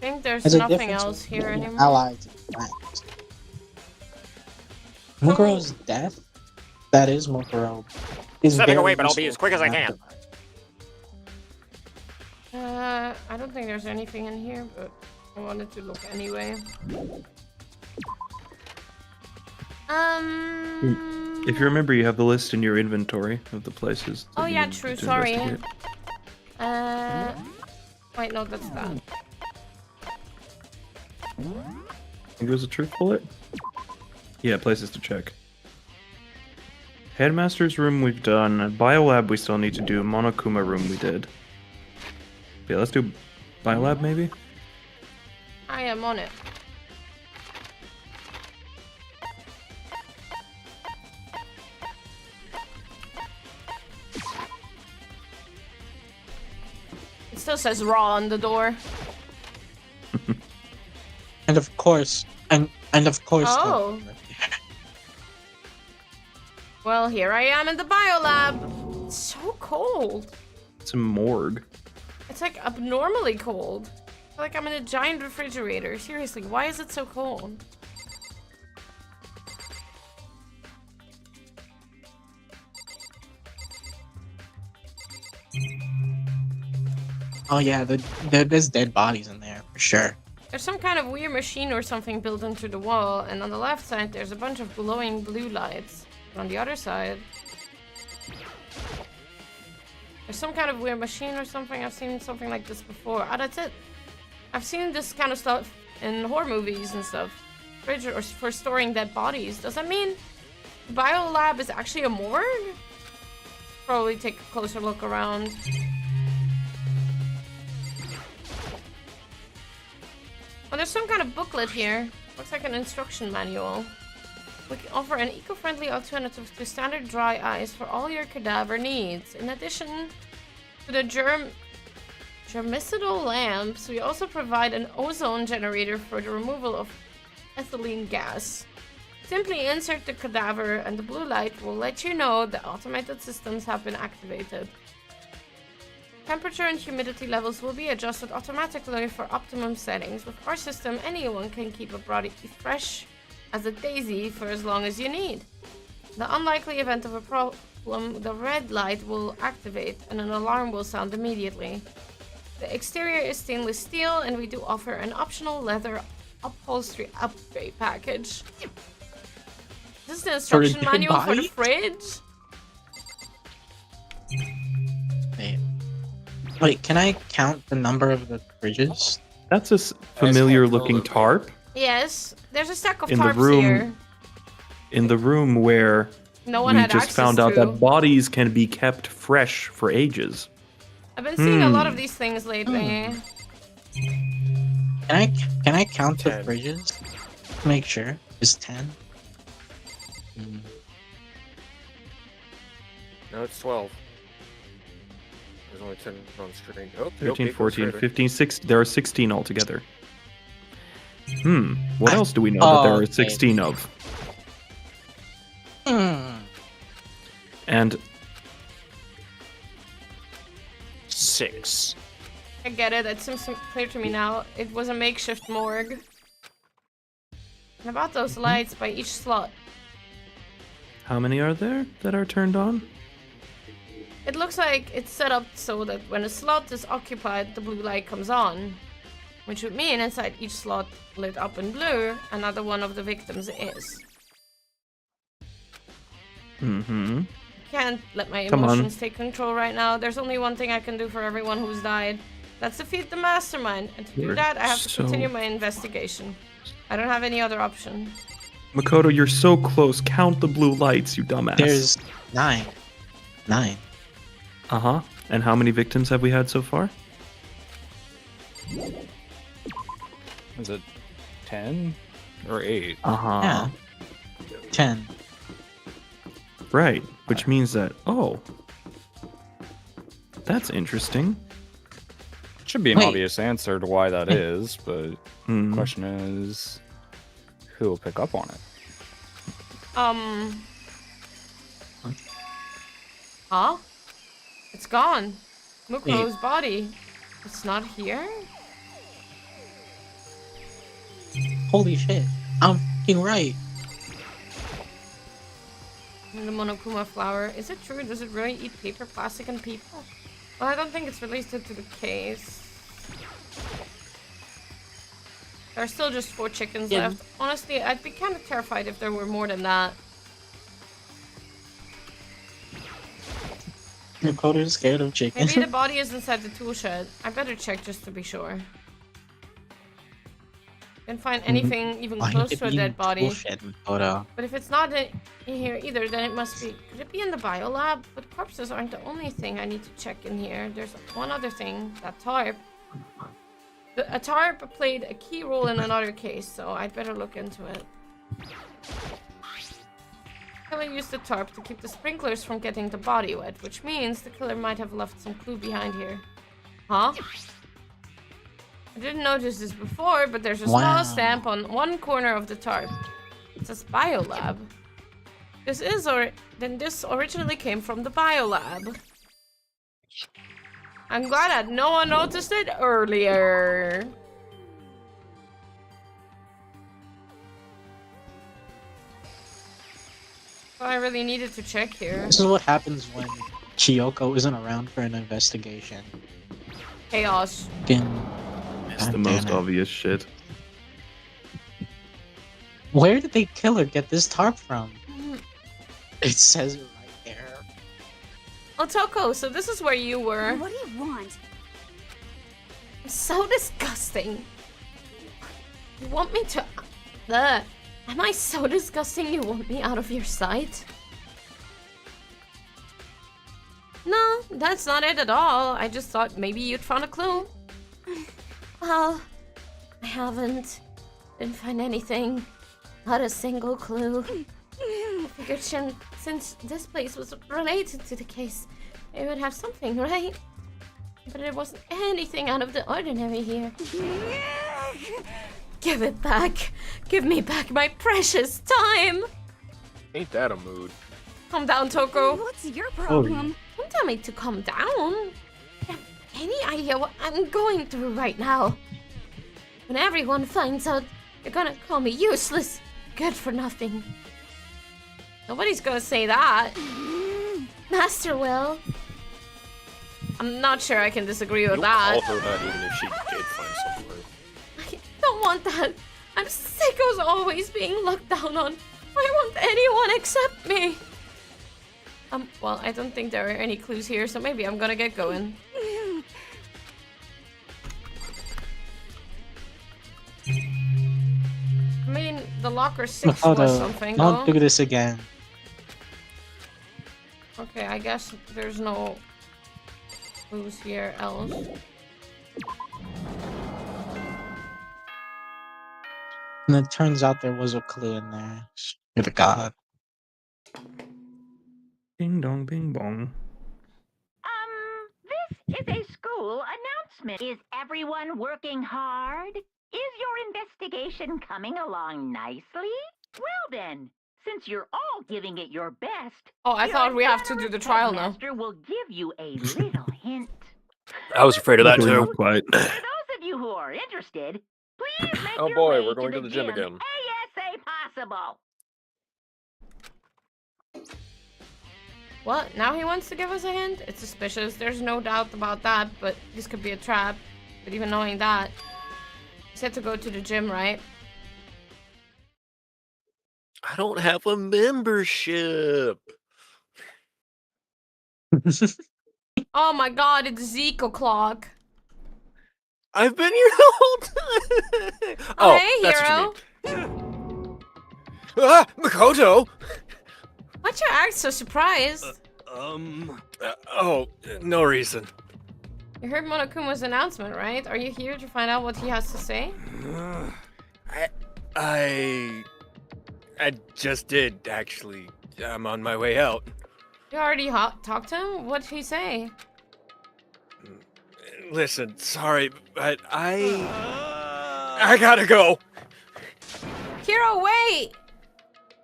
think there's nothing else here anymore. Allies and friends. Mukuro's death? That is Mukuro. Stepping away, but I'll be as quick as I can. I don't think there's anything in here, but I wanted to look anyway. If you remember, you have the list in your inventory of the places. that Oh you yeah, need true, to sorry. investigate. Wait, no, that's that. Think it was a truth bullet? Yeah, places to check. Headmaster's room we've done. Biolab we still need to do. Monokuma room we did. Yeah, let's do Biolab maybe? I am on it. still says raw on the door. And of course, and of course. Oh. Well, here I am in the biolab. It's so cold. It's a morgue. It's like abnormally cold. I feel like I'm in a giant refrigerator. Seriously, why is it so cold? Oh yeah, there's dead bodies in there for sure. There's some kind of weird machine or something built into the wall, and on the left side there's a bunch of glowing blue lights. And on the other side, there's some kind of weird machine or something. I've seen something like this before. Oh, that's it. I've seen this kind of stuff in horror movies and stuff. Fridge or for storing dead bodies. Does that mean the biolab is actually a morgue? Probably take a closer look around. Oh, there's some kind of booklet here. Looks like an instruction manual. We can offer an eco-friendly alternative to standard dry ice for all your cadaver needs. In addition to the germicidal lamps, we also provide an ozone generator for the removal of ethylene gas. Simply insert the cadaver and the blue light will let you know the automated systems have been activated. Temperature and humidity levels will be adjusted automatically for optimum settings. With our system, anyone can keep a body fresh as a daisy for as long as you need. In the unlikely event of a problem, the red light will activate and an alarm will sound immediately. The exterior is stainless steel and we do offer an optional leather upholstery upgrade package. This is the instruction manual for the fridge? Wait, can I count the number of the fridges? That's a familiar-looking tarp. Yes, there's a stack of In the tarps room- here. In the room where No one we had just access found out to. that bodies can be kept fresh for ages. I've been seeing a lot of these things lately. Can I count the fridges? To make sure. Is 10? No, it's 12. There's only 10 on screen. Oh, 13, okay, 14, go 15, 16. There are 16 altogether. What else do we know that there are okay. 16 of? And 6. I get it, it seems clear to me now. It was a makeshift morgue. And about those lights by each slot. how many are there that are turned on? It looks like it's set up so that when a slot is occupied, the blue light comes on. Which would mean inside each slot lit up in blue, another one of the victims is. Mm-hmm. Can't let my Come on. emotions take control right now. There's only one thing I can do for everyone who's died. That's defeat the mastermind. And to do You're that, I have to so- continue my investigation. I don't have any other option. Makoto, you're so close. Count the blue lights, you dumbass. There's 9. 9. Uh-huh. And how many victims have we had so far? Is it 10 or 8? Uh-huh. Yeah. 10. Right. Which means that, oh. That's interesting. Should be an Wait. obvious answer to why that is, but Hmm. the question is, who will pick up on it? Huh? It's gone. Mukuro's body. It's not here? Holy shit. I'm fucking right. The Monokuma flower. Is it true? Does it really eat paper, plastic, and people? Well, I don't think it's related to the case. There are still just 4 chickens Yeah. left. Honestly, I'd be kind of terrified if there were more than that. Makoto's scared of chicken. Maybe the body is inside the tool shed. I better check just to be sure. Didn't find anything even Why close would it to a be in dead the body. tool shed, Makoto? But if it's not in here either, then it must be... Could it be in the biolab? But corpses aren't the only thing I need to check in here. There's one other thing. That tarp. A tarp played a key role in another case, so I'd better look into it. The killer used the tarp to keep the sprinklers from getting the body wet, which means the killer might have left some clue behind here. Huh? I didn't notice this before, but there's a Wow. small stamp on one corner of the tarp. It says Biolab. Then this originally came from the Biolab. I'm glad that no one noticed it earlier. Oh, I really needed to check here. This is what happens when Chiyoko isn't around for an investigation. Chaos. It's the most obvious shit. Where did they kill her? Get this tarp from? It says it right there. Otoko, so this is where you were. What do you want? So disgusting. You want me to... Ugh. Am I so disgusting you want me out of your sight? No, that's not it at all. I just thought maybe you'd found a clue. Well, I haven't. Didn't find anything. Not a single clue. I figured since this place was related to the case, it would have something, right? But there wasn't anything out of the ordinary here. Give it back. Give me back my precious time. Ain't that a mood? Calm down, Toko. What's your problem? Don't tell me to calm down. You have any idea what I'm going through right now? When everyone finds out, they're gonna call me useless, good for nothing. Nobody's gonna say that. Master will. I'm not sure I can disagree with that. You'll call her that even if she did find somewhere. I don't want that. I'm sick of always being looked down on. I want anyone except me. Well, I don't think there are any clues here, so maybe I'm gonna get going. I mean, the locker 6 was something, Don't though. do this again. Okay, I guess there's no clues here else. And it turns out there was a clue in there. You're the god. Ding dong, bing bong. This is a school announcement. Is everyone working hard? Is your investigation coming along nicely? Well then, since you're all giving it your best, Oh, I thought we have to do the trial now. Master will give you a little hint. I was afraid of that Luckily, too. not quite. For those of you who are interested, please make Oh your boy, way we're going to the gym again. ASA possible. What? Now he wants to give us a hint? It's suspicious. There's no doubt about that, but this could be a trap. But even knowing that, he said to go to the gym, right? I don't have a membership. Oh my god, it's Zeke o'clock. I've been here the whole time. Oh, hey, that's hero. what you mean. Ah, Makoto! Why'd you act so surprised? No reason. You heard Monokuma's announcement, right? Are you here to find out what he has to say? I just did, actually. I'm on my way out. You already talked to him? What'd he say? Listen, sorry, but I gotta go. Hero, wait!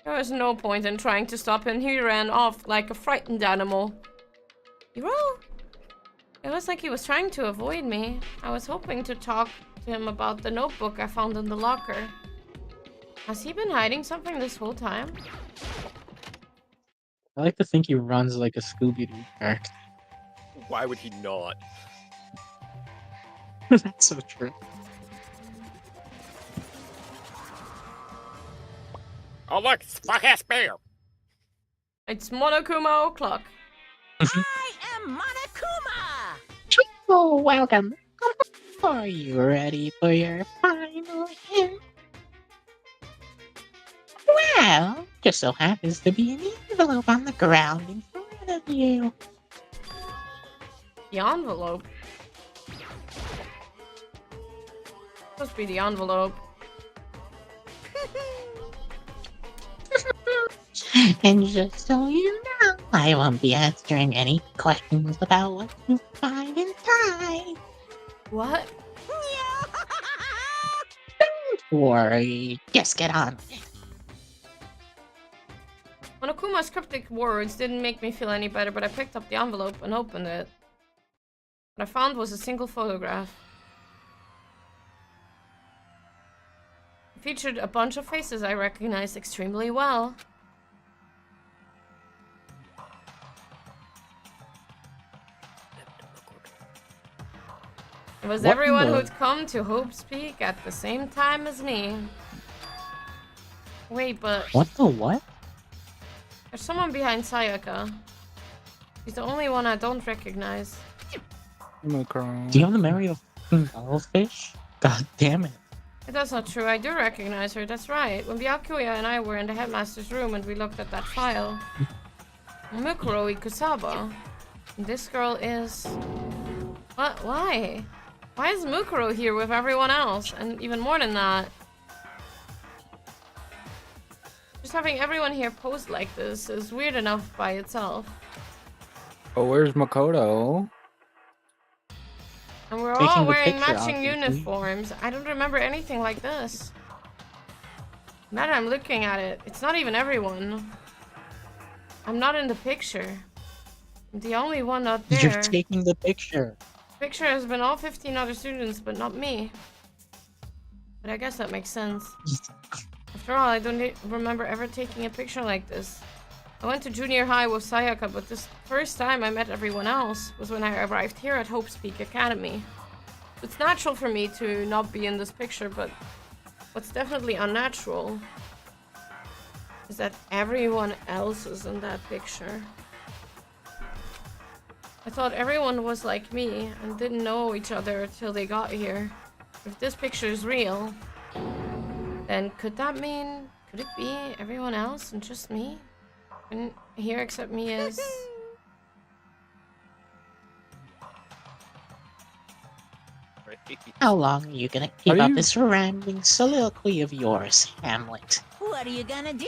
There was no point in trying to stop him. He ran off like a frightened animal. Hero? It was like he was trying to avoid me. I was hoping to talk to him about the notebook I found in the locker. Has he been hiding something this whole time? I like to think he runs like a Scooby-Doo character. Why would he not? That's so true. Oh look, it's a fuck-ass bear! It's Monokuma o'clock. I am Monokuma! Oh, welcome. Are you ready for your final hint? Well, just so happens to be an envelope on the ground in front of you. The envelope. Must be the envelope. And just so you know, I won't be answering any questions about what you find inside. What? Don't worry. Just get on with it. Monokuma's cryptic words didn't make me feel any better, but I picked up the envelope and opened it. What I found was a single photograph. It featured a bunch of faces I recognized extremely well. It was What everyone the- who'd come to Hope's Peak at the same time as me. Wait, but What the what? there's someone behind Sayaka. She's the only one I don't recognize. Do you have the memory of Dollfish? God damn it. That's not true. I do recognize her. That's right. When Byakuya and I were in the headmaster's room and we looked at that file. Mukuro Ikusaba. This girl is... What? Why? Why is Mukuro here with everyone else? And even more than that... Just having everyone here posed like this is weird enough by itself. Oh, where's Makoto? And we're Taking all the wearing picture, matching obviously. uniforms. I don't remember anything like this. Now that I'm looking at it, it's not even everyone. I'm not in the picture. I'm the only one not there. You're taking the picture. The picture has been all 15 other students, but not me. But I guess that makes sense. After all, I don't remember ever taking a picture like this. I went to junior high with Sayaka, but this first time I met everyone else was when I arrived here at Hope's Peak Academy. It's natural for me to not be in this picture, but what's definitely unnatural is that everyone else is in that picture. I thought everyone was like me and didn't know each other till they got here. If this picture is real, then could that mean, could it be everyone else and just me? And here except me is... How long are you gonna keep up this rambling soliloquy of yours, Hamlet? What are you gonna do?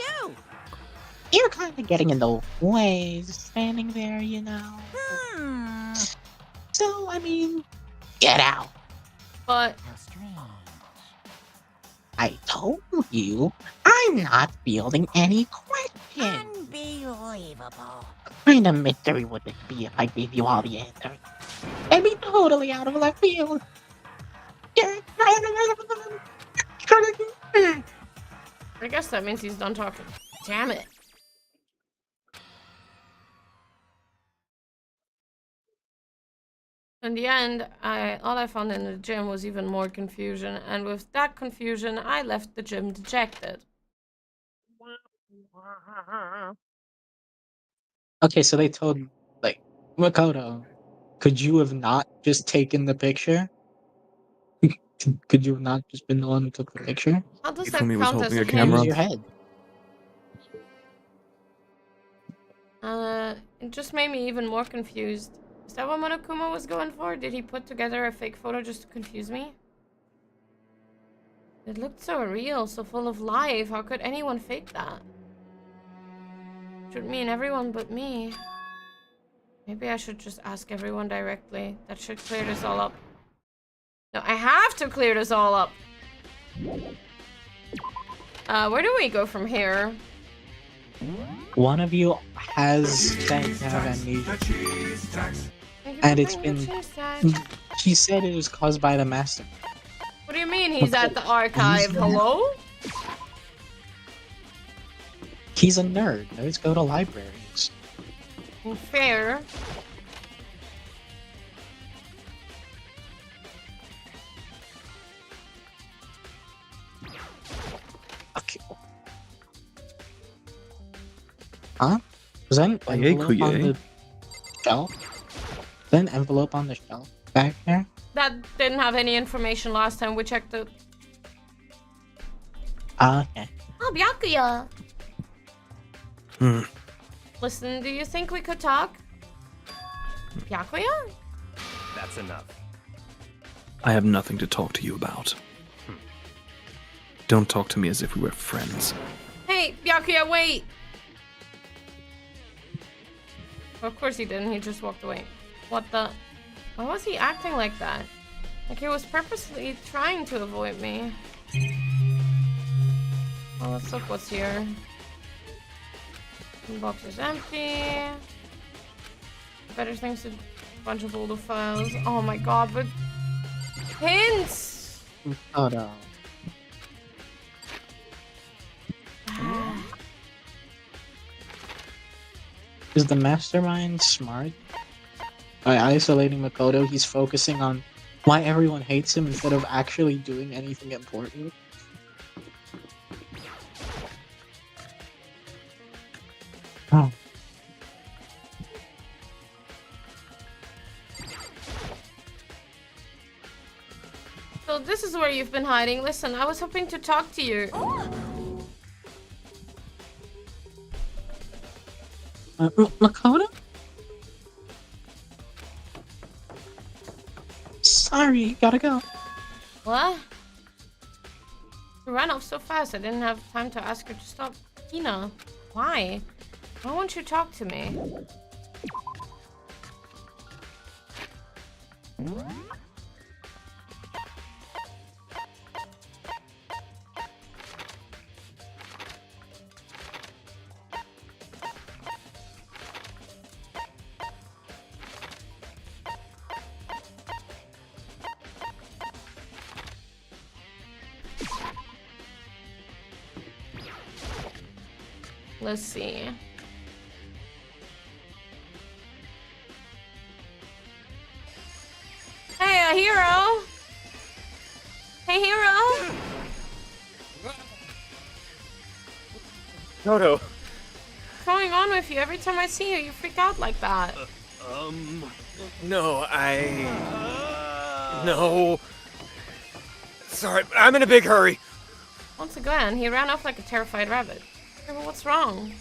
You're kind of getting in the way, standing there, you know. So, I mean, get out. But... I told you, I'm not fielding any questions. Unbelievable. What kind of mystery would it be if I gave you all the answers? It'd be totally out of left field. I guess that means he's done talking. Damn it. In the end, all I found in the gym was even more confusion, and with that confusion, I left the gym dejected. Okay, so they told, like, Makoto, could you have not just taken the picture? Could you have not just been the one who took the picture? How does Ifumi that was count as holding a a camera. Use your head. It just made me even more confused. Is that what Monokuma was going for? Did he put together a fake photo just to confuse me? It looked so real, so full of life. How could anyone fake that? Should mean everyone but me. Maybe I should just ask everyone directly. That should clear this all up. No, I have to clear this all up. Where do we go from here? One of you has said to have amnesia. And it's been... She said it was caused by the master. What do you mean he's at the archive? Hello? He's a nerd. Nerds go to libraries. Fair. Okay. Huh? Was that an envelope on the shelf? Was that an envelope on the shelf back there? That didn't have any information last time we checked it. Okay. Oh, Byakuya. Hmm. Listen, do you think we could talk? Byakuya? That's enough. I have nothing to talk to you about. Don't talk to me as if we were friends. Hey, Byakuya, wait! Of course he didn't, he just walked away. What the? Why was he acting like that? Like he was purposely trying to avoid me. Well, let's look what's here. The box is empty. Better things to bunch of older files. Oh my god, but hints! Oh no. Is the mastermind smart? By isolating Makoto, he's focusing on why everyone hates him instead of actually doing anything important. Oh. So this is where you've been hiding. Listen, I was hoping to talk to you. Makoto? Sorry, gotta go. What? You ran off so fast I didn't have time to ask her to stop. Tina, why? Why won't you talk to me? Let's see. Hey, a hero! Hey, hero! Kuroto. What's going on with you? Every time I see you, you freak out like that. No, No. Sorry, but I'm in a big hurry. Once again, he ran off like a terrified rabbit. Yeah, but what's wrong?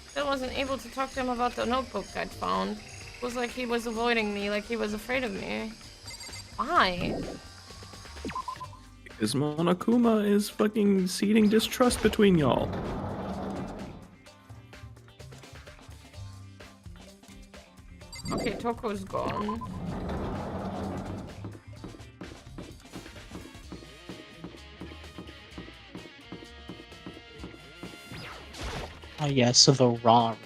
Still wasn't able to talk to him about the notebook I'd found. It was like he was avoiding me, like he was afraid of me. Why? Because Monokuma is fucking seeding distrust between y'all. Okay, Toko's gone. Oh yes, so the raw.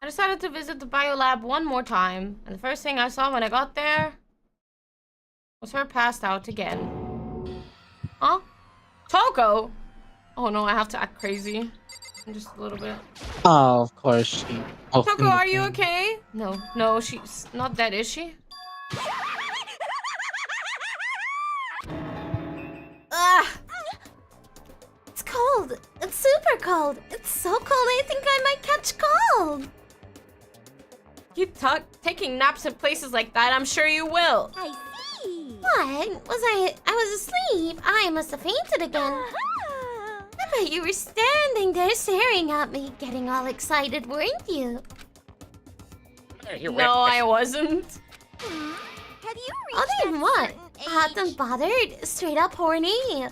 I decided to visit the biolab one more time, and the first thing I saw when I got there was her passed out again. Huh? Toko! Oh no, I have to act crazy. Just a little bit. Oh, of course she. Oh, Toko, are you okay? No, no, she's not dead, is she? Ugh! It's cold. It's super cold. It's so cold I think I might catch cold. Keep taking naps in places like that, I'm sure you will. I see. What? I was asleep. I must have fainted again. I bet you were standing there staring at me, getting all excited, weren't you? No, I wasn't. Have you reached that what? Hot and bothered? Straight up horny?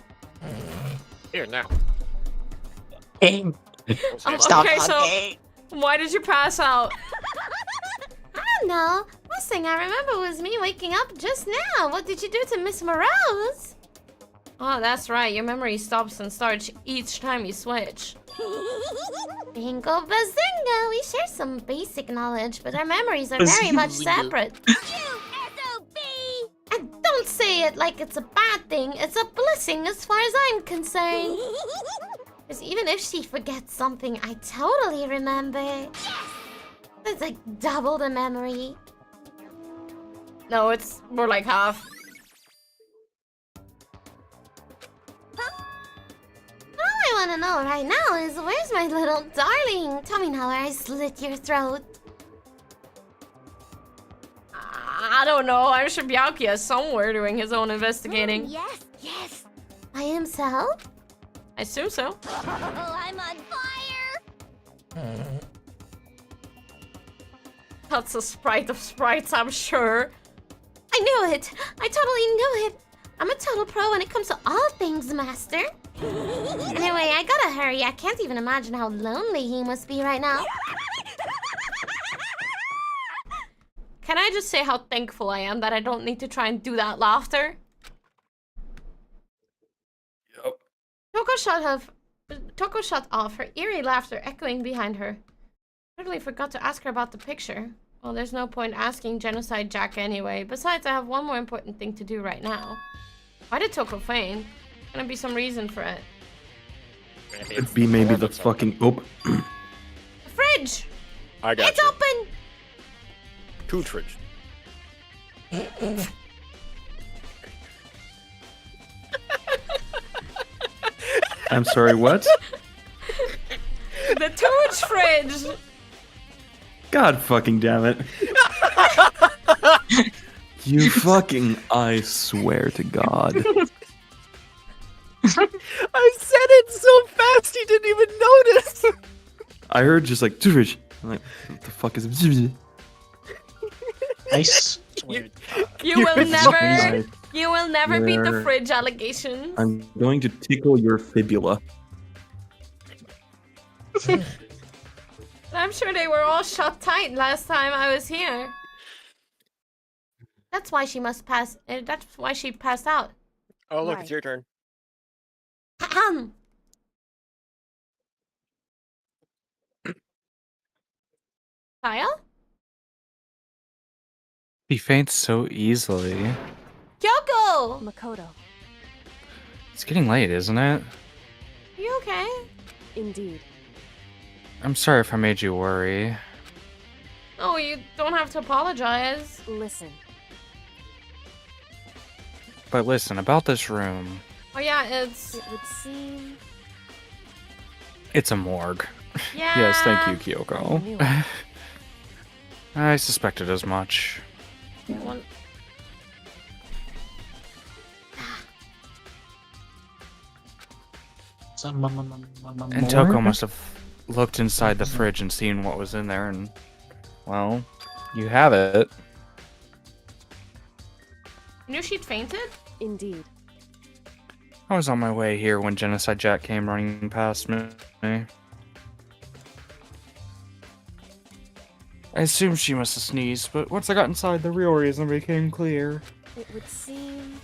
Here now. Stop okay, talking. so why did you pass out? I don't know. Last thing I remember was me waking up just now. What did you do to Miss Morose? Oh, that's right. Your memory stops and starts each time you switch. Bingo bazinga! We share some basic knowledge, but our memories are very much separate. And don't say it like it's a bad thing. It's a blessing as far as I'm concerned. Because even if she forgets something, I totally remember. It's like double the memory. No, it's more like half. All I want to know right now is where's my little darling? Tell me now where I slit your throat. I don't know. I'm sure Byakuya is somewhere doing his own investigating. Yes, yes. By himself? I assume so. Oh, I'm on fire. That's a sprite of sprites, I'm sure. I knew it. I totally knew it. I'm a total pro when it comes to all things, Master. Anyway, I gotta hurry. I can't even imagine how lonely he must be right now. Can I I just say how thankful I am that I don't need to try and do that laughter? Yep. Toko shut off, her eerie laughter echoing behind her. Totally forgot to ask her about the picture. Well, there's no point asking Genocide Jack anyway. Besides, I have one more important thing to do right now. Why did Toko faint? Gonna be some reason for it. It'd be maybe the fucking... Oh. The fridge! I got It's you. open! Cootridge. I'm sorry, what? The Tooch fridge! God fucking damn it. You fucking... I swear to God. I said it so fast you didn't even notice. I heard just like... I'm like, what the fuck is... I swear. You will never... I You will never beat the swear. fridge allegations. I'm going to tickle your fibula. I'm sure they were all shut tight last time I was here. That's why she must pass. That's why she passed out. Oh, look, it's your turn. Ahem. Kaya? He faints so easily. Kyoko! Makoto. It's getting late, isn't it? You okay? Indeed. I'm sorry if I made you worry. Oh, you don't have to apologize. Listen. But listen, about this room. Oh yeah, it's... It would seem... It's a morgue. Yeah. Yes, thank you, I knew Kyoko. I suspected as much. One... And Toko must have looked inside the fridge and seen what was in there, and, well, you have it. You knew she'd fainted? Indeed. I was on my way here when Genocide Jack came running past me. I assumed she must have sneezed, but once I got inside, the real reason became clear. It would seem...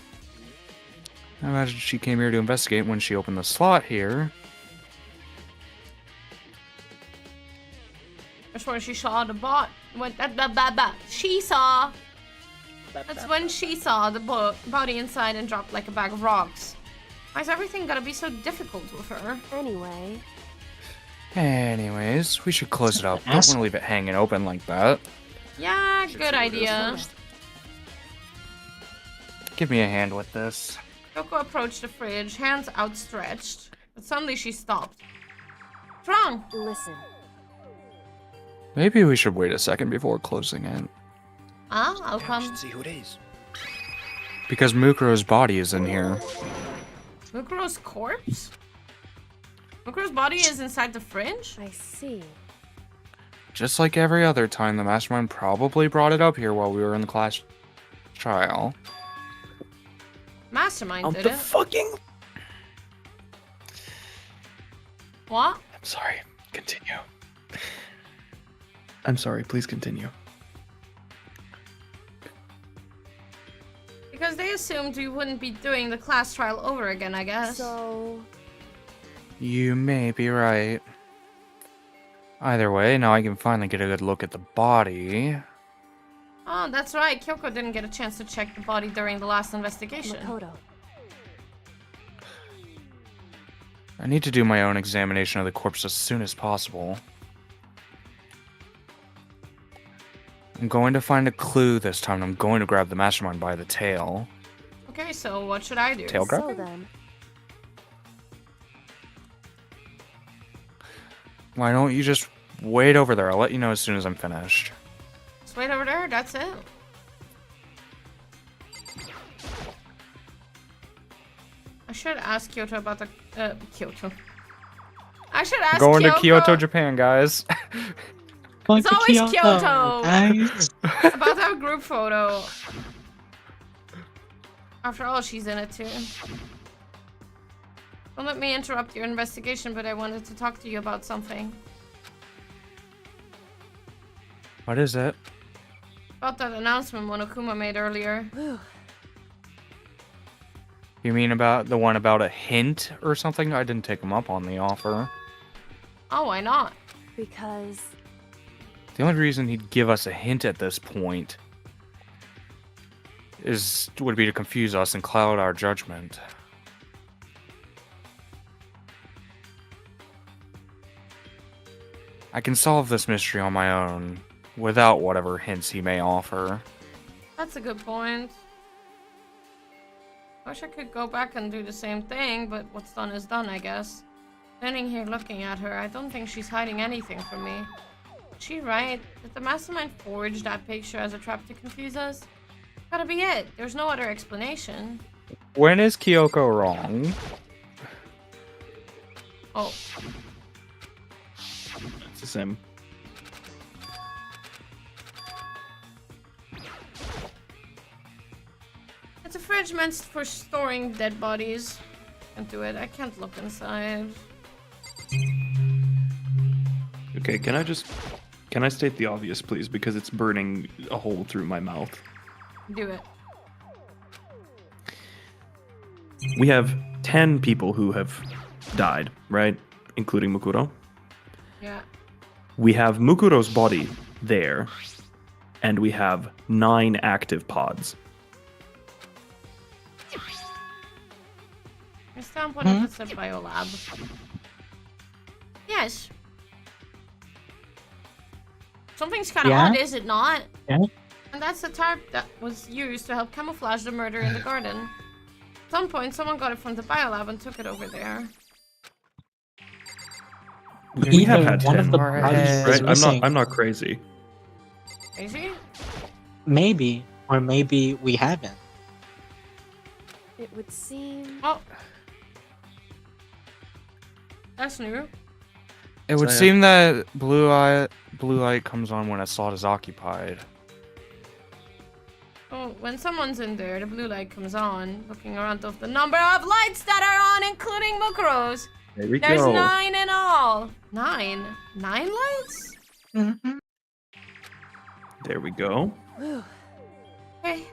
I imagine she came here to investigate when she opened the slot here. That's when she saw the bot. When she saw. That's when she saw the body inside and dropped like a bag of rocks. Why's everything gotta be so difficult with her? Anyway. Anyways, we should close it up. Don't want to leave it hanging open like that. Yeah, good idea. Give me a hand with this. Kyoko approached the fridge, hands outstretched. But suddenly she stopped. What's wrong? Listen. Maybe we should wait a second before closing it. I'll come. See who it is. Because Mukuro's body is in here. Mukuro's corpse? Mukuro's body is inside the fridge? I see. Just like every other time, the Mastermind probably brought it up here while we were in the class trial. Mastermind did it. fucking... What? I'm sorry. Continue. I'm sorry, please continue. Because they assumed we wouldn't be doing the class trial over again, I guess. So... You may be right. Either way, now I can finally get a good look at the body. Oh, that's right. Kyoko didn't get a chance to check the body during the last investigation. Makoto. I need to do my own examination of the corpse as soon as possible. I'm going to find a clue this time, and I'm going to grab the Mastermind by the tail. Okay, so what should I do? Tail grab? So then... Why don't you just wait over there? I'll let you know as soon as I'm finished. Just wait over there, that's it. I should ask Kyoto about the... Kyoto. I should ask Going to Kyoko- Kyoto, Japan, guys. It's always Kyoto! Guys. About our group photo. After all, she's in it too. Don't let me interrupt your investigation, but I wanted to talk to you about something. What is it? About that announcement Monokuma made earlier. You mean about the one about a hint or something? I didn't take him up on the offer. Oh, why not? Because... The only reason he'd give us a hint at this point would be to confuse us and cloud our judgment. I can solve this mystery on my own, without whatever hints he may offer. That's a good point. Wish I could go back and do the same thing, but what's done is done, I guess. Standing here looking at her, I don't think she's hiding anything from me. Is she right? Did the mastermind forge that picture as a trap to confuse us? Gotta be it. There's no other explanation. When is Kyoko wrong? Oh. It's the same. It's a fridge meant for storing dead bodies. Can't do it. I can't look inside. Okay, can I state the obvious, please? Because it's burning a hole through my mouth. Do it. We have 10 people who have died, right? Including Mukuro. Yeah. We have Mukuro's body there, and we have 9 active pods. I stamp one if it's a biolab. Yes. Something's kind of odd, is it not? Yeah. And that's the tarp that was used to help camouflage the murder in the garden. At some point, someone got it from the biolab and took it over there. We have had one 10, of the right? bodies is missing. I'm not crazy. Crazy? Maybe, or maybe we haven't. It would seem... Oh. That's new. It would seem that blue light comes on when a slot is occupied. Oh, when someone's in there, the blue light comes on, looking around of the number of lights that are on, including Mukuro's. There we There's go. 9 in all. 9? 9 lights? Mm-hmm. There we go. Okay.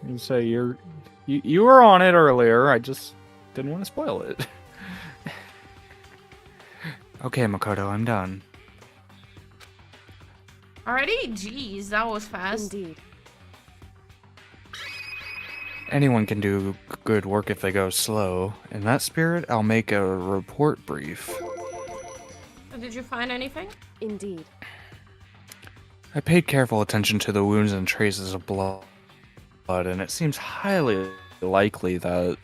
You say you were on it earlier. I just didn't want to spoil it. Okay, Makoto, I'm done. Already? Jeez, that was fast. Indeed. Anyone can do good work if they go slow. In that spirit, I'll make a report brief. So did you find anything? Indeed. I paid careful attention to the wounds and traces of blood, and it seems highly likely that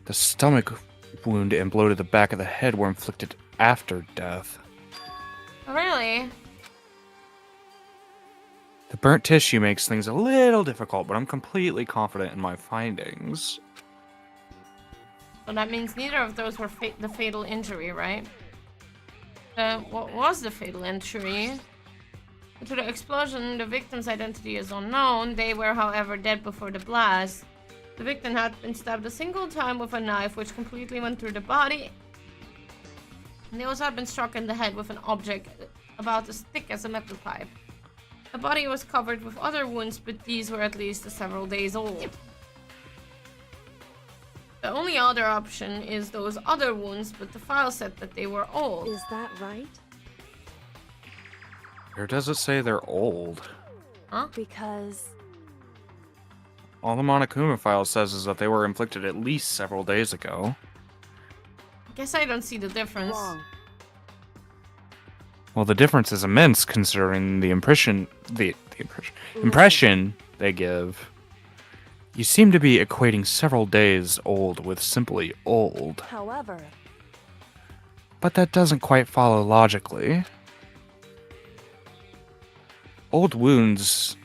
the stomach wound and blow to the back of the head were inflicted after death. Oh, really? The burnt tissue makes things a little difficult, but I'm completely confident in my findings. So that means neither of those were the fatal injury, right? What was the fatal injury? Due to the explosion, the victim's identity is unknown. They were, however, dead before the blast. The victim had been stabbed a single time with a knife, which completely went through the body. And they also had been struck in the head with an object about as thick as a metal pipe. The body was covered with other wounds, but these were at least several days old. The only other option is those other wounds, but the file said that they were old. Is that right? Or does it say they're old? Huh? Because... All the Monokuma file says is that they were inflicted at least several days ago. I guess I don't see the difference. Wrong. Well, the difference is immense considering the impression they give. You seem to be equating several days old with simply old. However... But that doesn't quite follow logically. Old wounds...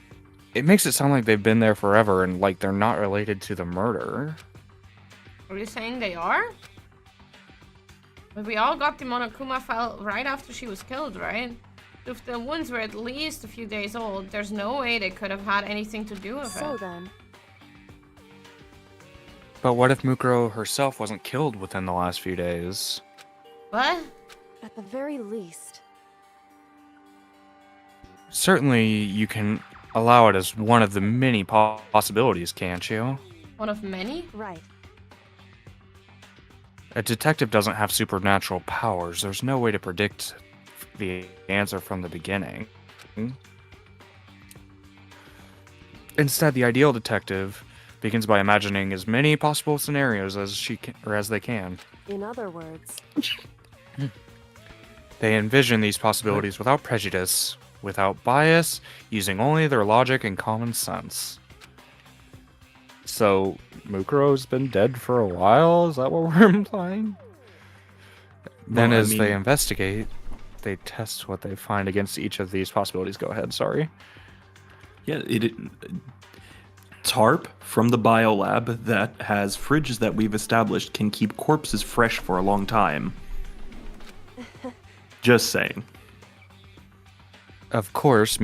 It makes it sound like they've been there forever and like they're not related to the murder. Are you saying they are? But we all got the Monokuma file right after she was killed, right? If the wounds were at least a few days old, there's no way they could have had anything to do with it. So then... But what if Mukuro herself wasn't killed within the last few days? What? At the very least... Certainly, you can allow it as one of the many possibilities, can't you? One of many? Right. A detective doesn't have supernatural powers. There's no way to predict the answer from the beginning. Instead, the ideal detective begins by imagining as many possible scenarios as they can. In other words, They envision these possibilities without prejudice, without bias, using only their logic and common sense. So, Mukuro's been dead for a while? Is that what we're implying? Then Well, I as they mean- investigate, they test what they find against each of these possibilities. Go ahead, sorry. Yeah, TARP from the biolab that has fridges that we've established can keep corpses fresh for a long time. Just saying. Of course,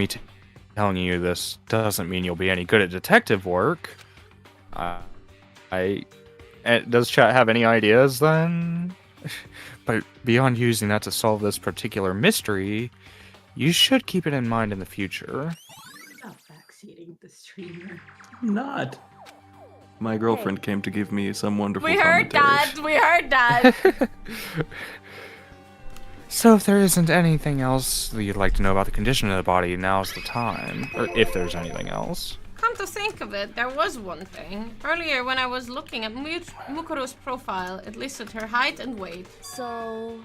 telling you this doesn't mean you'll be any good at detective work. Does chat have any ideas then? But beyond using that to solve this particular mystery, you should keep it in mind in the future. Stop backseating the streamer. Not. My girlfriend came to give me some wonderful We heard commentary. that. We heard that. So if there isn't anything else that you'd like to know about the condition of the body, now's the time. Or if there's anything else. Come to think of it, there was one thing. Earlier, when I was looking at Mukuro's profile, it listed her height and weight. So...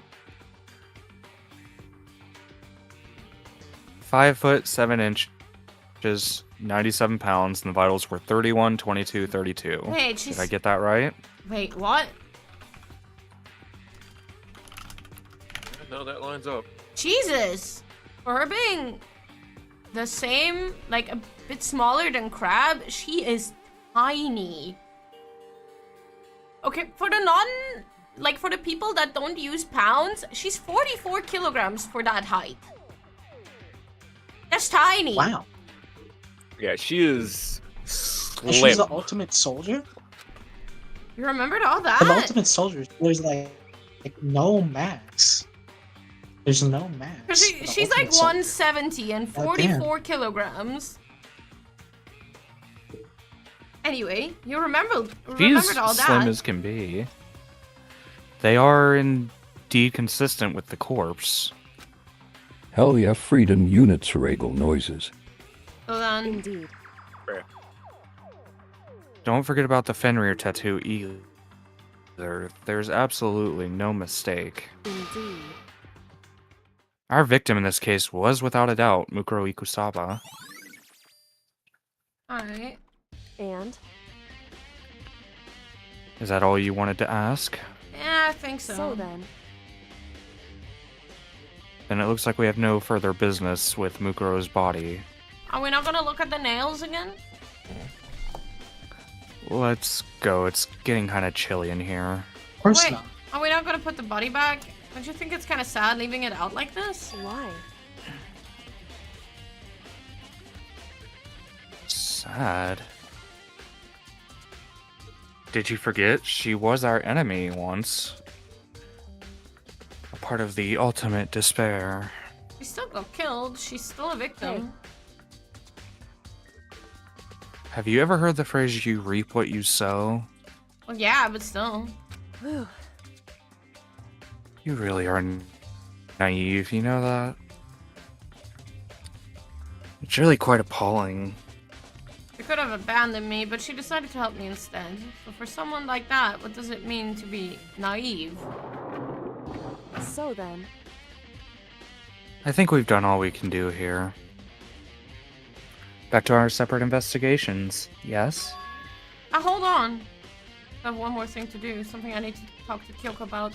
5 foot 7 inches, 97 pounds, and the vitals were 31, 22, 32. Wait, Did I get that right? Wait, what? No, that lines up. Jesus! For her being the same, like a bit smaller than Crab, she is tiny. Okay, for the people that don't use pounds, she's 44 kilograms for that height. That's tiny. Wow. Yeah, she is And slim. she's the ultimate soldier? You remembered all that? The ultimate soldier, there's like no max. There's no max. 'Cause The she's like ultimate soldier. 170 and God 44 kilograms. Anyway, you remembered She's all that. slim as can be. They are indeed consistent with the corpse. Hell yeah, freedom units regal noises. So then, indeed. Don't forget about the Fenrir tattoo either. There's absolutely no mistake. Indeed. Our victim in this case was without a doubt Mukuro Ikusaba. Alright. And? Is that all you wanted to ask? Yeah, I think so. So then. Then it looks like we have no further business with Mukuro's body. Are we not gonna look at the nails again? Let's go. It's getting kind of chilly in here. Of course Wait, not. are we not gonna put the body back? Don't you think it's kind of sad leaving it out like this? Why? Sad. Did you forget? She was our enemy once. A part of the ultimate despair. She still got killed. She's still a victim. Have you ever heard the phrase, you reap what you sow? Well, yeah, but still. Whew. You really are naive, you know that? It's really quite appalling. She could have abandoned me, but she decided to help me instead. So for someone like that, what does it mean to be naive? So then. I think we've done all we can do here. Back to our separate investigations, yes? Hold on. I have one more thing to do. Something I need to talk to Kyoko about.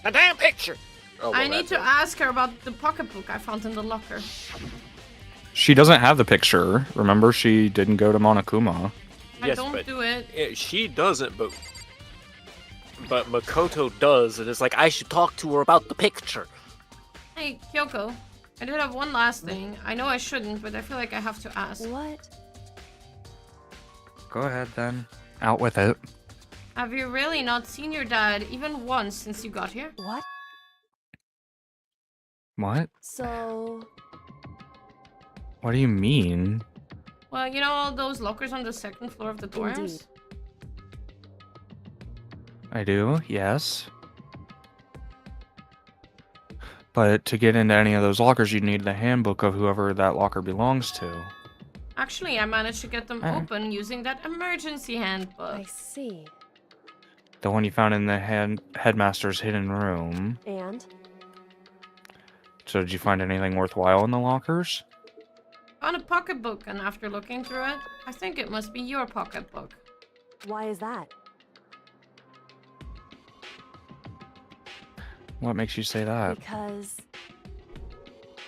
A damn picture! Oh, well, I need that's to it. ask her about the pocketbook I found in the locker. She doesn't have the picture. Remember, she didn't go to Monokuma. I don't do it. She doesn't, but Makoto does, and it's like I should talk to her about the picture. Hey, Kyoko. I did have one last thing. I know I shouldn't, but I feel like I have to ask. What? Go ahead then. Out with it. Have you really not seen your dad even once since you got here? What? What? So... What do you mean? Well, you know all those lockers on the second floor of the dorms? Indeed. I do, yes. But to get into any of those lockers, you need the handbook of whoever that locker belongs to. Actually, I managed to get them open using that emergency handbook. I see. The one you found in the headmaster's hidden room. And? So did you find anything worthwhile in the lockers? Found a pocketbook, and after looking through it, I think it must be your pocketbook. Why is that? What makes you say that? Because...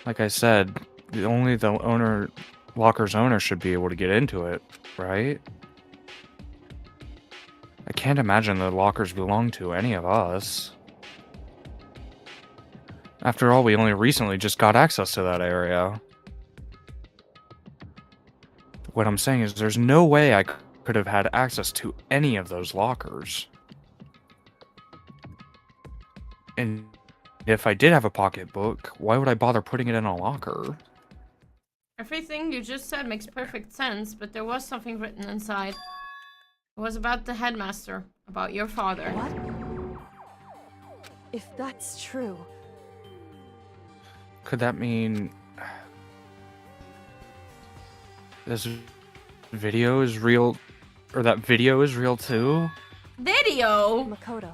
Like I said, only the locker's owner should be able to get into it, right? I can't imagine the lockers belong to any of us. After all, we only recently just got access to that area. What I'm saying is there's no way I could have had access to any of those lockers. And if I did have a pocketbook, why would I bother putting it in a locker? Everything you just said makes perfect sense, but there was something written inside. It was about the headmaster, about your father. What? If that's true... Could that mean... this video is real... or that video is real too? Video? Makoto.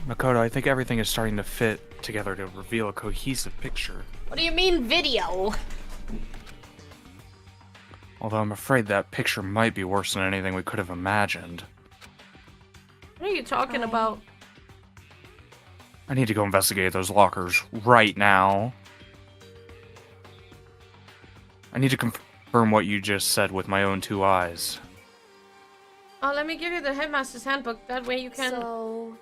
Makoto, I think everything is starting to fit together to reveal a cohesive picture. What do you mean, video? Although I'm afraid that picture might be worse than anything we could have imagined. What are you talking about? I need to go investigate those lockers right now. I need to confirm what you just said with my own 2 eyes. Oh, let me give you the headmaster's handbook. That way you can... So...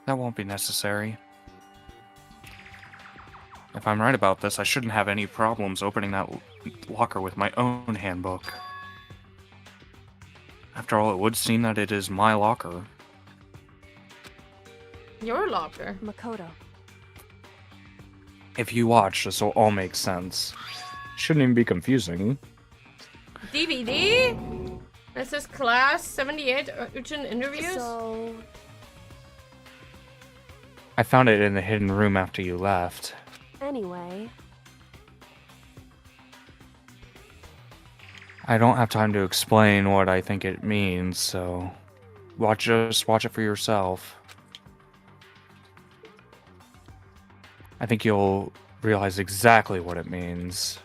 That won't be necessary. If I'm right about this, I shouldn't have any problems opening that locker with my own handbook. After all, it would seem that it is my locker. Your locker? Makoto. If you watch, this will all make sense. Shouldn't even be confusing. DVD? This is class 78 urgent interviews? So... I found it in the hidden room after you left. Anyway... I don't have time to explain what I think it means, so... just watch it for yourself. I think you'll realize exactly what it means.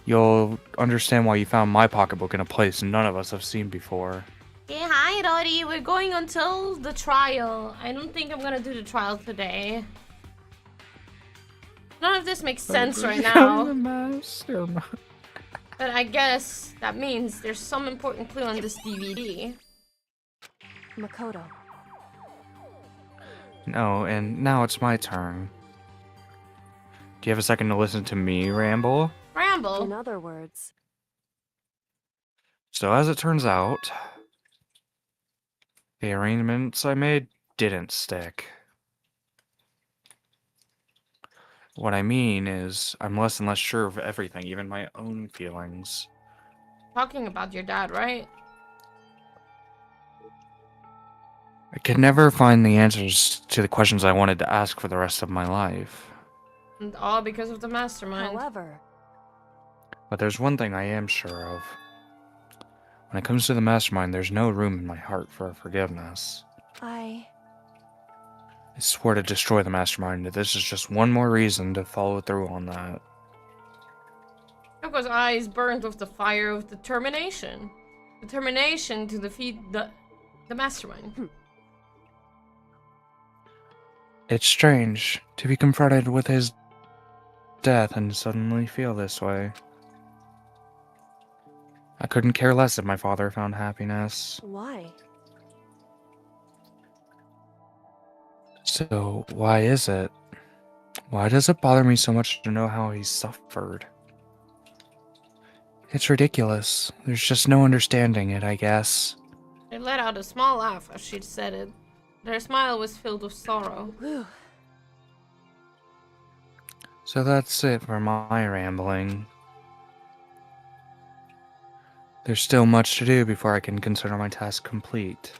You'll understand why you found my pocketbook in a place none of us have seen before. Yeah, hi, Roddy. We're going until the trial. I don't think I'm gonna do the trial today. None of this makes sense right now. But I guess that means there's some important clue on this DVD. Makoto. No, and now it's my turn. Do you have a second to listen to me ramble? Ramble? In other words... So as it turns out, the arrangements I made didn't stick. What I mean is, I'm less and less sure of everything, even my own feelings. Talking about your dad, right? I could never find the answers to the questions I wanted to ask for the rest of my life. And all because of the mastermind. However... But there's one thing I am sure of. When it comes to the mastermind, there's no room in my heart for forgiveness. I swore to destroy the mastermind, and this is just one more reason to follow through on that. Yoko's eyes burned with the fire of determination. Determination to defeat the mastermind. It's strange to be confronted with his death and suddenly feel this way. I couldn't care less if my father found happiness. Why? So, why is it? Why does it bother me so much to know how he suffered? It's ridiculous. There's just no understanding it, I guess. She let out a small laugh as she said it. Their smile was filled with sorrow. So that's it for my rambling. There's still much to do before I can consider my task complete.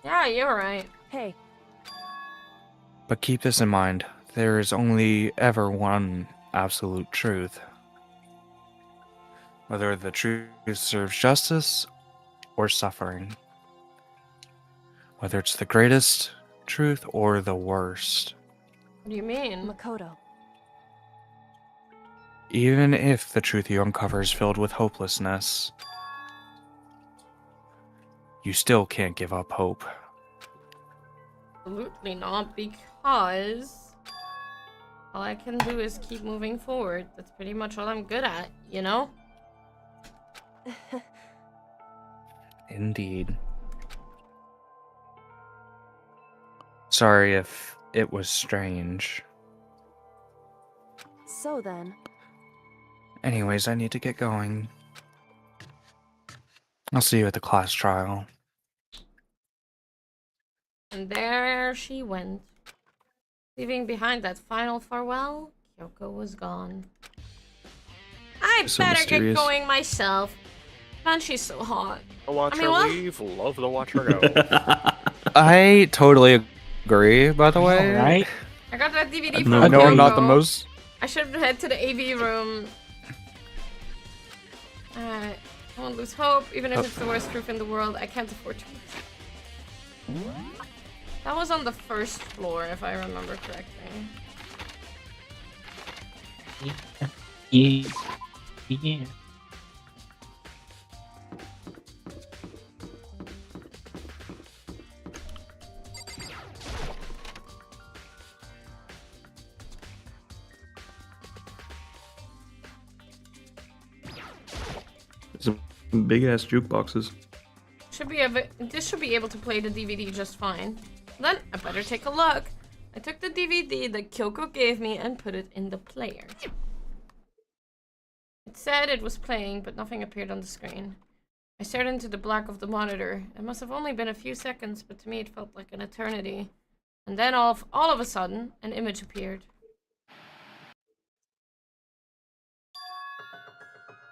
Yeah, you're right. Hey. But keep this in mind, there is only ever one absolute truth. Whether the truth serves justice or suffering. Whether it's the greatest truth or the worst. What do you mean? Makoto. Even if the truth you uncover is filled with hopelessness, you still can't give up hope. Absolutely not, because all I can do is keep moving forward. That's pretty much all I'm good at, you know? Indeed. Sorry if it was strange. So then. Anyways, I need to get going. I'll see you at the class trial. And there she went. Leaving behind that final farewell, Kyoko was gone. I So better get mysterious. going myself. Man, she's so hot. Watch I mean, her what? leave, love to watch her go. I totally agree, by the way. Right? I got that DVD I from know I'm not the Kuroto. most... I should head to the AV room. Alright. I won't lose hope, even if it's the worst truth in the world. I can't afford to lose. That was on the first floor, if I remember correctly. Yeah. Yeah. Some big ass jukeboxes. This should be able to play the DVD just fine. Then I better take a look. I took the DVD that Kyoko gave me and put it in the player. It said it was playing, but nothing appeared on the screen. I stared into the black of the monitor. It must have only been a few seconds, but to me it felt like an eternity. And then all of a sudden, an image appeared.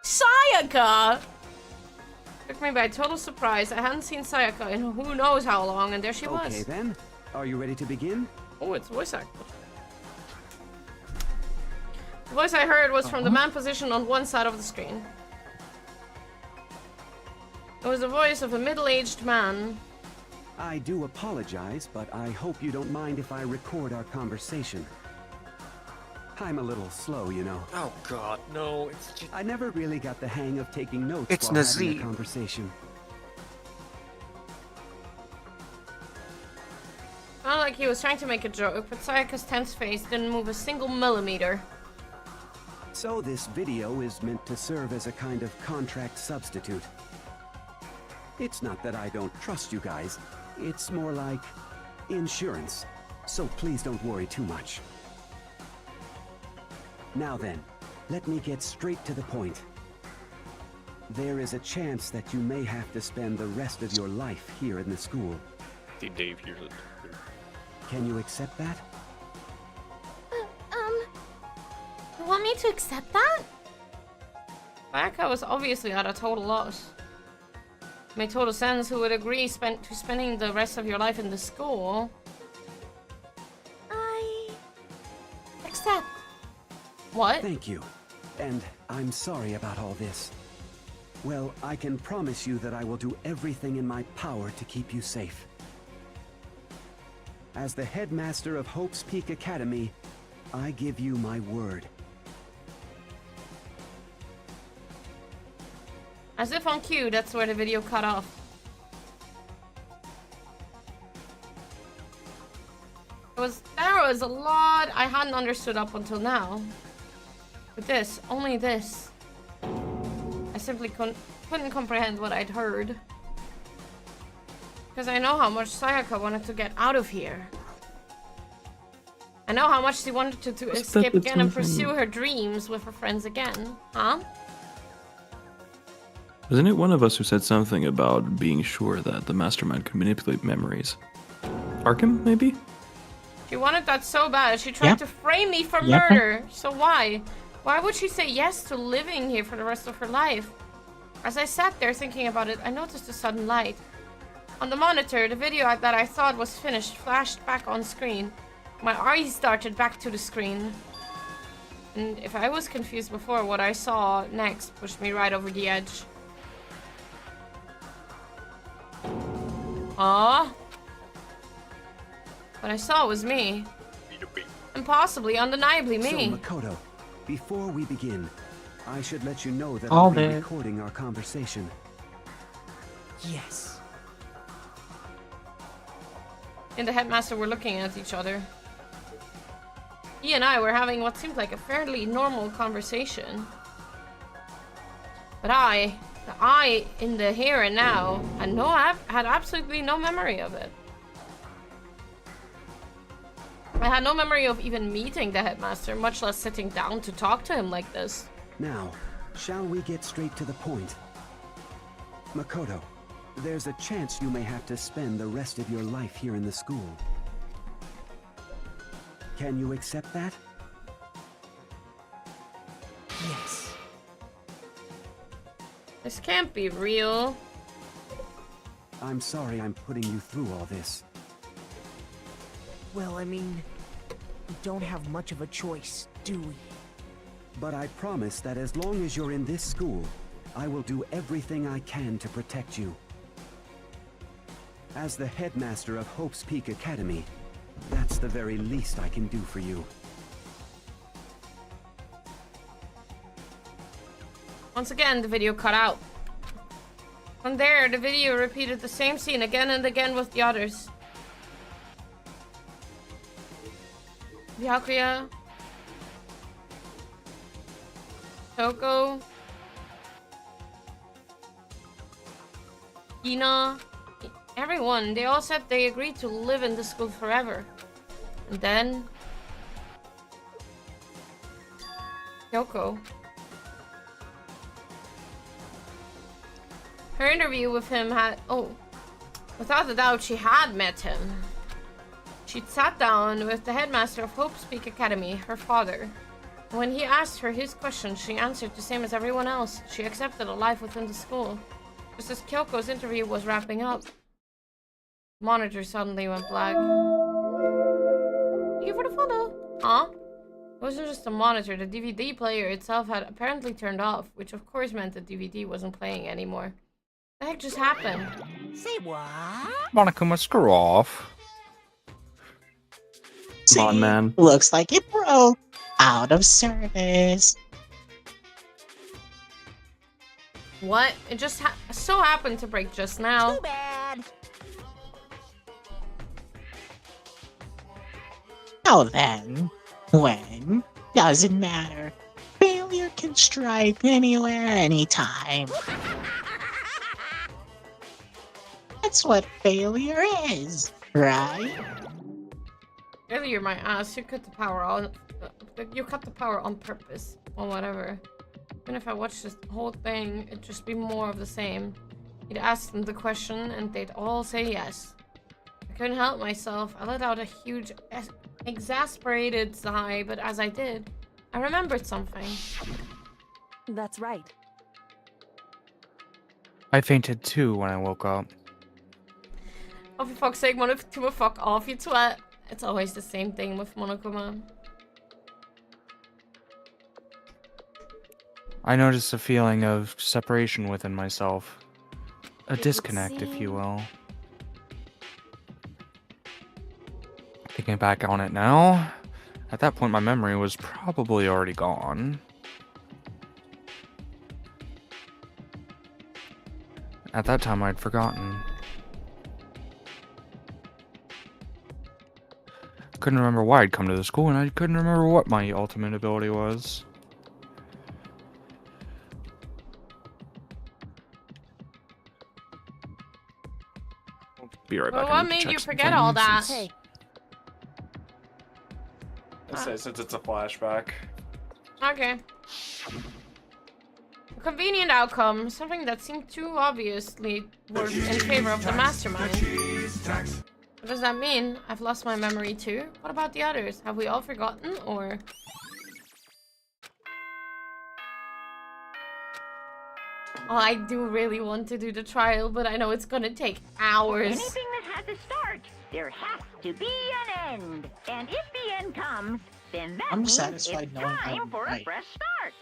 Sayaka! Took me by total surprise. I hadn't seen Sayaka in who knows how long, and there she was. Okay then, are you ready to begin? Oh, it's voice actor. The voice I heard was from the man positioned on one side of the screen. It was the voice of a middle-aged man. I do apologize, but I hope you don't mind if I record our conversation. I'm a little slow, you know. Oh god, no, it's just... I never really got the hang of taking notes It's while having Nazir. a conversation. Sounded like he was trying to make a joke, but Sayaka's tense face didn't move a single millimeter. So this video is meant to serve as a kind of contract substitute. It's not that I don't trust you guys. It's more like insurance. So please don't worry too much. Now then, let me get straight to the point. There is a chance that you may have to spend the rest of your life here in the school. See, Dave hears it. Can you accept that? You want me to accept that? Sayaka was obviously at a total loss. It made total sense who would agree to spending the rest of your life in the school. I accept. What? Thank you. And I'm sorry about all this. Well, I can promise you that I will do everything in my power to keep you safe. As the headmaster of Hope's Peak Academy, I give you my word. As if on cue, that's where the video cut off. There was a lot I hadn't understood up until now. But this, only this. I simply couldn't comprehend what I'd heard. Because I know how much Sayaka wanted to get out of here. I know how much she wanted to escape again and pursue her dreams with her friends again. Huh? Wasn't it one of us who said something about being sure that the mastermind could manipulate memories? Arkham, maybe? She wanted that so bad. She tried to frame me for murder. So why? Why would she say yes to living here for the rest of her life? As I sat there thinking about it, I noticed a sudden light. On the monitor, the video that I thought was finished flashed back on screen. My eyes darted back to the screen. And if I was confused before, what I saw next pushed me right over the edge. Aww. What I saw was me. And possibly, undeniably me. So, Makoto, before we begin, I should let you know that All I'll be day. recording our conversation. Yes. And the headmaster were looking at each other. He and I were having what seemed like a fairly normal conversation. But I in the here and now, had absolutely no memory of it. I had no memory of even meeting the headmaster, much less sitting down to talk to him like this. Now, shall we get straight to the point? Makoto, there's a chance you may have to spend the rest of your life here in the school. Can you accept that? Yes. This can't be real. I'm sorry I'm putting you through all this. Well, I mean, we don't have much of a choice, do we? But I promise that as long as you're in this school, I will do everything I can to protect you. As the headmaster of Hope's Peak Academy, that's the very least I can do for you. Once again, the video cut out. From there, the video repeated the same scene again and again with the others. Byakuya, Toko, Ina, everyone, they all said they agreed to live in the school forever. And then Kyoko. Her interview with him had, without a doubt she had met him. She'd sat down with the headmaster of Hope's Peak Academy, her father. When he asked her his questions, she answered the same as everyone else. She accepted a life within the school. Just as Kyoko's interview was wrapping up, the monitor suddenly went black. Thank you for the follow. Huh? It wasn't just the monitor, the DVD player itself had apparently turned off, which of course meant the DVD wasn't playing anymore. What the heck just happened? Say what? Monokuma, screw off. Come on, man. Looks like it broke. Out of service. What? It just so happened to break just now. Too bad. Now then, when? Doesn't matter. Failure can strike anywhere, anytime. That's what failure is, right? Earlier, my ass, you cut the power on. You cut the power on purpose, or whatever. Even if I watched this whole thing, it'd just be more of the same. He'd ask them the question, and they'd all say yes. I couldn't help myself. I let out a huge, exasperated sigh, but as I did, I remembered something. That's right. I fainted too when I woke up. Oh, for fuck's sake, Monokuma, fuck off, you twat. It's always the same thing with Monokuma. I noticed a feeling of separation within myself. A disconnect, if you will. Thinking back on it now, at that point my memory was probably already gone. At that time I'd forgotten. Couldn't remember why I'd come to the school, and I couldn't remember what my ultimate ability was. Be right back. Well, what made you forget all that? Hey. I say since it's a flashback. Okay. A convenient outcome, something that seemed too obviously work in favor of the mastermind. What does that mean? I've lost my memory too? What about the others? Have we all forgotten, or...? Oh, I do really want to do the trial, but I know it's gonna take hours. Anything that has a start, there has to be an end. And if the end comes, then that I'm means satisfied it's knowing time I'm for a right. fresh start.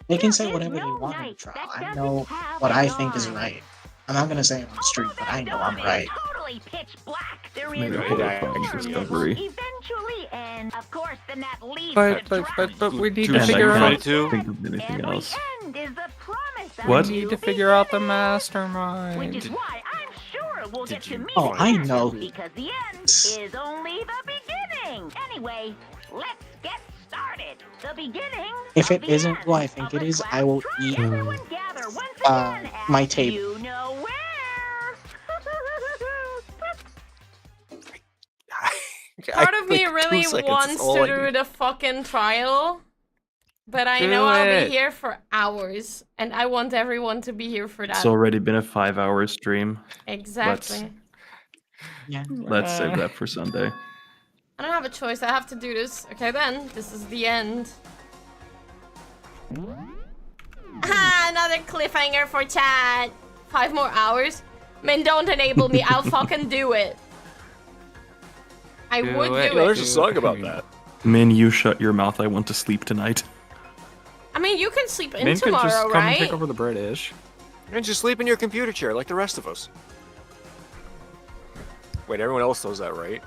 They can say whatever they want in the trial. I know what I think is right. I'm not gonna say it on the street, but I know I'm right. Totally pitch black. There Maybe is hold no up on storm discovery. that will eventually end. Of course, then that leads But we need to And I figure can't out. think of anything else. end is the promise of What? We need you to figure out the mastermind. Which is why I'm sure we'll get to meet Oh, I know. because the end is only the beginning. Anyway, let's get started. The beginning. If of it the isn't end who I think it is, I will eat gather once again at my table. you know where. Part of me like, 2 really seconds is wants all to I do need. the fucking trial, but I Do know I'll it. be here for hours, and I want everyone to be here for that. It's already been a 5-hour stream. Exactly. Let's save that for Sunday. I don't have a choice. I have to do this. Okay, then. This is the end. Ah, another cliffhanger for chat. 5 more hours? Man, don't enable me. I'll fucking do it. I would do it. There's a song about that. Min, you shut your mouth. I want to sleep tonight. I mean, you can sleep in Min could tomorrow, just come right? and take over the British. And just sleep in your computer chair like the rest of us. Wait, everyone else knows that, right?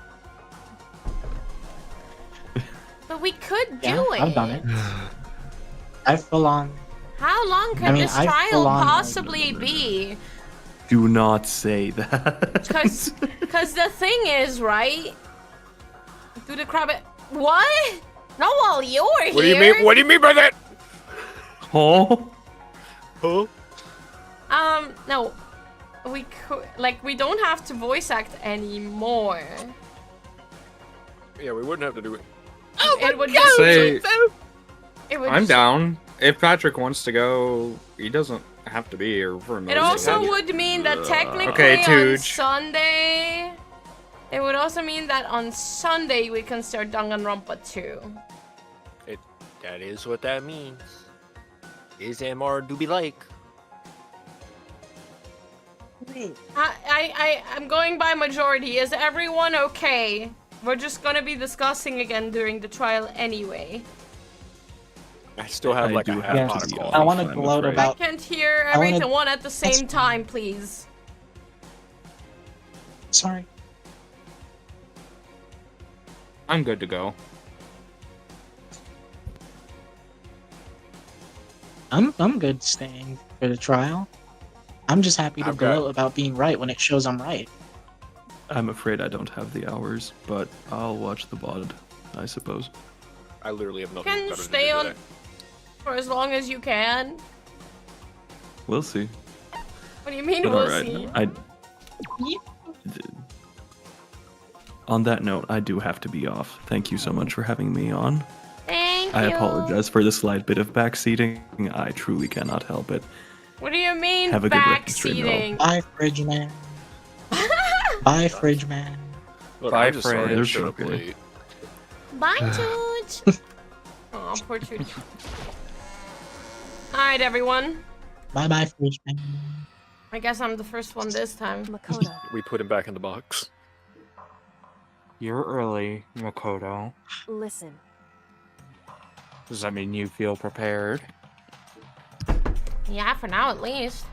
But we could do Yeah, it. I've done it. I've full on. How long could I mean, this I've trial full on, like, possibly be? Do not say that. Cause the thing is, right? Do the crab. What? Not while you're here. What do you mean? What do you mean by that? Oh. Huh? No. We could, like, we don't have to voice act anymore. Yeah, we wouldn't have to do it. It would Say, it would I'm just- down. If Patrick wants to go, he doesn't have to be here for most It of also it. would mean that technically Okay, on Tooge. Sunday, it would also mean that on Sunday we can start Danganronpa 2. That is what that means. Is MR do be like? I'm going by majority. Is everyone okay? We're just gonna be discussing again during the trial anyway. I still have like a do half have pot to of be coffee. I want to I'm gloat afraid. about. Can't hear I wanna- everyone at the same That's time, please. Sorry. I'm good to go. I'm good staying for the trial. I'm just happy to I've got- gloat about being right when it shows I'm right. I'm afraid I don't have the hours, but I'll watch the VOD, I suppose. I literally have You nothing can better stay to do on today. for as long as you can. We'll see. What do you mean But we'll alright, see? On that note, I do have to be off. Thank you so much for having me on. Thank I you. apologize for the slight bit of backseating. I truly cannot help it. What do you mean Have a good rest of the stream, backseating? Bye, Fridge Man. Bye, Fridge Man. Look, Bye, I'm just sorry I Fred. showed up Okay. late. Bye, Tooch. Aw, poor Tooch. Alright, everyone. Bye, bye, Fridge Man. I guess I'm the first one this time. Makoto, We put him back in the box. You're early, Makoto. listen. Does that mean you feel prepared? Yeah, for now at least.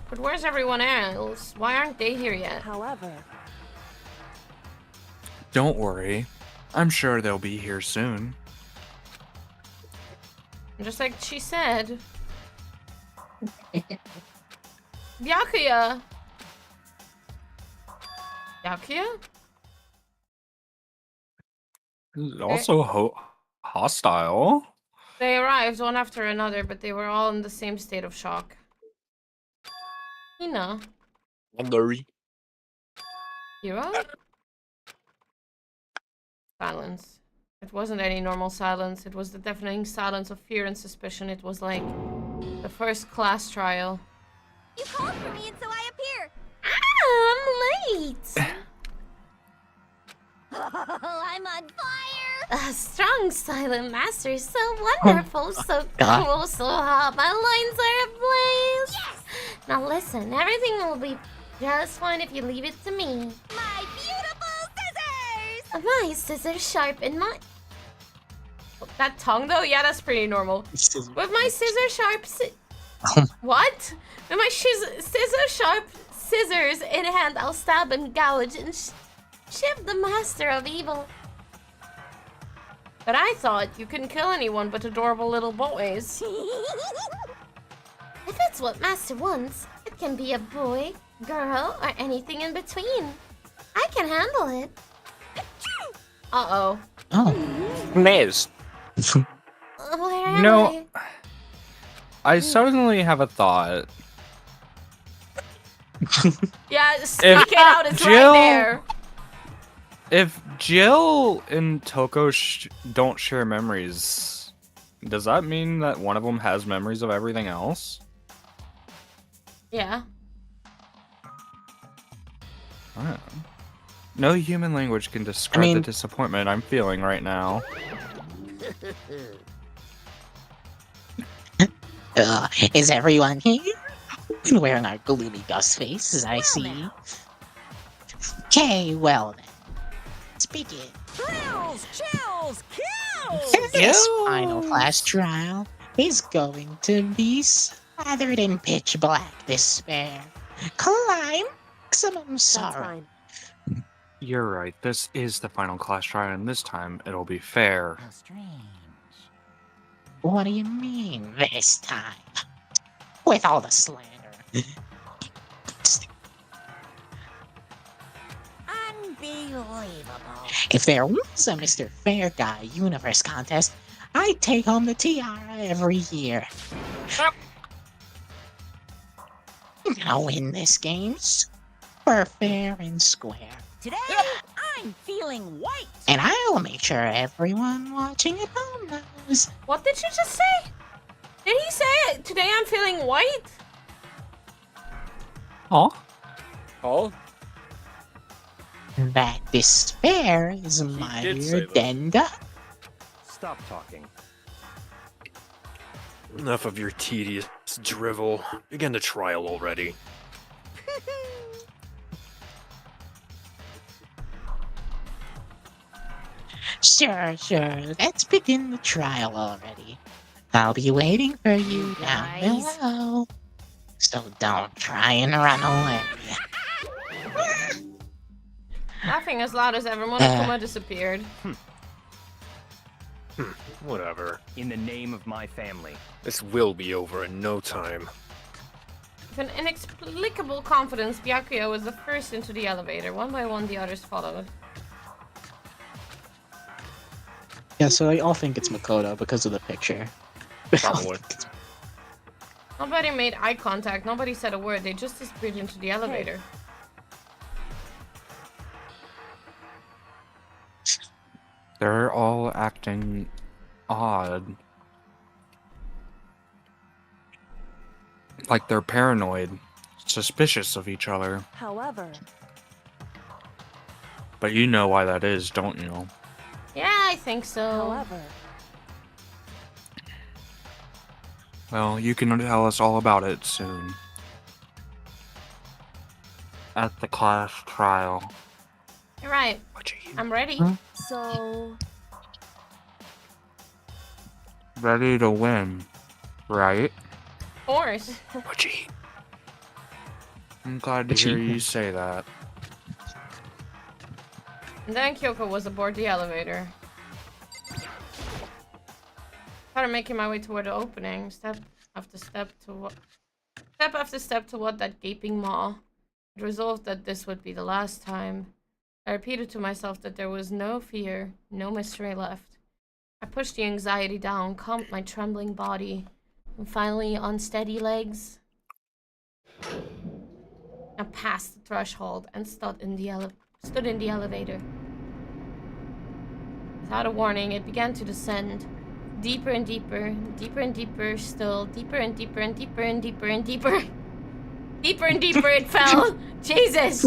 But where's everyone else? Why aren't they here yet? However, Don't worry. I'm sure they'll be here soon. Just like she said. Byakuya! Byakuya? This is also hostile. They arrived one after another, but they were all in the same state of shock. Hina. Wondery. Hero? Silence. It wasn't any normal silence. It was the deafening silence of fear and suspicion. It was like the first class trial. You called for me and so I appear. Ah, I'm late! I'm on fire! A strong silent master, so wonderful, so God. cool, so hot. My lines are ablaze. Yes! Now listen, everything will be just fine if you leave it to me. My beautiful scissors! My scissors sharpen my... That tongue though? Yeah, that's pretty normal. With my scissor sharp What? With my scissor sharp scissors in hand, I'll stab and gouge and shift the master of evil. But I thought you couldn't kill anyone but adorable little boys. If it's what master wants, it can be a boy, girl, or anything in between. I can handle it. Uh-oh. Maze. Where am No. I suddenly have a thought. Yeah, speak it out, it's Jill- right there. If Jill and Toko don't share memories, does that mean that one of them has memories of everything else? Yeah. Huh. No human language can describe the disappointment I'm feeling right now. Is everyone here? Wearing our gloomy ghost faces, I see. Okay, well then. Let's begin. Thrills, chills, kills! This final class trial is going to be slathered in pitch black despair. Climb maximum sorrow. You're right, this is the final class trial, and this time it'll be fair. What do you mean this time? With all the slander. Unbelievable. If there was a Mr. Fair Guy Universe contest, I'd take home the tiara every year. I'm gonna win this game super fair and square. Today, I'm feeling white. And I'll make sure everyone watching at home knows. What did you just say? Did he say today I'm feeling white? Huh? Oh? That despair is did mightier say that. than death. Stop talking. Enough of your tedious drivel. Begin the trial already. Sure. Let's begin the trial already. I'll be waiting for you down below. So don't try and run away. Laughing as loud as ever, Monokuma disappeared. Whatever. In the name of my family. This will be over in no time. With an inexplicable confidence, Byakuya was the first into the elevator. One by one, the others followed. Yeah, so I all think it's Makoto because of the picture. Probably. Nobody made eye contact, nobody said a word, they just disappeared into the elevator. They're all acting odd. Like they're paranoid, suspicious of each other. However, But you know why that is, don't you? Yeah, I think so. however, Well, you can tell us all about it soon. At the class trial. You're right. I'm ready. so Ready to win, right? Of course. What'd you eat? I'm glad to hear you say that. And then Kyoko was aboard the elevator. Started making my way toward the opening, step after step toward that gaping maw. I resolved that this would be the last time. I repeated to myself that there was no fear, no mystery left. I pushed the anxiety down, calmed my trembling body, and finally, on steady legs, I passed the threshold and stood in the elevator. Without a warning, it began to descend. Deeper and deeper, deeper and deeper, still deeper and deeper and deeper and deeper and deeper. Deeper and deeper it fell. Jesus.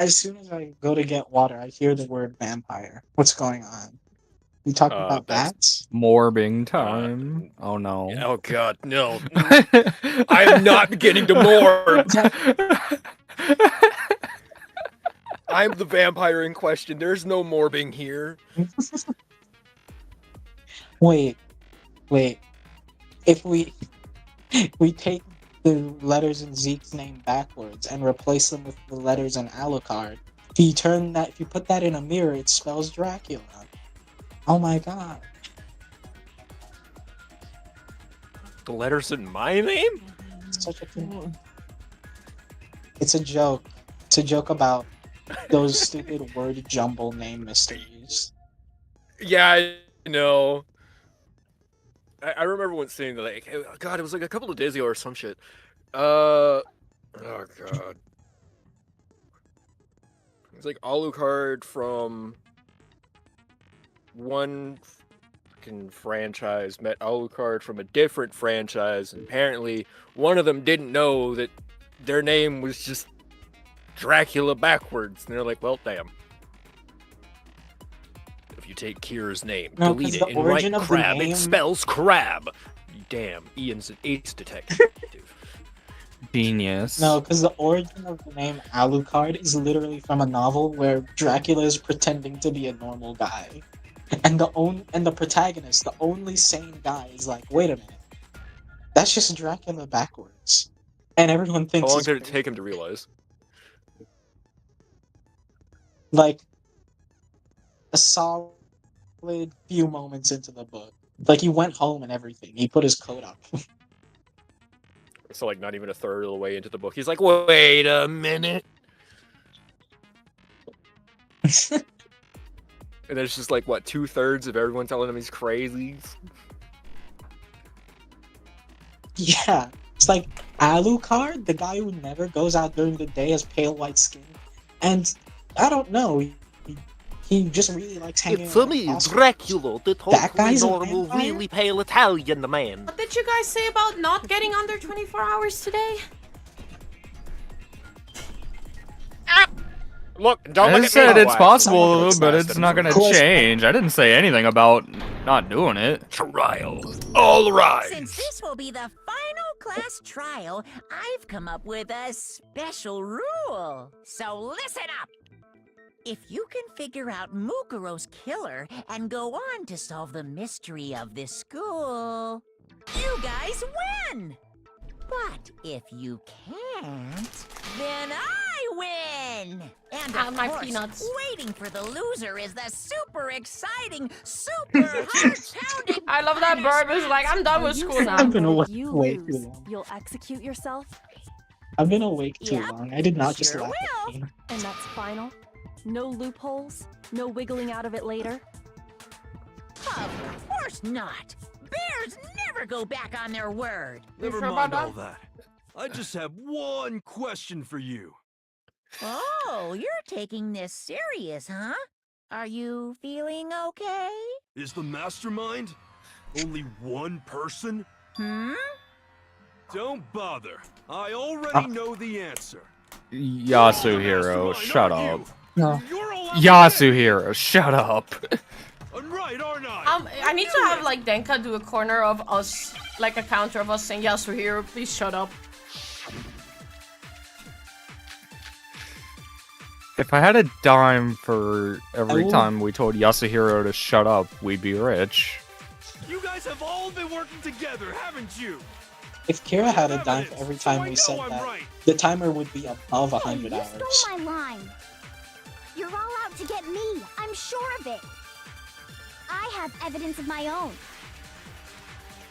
as soon as I go to get water, I hear the word vampire. What's going on? You talking about bats? Morbing time. Oh no. Oh god, no. I'm not beginning to morb. I'm the vampire in question. There's no morbing here. Wait. If we take the letters in Zeke's name backwards and replace them with the letters in Alucard, if you put that in a mirror, it spells Dracula. Oh my god. The letters in my name? Such a thing. It's a joke. It's a joke about those stupid word jumble name mysteries. Yeah, I know. I remember once saying that, like, God, it was like a couple of days ago or some shit. Oh god. It's like Alucard from one fucking franchise met Alucard from a different franchise, and apparently one of them didn't know that their name was just Dracula backwards, and they're like, well, damn. If you take Kira's name, No, delete 'cause it, the and write origin of the crab, name- it spells crab. Damn, Ian's an ace detective. Genius. No, because the origin of the name Alucard is literally from a novel where Dracula is pretending to be a normal guy. And the protagonist, the only sane guy, is like, wait a minute. That's just Dracula backwards. And everyone How thinks long it's did it take him to realize? like a solid few moments into the book. Like, he went home and everything. He put his coat up. So, like, not even a third of the way into the book, he's like, wait a minute. And there's just like, what, 2/3 of everyone telling him he's crazy? Yeah. It's like Alucard, the guy who never goes out during the day, has pale white skin. And I don't know, he just really likes hanging It's out me, with Dracula, the That totally guy's a normal, vampire? really pale Italian man. What did you guys say about not getting under 24 hours today? Look, don't I look just at me. said it's possible, It's but nice it's that not it's gonna change. I didn't say anything about not doing it. Trial. All right. Since this will be the final class trial, I've come up with a special rule. So listen up. If you can figure out Mukuro's killer and go on to solve the mystery of this school, you guys win! But if you can't, then I win! And of my course, peanuts. waiting for the loser is the super exciting, super heart-pounding I love that Burb is like, I'm done with school now. I've been awake You way too lose. long. You'll execute yourself, I've been awake too Yep, long. I did not just sure laugh at will. me. And that's final? No loopholes? No wiggling out of it later? Of course not! Bears never go back on their word! Never mind all that. I just have one question for you. Oh, you're taking this serious, huh? Are you feeling okay? Is the mastermind only one person? Hmm? Don't bother. I already know the answer. Yasuhiro, shut up. No. Yasuhiro, shut up. I'm right, aren't I? I need to have like Denka do a corner of us, like a counter of us saying Yasuhiro, please shut up. If I had a dime for every will- time we told Yasuhiro to shut up, we'd be rich. You guys have all been working together, haven't you? If Kira had a dime for every time we said that, the timer would be above 100 You hours. stole my line. You're all out to get me. I'm sure of it. I have evidence of my own.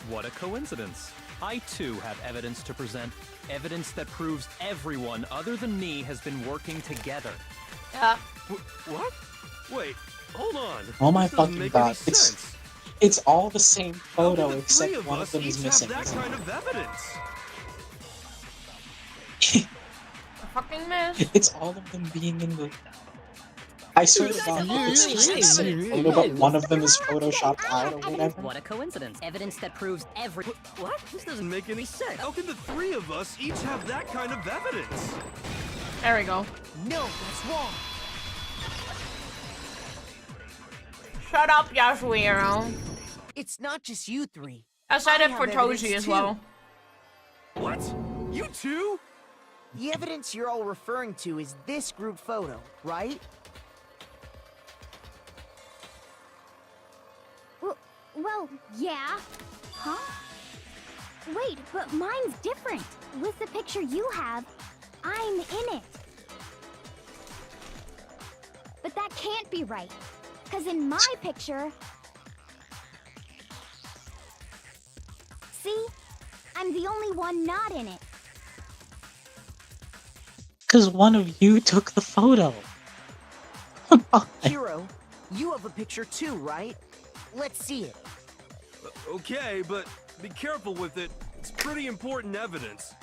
What a coincidence. I too have evidence to present. Evidence that proves everyone other than me has been working together. Yeah. What? Wait, hold on. Oh my This doesn't fucking make god. any sense. It's all the same How photo could the except three of one us of them is each missing. have that kind of evidence? Fucking miss. It's all of them being in the... I swear to God, it's just the same photo, but one of them is photoshopped out or whatever. What a coincidence. Evidence that proves every... What? This doesn't make any sense. How can the three of us each have that kind of evidence? There we go. No, that's wrong. Shut up, Yasuhiro. It's not just you three. I said it have for evidence Toji as too. well. What? You too? The evidence you're all referring to is this group photo, right? Well, yeah. Huh? Wait, but mine's different. With the picture you have, I'm in it. But that can't be right. Because in my picture... See? I'm the only one not in it. Because one of you took the photo. Hiro, you have a picture too, right? Let's see it. Okay, but be careful with it. It's pretty important evidence.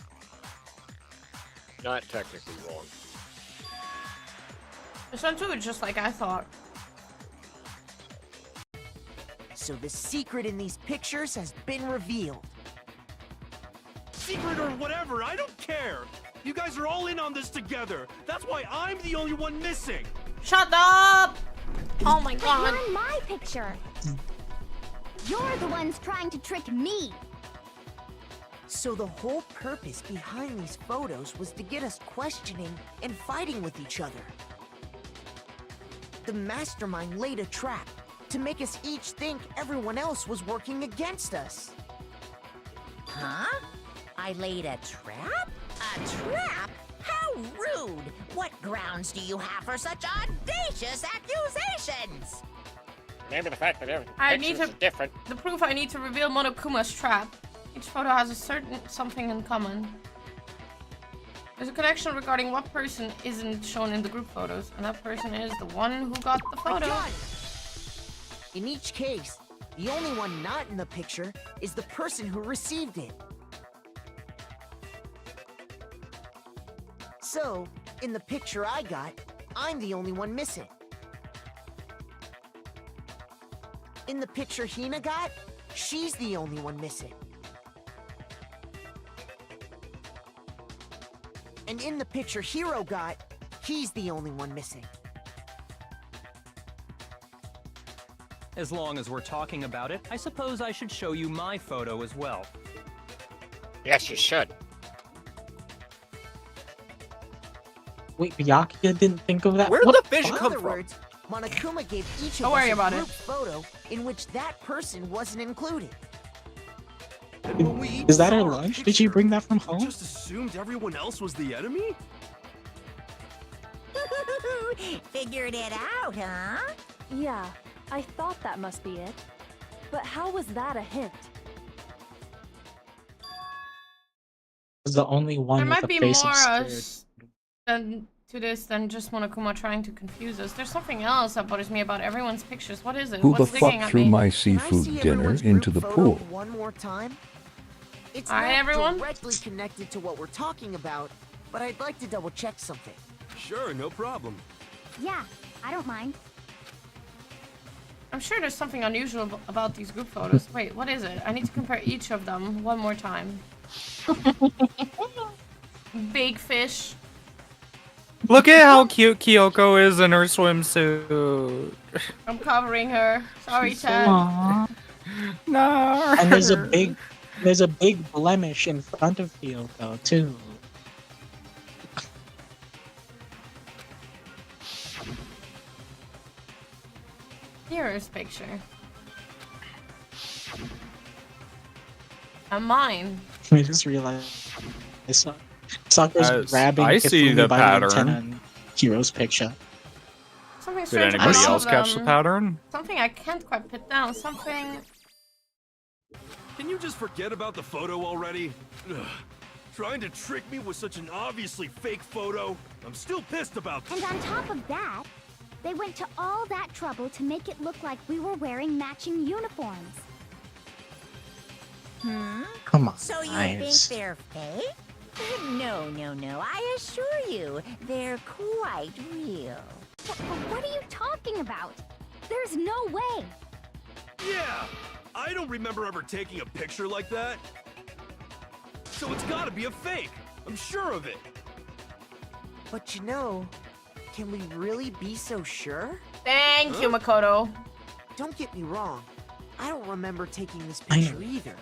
Not technically wrong. This one too is just like I thought. So the secret in these pictures has been revealed. Secret or whatever, I don't care. You guys are all in on this together. That's why I'm the only one missing. Shut up! Oh my god. You're in my picture. You're the ones trying to trick me. So the whole purpose behind these photos was to get us questioning and fighting with each other. The mastermind laid a trap to make us each think everyone else was working against us. Huh? I laid a trap? A trap? How rude! What grounds do you have for such audacious accusations? Maybe the fact that every I need picture to is different. The proof I need to reveal Monokuma's trap. Each photo has a certain something in common. There's a connection regarding what person isn't shown in the group photos, and that person is the one who got the photo. In each case, the only one not in the picture is the person who received it. So, in the picture I got, I'm the only one missing. In the picture Hina got, she's the only one missing. And in the picture Hiro got, he's the only one missing. As long as we're talking about it, I suppose I should show you my photo as well. Yes, you should. Wait, Byakuya didn't think of that? Where did What the fish fuck? come In other from? words, Monokuma gave each Don't of worry us about a it. group photo in which that person wasn't included. Is that her lunch? Did she bring that from We home? just assumed everyone else was the enemy? Figured it out, huh? Yeah, I thought that must be it. But how was that a hint? Was the only one There with might a be face more of scared. to this than just Monokuma trying to confuse us. There's something else that bothers me about everyone's pictures. What is it? Who the What's digging fuck at threw me? my Can I seafood see dinner everyone's into group the photo pool? one more time? It's All right, not everyone. directly connected to what we're talking about, but I'd like to double check something. Sure, no problem. Yeah, I don't mind. I'm sure there's something unusual about these group photos. Wait, what is it? I need to compare each of them one more time. Big fish. Look at how cute Kyoko is in her swimsuit. I'm covering her. Sorry, Chad. Aww. No. And there's a big blemish in front of Kyoko too. Here's picture. And mine. I just realized Sakura's grabbing I see Hifumi the by pattern. the antenna in Hiro's picture. Something Did strange anybody about else all catch of the them. pattern? Something I can't quite put down. Something. Can you just forget about the photo already? Ugh. Trying to trick me with such an obviously fake photo? I'm still pissed about And on top of that, they went to all that trouble to make it look like we were wearing matching uniforms. Hmm? Come on, So you guys. think they're fake? No, no, no. I assure you, they're quite real. What are you talking about? There's no way. Yeah! I don't remember ever taking a picture like that. So it's gotta be a fake. I'm sure of it. But you know, can we really be so sure? Thank you, Makoto. Don't get me wrong. I don't remember taking this I know. picture either.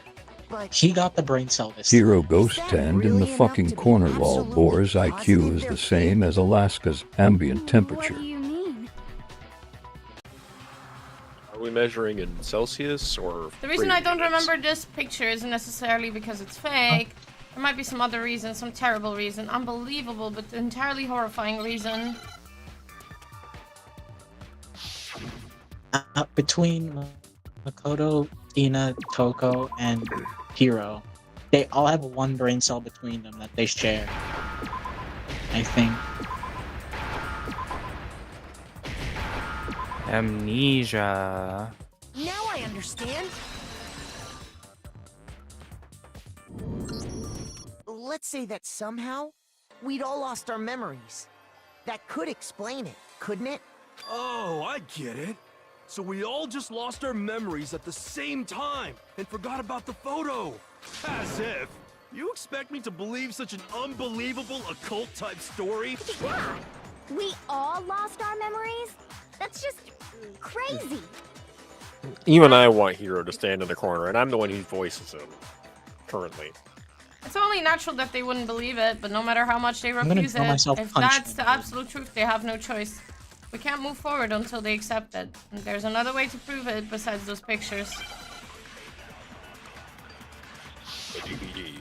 But He got the brain cell this Hero Ghost Tend in the fucking corner lol. Boar's IQ is the same as Alaska's ambient temperature. you mean? Are we measuring in Celsius or? The reason I don't units? remember this picture isn't necessarily because it's fake. There might be some other reason, some terrible reason. Unbelievable, but entirely horrifying reason. Between Makoto, Ina, Toko, and Hiro, they all have one brain cell between them that they share. I think. Amnesia. now I understand. Let's say that somehow we'd all lost our memories. That could explain it, couldn't it? Oh, I get it. So we all just lost our memories at the same time and forgot about the photo. As if. You expect me to believe such an unbelievable occult-type story? Yeah, we all lost our memories? That's just crazy. Even I want Hero to stand in the corner, and I'm the one who voices him currently. It's only natural that they wouldn't believe it, but no matter how much they gonna refuse throw it, myself if punch that's the absolute truth, they have no choice. We can't move forward until they accept it. And there's another way to prove it besides those pictures. The DVD.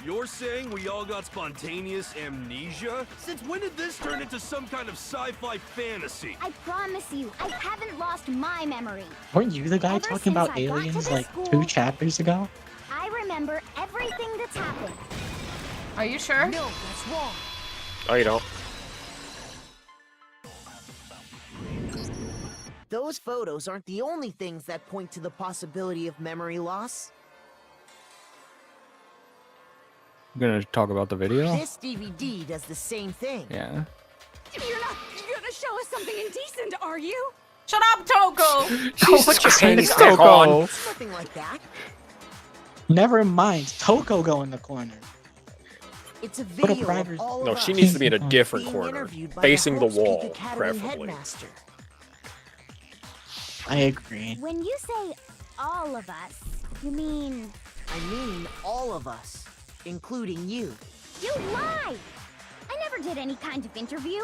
You're saying we all got spontaneous amnesia? Since when did this turn into some kind of sci-fi fantasy? I promise you, I haven't lost my memory. Weren't you the guy Ever talking since about I got to aliens this like school- 2 chapters ago? I remember everything that's happened. Are you sure? No, that's wrong. Oh, you don't? Those photos aren't the only things that point to the possibility of memory loss. You gonna talk about the video? This DVD does the same thing. Yeah. You're not gonna show us something indecent, are you? Shut up, Toko! Put your hands back on. Nothing like that. Never mind, Toko go in the corner. It's a Put a video of private- all of No, us she needs to be in a different being corner, interviewed by facing the Hope's Peak wall, Academy preferably. headmaster. I agree. When you say all of us, you mean I mean all of us, including you. you lie? I never did any kind of interview.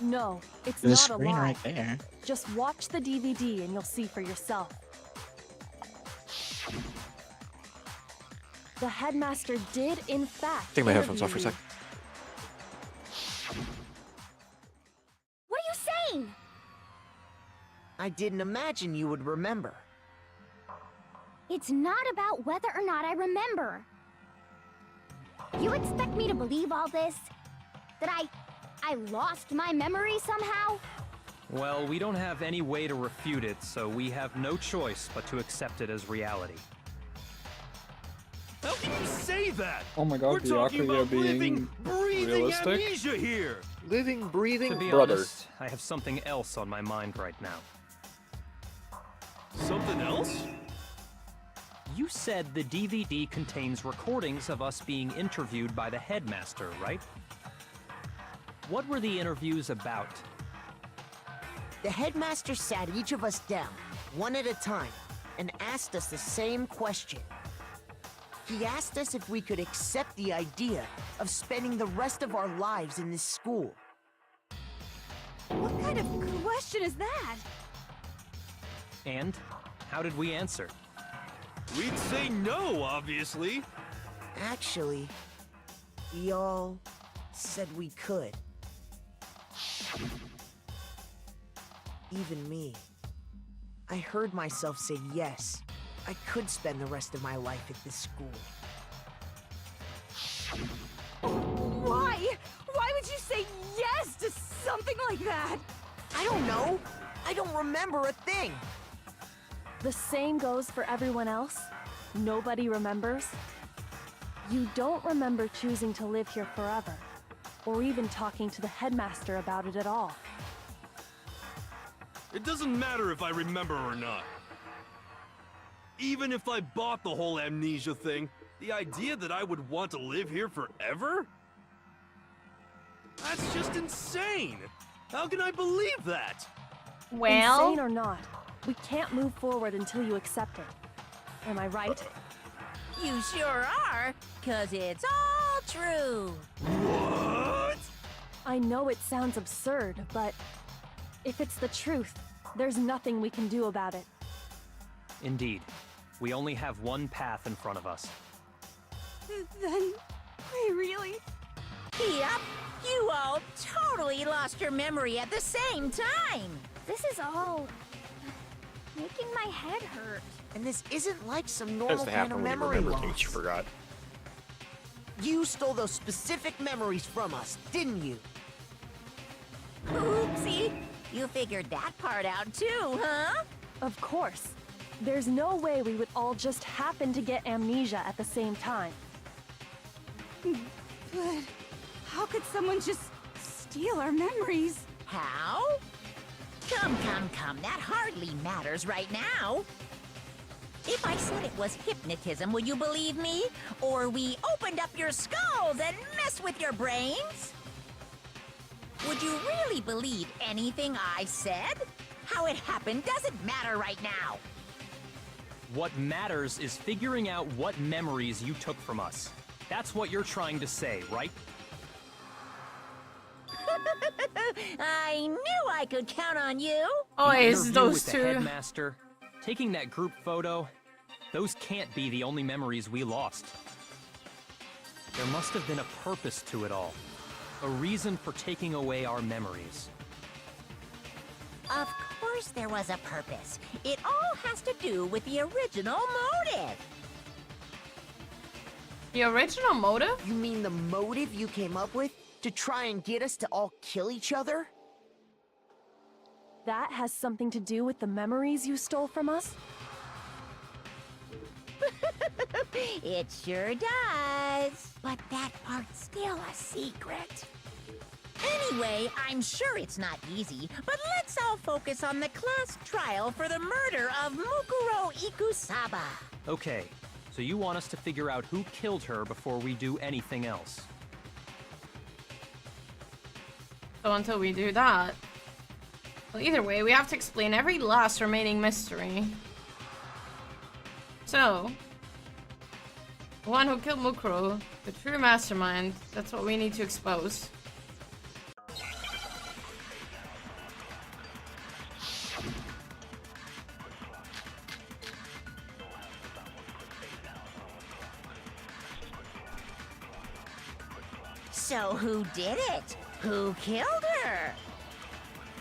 No, it's The not a screen lie. right there. Just watch the DVD and you'll see for yourself. The headmaster did, in fact, Take my headphones off for a interview sec. What are you saying? I didn't imagine you would remember. It's not about whether or not I remember. You expect me to believe all this? That I lost my memory somehow? Well, we don't have any way to refute it, so we have no choice but to accept it as reality. How can you say that? Oh my god, We're talking Byakuya about being living, breathing realistic. amnesia here. Living, breathing To be brother. honest, I have something else on my mind right now. Something else? You said the DVD contains recordings of us being interviewed by the headmaster, right? What were the interviews about? The headmaster sat each of us down, one at a time, and asked us the same question. He asked us if we could accept the idea of spending the rest of our lives in this school. What kind of question is that? And how did we answer? We'd say no, obviously. Actually, we all said we could. Even me. I heard myself say yes. I could spend the rest of my life at this school. Why? Why would you say yes to something like that? I don't know. I don't remember a thing. The same goes for everyone else. Nobody remembers. You don't remember choosing to live here forever, or even talking to the headmaster about it at all. It doesn't matter if I remember or not. Even if I bought the whole amnesia thing, the idea that I would want to live here forever? That's just insane! How can I believe that? Well, insane or not, we can't move forward until you accept it. Am I right? You sure are, 'cause it's all true. What? I know it sounds absurd, but if it's the truth, there's nothing we can do about it. Indeed. We only have one path in front of us. Then we really... Yep, you all totally lost your memory at the same time. This is all making my head hurt. And this isn't like some That's normal to kind happen of when you memory remember loss. things you forgot. You stole those specific memories from us, didn't you? Oopsie, you figured that part out too, huh? Of course. There's no way we would all just happen to get amnesia at the same time. But how could someone just steal our memories? How? Come, that hardly matters right now. If I said it was hypnotism, would you believe me? Or we opened up your skulls and messed with your brains? Would you really believe anything I said? How it happened doesn't matter right now. What matters is figuring out what memories you took from us. That's what you're trying to say, right? I knew I could count on you. oh, The it's interview those with the two. headmaster, taking that group photo, those can't be the only memories we lost. There must have been a purpose to it all. A reason for taking away our memories. Of course there was a purpose. It all has to do with the original motive. The original motive? You mean the motive you came up with to try and get us to all kill each other? That has something to do with the memories you stole from us? It sure does. But that part's still a secret. Anyway, I'm sure it's not easy, but let's all focus on the class trial for the murder of Mukuro Ikusaba. Okay, so you want us to figure out who killed her before we do anything else. So until we do that... Well, either way, we have to explain every last remaining mystery. So... the one who killed Mukuro, the true mastermind, that's what we need to expose. So who did it? Who killed her?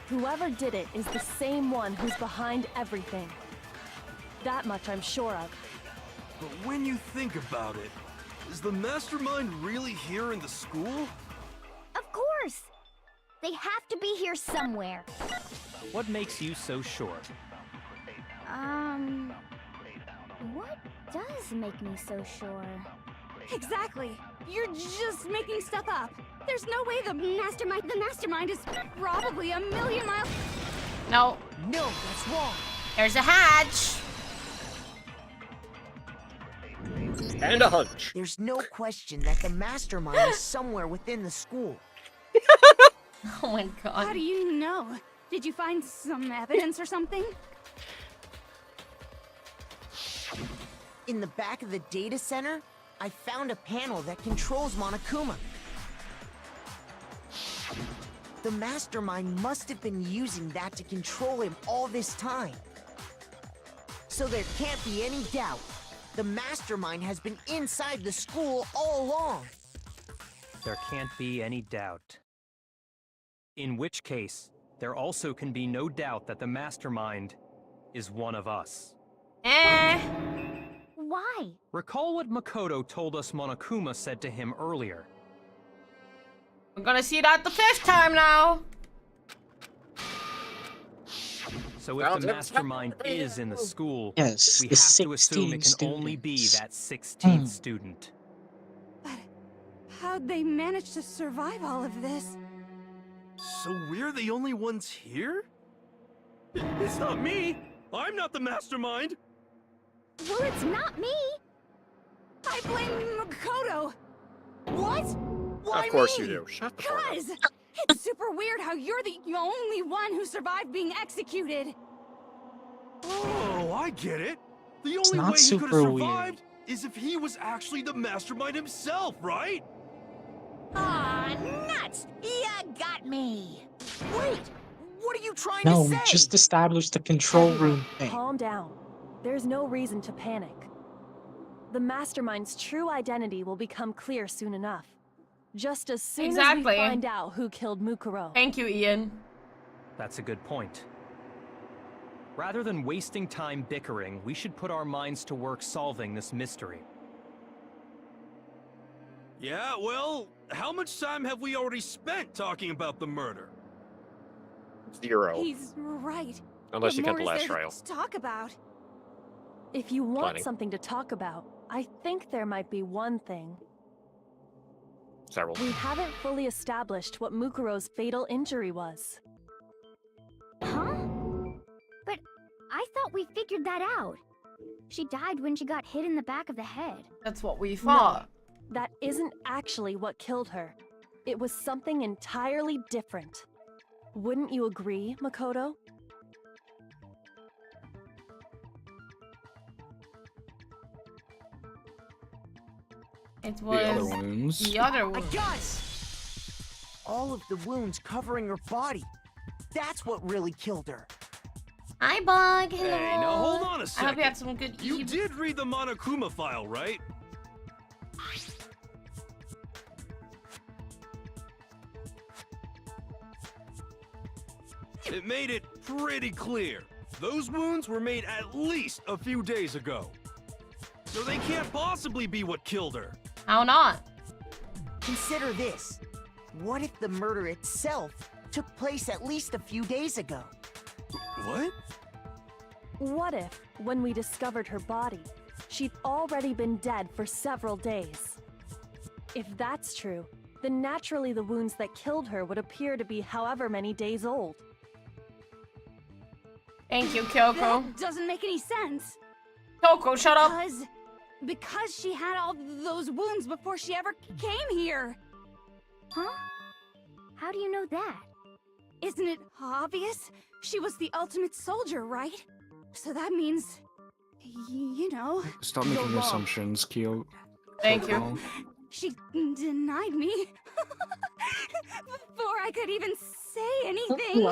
Whoever did it is the same one who's behind everything. That much I'm sure of. But when you think about it, is the mastermind really here in the school? Of course! They have to be here somewhere. What makes you so sure? What does make me so sure? Exactly. You're just making stuff up. There's no way the mastermind is probably a million miles... No. No, that's wrong. There's a hatch. And a hunch. There's no question that the mastermind is somewhere within the school. Oh my god. How do you know? Did you find some evidence or something? In the back of the data center, I found a panel that controls Monokuma. The mastermind must have been using that to control him all this time. So there can't be any doubt. The mastermind has been inside the school all along. There can't be any doubt. In which case, there also can be no doubt that the mastermind is one of us. Why? Recall what Makoto told us Monokuma said to him earlier. We're gonna see that the 5th time now. So if the mastermind is in the school, Yes, we the have to assume it 16 can only be students. that 16th student. How'd they manage to survive all of this? So we're the only ones here? It's not me! I'm not the mastermind! Well, it's not me. I blame Makoto. What? Why Of course me? you do. Shut the fuck up. Cuz it's super weird how you're the only one who survived being executed. Oh, I get it. The It's only not way he could have super weird. survived is if he was actually the mastermind himself, right? Aw, nuts! You got me! Wait! What are you trying No, to we say? just established the control room thing. Calm down. There's no reason to panic. The mastermind's true identity will become clear soon enough. Just as soon as Exactly. we find out who killed Mukuro. Thank you, Ian. That's a good point. Rather than wasting time bickering, we should put our minds to work solving this mystery. Yeah, well, how much time have we already spent talking about the murder? 0. He's right. Unless What you count more the is last there trial. to talk about? If you want Plenty. something to talk about, I think there might be one thing. Several. We haven't fully established what Mukuro's fatal injury was. Huh? But I thought we figured that out. She died when she got hit in the back of the head. That's what we thought. No, that isn't actually what killed her. It was something entirely different. Wouldn't you agree, Makoto? It The was other wounds. the other I wounds. got it! All of the wounds covering her body. That's what really killed her. Hi, Bug. Hello. Hey, now hold on a I second. hope you had some good You did read the Monokuma file, right? It made it pretty clear. Those wounds were made at least a few days ago. So they can't possibly be what killed her. How not? Consider this. What if the murder itself took place at least a few days ago? What? What if, when we discovered her body, she'd already been dead for several days? If that's true, then naturally the wounds that killed her would appear to be however many days old. Thank you, Kyoko. That doesn't make any sense. Kyoko, shut up. Because she had all those wounds before she ever came here. Huh? How do you know that? Isn't it obvious? She was the ultimate soldier, right? So that means, you know. Stop you're making wrong. assumptions, Kyo. Thank you. Kyoko. She denied me before I could even say anything.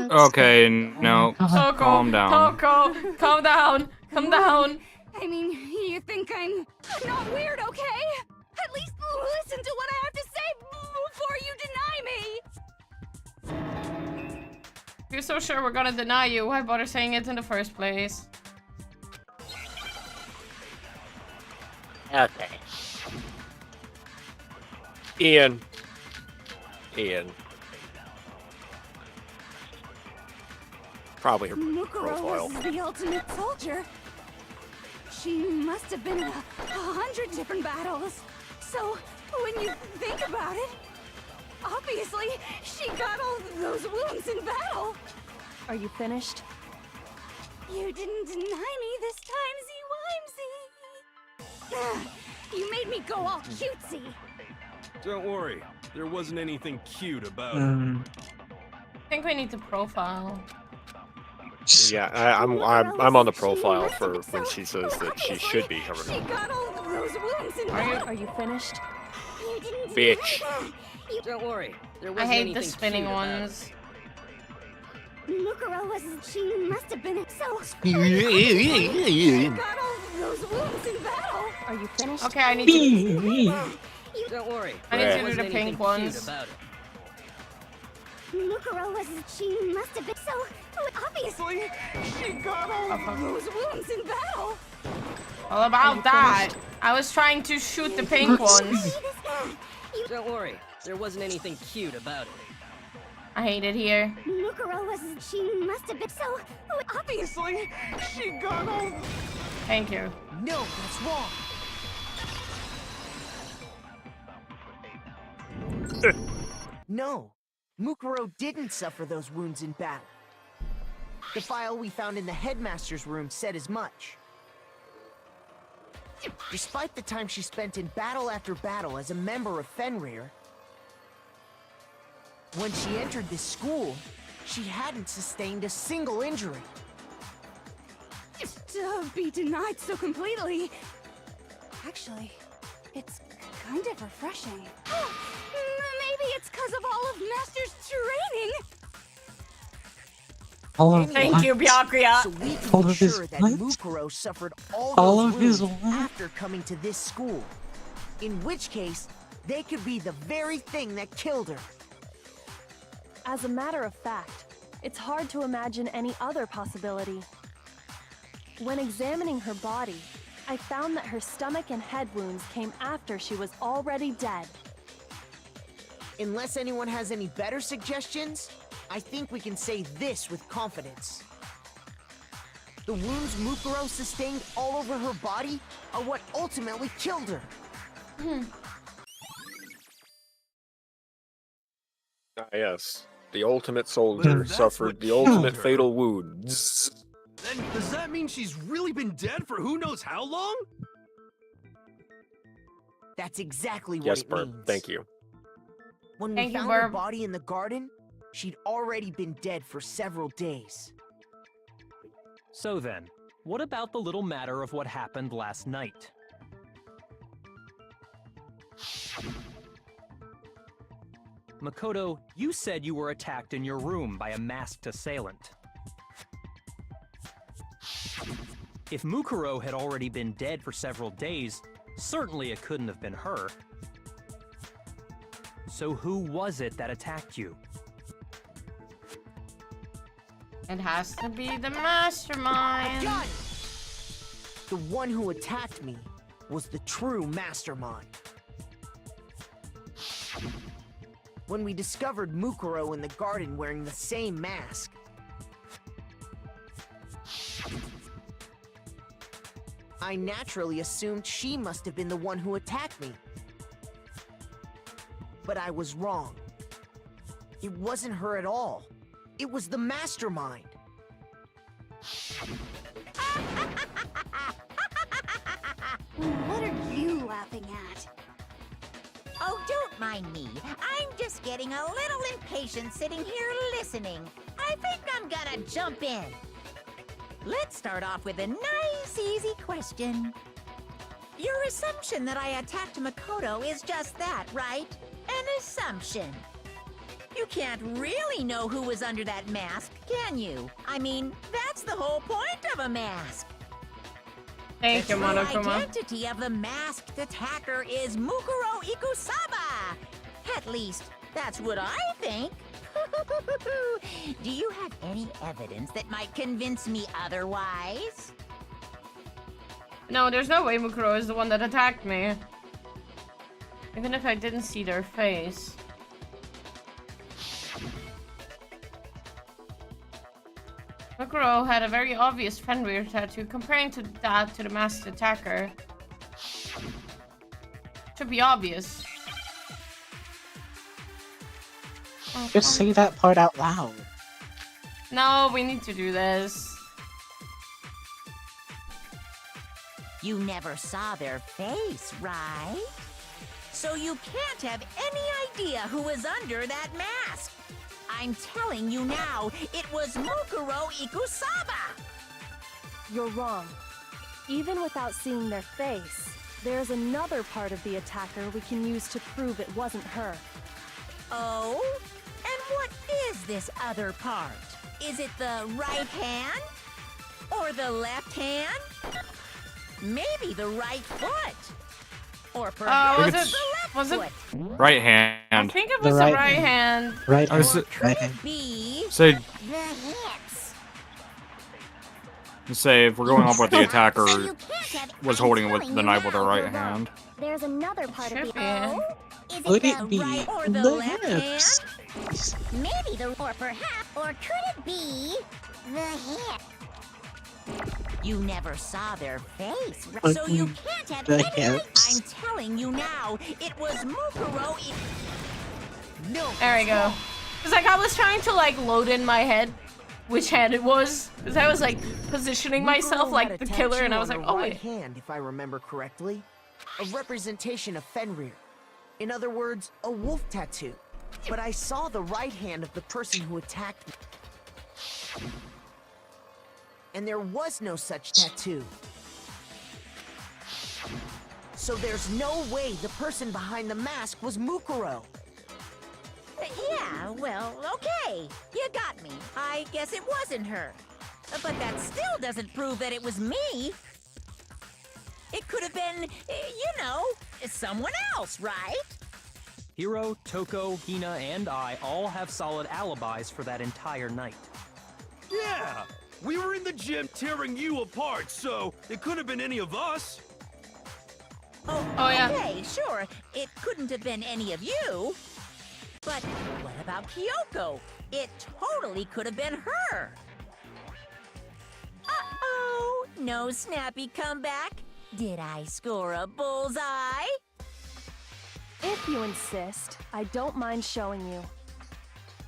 Okay, no. Kyoko, Calm down. Kyoko, calm down. Calm down. I mean, you think I'm not weird, okay? At least listen to what I have to say before you deny me. If you're so sure we're gonna deny you, why bother saying it in the first place? Okay. Ian. Probably her Mukuro profile. was the ultimate soldier. She must have been in 100 different battles. So, when you think about it, obviously, she got all those wounds in battle. Are you finished? You didn't deny me this time, Wimsy. You made me go all cutesy. Don't worry, there wasn't anything cute about it. I think we need to profile. Yeah, I'm on the profile for when she says that she should be covered. She got all those wounds in battle. Are you finished? You didn't Bitch. Don't worry. There I wasn't hate anything the spinning cute about it. ones. Mukuro was... She must have been... So... She got all those wounds in battle. Are you finished? Okay, I need to. Don't worry. I need there to do wasn't the pink anything ones. cute about it. Mukuro was... She must have been... So... Obviously, she got all those wounds in battle. All about that. I was trying to shoot the pink ones. Don't worry. There wasn't anything cute about it. I hate it here. Mukuro was... She must have been... So... Obviously, she got all... Thank you. No, that's wrong. No, Mukuro didn't suffer those wounds in battle. The file we found in the headmaster's room said as much. Despite the time she spent in battle after battle as a member of Fenrir, when she entered this school, she hadn't sustained a single injury. To be denied so completely. Actually, it's kind of refreshing. Maybe it's because of all of Master's training. Thank you, Byakuya. So we can All be of his sure that what? Mukuro suffered all All those of his wounds what? after coming to this school. In which case, they could be the very thing that killed her. As a matter of fact, it's hard to imagine any other possibility. When examining her body, I found that her stomach and head wounds came after she was already dead. Unless anyone has any better suggestions, I think we can say this with confidence. The wounds Mukuro sustained all over her body are what ultimately killed her. Ah, yes. The ultimate soldier That's suffered what the killed ultimate her. fatal wounds. Then does that mean she's really been dead for who knows how long? That's exactly what Yes, it Burp. means. Thank you. When we Thank you, found her Burp. body in the garden, she'd already been dead for several days. So then, what about the little matter of what happened last night? Makoto, you said you were attacked in your room by a masked assailant. If Mukuro had already been dead for several days, certainly it couldn't have been her. So who was it that attacked you? It has to be the I mastermind. got it! The one who attacked me was the true mastermind. When we discovered Mukuro in the garden wearing the same mask, I naturally assumed she must have been the one who attacked me. But I was wrong. It wasn't her at all. It was the mastermind. What are you laughing at? Oh, don't mind me. I'm just getting a little impatient sitting here listening. I think I'm gonna jump in. Let's start off with a nice, easy question. Your assumption that I attacked Makoto is just that, right? An assumption. You can't really know who was under that mask, can you? I mean, that's the whole point of a mask. Thank you, The true Monokuma. identity of the masked attacker is Mukuro Ikusaba. At least, that's what I think. Do you have any evidence that might convince me otherwise? No, there's no way Mukuro is the one that attacked me. Even if I didn't see their face. Mukuro had a very obvious Fenrir tattoo. Comparing to that to the masked attacker should be obvious. Just say that part out loud. No, we need to do this. You never saw their face, right? So you can't have any idea who was under that mask. I'm telling you now, it was Mukuro Ikusaba! You're wrong. Even without seeing their face, there's another part of the attacker we can use to prove it wasn't her. Oh? And what is this other part? Is it the right hand? Or the left hand? Maybe the right foot? Or perhaps was the it- left was it- foot? Right I hand. think it The was the right right hand. hand. Right I was hand. Right hand. Be say the hips. say if we're going off what the attacker So you can't have- was I'm holding with telling the you knife with her now, right you're wrong. hand. There's another part of Should the be. Is Could it it the be right or the the left hips? Maybe the or perhaps or could it be the hip? You never saw their face, right? But So you we- can't have the any hips. I'm telling you now, it was Mukuro No. There we go. Cause like I was trying to like load in my head which hand it was. Because I was like positioning myself Mukuro like had the a killer, and I tattoo was on like, her oh right wait. hand, if I remember correctly. A representation of Fenrir. In other words, a wolf tattoo. But I saw the right hand of the person who attacked me. And there was no such tattoo. So there's no way the person behind the mask was Mukuro. Yeah, well, okay. You got me. I guess it wasn't her. But that still doesn't prove that it was me. It could have been, you know, someone else, right? Hiro, Toko, Hina, and I all have solid alibis for that entire night. Yeah! We were in the gym tearing you apart, so it could have been any of us. Oh, yeah. Okay, sure. It couldn't have been any of you. But what about Kyoko? It totally could have been her. Uh-oh, no snappy comeback. Did I score a bullseye? If you insist, I don't mind showing you.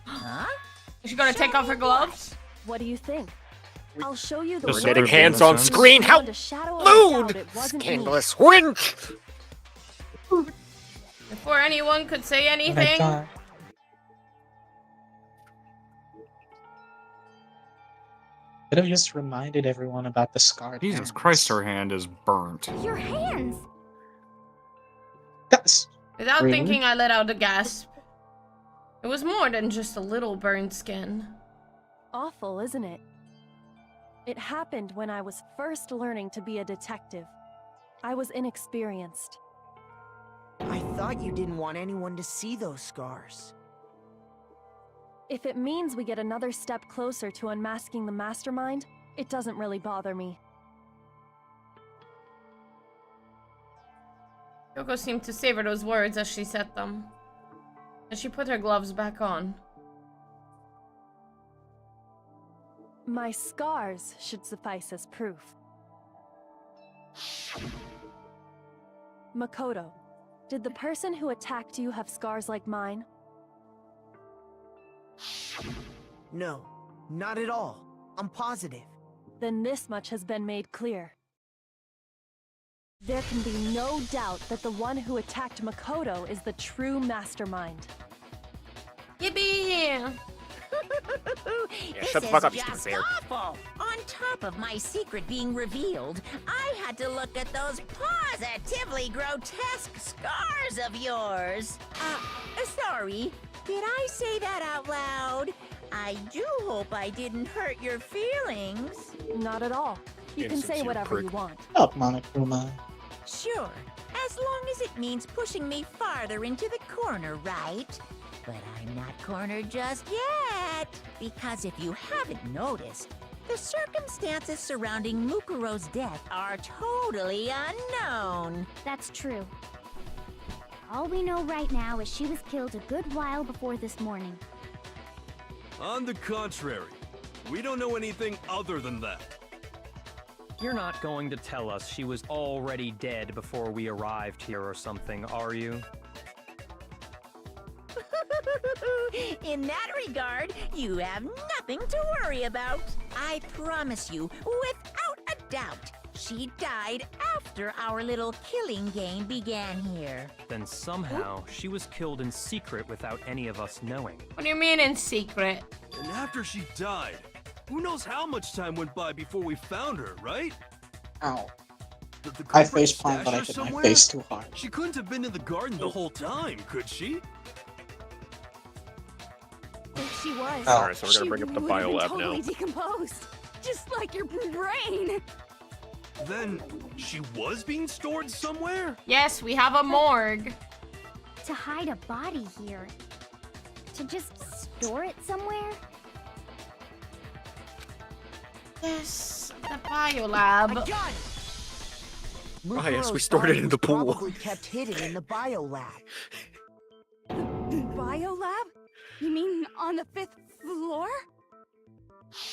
Huh? Is she gonna take off her gloves? What do you think? I'll show you the We're proof getting that hands it on was screen. How beyond a shadow of a lewd! doubt it wasn't me. Scandalous wench! Before anyone could say Oh my anything. God. Could have just reminded everyone about the scarred Jesus hands. Christ, her hand is burnt. Your hands! That's Without rude. thinking, I let out a gasp. It was more than just a little burned skin. Awful, isn't it? It happened when I was first learning to be a detective. I was inexperienced. I thought you didn't want anyone to see those scars. If it means we get another step closer to unmasking the mastermind, it doesn't really bother me. Yoko seemed to savor those words as she said them. And she put her gloves back on. My scars should suffice as proof. Makoto, did the person who attacked you have scars like mine? No, not at all. I'm positive. Then this much has been made clear. There can be no doubt that the one who attacked Makoto is the true mastermind. Yippee! This shut the fuck is up, you just stupid bear. awful. On top of my secret being revealed, I had to look at those positively grotesque scars of yours. Sorry. Did I say that out loud? I do hope I didn't hurt your feelings. Not at all. You can say Insincere whatever prick. you want. Up, Monokuma. Sure, as long as it means pushing me farther into the corner, right? But I'm not cornered just yet. Because if you haven't noticed, the circumstances surrounding Mukuro's death are totally unknown. That's true. All we know right now is she was killed a good while before this morning. On the contrary, we don't know anything other than that. You're not going to tell us she was already dead before we arrived here or something, are you? In that regard, you have nothing to worry about. I promise you, without a doubt, she died after our little killing game began here. Then somehow she was killed in secret without any of us knowing. What do you mean in secret? And after she died, who knows how much time went by before we found her, right? Ow. Did the I culprit facepalmed, but I stash her hit my somewhere? face too hard. She couldn't have been in the garden the whole time, could she? If she was, Alright, so we're gonna she bring up the would have been biolab totally now. decomposed. Just like your brain. Then she was being stored somewhere? Yes, we have a morgue. To hide a body here. To just store it somewhere? Yes, the biolab. I got it! Ah, yes, we Mukuro's stored it body in the was pool. Probably kept hidden in the biolab. Biolab? You mean on the 5th floor?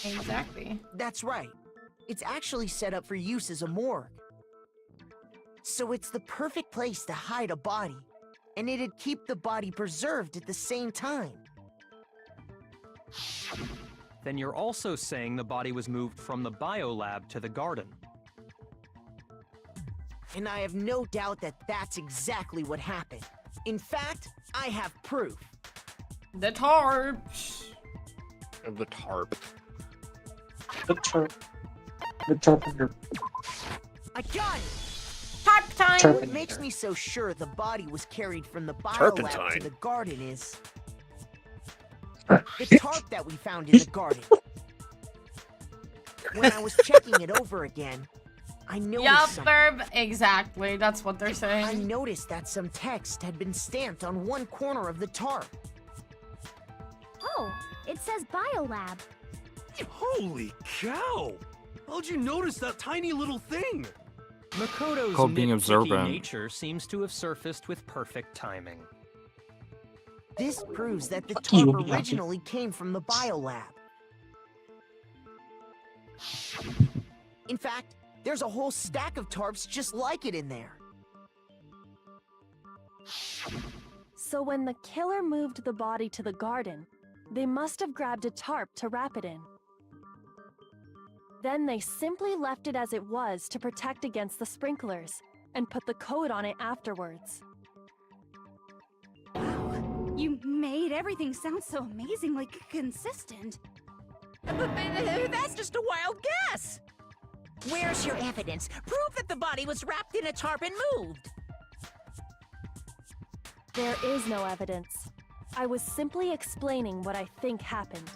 Exactly. That's right. It's actually set up for use as a morgue. So it's the perfect place to hide a body, and it'd keep the body preserved at the same time. then you're also saying the body was moved from the biolab to the garden. And I have no doubt that that's exactly what happened. In fact, I have proof. The tarp. The tarp. The tarp. The tarp. I got it! Tarp time! What makes me so sure the body was carried from the biolab Turpentine. to the garden is the tarp that we found in the garden. When I was checking it over again, I noticed Yup, something. Burb. Exactly. That's what they're saying. I noticed that some text had been stamped on one corner of the tarp. Oh, it says biolab. Holy cow! How'd you notice that tiny little thing? Makoto's Called being nitpicky observant. nature seems to have surfaced with perfect timing. This proves that the you, tarp Miyagi. originally came from the biolab. In fact, there's a whole stack of tarps just like it in there. So when the killer moved the body to the garden, they must have grabbed a tarp to wrap it in. Then they simply left it as it was to protect against the sprinklers, and put the coat on it afterwards. You made everything sound so amazingly consistent. That's just a wild guess! Where's your evidence? Prove that the body was wrapped in a tarp and moved! There is no evidence. I was simply explaining what I think happened.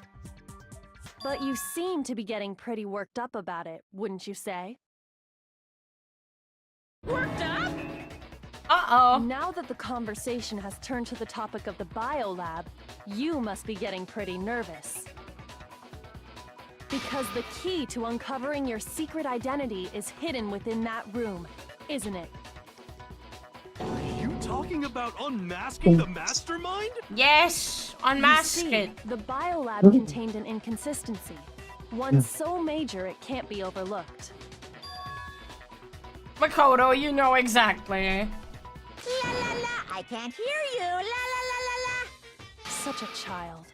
But you seem to be getting pretty worked up about it, wouldn't you say? Worked up? Uh-oh. Now that the conversation has turned to the topic of the biolab, you must be getting pretty nervous. Because the key to uncovering your secret identity is hidden within that room, isn't it? You talking about unmasking the mastermind? Yes, unmask You see, it. the biolab contained an inconsistency. One so major it can't be overlooked. Makoto, you know exactly. La la la, I can't hear you. La la la la la. Such a child.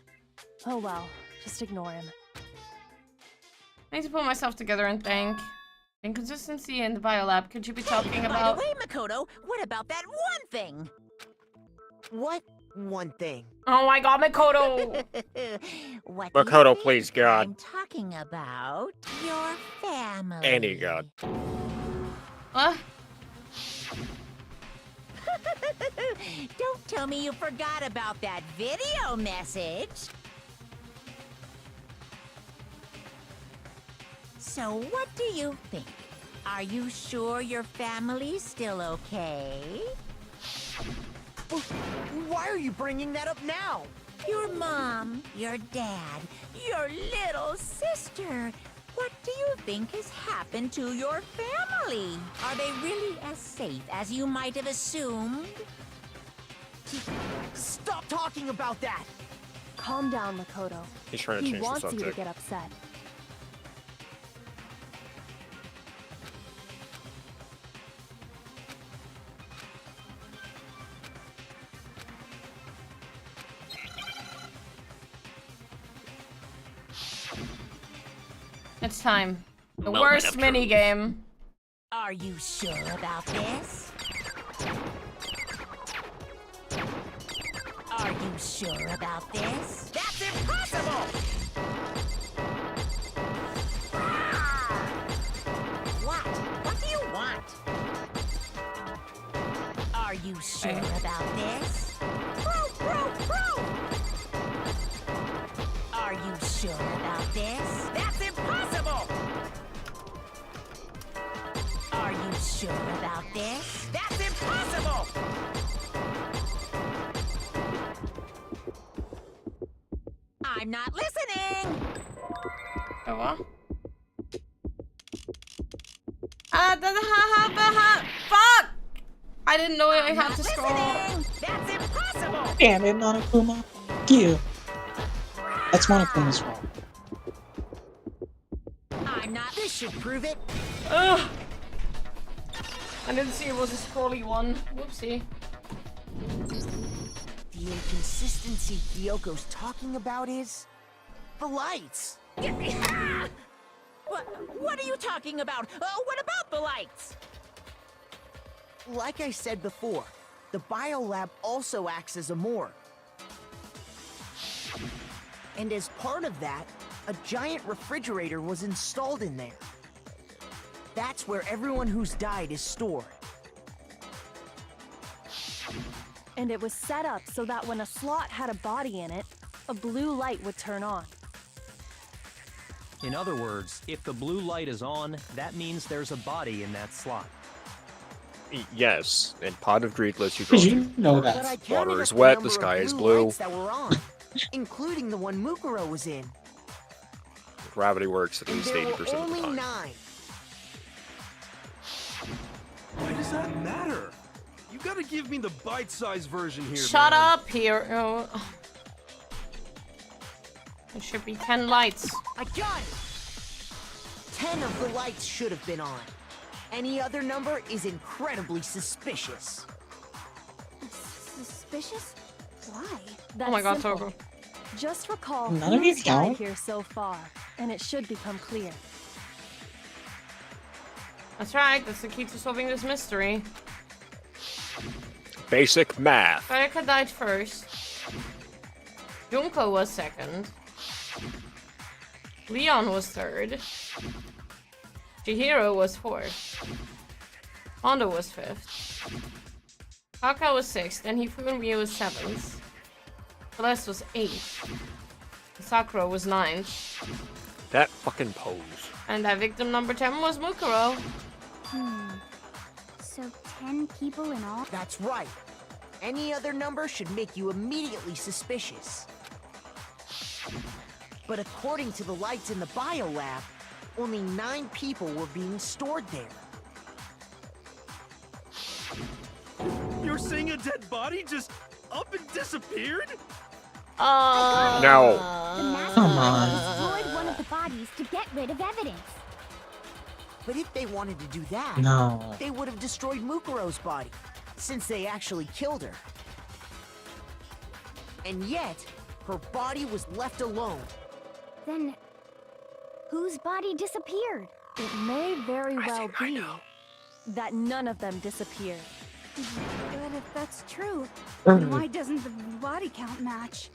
Oh well, just ignore him. I need to pull myself together and think. Inconsistency in the biolab. Could you be talking about? By the way, Makoto, what about that one thing? What one thing? Oh my god, Makoto! What do you Makoto, think please, God. I'm talking about your family. Any God. What? Don't tell me you forgot about that video message. So what do you think? Are you sure your family's still okay? Why are you bringing that up now? Your mom, your dad, your little sister. What do you think has happened to your family? Are they really as safe as you might have assumed? Stop talking about that! Calm down, Makoto. He's trying to He change the wants you to subject. get upset. It's time. The Moment worst of truth. minigame. Are you sure about this? Are you sure about this? That's impossible! What? What do you want? Are you sure about this? Proof, proof, proof! Are you sure about this? That's impossible! Are you sure about this? That's impossible! I'm not listening! Oh, what? Fuck! I didn't know I had to scroll. That's impossible! Damn it, Monokuma. You. That's Monokuma's fault. I'm not. This should prove it. Ugh. I didn't see it was a scrolly one. Whoopsie. The inconsistency Kyoko's talking about is the lights. What are you talking about? What about the lights? Like I said before, the biolab also acts as a morgue. And as part of that, a giant refrigerator was installed in there. That's where everyone who's died is stored. And it was set up so that when a slot had a body in it, a blue light would turn on. In other words, if the blue light is on, that means there's a body in that slot. Yes, and Pot of Greed lets you go. Did you know But I that? counted Water up is the wet, number the of sky is blue. lights that were on, including the one Mukuro was in. Gravity works at And least there 80% were of the only time. 9. Why does that matter? You gotta give me the bite-sized version here. Shut man. up, hero. There should be 10 lights. I got it! 10 of the lights should have been on. Any other number is incredibly suspicious. Suspicious? Why? That's my God, simple. Togo. Just recall None of you who's died count? here so far, and it should become clear. That's right, that's the key to solving this mystery. Basic math. Kayaka died first. Junko was second. Leon was third. Chihiro was fourth. Hondo was fifth. Kaka was sixth, and Hifumi was seventh. Celeste was eighth. Sakura was ninth. That fucking pose. And that victim number 10 was Mukuro. So 10 people in all? That's right. Any other number should make you immediately suspicious. But according to the lights in the biolab, only 9 people were being stored there. You're saying a dead body just up and disappeared? No. The master Come on. destroyed one of the bodies to get rid of evidence. But if they wanted to do that, No. they would have destroyed Mukuro's body, since they actually killed her. And yet, her body was left alone. Then, whose body disappeared? It may very well be that none of them disappeared. But if that's true, then why doesn't the body count match?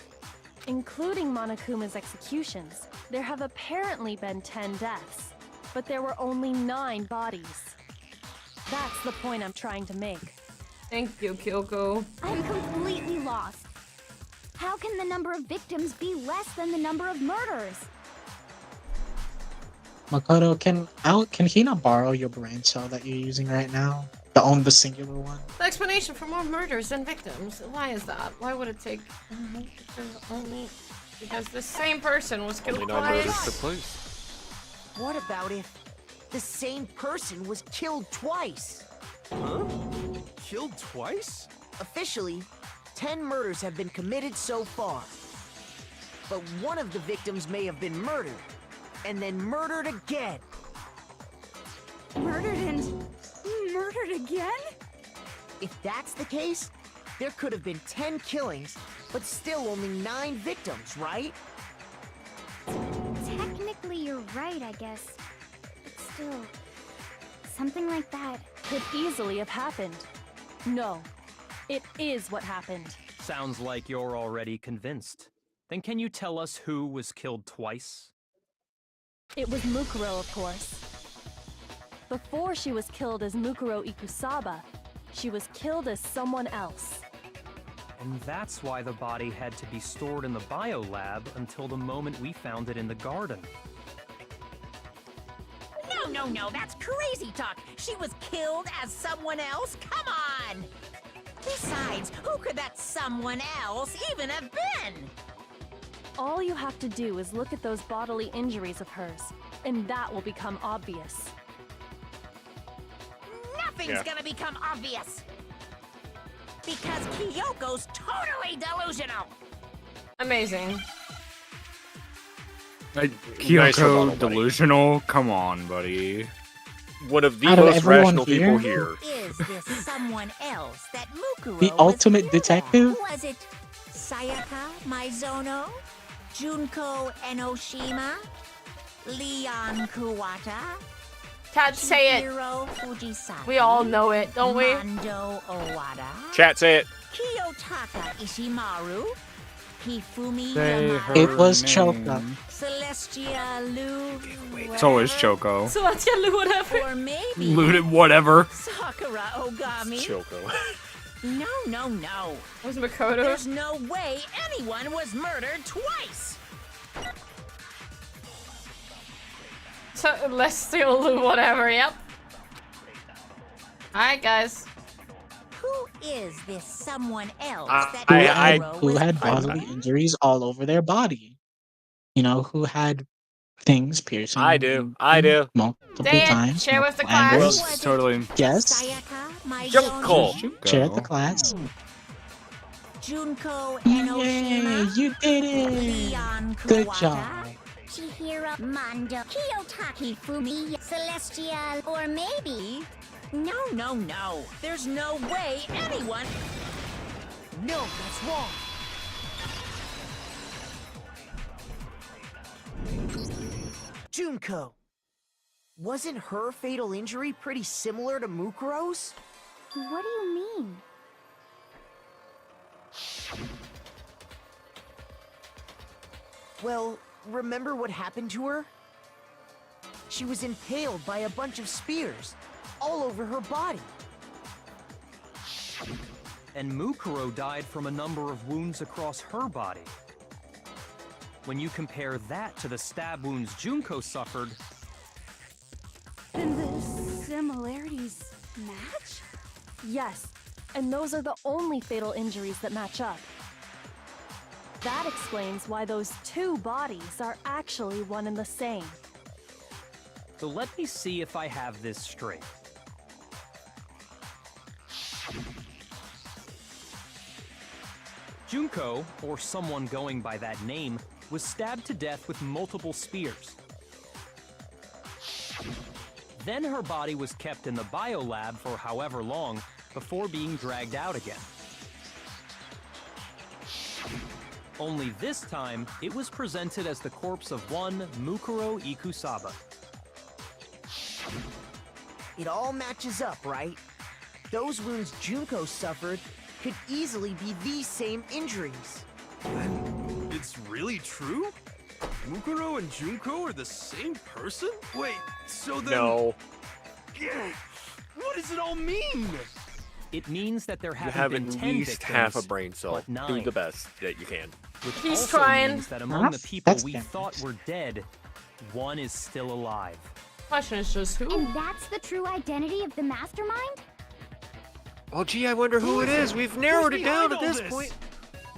Including Monokuma's executions, there have apparently been 10 deaths, but there were only 9 bodies. That's the point I'm trying to make. Thank you, Kyoko. I'm completely lost. How can the number of victims be less than the number of murders? Makoto, can he not borrow your brain cell that you're using right now? The singular one? The explanation for more murders than victims. Why is that? Why would it take only because the same person was killed Only 9 murders twice? took place. What about if the same person was killed twice? Huh? Killed twice? Officially, 10 murders have been committed so far. But one of the victims may have been murdered, and then murdered again. Murdered and murdered again? If that's the case, there could have been 10 killings, but still only 9 victims, right? Technically, you're right, I guess. But still, something like that could easily have happened. No, it is what happened. Sounds like you're already convinced. Then can you tell us who was killed twice? It was Mukuro, of course. Before she was killed as Mukuro Ikusaba, she was killed as someone else. And that's why the body had to be stored in the biolab until the moment we found it in the garden. No, that's crazy talk. She was killed as someone else? Come on! Besides, who could that someone else even have been? All you have to do is look at those bodily injuries of hers, and that will become obvious. Nothing's gonna become obvious! Because Kyoko's totally delusional! Amazing. Kyoko delusional? Come on, buddy. One of the Out of most everyone rational people here? here. Is this someone else that Mukuro The ultimate detective? Was it Sayaka Maizono? Junko Enoshima, Leon Kuwata, Cat, say it. Chihiro Fujisaki, We all know it, don't we? Mando Owada, Chat, say it. Kiyotaka Ishimaru, Hifumi Say Yamada, her It was name. Choka. Celestia Lu, It's always Choco. So let's get whatever. or maybe Looted whatever. Sakura Ogami. Choco. No, no, no. Was Makoto? There's no way anyone was murdered twice. Celestial whatever, yep. Alright, guys. Who is this someone else that Who had bodily injuries all over their body? You know, who had things piercing. I do. I do. Multiple Say it. times. Share with the multiple class. angles. Totally. Yes. Junko. Share at the class. Junko Yay, Enoshima, you did it. Leon Good Kuwata, job. Chihiro, Mando, Kiyotaki, Fumi, Celestia, or maybe... No, no, no. There's no way anyone. No, that's wrong. Junko. Wasn't her fatal injury pretty similar to Mukuro's? What do you mean? Well, remember what happened to her? She was impaled by a bunch of spears, all over her body. And Mukuro died from a number of wounds across her body. When you compare that to the stab wounds Junko suffered, Then the similarities match? Yes, and those are the only fatal injuries that match up. That explains why those two bodies are actually one and the same. so let me see if I have this straight. Junko, or someone going by that name, was stabbed to death with multiple spears. Then her body was kept in the biolab for however long before being dragged out again. Only this time, it was presented as the corpse of one Mukuro Ikusaba. It all matches up, right? Those wounds Junko suffered could easily be these same injuries. It's really true? Mukuro and Junko are the same person? Wait, so then... No. Yeah, what does it all mean? It means that there You haven't have been at 10 least victims, half a brain cell. but 9. Do the best that you can. Which He's also trying. means that among the people That's we fair. thought were dead, one is still alive. Question is just who? And that's the true identity of the mastermind? Oh, gee, I wonder who it is. We've narrowed it down at this point.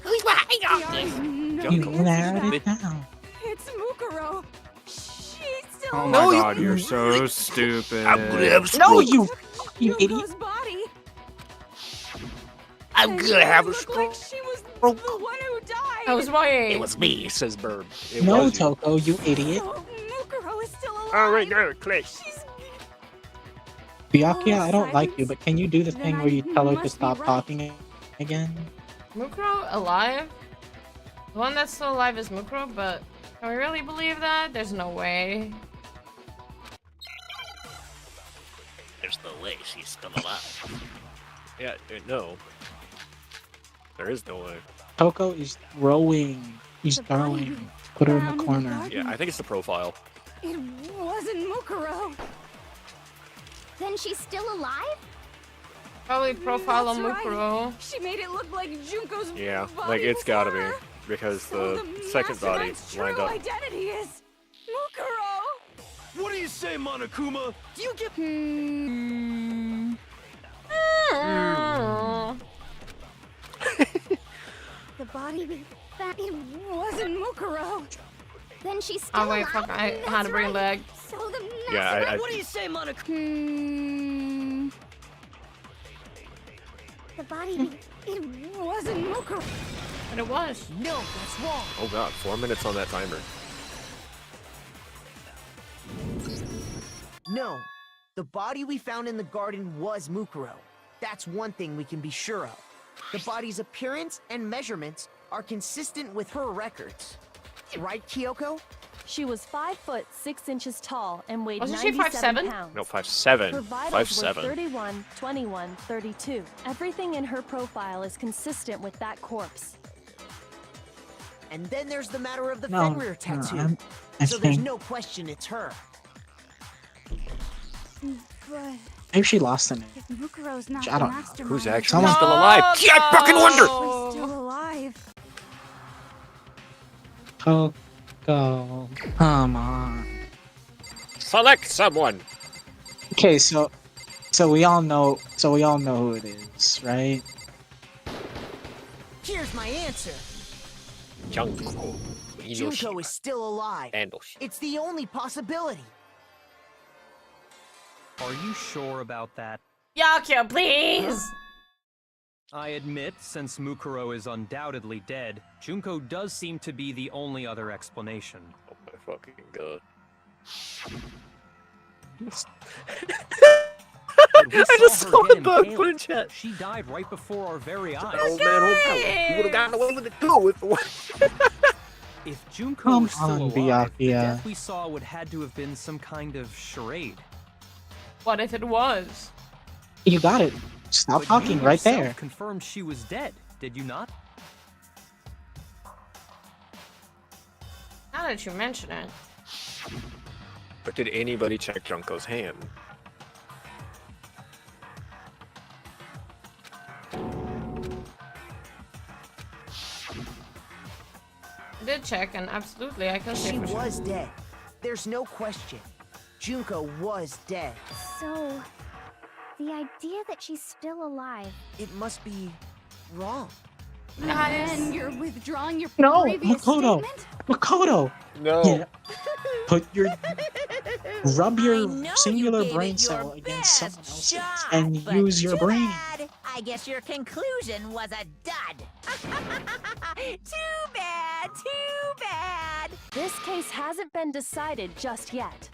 Who's behind all this? You narrowed it down. It's Mukuro. She's still Oh alive. my god, you're so stupid. No, you idiot. Junko's body. I'm And gonna have a looked stroke. like she was the one who died. That was my aim. It was me, says Burb. It No, was you. Toko, you idiot. So Mukuro is still alive. Oh, wait, no, click. She's... Byakuya, Oh, I don't like you, silence. but can you do the Then thing I where you tell her to must be stop right. talking again? Mukuro alive? The one that's still alive is Mukuro, but can we really believe that? There's no way. There's no way she's still alive. Yeah, no. There is no way. Toko is throwing. He's throwing. Put her in the corner. Yeah, I think it's the profile. It wasn't Mukuro. Then she's still alive? Probably profile on That's right. Mukuro. She made it look like Junko's Yeah, body like it's gotta be. before. Because So the second body mastermind's lined true up. identity is Mukuro. What do you say, Monokuma? Do you get... The body... It wasn't Mukuro. Then she's still Oh wait, alive? fuck, I had a brain lag. So the Yeah, I What do you say, Monica? The body... It wasn't Mukuro. But it was. No, that's wrong. Oh god, 4 minutes on that timer. No, the body we found in the garden was Mukuro. That's one thing we can be sure of. The body's appearance and measurements are consistent with her records. Right, Kyoko? She was 5 foot 6 inches tall and weighed Wasn't she 97 5'7"? pounds. No, 5'7". Her vitals 5'7". were 31, 21, 32. Everything in her profile is consistent with that corpse. And then there's the matter of the No, Fenrir tattoo. I So there's think no question it's her. But maybe she lost in it. if Mukuro's not I the don't know. mastermind, Who's actually Someone- still alive? Yeah, I fucking wonder! She's still alive. Coco, come on. Select someone. Okay, so we all know who it is, right? Here's my answer. Junko. Junko is still alive. Enoshima. It's the only possibility. Are you sure about that? Yakyo, please! I admit, since Mukuro is undoubtedly dead, Junko does seem to be the only other explanation. Oh my fucking god. I just saw her the get bug impaled. put in chat. She died right before our very eyes. Old man, old man. You would have gotten away with it too If Junko Come were still on, alive, the Byakuya. death we saw would had to have been some kind of charade. What if it was? You got it. Stop But talking you right yourself there. confirmed she was dead, did you not? Now that you mention it. But did anybody check Junko's hand? I did check, and absolutely, I can say She for sure. was dead. There's no question. Junko was dead. So, the idea that she's still alive. It must be wrong. And you're withdrawing your No, previous Makoto. statement? Makoto. No. Yeah. Rub I your know singular you gave brain it your cell against someone else's shot, and but use your too brain. bad. I guess your conclusion was a dud. Too bad, too bad. This case hasn't been decided just yet.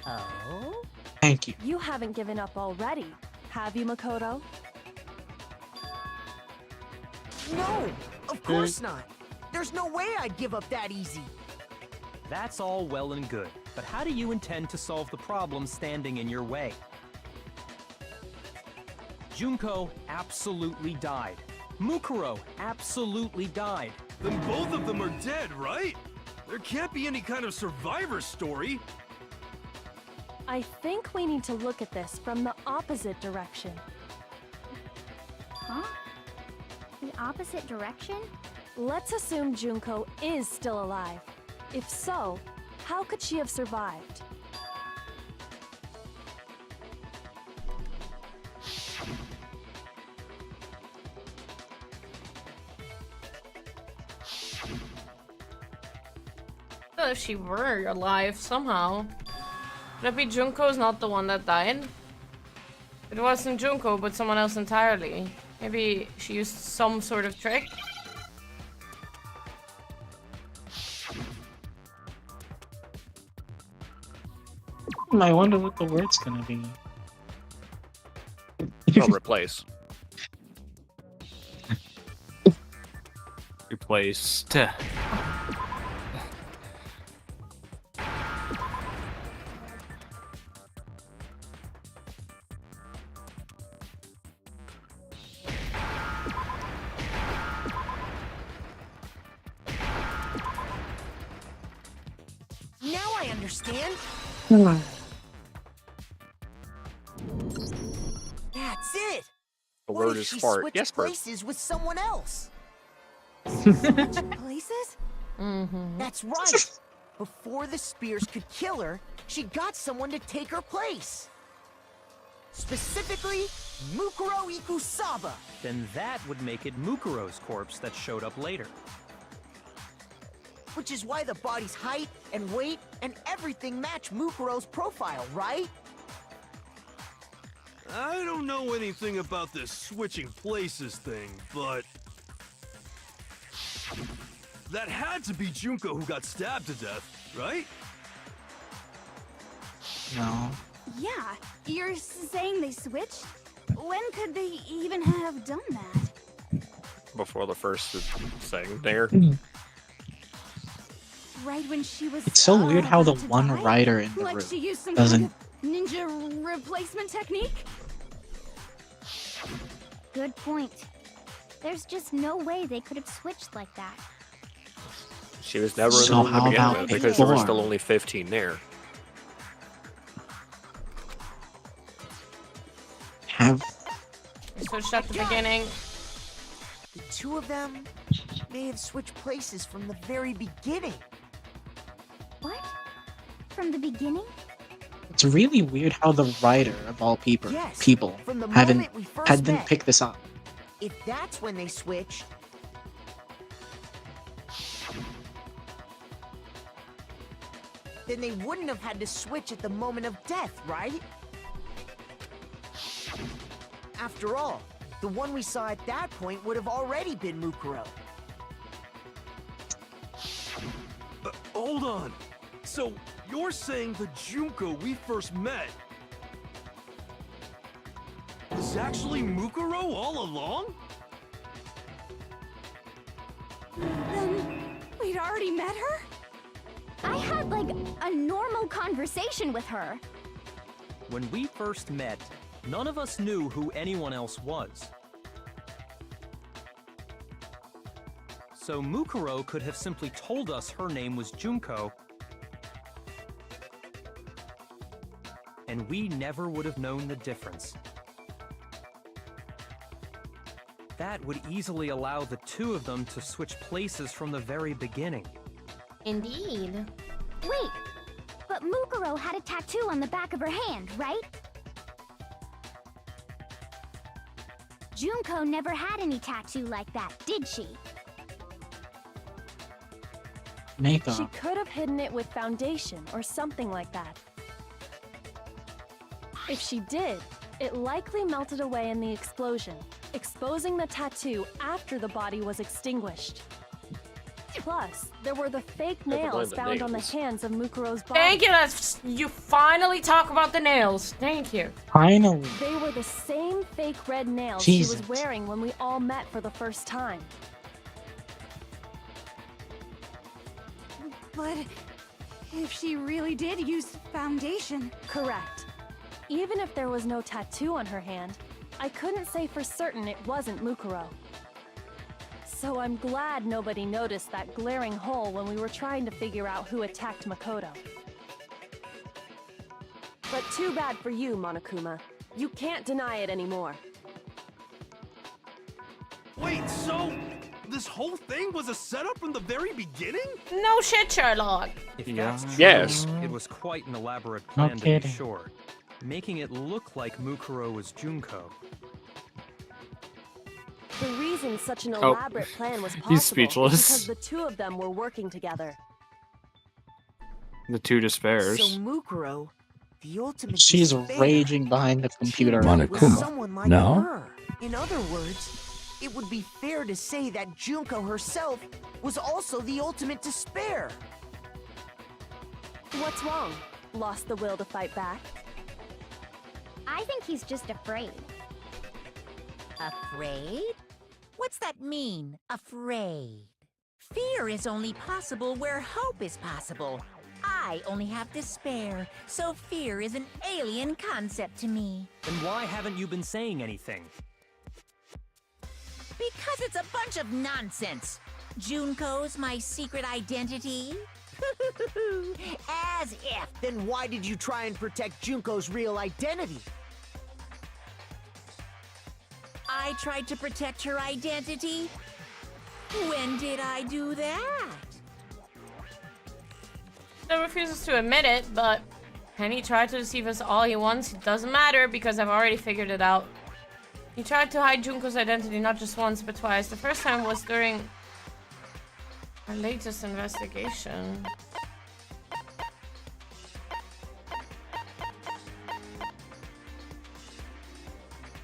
Oh? Thank you. You haven't given up already, have you, Makoto? No, of course not. There's no way I'd give up that easy. That's all well and good, but how do you intend to solve the problem standing in your way? Junko absolutely died. Mukuro absolutely died. Then both of them are dead, right? There can't be any kind of survivor story. I think we need to look at this from the opposite direction. Huh? The opposite direction? Let's assume Junko is still alive. If so, how could she have survived? If she were alive somehow. Could it be Junko's not the one that died? It wasn't Junko, but someone else entirely. Maybe she used some sort of trick? I wonder what the word's gonna be. Oh, replace. Replaced. Now I understand. That's it. The What word if is she fart. switched Yes, Bert. places with someone else? Places? Mm-hmm. That's right. Before the spears could kill her, she got someone to take her place. Specifically, Mukuro Ikusaba. Then that would make it Mukuro's corpse that showed up later. Which is why the body's height and weight and everything match Mukuro's profile, right? I don't know anything about this switching places thing, but that had to be Junko who got stabbed to death, right? No. Yeah, you're saying they switched? When could they even have done that? Before the first thing there. Right when she was. It's so weird how the about to one die? writer in the Like room she used some doesn't. kind of ninja replacement technique. Good point. There's just no way they could have switched like that. She was never in So the room to how begin about with because there were before? still only 15 there. Have We switched at the beginning. The two of them may have switched places from the very beginning. What? From the beginning? It's really weird how the writer of all people Yes, from the hadn't moment we first met. picked this up. If that's when they switched, then they wouldn't have had to switch at the moment of death, right? After all, the one we saw at that point would have already been Mukuro. Hold on. So, you're saying the Junko we first met is actually Mukuro all along? Then we'd already met her? I had like a normal conversation with her. When we first met, none of us knew who anyone else was. So Mukuro could have simply told us her name was Junko, and we never would have known the difference. That would easily allow the two of them to switch places from the very beginning. Indeed. Wait, but Mukuro had a tattoo on the back of her hand, right? Junko never had any tattoo like that, did she? Makeup. She could have hidden it with foundation or something like that. If she did, it likely melted away in the explosion, exposing the tattoo after the body was extinguished. Plus, there were the fake Never mind nails the found on the nails. hands of Mukuro's body. Thank you. You finally talk about the nails. Thank you. Finally. They were the same fake red nails Jesus. she was wearing when we all met for the first time. But if she really did use foundation. Correct. Even if there was no tattoo on her hand, I couldn't say for certain it wasn't Mukuro. So I'm glad nobody noticed that glaring hole when we were trying to figure out who attacked Makoto. But too bad for you, Monokuma. You can't deny it anymore. Wait, so this whole thing was a setup from the very beginning? No shit, Sherlock. If Yeah. that's true, Yes. it was quite an elaborate No plan to be kidding. sure, making it look like Mukuro was Junko. The reason such an Oh. elaborate plan was possible He's speechless. is because the two of them were working together. The two despairs. So Mukuro, the ultimate She's despair, raging behind the computer. teamed up with Monokuma, someone like now? her. In other words, it would be fair to say that Junko herself was also the ultimate despair. What's wrong? Lost the will to fight back? I think he's just afraid. Afraid? What's that mean, afraid? Fear is only possible where hope is possible. I only have despair, so fear is an alien concept to me. Then why haven't you been saying anything? Because it's a bunch of nonsense. Junko's my secret identity? As if. Then why did you try and protect Junko's real identity? I tried to protect her identity? When did I do that? Still refuses to admit it, but can he try to deceive us all he wants? It doesn't matter because I've already figured it out. He tried to hide Junko's identity not just once but twice. The first time was during our latest investigation.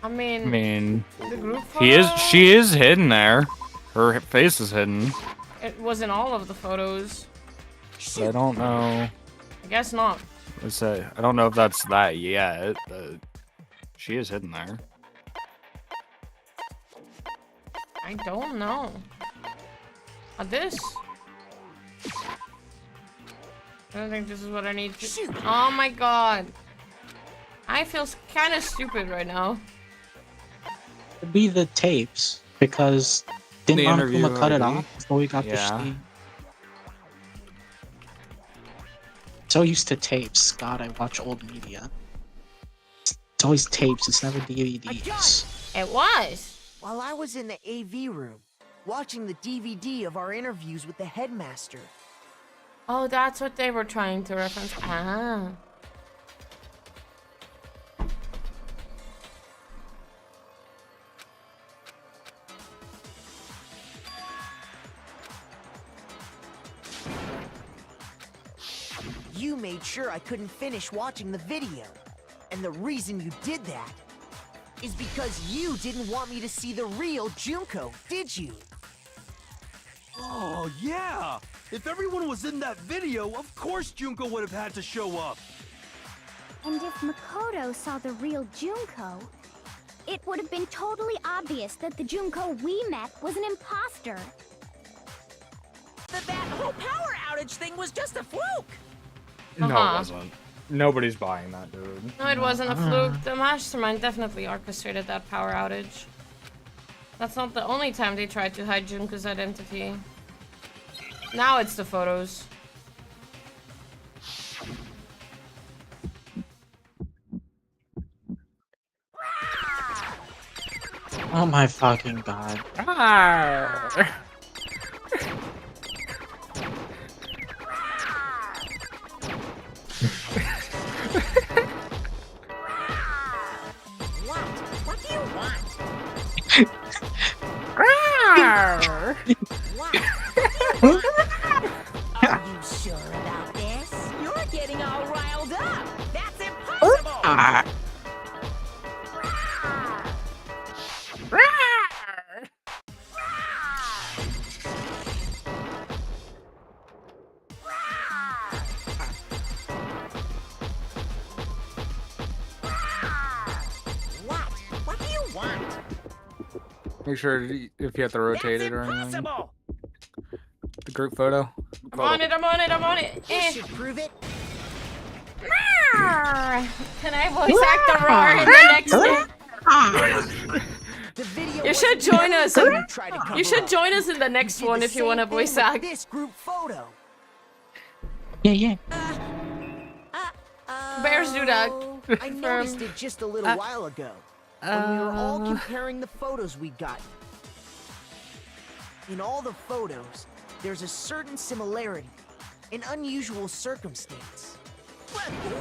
I mean, the group photo, she is hidden there. Her face is hidden. it was in all of the photos. But I don't know. I guess not. I don't know if that's that yet, but she is hidden there. I don't know. This? I don't think this is what I need to. Oh my god. I feel kind of stupid right now. It'd be the tapes because didn't The interview Monokuma cut it already. off before we got the Yeah. stream? So used to tapes. God, I watch old media. It's always tapes. It's never DVDs. It was. While I was in the AV room, watching the DVD of our interviews with the headmaster. Oh, that's what they were trying to reference. Ah. You made sure I couldn't finish watching the video. And the reason you did that is because you didn't want me to see the real Junko, did you? Oh, yeah! If everyone was in that video, of course Junko would have had to show up. And if Makoto saw the real Junko, it would have been totally obvious that the Junko we met was an imposter. That whole power outage thing was just a fluke. No, it wasn't. Nobody's buying that, dude. No, it wasn't a fluke. The mastermind definitely orchestrated that power outage. That's not the only time they tried to hide Junko's identity. Now it's the photos. Oh my fucking god. What do you want? Are you sure about this? You're getting all riled up. That's impossible. What do you want? Make sure if you have to rotate it or anything. The group photo. I'm on it, I'm on it, I'm on it. This should prove it. Can I voice act the roar in the next one? You should join us. You should join us in the next one if you want to voice act. This group photo. Yeah. Bears do that. I noticed it just a little while ago when we were all comparing the photos we'd gotten. In all the photos, there's a certain similarity, an unusual circumstance.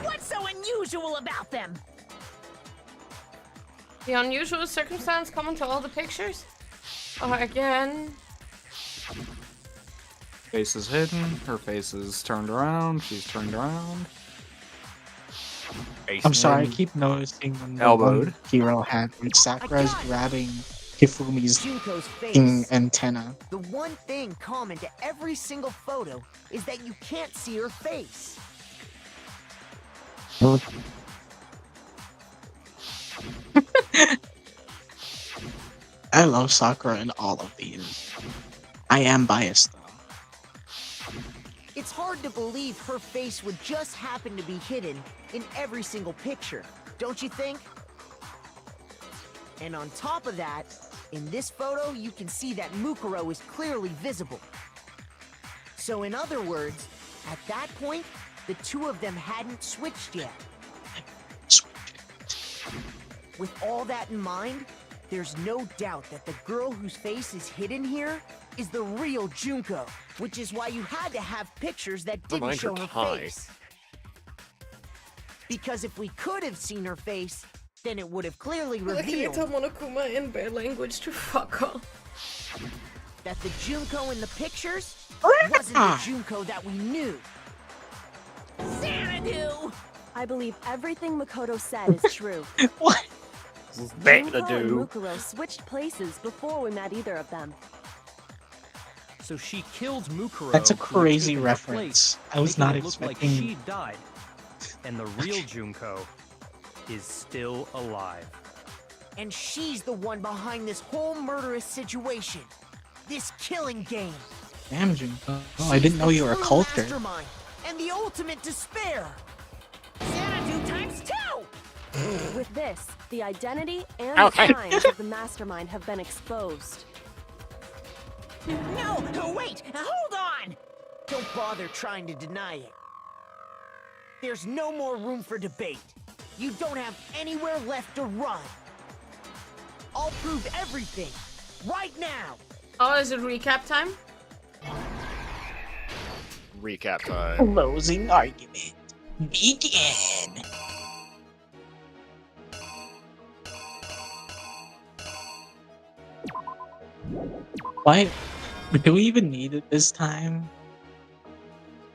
What's so unusual about them? The unusual circumstance common to all the pictures? Oh, again. Face is hidden. Her face is turned around. She's turned around. I'm sorry, I keep noticing when the Elbowed. one hero had when Sakura's grabbing Hifumi's Junko's fucking face. antenna. The one thing common to every single photo is that you can't see her face. I love Sakura in all of these. I am biased though. It's hard to believe her face would just happen to be hidden in every single picture, don't you think? And on top of that, in this photo you can see that Mukuro is clearly visible. So in other words, at that point, the two of them hadn't switched yet. With all that in mind, there's no doubt that the girl whose face is hidden here is the real Junko, which is why you had to have pictures that didn't Remind her show her tie. face. Because if we could have seen her face, then it would have clearly Can you revealed tell Monokuma in bear language to fuck off? that the Junko in the pictures wasn't the Junko that we knew. Xanadu! I believe everything Makoto said is true. What? Junko and Mukuro switched places before we met either of them. So she killed Mukuro. That's a who had crazy taken her reference. place, I was making not it look like expecting- she died. And the real Junko is still alive. And she's the one behind this whole murderous situation. This killing game. Damn, Junko. Oh, I didn't know you were a True culture. mastermind, and and the ultimate despair. Xanadu times 2! With this, the identity and Okay. the crimes of the mastermind have been exposed. No, wait, hold on! Don't bother trying to deny it. There's no more room for debate. You don't have anywhere left to run. I'll prove everything, right now. Oh, is it recap time? Recap time. Closing argument. Begin. Why? Do we even need it this time?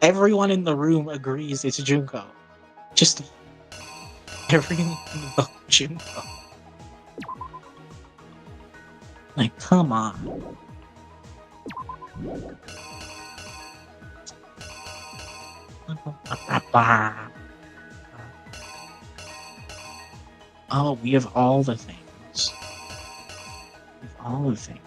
Everyone in the room agrees it's Junko. Just everyone but Junko. Like, come on. Oh, we have all the things. We have all the things.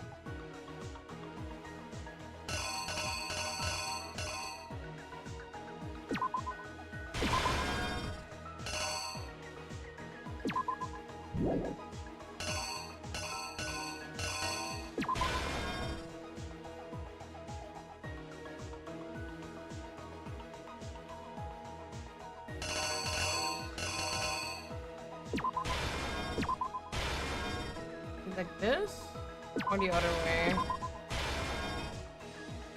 Like this? Or the other way?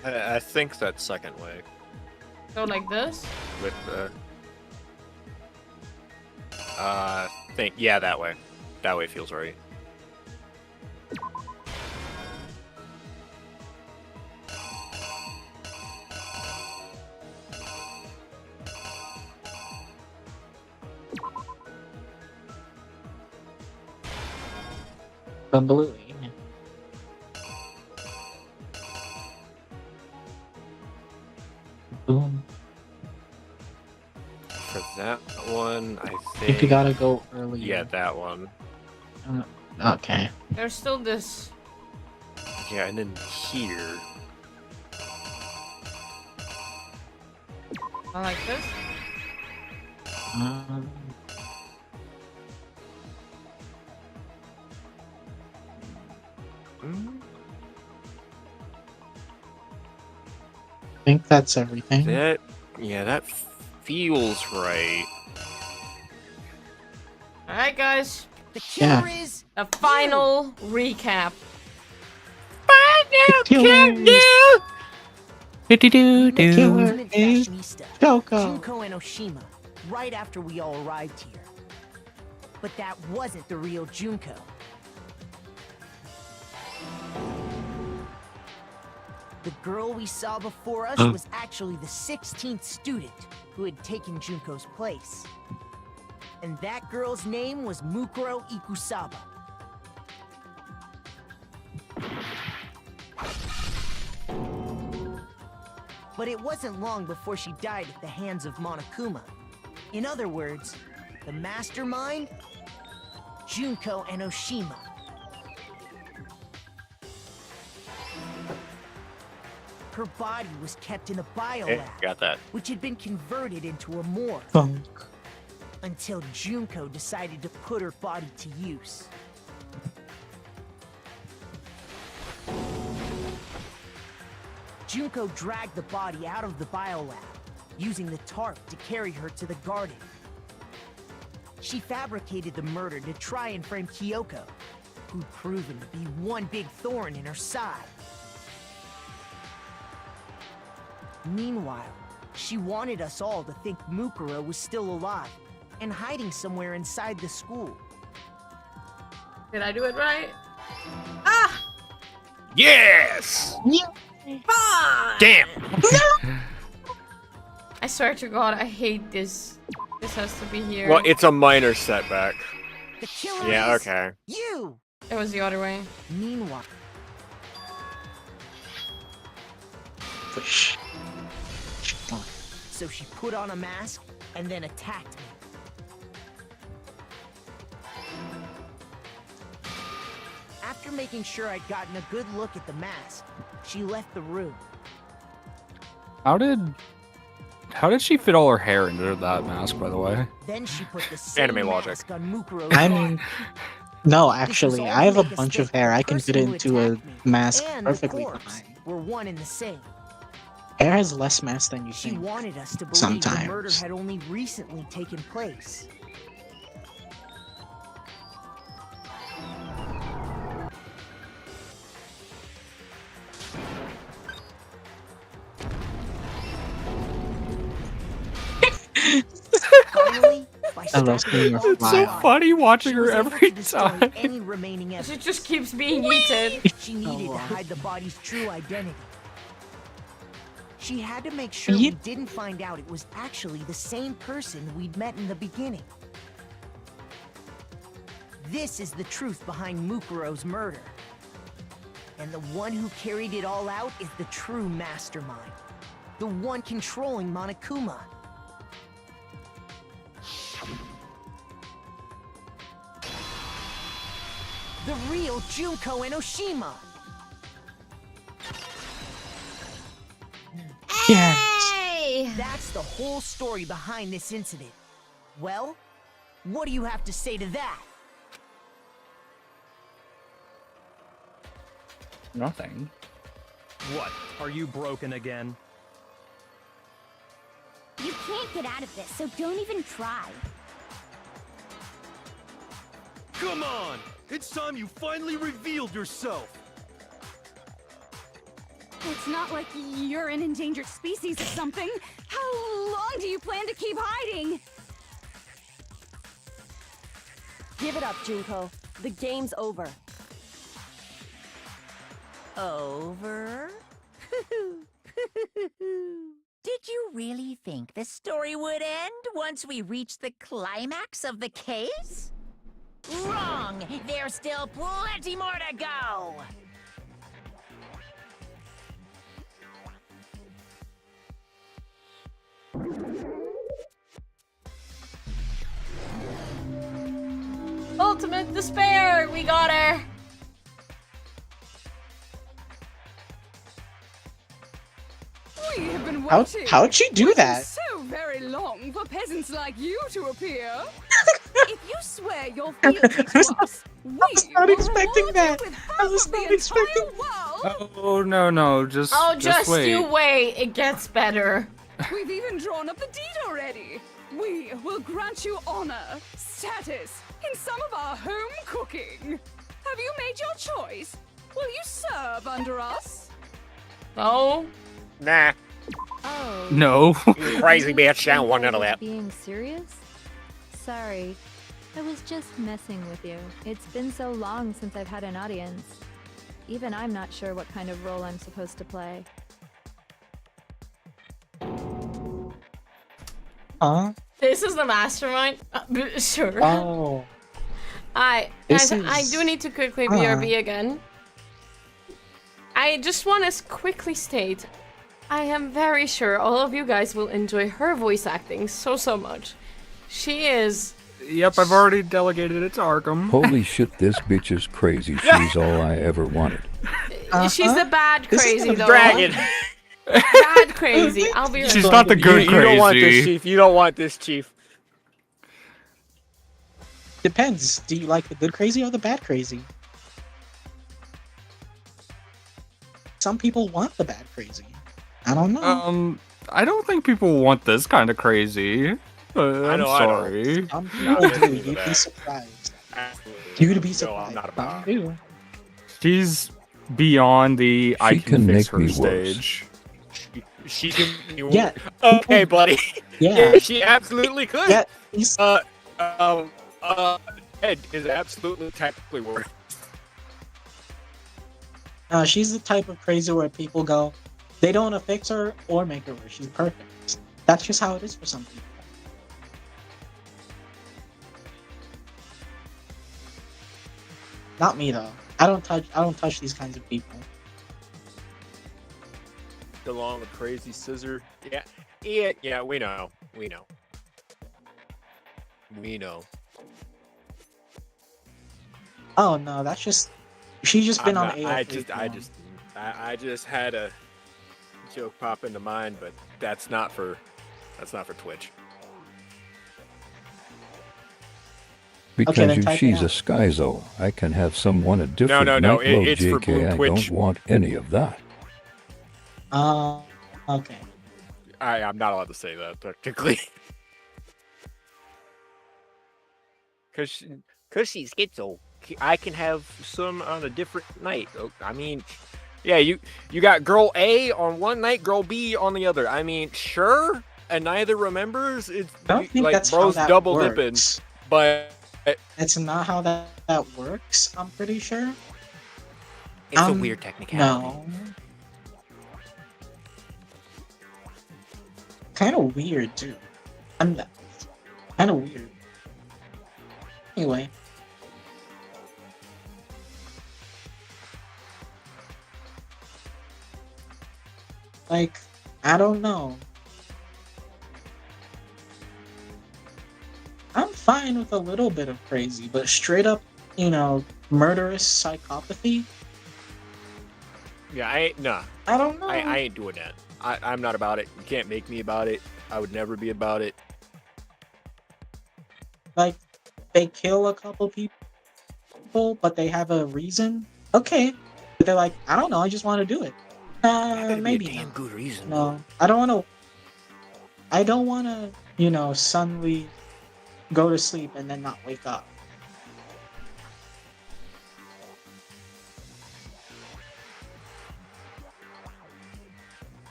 I think that second way. Go like this? With the... yeah, that way. That way feels right. Absolutely. Boom. For that one, I I think... think we gotta go earlier. Yeah, that one. Okay. There's still this. Yeah, and then here. I like this. I think that's everything. That... Yeah, that feels right. Alright, guys. The killer Yeah. is A final recap. The killer ultimate is fashionista, Kyoko. Junko and Oshima, right after we all arrived here. But that wasn't the real Junko. The girl we saw before us was actually the 16th student who had taken Junko's place. And that girl's name was Mukuro Ikusaba. But it wasn't long before she died at the hands of Monokuma. In other words, the mastermind, Junko and Oshima. Her body was kept in a biolab, Got that. which had been converted into a morgue. Funk. Until Junko decided to put her body to use. Junko dragged the body out of the biolab, using the tarp to carry her to the garden. She fabricated the murder to try and frame Kyoko, who'd proven to be one big thorn in her side. Meanwhile, she wanted us all to think Mukuro was still alive and hiding somewhere inside the school. Did I do it right? Ah! Yes! Fine! Damn! I swear to God, I hate this. This has to be here. Well, it's a minor setback. The killer Yeah, is okay. you! It was the other way. Meanwhile, Push. so she put on a mask and then attacked me. After making sure I'd gotten a good look at the mask, she left the room. How did How did she fit all her hair into that mask, by the way? Then she put the same Anime logic. mask on Mukuro's I head. mean, no, This was actually, all I to have a make us bunch think of hair. the I can fit person it who into a attacked me mask and perfectly the corpse fine. were one and the same. Hair has less mass than you She think. wanted us to believe the murder Sometimes. had only recently taken place. Finally, by I love stacking seeing all her It's so fly. funny watching she her was able every to destroy time. any remaining She evidence. just keeps being eaten. She needed to wow. hide the body's true identity. She had to make sure Ye- we didn't find out it was actually the same person we'd met in the beginning. This is the truth behind Mukuro's murder. And the one who carried it all out is the true mastermind. The one controlling Monokuma. The real Junko Enoshima. Hey! That's the whole story behind this incident. Well, what do you have to say to that? Nothing. What? Are you broken again? You can't get out of this, so don't even try. Come on! It's time you finally revealed yourself! It's not like you're an endangered species or something. How long do you plan to keep hiding? Give it up, Junko. The game's over. Over? Did you really think the story would end once we reached the climax of the case? Wrong! There's still plenty more to go! Ultimate despair! We got her! We have been waiting. How'd she do waiting that? so very long for peasants like you to appear. If you swear your fealty to us, we not will expecting reward that. you with I half was of the not expecting entire world. Oh, no, just wait. you wait. It gets better. We've even drawn up the deed already. We will grant you honor, status, in some of our home cooking. Have you made your choice? Will you serve under us? No. Nah. Oh. No. You crazy bitch, I don't want none of that. Being serious? Sorry. I was just messing with you. It's been so long since I've had an audience. Even I'm not sure what kind of role I'm supposed to play. Huh? This is the mastermind? Sure. Oh. I This do need to quickly Huh. BRB again. I just want to quickly state, I am very sure all of you guys will enjoy her voice acting so much. She is... Yep, I've already delegated it to Arkham. Holy shit, this bitch is crazy. She's all I ever wanted. She's the bad This is crazy the though. dragon. Bad crazy. I'll be right She's back. not the good You don't want this, crazy. Chief. You don't want this, Chief. Depends. Do you like the good crazy or the bad crazy? Some people want the bad crazy. I don't know. I don't think people want this kind of crazy. I'm know, sorry. Some Not people listening do. to You'd be that. surprised. Absolutely. You'd be No, surprised. I'm not Some about it. do. She's beyond the I She can can fix make me her worse. stage. She can. Yeah. Okay, buddy. Yeah. She absolutely could. Yeah. He's, Ed is absolutely technically worth. she's the type of crazy where people go, they don't want to fix her or make her worse. She's perfect. That's just how it is for some people. Not me though. I don't touch these kinds of people. Along with crazy scissor. Yeah, we know. We know. Oh no, that's just she's just been on not- AFK. I just had a joke pop into mind, but that's not for That's not for Twitch. Because type it she's a out. skyzo, I can have someone a different no, night mode, it's for JK. Blue I Twitch. don't want any of that. Okay. I'm not allowed to say that technically. Cause she's schizo. I can have some on a different night. I mean, yeah, you got girl A on one night, girl B on the other. I mean, sure, and neither remembers. It's I don't think like that's how bro's that double dipping, works. but That's not how that works, I'm pretty sure. It's a weird technicality. No. Kind of weird, too. Kind of weird. Anyway. Like, I don't know. I'm fine with a little bit of crazy, but straight up, murderous psychopathy? yeah, I don't know. I ain't doing that. I'm not about it. You can't make me about it. I would never be about it. Like, they kill a couple people, but they have a reason? Okay. But they're like, I don't know, I just want to do it. Maybe Be a damn good reason. No, I don't want to, suddenly go to sleep and then not wake up.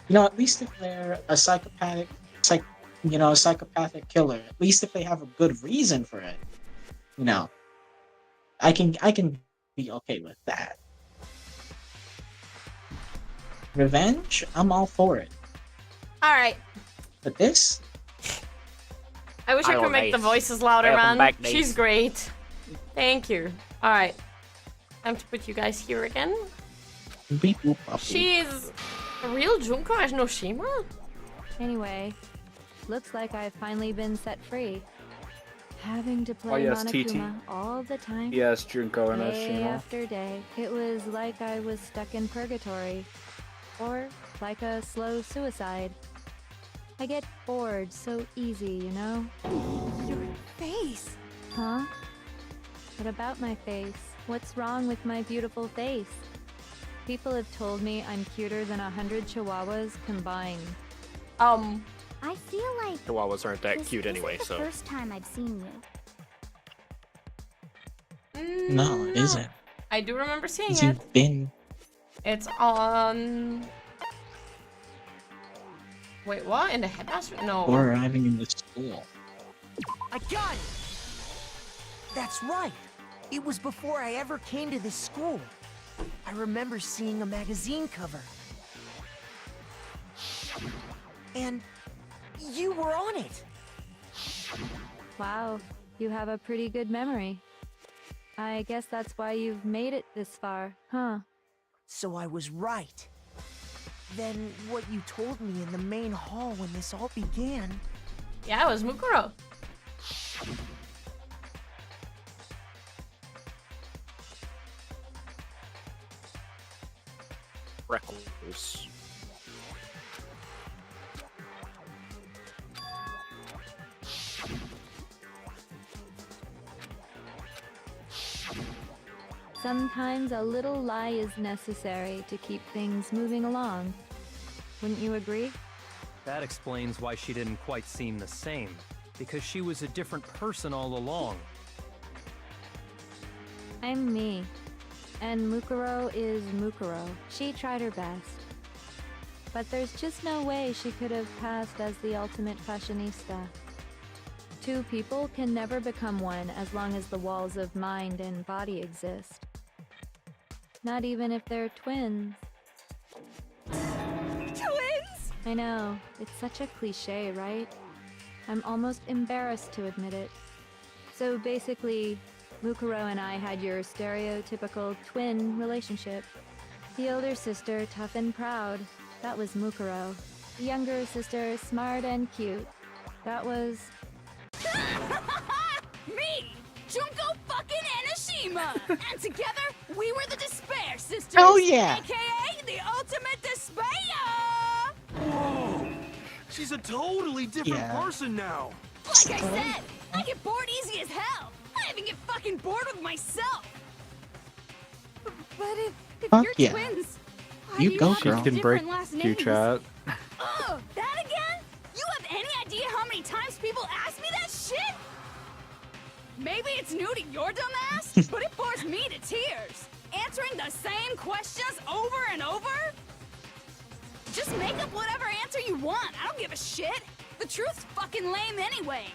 At least if they're a psychopathic killer, at least if they have a good reason for it, I can be okay with that. Revenge, I'm all for it. Alright. But this? I wish I could make the voices louder, Welcome man. back, Nace. She's great. Thank you. Alright. Time to put you guys here again. She's a real Junko Ashinoshima? Anyway, looks like I've finally been set free. Having to play Oh, yes, Monokuma TT. all the time. Yes, Junko and Day Ashima. after day. It was like I was stuck in purgatory. Or like a slow suicide. I get bored so easy, Your face. Huh? What about my face? What's wrong with my beautiful face? People have told me I'm cuter than 100 chihuahuas combined. I feel like Chihuahuas aren't that this cute isn't anyway, the so. first time I've seen you. No, it isn't. I do remember seeing it. You've been. It's on... Wait, what? In the headmaster? No. Or arriving in the school. I got it! That's right. It was before I ever came to this school. I remember seeing a magazine cover. And you were on it. Wow, you have a pretty good memory. I guess that's why you've made it this far, huh? So I was right. Then what you told me in the main hall when this all began... Yeah, it was Mukuro. Freckles. Sometimes a little lie is necessary to keep things moving along. Wouldn't you agree? That explains why she didn't quite seem the same, because she was a different person all along. I'm me. And Mukuro is Mukuro. She tried her best. But there's just no way she could have passed as the ultimate fashionista. Two people can never become one as long as the walls of mind and body exist. Not even if they're twins. Twins? I know, it's such a cliche, right? I'm almost embarrassed to admit it. So basically, Mukuro and I had your stereotypical twin relationship. The older sister, tough and proud. That was Mukuro. The younger sister, smart and cute. That was... Me! Junko fucking Enoshima! And together, we were the Despair Sisters! Oh, yeah. AKA the Ultimate Despair! Whoa! She's a totally different person now. Like I said, I get bored easy as hell. I even get fucking bored with myself. But if Fuck you're yeah. twins, why You do go, have girl. different Can break last you, names? chat. Oh, that again? You have any idea how many times people ask me that shit? Maybe it's new to your dumb ass, but it bores me to tears. Answering the same questions over and over? Just make up whatever answer you want. I don't give a shit. The truth's fucking lame anyway.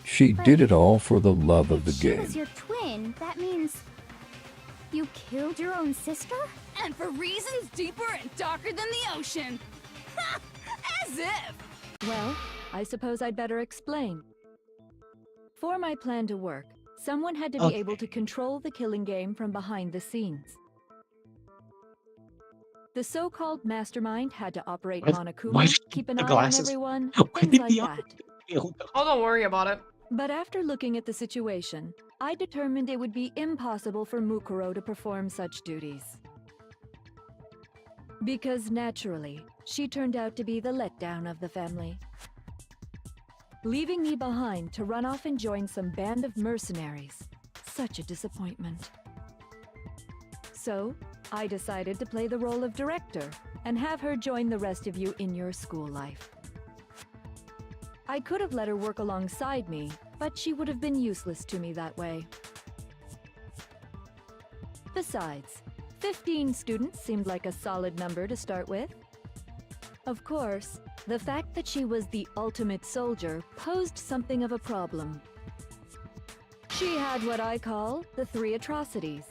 She did it all for the love of the She game. was your twin. That means you killed your own sister? And for reasons deeper and darker than the ocean. Ha! As if! Well, I suppose I'd better explain. For my plan to work, someone had to be able to control the killing game from behind the scenes. The so-called mastermind had to operate Why Monokuma, keep an eye on everyone, things like that. Oh, don't worry about it. But after looking at the situation, I determined it would be impossible for Mukuro to perform such duties. Because naturally, she turned out to be the letdown of the family, leaving me behind to run off and join some band of mercenaries. Such a disappointment. So, I decided to play the role of director and have her join the rest of you in your school life. I could have let her work alongside me, but she would have been useless to me that way. Besides, 15 students seemed like a solid number to start with. Of course, the fact that she was the ultimate soldier posed something of a problem. She had what I call the 3 atrocities: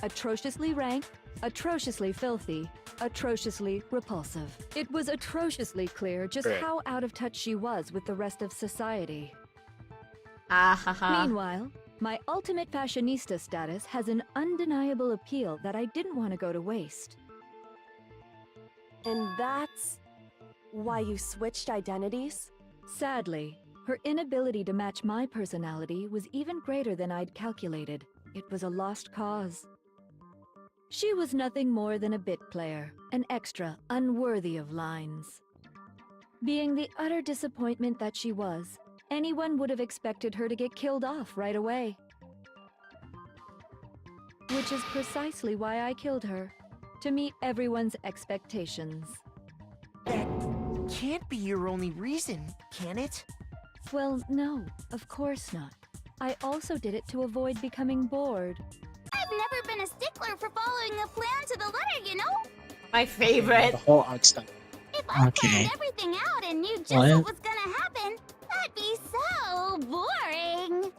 atrociously rank, atrociously filthy, atrociously repulsive. It was atrociously clear just how out of touch she was with the rest of society. Meanwhile, my ultimate fashionista status has an undeniable appeal that I didn't want to go to waste. And that's why you switched identities? Sadly, her inability to match my personality was even greater than I'd calculated. It was a lost cause. She was nothing more than a bit player, an extra unworthy of lines. Being the utter disappointment that she was, anyone would have expected her to get killed off right away. Which is precisely why I killed her, to meet everyone's expectations. That can't be your only reason, can it? Well, no, of course not. I also did it to avoid becoming bored. I've never been a stickler for following a plan to the letter, you know? My favorite. The whole art stuff. If I planned everything out and knew just what was gonna happen, that'd be so boring.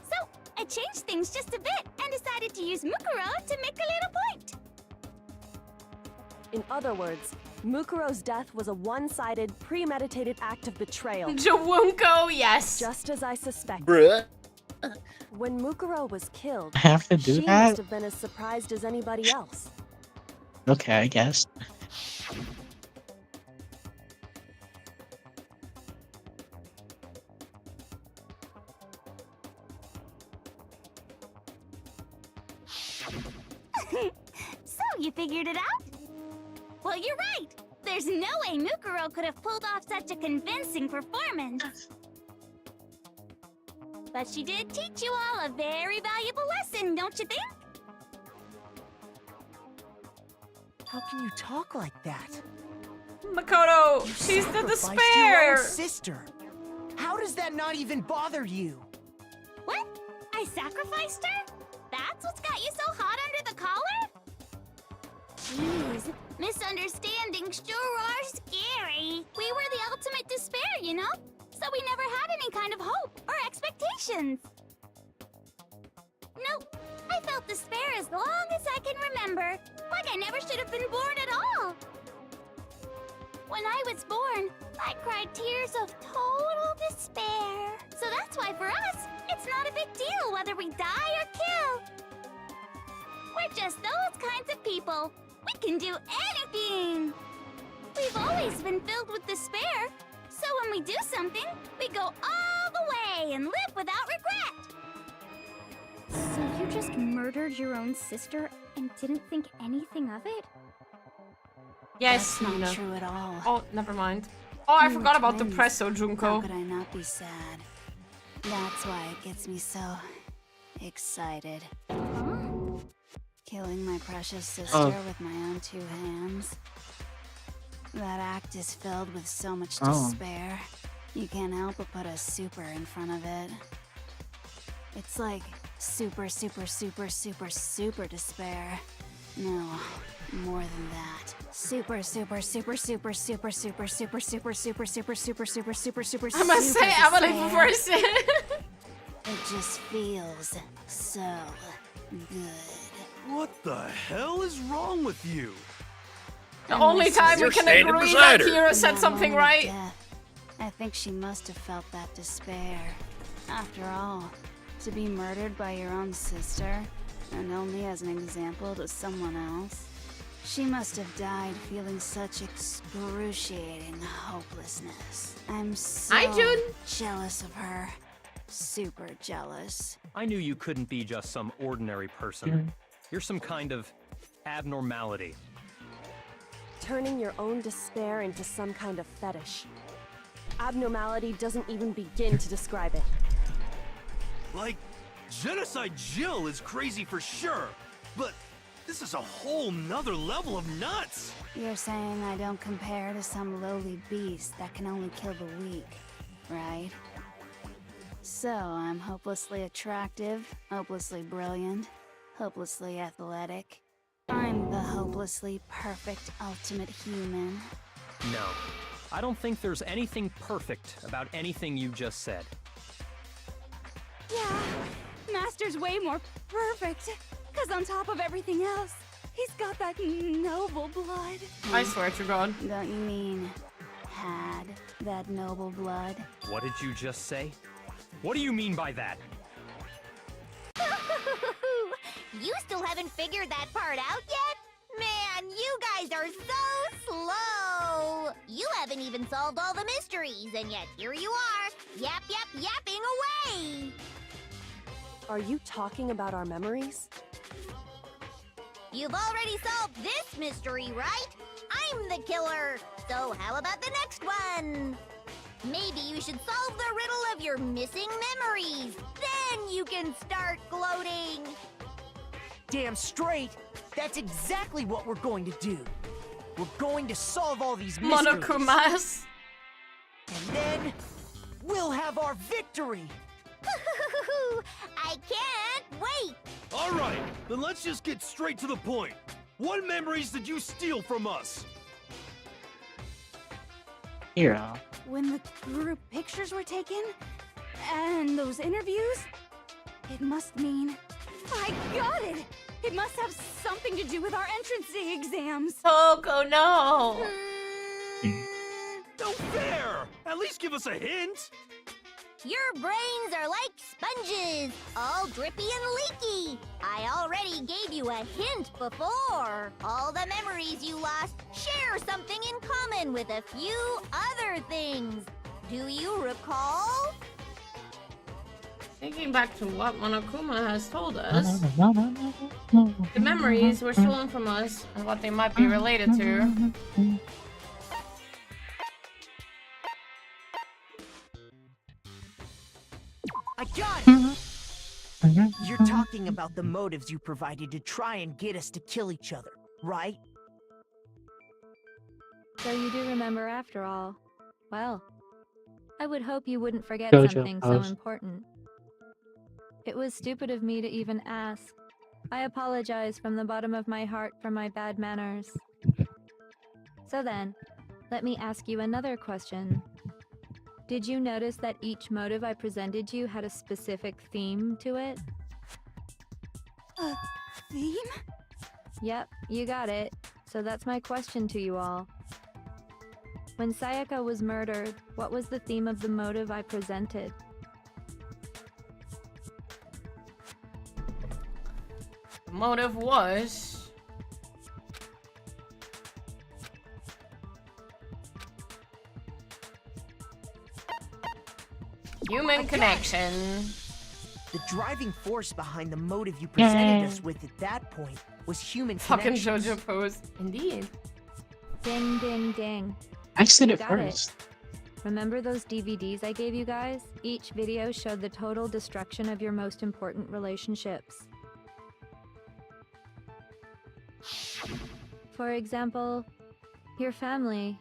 So, I changed things just a bit and decided to use Mukuro to make a little point. In other words, Mukuro's death was a one-sided, premeditated act of betrayal. Jawunko, yes. Just as I suspected. Bruh. When Mukuro was killed, I have to do she that? must have been as surprised as anybody else. Okay, I guess. So, you figured it out? Well, you're right. There's no way Mukuro could have pulled off such a convincing performance. But she did teach you all a very valuable lesson, don't you think? How can you talk like that? Makoto, You she's the sacrificed despair. Your own sister. How does that not even bother you? What? I sacrificed her? That's what's got you so hot under the collar? Jeez, misunderstandings sure are scary. We were the ultimate despair, you know? So we never had any kind of hope or expectations. Nope, I felt despair as long as I can remember. Like I never should have been born at all. When I was born, I cried tears of total despair. So that's why for us, it's not a big deal whether we die or kill. We're just those kinds of people. We can do anything. We've always been filled with despair. So when we do something, we go all the way and live without regret. So you just murdered your own sister and didn't think anything of it? Yes, That's Nina. not true at all. Oh, never mind. Oh, I We were forgot about the twins. presso, How Junko. could I not be sad? That's why it gets me so excited. Killing my precious sister with my own 2 hands. That act is filled with so much despair. You can't help but put a super in front of it. It's like super, super, super, super, super despair. No, more than that. Super, super, super, super, super, super, super, super, super, super, super, super, super, super, I must say, Emily before I say it. It just feels so good. What the hell is wrong with you? The only time we can agree that Kira said something right. I think she must have felt that despair. After all, to be murdered by your own sister, and only as an example to someone else, she must have died feeling such excruciating hopelessness. I'm so Hi, June. jealous of her. Super jealous. I knew you couldn't be just some ordinary person. You're some kind of abnormality. Turning your own despair into some kind of fetish. Abnormality doesn't even begin to describe it. Like, Genocide Jill is crazy for sure, but this is a whole nother level of nuts! You're saying I don't compare to some lowly beast that can only kill the weak, right? So I'm hopelessly attractive, hopelessly brilliant, hopelessly athletic. I'm the hopelessly perfect ultimate human. No, I don't think there's anything perfect about anything you just said. Yeah, Master's way more perfect. Cause on top of everything else, he's got that noble blood. I swear to God. Don't you mean had that noble blood? What did you just say? What do you mean by that? You still haven't figured that part out yet? Man, you guys are so slow! You haven't even solved all the mysteries, and yet here you are, yapping away! Are you talking about our memories? You've already solved this mystery, right? I'm the killer, so how about the next one? Maybe you should solve the riddle of your missing memories. Then you can start gloating. Damn straight! That's exactly what we're going to do. We're going to solve all these mysteries. Monokumas. And then we'll have our victory. I can't wait. All right, then let's just get straight to the point. What memories did you steal from us? Hero. When the group pictures were taken, and those interviews, it must mean... I got it! It must have something to do with our entrance exams. Toko, no! No fair! At least give us a hint! Your brains are like sponges, all drippy and leaky. I already gave you a hint before. All the memories you lost share something in common with a few other things. Do you recall? Thinking back to what Monokuma has told us, the memories were stolen from us and what they might be related to. I got it! You're talking about the motives you provided to try and get us to kill each other, right? So you do remember after all. Well, I would hope you wouldn't forget Jojo something so pose. important. It was stupid of me to even ask. I apologize from the bottom of my heart for my bad manners. So then, let me ask you another question. Did you notice that each motive I presented you had a specific theme to it? A theme? Yep, you got it. So that's my question to you all. When Sayaka was murdered, what was the theme of the motive I presented? The motive was... human connection. The driving force behind the motive you presented us with at that point was human Fucking connection. JoJo pose. Indeed. Ding, ding, ding. I said You it got first. Remember those DVDs I gave you guys? Each video showed the total destruction of your most important relationships. For example, your family.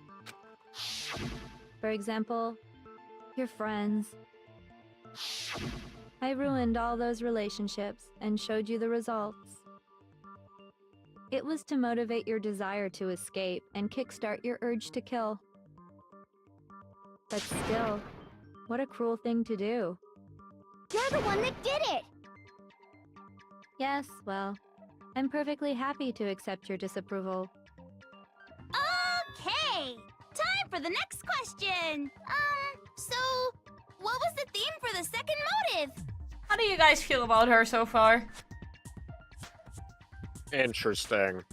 For example, your friends. I ruined all those relationships and showed you the results. It was to motivate your desire to escape and kickstart your urge to kill. But still, what a cruel thing to do. You're the one that did it! Yes, well, I'm perfectly happy to accept your disapproval. Okay! Time for the next question! So, what was the theme for the second motive? How do you guys feel about her so far? Interesting.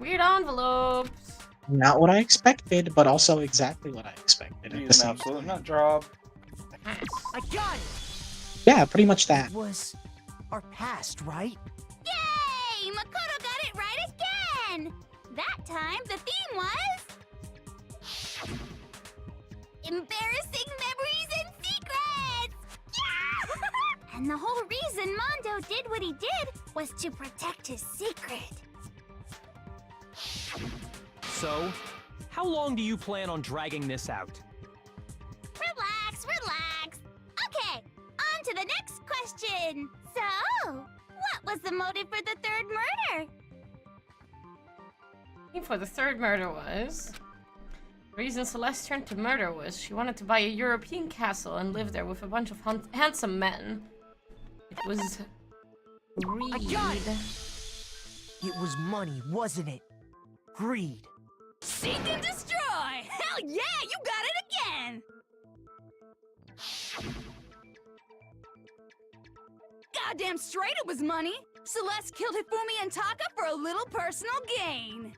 Weird envelopes. Not what I expected, but also exactly what I expected. At the He's an same absolute nut job. I got it! Yeah, pretty much that. It was our past, right? Yay! Makoto got it right again! That time, the theme was... embarrassing memories and secrets! Yeah! And the whole reason Mondo did what he did was to protect his secret. So, how long do you plan on dragging this out? Relax, relax. Okay, on to the next question. So, what was the motive for the third murder? For the third murder was... The reason Celeste turned to murder was she wanted to buy a European castle and live there with a bunch of handsome men. It was... greed. I got it! It was money, wasn't it? Greed. Seek and destroy! Hell yeah, you got it again! Goddamn straight it was money! Celeste killed Hifumi and Taka for a little personal gain.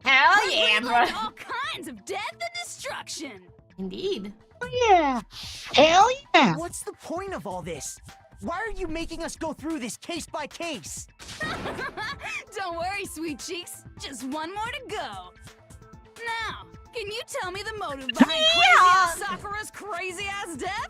Hell Her yeah, greed bro! led to all kinds of death and destruction! Indeed. Oh yeah! Hell yeah! What's the point of all this? Why are you making us go through this case by case? Don't worry, sweet cheeks. Just one more to go. Now, can you tell me the motive behind crazy-ass Sakura's crazy-ass death?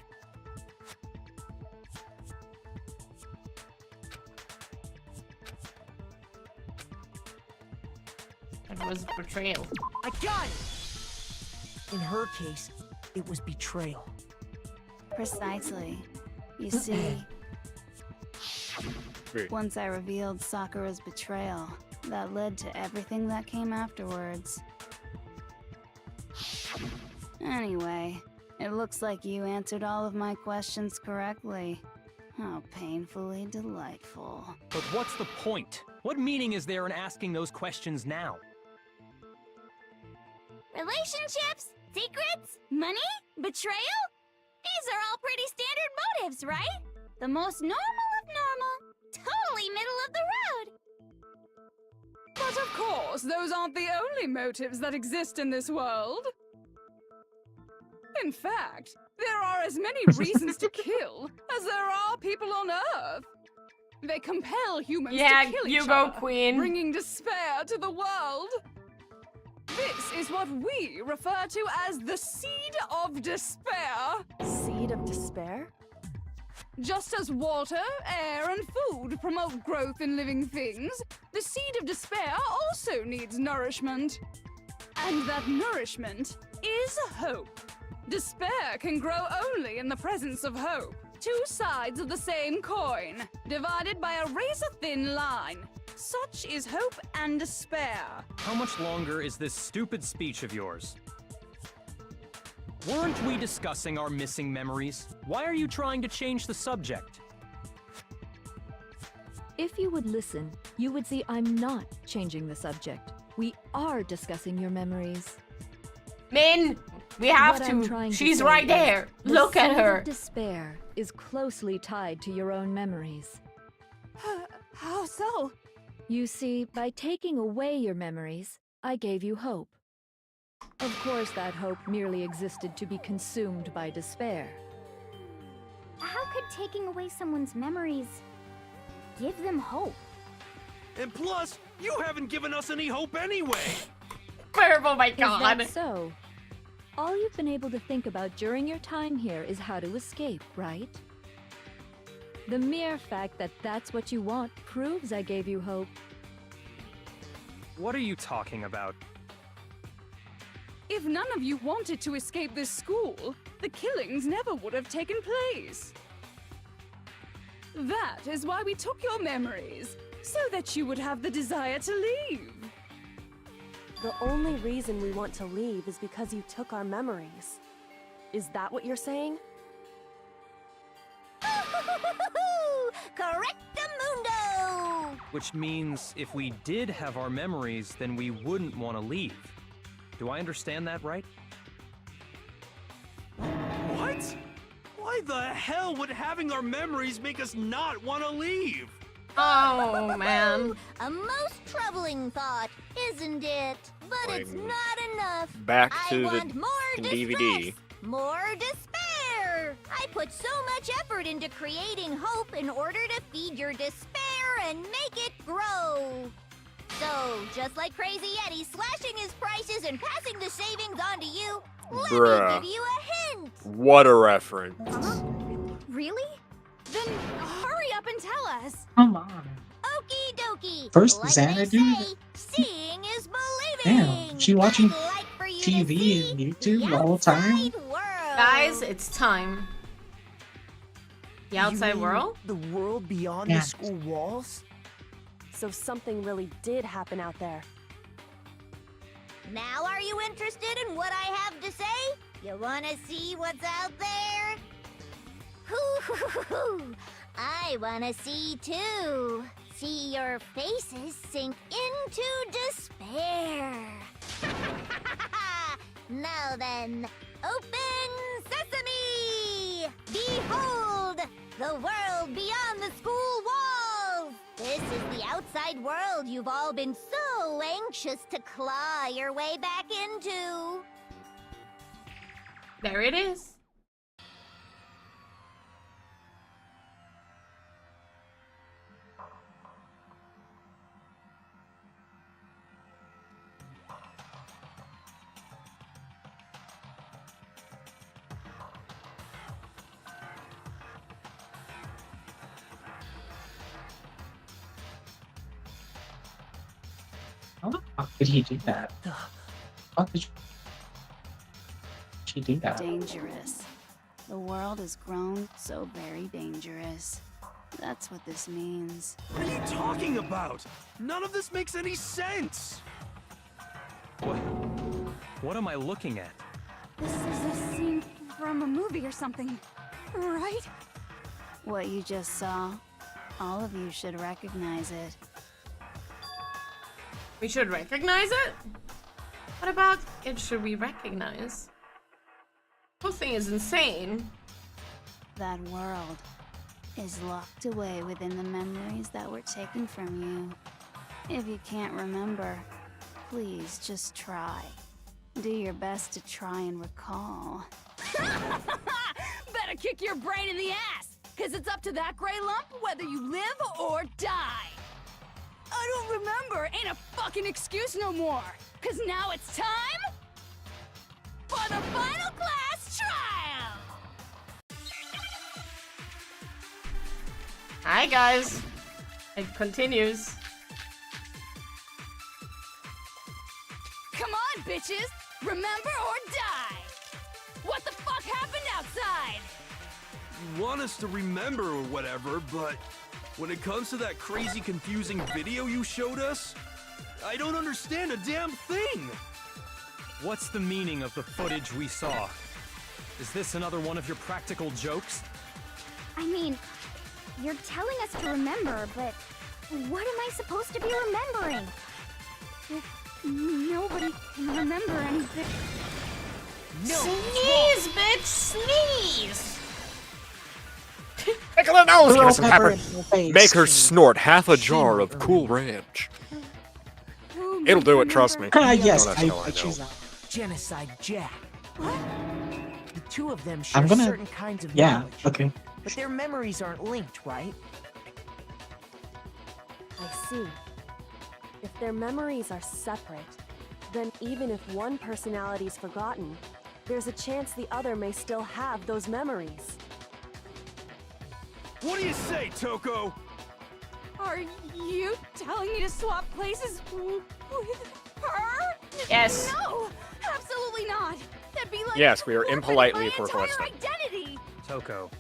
It was betrayal. I got it! In her case, it was betrayal. Precisely. You see, once I revealed Sakura's betrayal, that led to everything that came afterwards. Anyway, it looks like you answered all of my questions correctly. How painfully delightful. But what's the point? What meaning is there in asking those questions now? Relationships? Secrets? Money? Betrayal? These are all pretty standard motives, right? The most normal of normal. Totally middle of the road. But of course, those aren't the only motives that exist in this world. In fact, there are as many reasons to kill as there are people on Earth. They compel humans to kill each you go, other, queen. bringing despair to the world. This is what we refer to as the seed of despair. Seed of despair? Just as water, air, and food promote growth in living things, the seed of despair also needs nourishment. And that nourishment is hope. Despair can grow only in the presence of hope. Two sides of the same coin, divided by a razor-thin line. Such is hope and despair. How much longer is this stupid speech of yours? Weren't we discussing our missing memories? Why are you trying to change the subject? If you would listen, you would see I'm not changing the subject. We are discussing your memories. Min, we have What I'm to. trying to She's say right is, there. the Look at seed of her. Despair is closely tied to your own memories. How so? You see, by taking away your memories, I gave you hope. Of course, that hope merely existed to be consumed by despair. How could taking away someone's memories give them hope? And plus, you haven't given us any hope anyway. Oh my Is god. that so? All you've been able to think about during your time here is how to escape, right? The mere fact that that's what you want proves I gave you hope. What are you talking about? If none of you wanted to escape this school, the killings never would have taken place. That is why we took your memories, so that you would have the desire to leave. The only reason we want to leave is because you took our memories. Is that what you're saying? Correctamundo! Which means if we did have our memories, then we wouldn't want to leave. Do I understand that right? What? Why the hell would having our memories make us not want to leave? Oh, man. A most troubling thought, isn't it? But it's Like, not enough. back I to the want more DVD. distress, more despair. I put so much effort into creating hope in order to feed your despair and make it grow. So, just like Crazy Eddie slashing his prices and passing the savings on to you, let me Bruh. give you a hint. What a reference. Really? Then hurry up and tell us. Come on. Okie dokie. First like Xana, they dude. say, seeing is believing. Damn, she watching TV and YouTube the whole time? Guys, it's time. The outside You mean world? The world beyond Yeah. the school walls? So something really did happen out there. Now are you interested in what I have to say? You wanna see what's out there? Hoo-hoo-hoo-hoo. I wanna see too. See your faces sink into despair. Now then, open sesame! Behold, the world beyond the school walls! This is the outside world you've all been so anxious to claw your way back into. There it is. How the fuck did he do that? How did she do that? Dangerous. The world has grown so very dangerous. That's what this means. What are you talking about? None of this makes any sense. What am I looking at? This is a scene from a movie or something, right? What you just saw, all of you should recognize it. We should recognize it? What about it should we recognize? The whole thing is insane. That world is locked away within the memories that were taken from you. If you can't remember, please just try. Do your best to try and recall. Better kick your brain in the ass, cause it's up to that gray lump whether you live or die. I don't remember ain't a fucking excuse no more, cause now it's time for the final class trial. Hi guys. It continues. Come on, bitches! Remember or die! What the fuck happened outside? You want us to remember or whatever, but when it comes to that crazy confusing video you showed us, I don't understand a damn thing! What's the meaning of the footage we saw? Is this another one of your practical jokes? I mean, you're telling us to remember, but what am I supposed to be remembering? Nobody can remember anything. No! Sneeze, bitch! Sneeze! Make her nose Throw get some pepper pepper. in your face. Make her snort half a jar of Cool Ranch. It'll do it, trust me. Yes, No, that's I how I choose know. that. Genocide Jack. What? The two of them share I'm gonna- certain kinds of Yeah, knowledge. okay. But their memories aren't linked, right? I see. If their memories are separate, then even if one personality's forgotten, there's a chance the other may still have those memories. What do you say, Toko? Are you telling me to swap places with her? Yes. No, absolutely not. That'd be like Yes, we are impolitely my entire requesting. identity. Toko,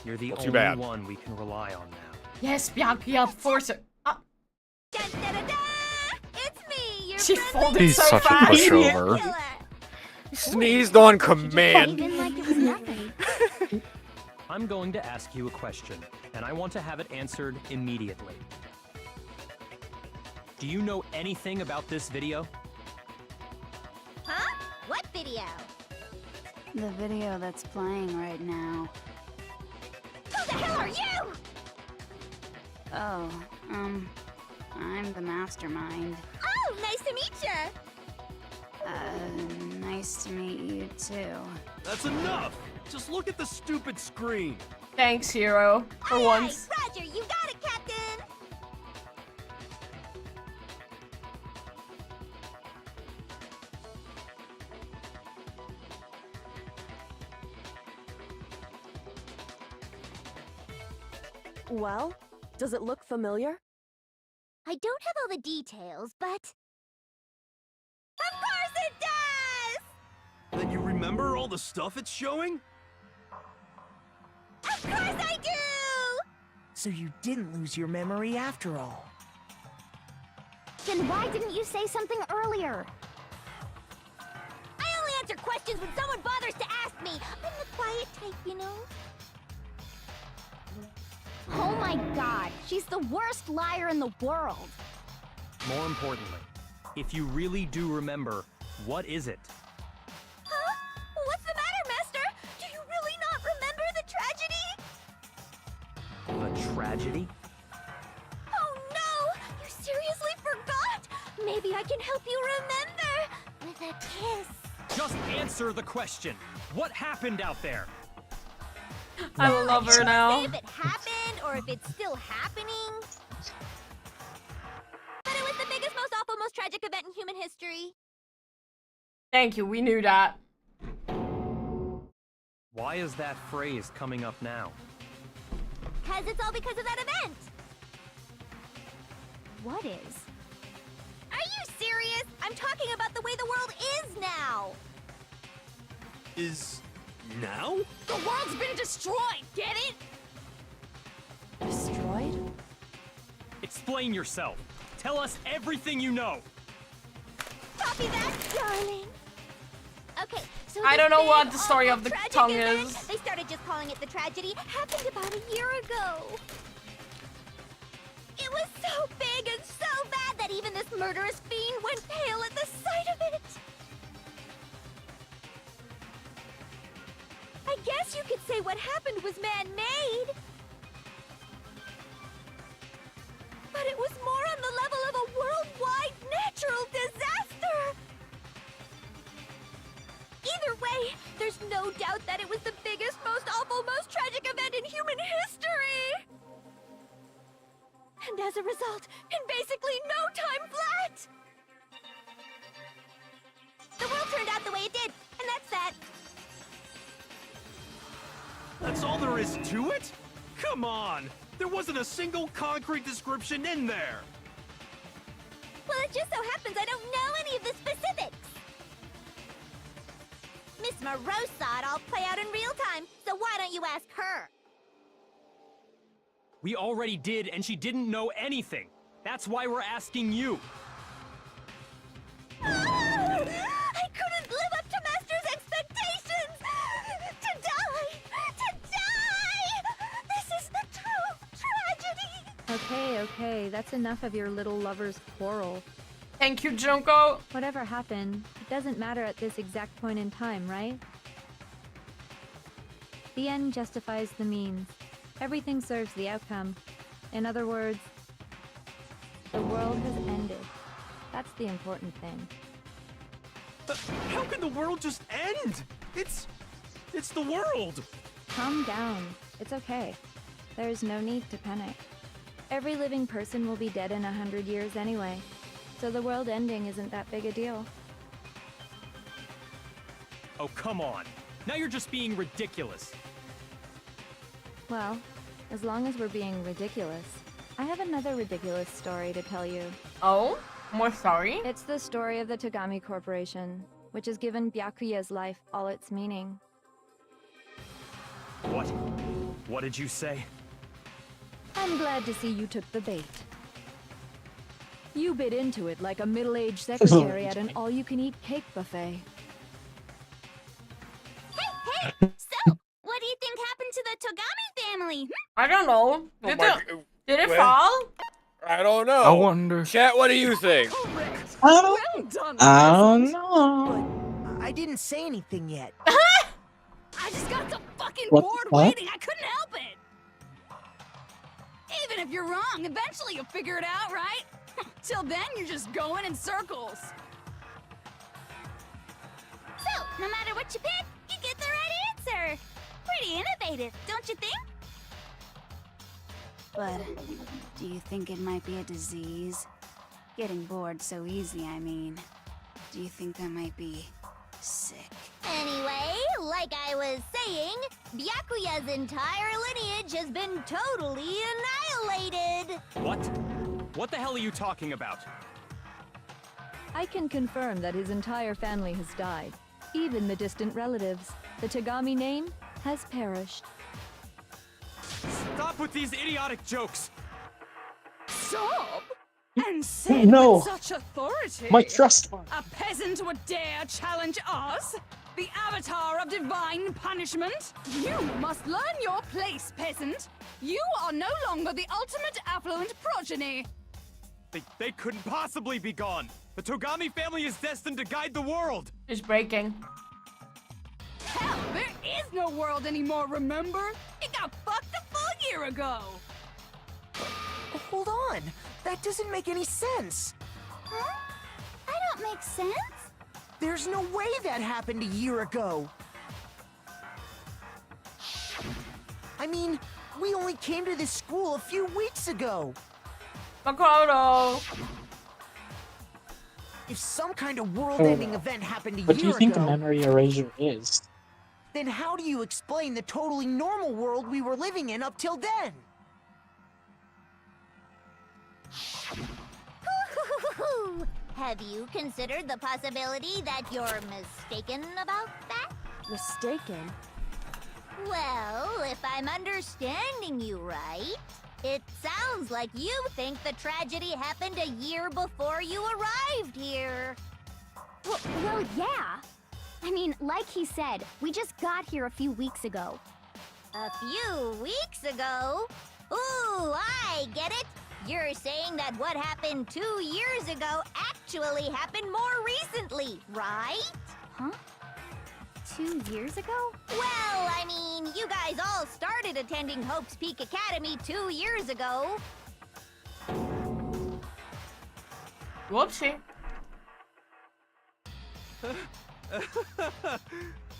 you're the Well, too only bad. one we can rely on now. Yes, Byakuya, force it. Dun, dun, dun, dun! It's me, your She friendly folded He's so such a fast. pushover. Sneezed on command. Even like it was nothing. I'm going to ask you a question, and I want to have it answered immediately. Do you know anything about this video? Huh? What video? The video that's playing right now. Who the hell are you? Oh, I'm the mastermind. Oh, nice to meet you. Nice to meet you too. That's enough! Just look at the stupid screen. Thanks, Hero, for once. Roger, you got it, Captain. Well, does it look familiar? I don't have all the details, but... Of course it does! Then you remember all the stuff it's showing? Of course I do! So you didn't lose your memory after all. Then why didn't you say something earlier? I only answer questions when someone bothers to ask me. I'm the quiet type, you know? Oh my god, she's the worst liar in the world. More importantly, if you really do remember, what is it? Huh? What's the matter, Master? Do you really not remember the tragedy? The tragedy? Oh no! You seriously forgot? Maybe I can help you remember with a kiss. Just answer the question. What happened out there? I love her now. Say if it happened or if it's still happening. But it was the biggest, most awful, most tragic event in human history. Thank you, we knew that. Why is that phrase coming up now? Cause it's all because of that event. What is? Are you serious? I'm talking about the way the world is now. Is now? The world's been destroyed, get it? Destroyed? Explain yourself. Tell us everything you know. Copy that, darling. Okay, so I this don't know big, what the story awful, of the tragic tongue event, is. They started just calling it the tragedy. Happened about a year ago. It was so big and so bad that even this murderous fiend went pale at the sight of it. I guess you could say what happened was man-made. But it was more on the level of a worldwide natural disaster. Either way, there's no doubt that it was the biggest, most awful, most tragic event in human history. And as a result, in basically no time flat, the world turned out the way it did, and that's that. That's all there is to it? Come on! There wasn't a single concrete description in there! Well, it just so happens I don't know any of the specifics. Miss Moreau saw it all play out in real time, so why don't you ask her? We already did, and she didn't know anything. That's why we're asking you. I couldn't live up to Master's expectations! To die! To die! This is the true tragedy! Okay, that's enough of your little lover's quarrel. Thank you, Junko. Whatever happened, it doesn't matter at this exact point in time, right? The end justifies the means. Everything serves the outcome. In other words, the world has ended. That's the important thing. How can the world just end? It's the world! Calm down. It's okay. There's no need to panic. Every living person will be dead in 100 years anyway. So the world ending isn't that big a deal. Oh, come on. Now you're just being ridiculous. Well, as long as we're being ridiculous, I have another ridiculous story to tell you. Oh? More story? It's the story of the Togami Corporation, which has given Byakuya's life all its meaning. What? What did you say? I'm glad to see you took the bait. You bit into it like a middle-aged secretary at an all-you-can-eat cake buffet. Hey, so, what do you think happened to the Togami family? I don't know. Did it well, fall? I don't know. I wonder. Chat, what do you think? Well done, I don't know. I didn't say anything yet. I just got so fucking What? bored What? waiting, I couldn't help it! Even if you're wrong, eventually you'll figure it out, right? Till then, you're just going in circles. So, no matter what you pick, you get the right answer. Pretty innovative, don't you think? But, do you think it might be a disease? Getting bored so easy, I mean. Do you think I might be sick? Anyway, like I was saying, Byakuya's entire lineage has been totally annihilated. What? What the hell are you talking about? I can confirm that his entire family has died. Even the distant relatives. The Togami name has perished. Stop with these idiotic jokes! Stop? And said No. with such authority. My trust fund. A peasant would dare challenge us? The avatar of divine punishment? You must learn your place, peasant. You are no longer the ultimate affluent progeny. They couldn't possibly be gone! The Togami family is destined to guide the world! It's breaking. Hell, there is no world anymore, remember? It got fucked a full year ago. Hold on. That doesn't make any sense. Huh? I don't make sense. There's no way that happened a year ago. I mean, we only came to this school a few weeks ago. Kuroto! If some kind of world-ending event happened a What do year you think ago, a memory erasure is? then how do you explain the totally normal world we were living in up till then? Have you considered the possibility that you're mistaken about that? Mistaken? Well, if I'm understanding you right, it sounds like you think the tragedy happened a year before you arrived here. Well, yeah. I mean, like he said, we just got here a few weeks ago. A few weeks ago? Ooh, I get it. You're saying that what happened 2 years ago actually happened more recently, right? Huh? 2 years ago? Well, I mean, you guys all started attending Hope's Peak Academy 2 years ago. Whoopsie.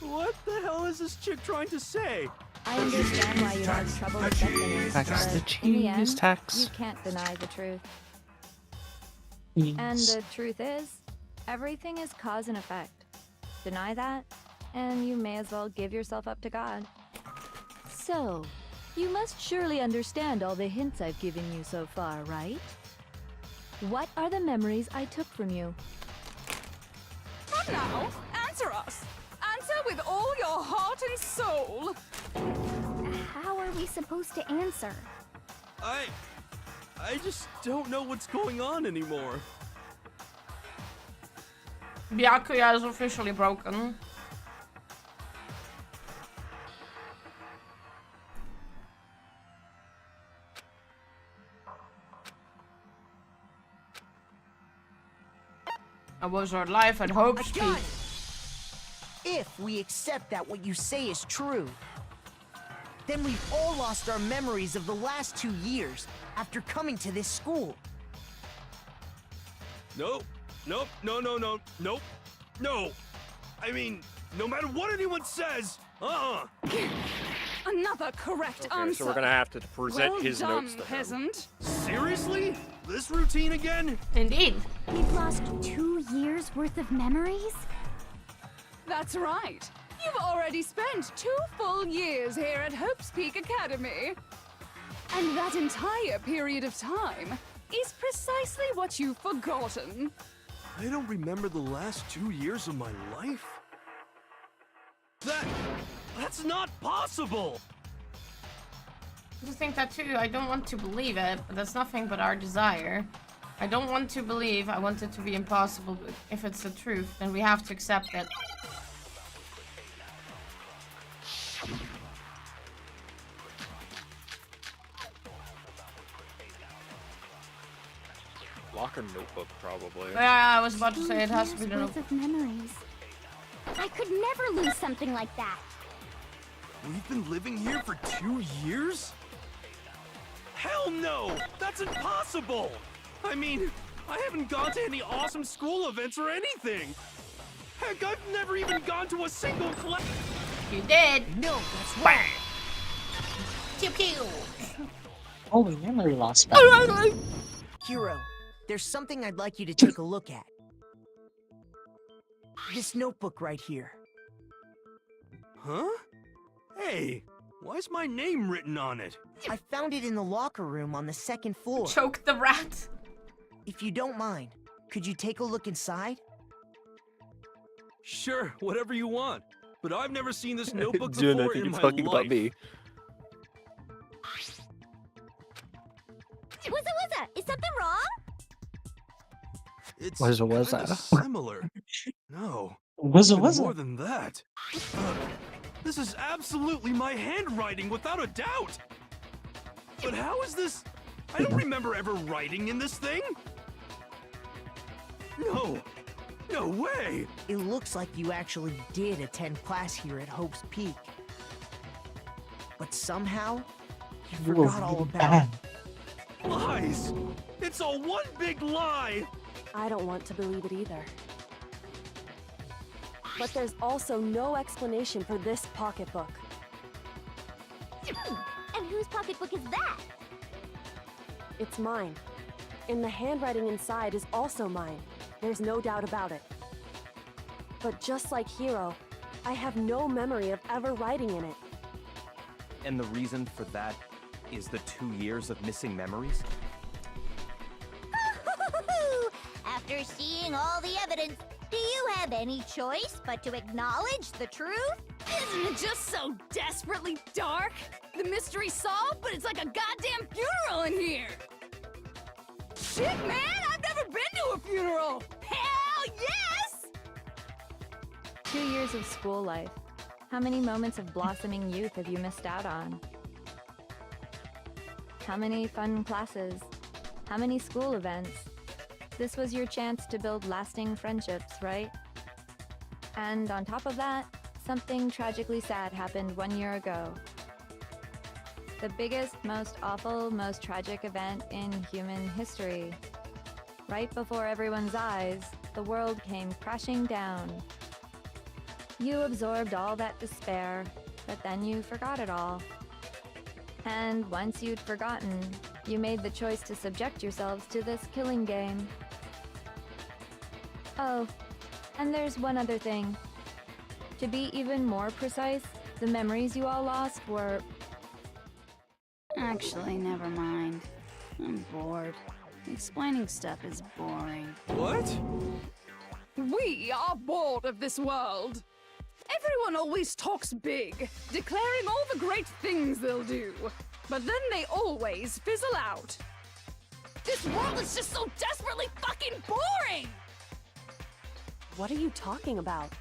What the hell is this chick trying to say? I understand why you have trouble accepting it, Tax but the in the cheese end, tax. you can't deny the truth. Yes. And the truth is, everything is cause and effect. Deny that, and you may as well give yourself up to God. So, you must surely understand all the hints I've given you so far, right? What are the memories I took from you? Come now, answer us. Answer with all your heart and soul. How are we supposed to answer? I just don't know what's going on anymore. Byakuya is officially broken. I was our life at Hope's I got Peak. it. If we accept that what you say is true, then we've all lost our memories of the last 2 years after coming to this school. Nope. Nope. No. Nope. No. I mean, no matter what anyone says, Another correct answer. So we're gonna have to present well his done, notes to him. peasant. Seriously? This routine again? Indeed. We've lost 2 years worth of memories? That's right. You've already spent 2 full years here at Hope's Peak Academy. And that entire period of time is precisely what you've forgotten. I don't remember the last 2 years of my life? That's not possible! I just think that too. I don't want to believe it, but that's nothing but our desire. I don't want to believe. I want it to be impossible, but if it's the truth, then we have to accept it. Locker notebook, probably. Yeah, I was about to say it has to be the Worth of memories. I could never lose something like that. We've been living here for 2 years? Hell no! That's impossible! I mean, I haven't gone to any awesome school events or anything! Heck, I've never even gone to a single class! You did! No, that's wrong! Pew pew! Holy memory loss. Hero, there's something I'd like you to take a look at. This notebook right here. Huh? Hey, why's my name written on it? I found it in the locker room on the 2nd floor. Choke the rat. If you don't mind, could you take a look inside? Sure, whatever you want. But I've never seen this notebook Jun, I before think in you're my talking life. about me. Wuzza, is something wrong? It's Wuzza. kinda similar. No. Wuzza even wuzza. More than that. This is absolutely my handwriting, without a doubt. But how is this? I don't remember ever writing in this thing. No. No way. It looks like you actually did attend class here at Hope's Peak. But somehow, you forgot all about it. Lies. It's all one big lie. I don't want to believe it either. But there's also no explanation for this pocketbook. And whose pocketbook is that? It's mine. And the handwriting inside is also mine. There's no doubt about it. But just like Hiro, I have no memory of ever writing in it. And the reason for that is the 2 years of missing memories? After seeing all the evidence, do you have any choice but to acknowledge the truth? Isn't it just so desperately dark? The mystery's solved, but it's like a goddamn funeral in here! Shit, man! I've never been to a funeral! Hell yes! 2 years of school life. How many moments of blossoming youth have you missed out on? How many fun classes? How many school events? This was your chance to build lasting friendships, right? And on top of that, something tragically sad happened 1 year ago. The biggest, most awful, most tragic event in human history. Right before everyone's eyes, the world came crashing down. You absorbed all that despair, but then you forgot it all. And once you'd forgotten, you made the choice to subject yourselves to this killing game. Oh, and there's one other thing. To be even more precise, the memories you all lost were... Actually, never mind. I'm bored. Explaining stuff is boring. What? We are bored of this world. Everyone always talks big, declaring all the great things they'll do. But then they always fizzle out. This world is just so desperately fucking boring! What are you talking about?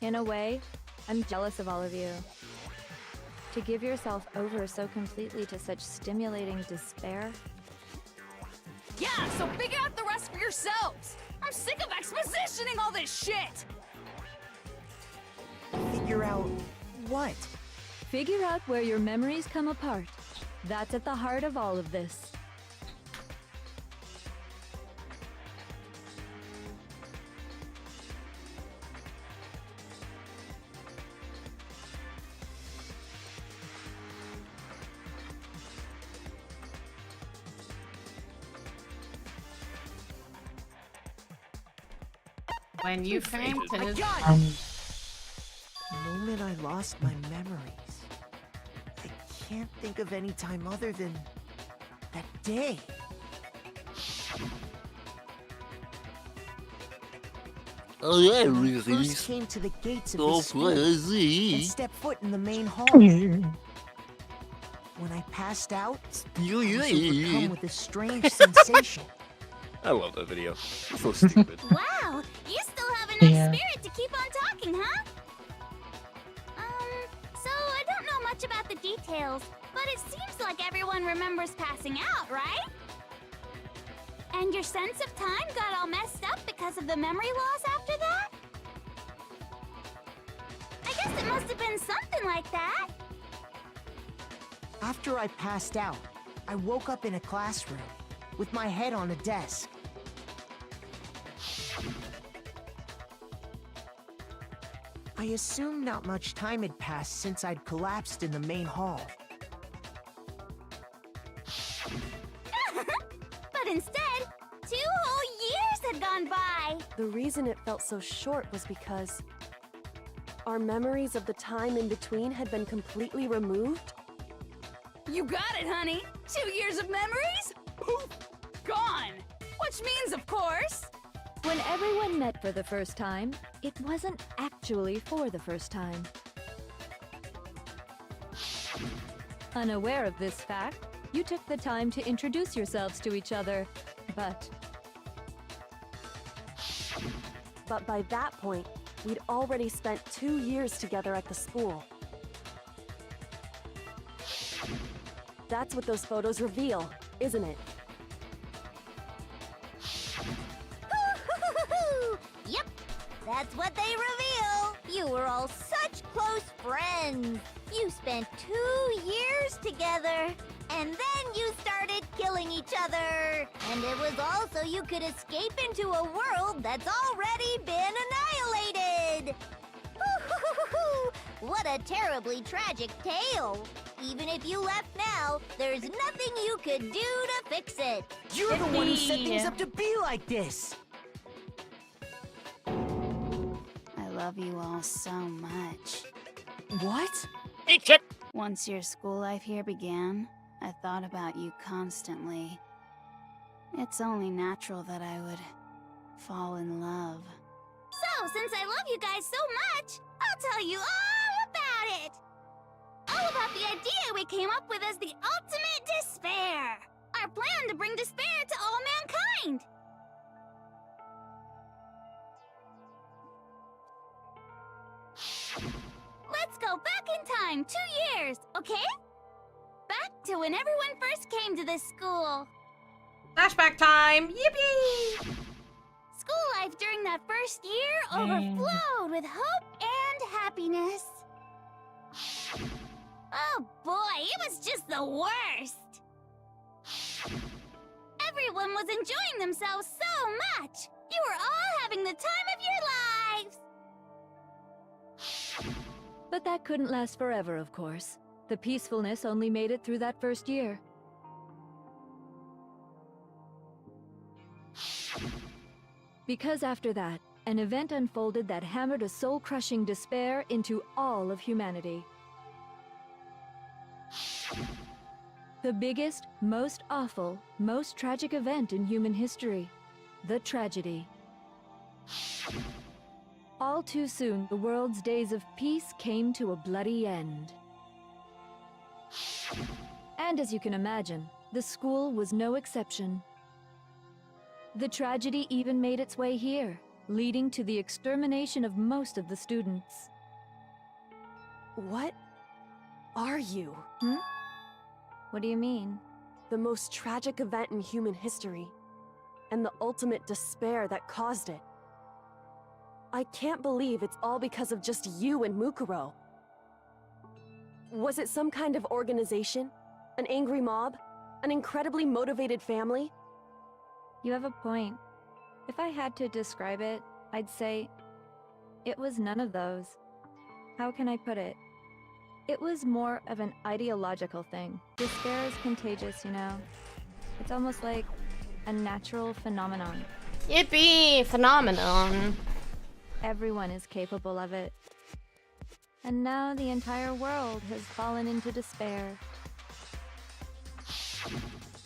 In a way, I'm jealous of all of you. To give yourself over so completely to such stimulating despair. Yeah, so figure out the rest for yourselves! I'm sick of expositioning all this shit! Figure out what? Figure out where your memories come apart. That's at the heart of all of this. When you fainted. The moment I lost my memories, I can't think of any time other than that day. Oh yeah, When I really. first came to the gates of Oh, the school crazy. and stepped foot in the main hall. When I passed out, I was overcome with a strange sensation. I love that video. It's so stupid. Wow, you still have enough spirit to keep on talking, huh? So I don't know much about the details, but it seems like everyone remembers passing out, right? And your sense of time got all messed up because of the memory loss after that? I guess it must have been something like that. After I passed out, I woke up in a classroom with my head on a desk. I assumed not much time had passed since I'd collapsed in the main hall. But instead, 2 whole years had gone by. The reason it felt so short was because our memories of the time in between had been completely removed. You got it, honey. 2 years of memories? Poof! Gone! Which means, of course... When everyone met for the first time, it wasn't actually for the first time. Unaware of this fact, you took the time to introduce yourselves to each other, but by that point, we'd already spent 2 years together at the school. That's what those photos reveal, isn't it? Yep, that's what they reveal. You were all such close friends. You spent 2 years together, and then you started killing each other. And it was all so you could escape into a world that's already been annihilated. What a terribly tragic tale. Even if you left now, there's nothing you could do to fix it. You're the one who set things up to be like this. I love you all so much. What? Once your school life here began, I thought about you constantly. It's only natural that I would fall in love. So, since I love you guys so much, I'll tell you all about it. All about the idea we came up with as the ultimate despair. Our plan to bring despair to all mankind. Let's go back in time 2 years, okay? Back to when everyone first came to this school. Flashback time! Yippee! School life during that first year overflowed with hope and happiness. Oh boy, it was just the worst. Everyone was enjoying themselves so much. You were all having the time of your lives. But that couldn't last forever, of course. The peacefulness only made it through that first year. Because after that, an event unfolded that hammered a soul-crushing despair into all of humanity. The biggest, most awful, most tragic event in human history. The tragedy. All too soon, the world's days of peace came to a bloody end. And as you can imagine, the school was no exception. The tragedy even made its way here, leading to the extermination of most of the students. What are you? What do you mean? The most tragic event in human history, and the ultimate despair that caused it. I can't believe it's all because of just you and Mukuro. Was it some kind of organization? An angry mob? An incredibly motivated family? You have a point. If I had to describe it, I'd say it was none of those. How can I put it? It was more of an ideological thing. Despair is contagious, you know? It's almost like a natural phenomenon. Yippee! Phenomenon. Everyone is capable of it. And now the entire world has fallen into despair.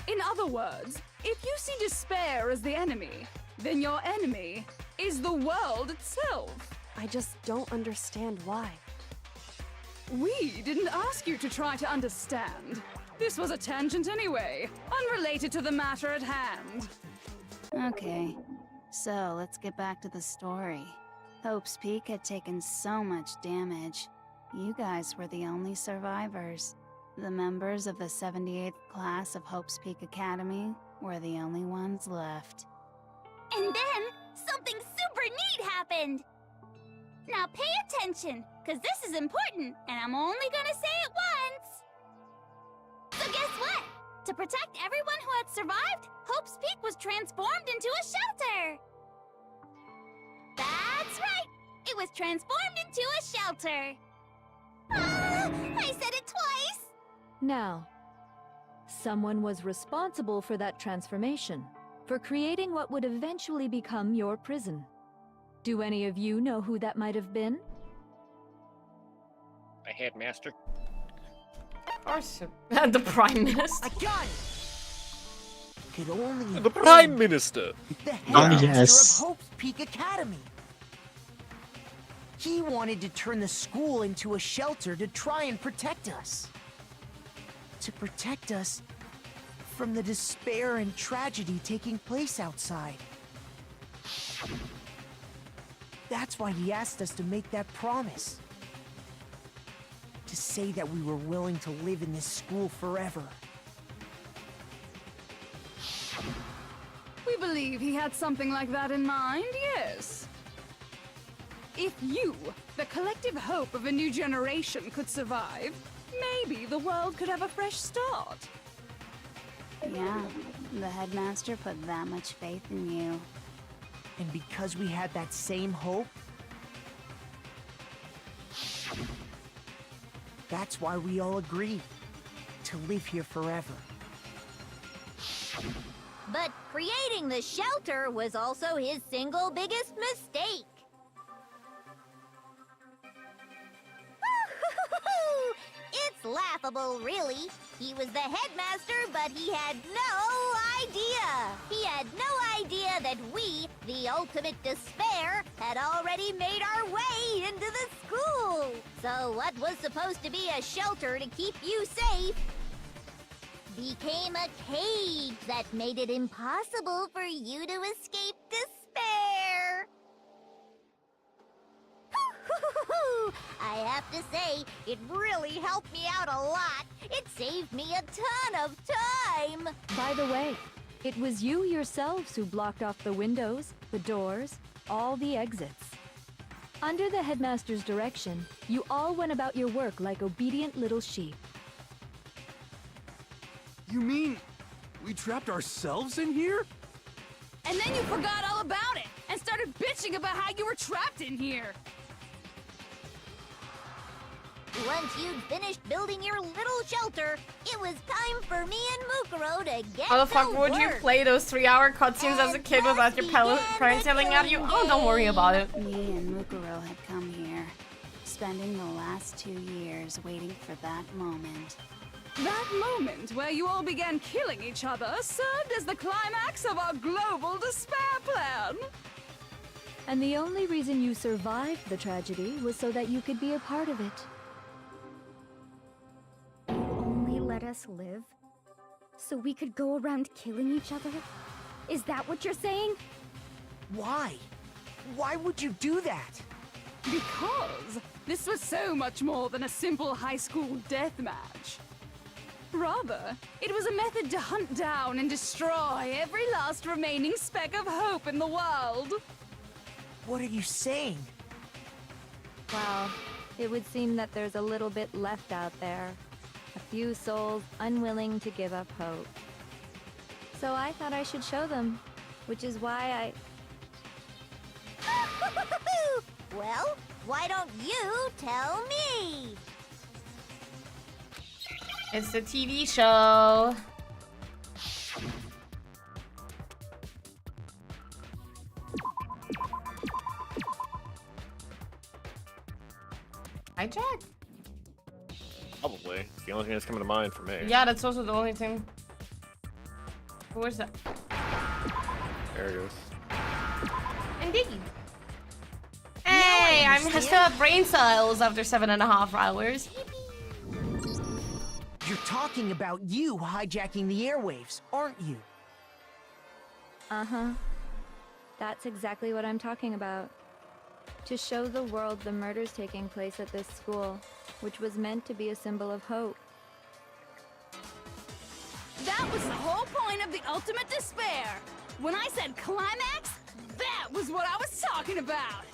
In other words, if you see despair as the enemy, then your enemy is the world itself. I just don't understand why. We didn't ask you to try to understand. This was a tangent anyway, unrelated to the matter at hand. Okay, so let's get back to the story. Hope's Peak had taken so much damage. You guys were the only survivors. The members of the 78th class of Hope's Peak Academy were the only ones left. And then, something super neat happened! Now pay attention, because this is important, and I'm only gonna say it once! So guess what? To protect everyone who had survived, Hope's Peak was transformed into a shelter! That's right! It was transformed into a shelter! Ah, I said it twice! Now, someone was responsible for that transformation, for creating what would eventually become your prison. Do any of you know who that might have been? The headmaster. Of course. The Prime Minister. I got it! Could only The Prime Minister! The Oh, headmaster yes. of Hope's Peak Academy. He wanted to turn the school into a shelter to try and protect us. To protect us from the despair and tragedy taking place outside. That's why he asked us to make that promise. To say that we were willing to live in this school forever. We believe he had something like that in mind, yes. If you, the collective hope of a new generation, could survive, maybe the world could have a fresh start. Yeah, the headmaster put that much faith in you. And because we had that same hope, that's why we all agreed to live here forever. But creating the shelter was also his single biggest mistake. It's laughable, really. He was the headmaster, but he had no idea. He had no idea that we, the ultimate despair, had already made our way into the school. So what was supposed to be a shelter to keep you safe became a cage that made it impossible for you to escape despair. I have to say, it really helped me out a lot. It saved me a ton of time. By the way, it was you yourselves who blocked off the windows, the doors, all the exits. Under the headmaster's direction, you all went about your work like obedient little sheep. You mean we trapped ourselves in here? And then you forgot all about it and started bitching about how you were trapped in here. Once you'd finished building your little shelter, it was time for me and Mukuro to get How the fuck to would you work. play those 3-hour cutscenes as a kid without your parents yelling at you? Oh, don't worry about it. Me and Mukuro had come here, spending the last 2 years waiting for that moment. That moment where you all began killing each other served as the climax of our global despair plan. And the only reason you survived the tragedy was so that you could be a part of it. Only let us live? So we could go around killing each other? Is that what you're saying? Why? Why would you do that? Because this was so much more than a simple high school death match. Rather, it was a method to hunt down and destroy every last remaining speck of hope in the world. What are you saying? Well, it would seem that there's a little bit left out there. A few souls unwilling to give up hope. So I thought I should show them, which is why Well, why don't you tell me? It's the TV show. Hijack? Probably. It's the only thing that's coming to mind for me. Yeah, that's also the only thing. Who is that? There it is. Indeed. Hey, I'm still at brain cells after 7.5 hours. You're talking about you hijacking the airwaves, aren't you? Uh-huh. That's exactly what I'm talking about. To show the world the murders taking place at this school, which was meant to be a symbol of hope. That was the whole point of the ultimate despair. When I said climax, that was what I was talking about.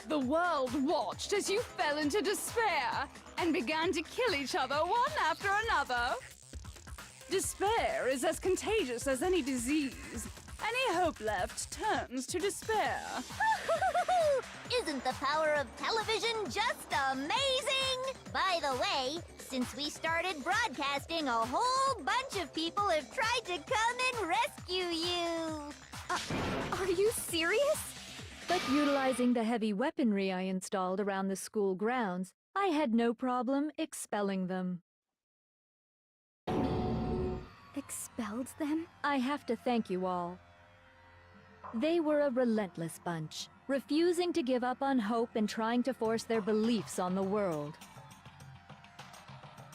The world watched as you fell into despair and began to kill each other one after another. Despair is as contagious as any disease. Any hope left turns to despair. Isn't the power of television just amazing? By the way, since we started broadcasting, a whole bunch of people have tried to come and rescue you. Are you serious? But utilizing the heavy weaponry I installed around the school grounds, I had no problem expelling them. Expelled them? I have to thank you all. They were a relentless bunch, refusing to give up on hope and trying to force their beliefs on the world.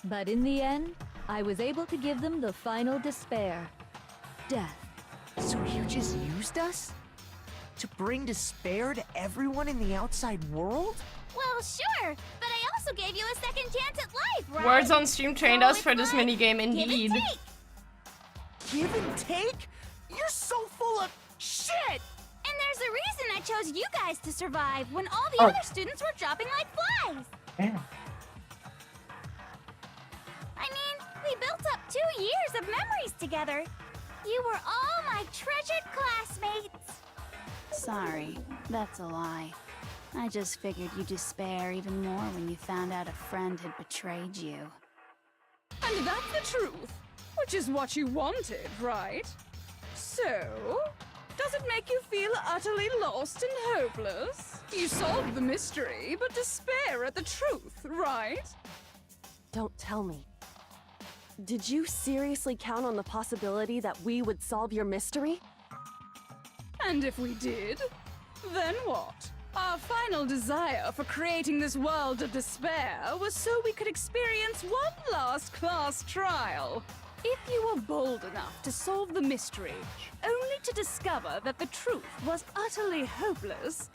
But in the end, I was able to give them the final despair. Death. So you just used us? To bring despair to everyone in the outside world? Well, sure, but I also gave you a second chance at life, right? Words on stream trained us for this minigame, indeed. Give and take? You're so full of shit! And there's a reason I chose you guys to survive when all the other students were dropping like flies. Yeah. I mean, we built up 2 years of memories together. You were all my treasured classmates. Sorry, that's a lie. I just figured you'd despair even more when you found out a friend had betrayed you. And that's the truth, which is what you wanted, right? So, does it make you feel utterly lost and hopeless? You solved the mystery, but despair at the truth, right? Don't tell me. Did you seriously count on the possibility that we would solve your mystery? And if we did, then what? Our final desire for creating this world of despair was so we could experience one last class trial. If you were bold enough to solve the mystery, only to discover that the truth was utterly hopeless,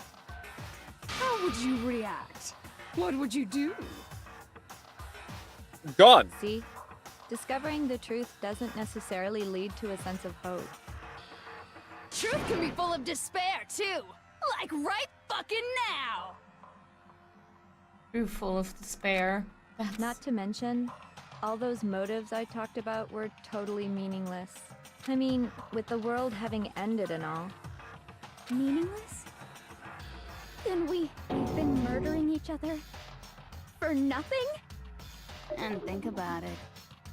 how would you react? What would you do? Gone. See? Discovering the truth doesn't necessarily lead to a sense of hope. Truth can be full of despair, too! Like right fucking now! Too full of despair. Not to mention, all those motives I talked about were totally meaningless. I mean, with the world having ended and all. Meaningless? Then we've been murdering each other for nothing? And think about it.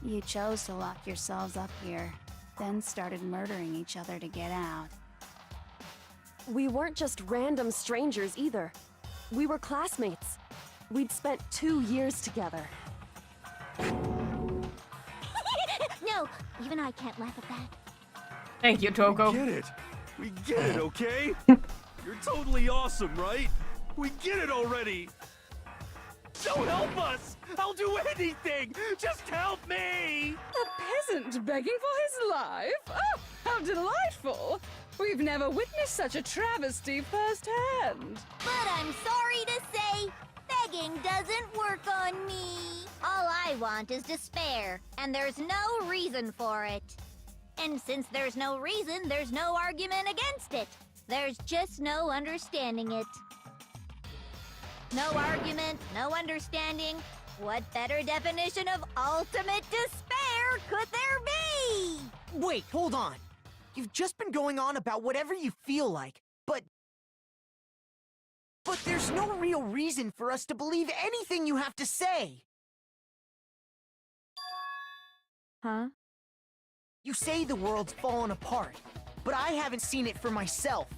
You chose to lock yourselves up here, then started murdering each other to get out. We weren't just random strangers either. We were classmates. We'd spent 2 years together. No, even I can't laugh at that. Thank you, Toko. We get it. We get it, okay? You're totally awesome, right? We get it already. So help us! I'll do anything! Just help me! A peasant begging for his life? Oh, how delightful! We've never witnessed such a travesty firsthand. But I'm sorry to say, begging doesn't work on me. All I want is despair, and there's no reason for it. And since there's no reason, there's no argument against it. There's just no understanding it. No argument, no understanding. What better definition of ultimate despair could there be? Wait, hold on. You've just been going on about whatever you feel like, but there's no real reason for us to believe anything you have to say. Huh? You say the world's fallen apart, but I haven't seen it for myself.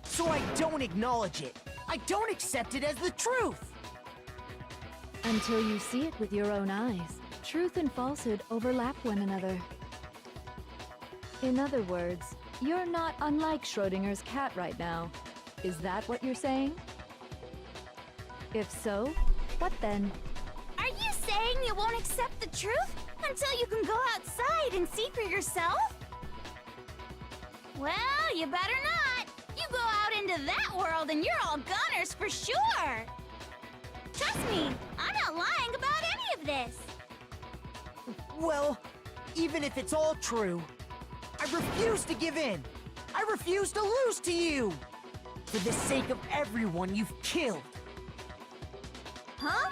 So I don't acknowledge it. I don't accept it as the truth! Until you see it with your own eyes, truth and falsehood overlap one another. In other words, you're not unlike Schrodinger's cat right now. Is that what you're saying? If so, what then? Are you saying you won't accept the truth until you can go outside and see for yourself? Well, you better not. You go out into that world and you're all goners for sure. Trust me, I'm not lying about any of this. Well, even if it's all true, I refuse to give in. I refuse to lose to you. For the sake of everyone you've killed. Huh?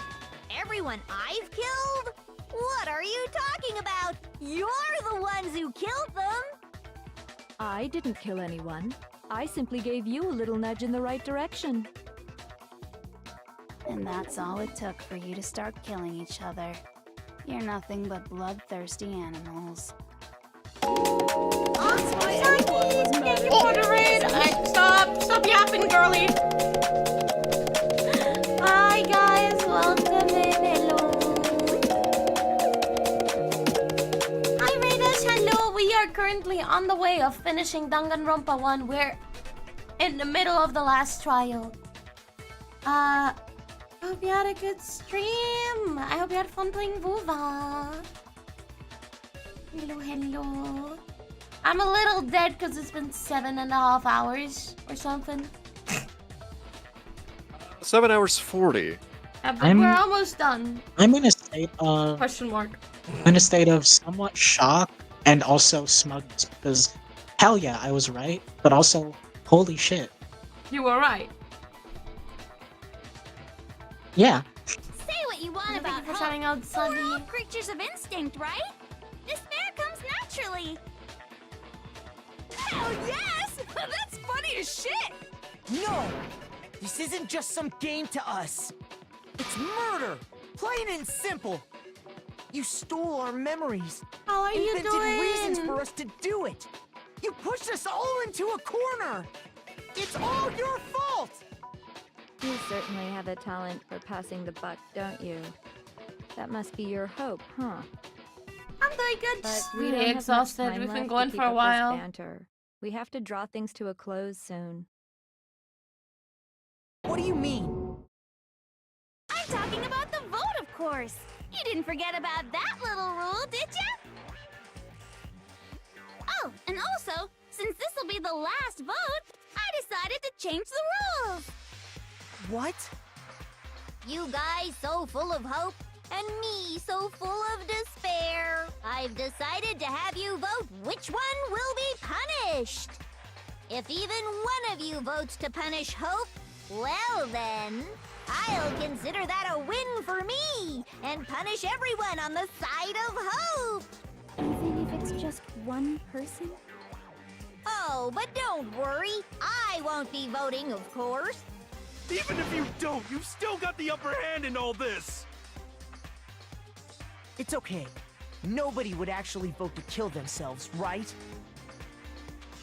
Everyone I've killed? What are you talking about? You're the ones who killed them! I didn't kill anyone. I simply gave you a little nudge in the right direction. And that's all it took for you to start killing each other. You're nothing but bloodthirsty animals. Can you moderate? Stop yapping, girly. Hi guys, welcome in. Hello. Hi Raiders, hello. We are currently on the way of finishing Danganronpa 1. We're in the middle of the last trial. Hope you had a good stream. I hope you had fun playing Vuva. Hello. I'm a little dead because it's been 7.5 hours or something. 7 hours 40. But we're almost done. I'm in a state of Question mark. I'm in a state of somewhat shock and also smugness because hell yeah, I was right, but also holy shit. You were right. Yeah. Say what you want Thank about you for hope. shouting out, But we're Sunny. all creatures of instinct, right? Despair comes naturally. Hell yes! That's funny as shit! No! This isn't just some game to us. It's murder! Plain and simple! You stole our memories. How are you invented doing? reasons for us to do it. You pushed us all into a corner. It's all your fault! You certainly have a talent for passing the buck, don't you? That must be your hope, huh? I'm doing good. But Just we really don't have much exhausted. time We've been left to going keep for a up this while. banter. We have to draw things to a close soon. What do you mean? I'm talking about the vote, of course. You didn't forget about that little rule, did ya? Oh, and also, since this will be the last vote, I decided to change the rules. What? You guys so full of hope, and me so full of despair. I've decided to have you vote which one will be punished. If even one of you votes to punish Hope, well then, I'll consider that a win for me and punish everyone on the side of Hope. Even if it's just one person? Oh, but don't worry. I won't be voting, of course. Even if you don't, you've still got the upper hand in all this! It's okay. Nobody would actually vote to kill themselves, right?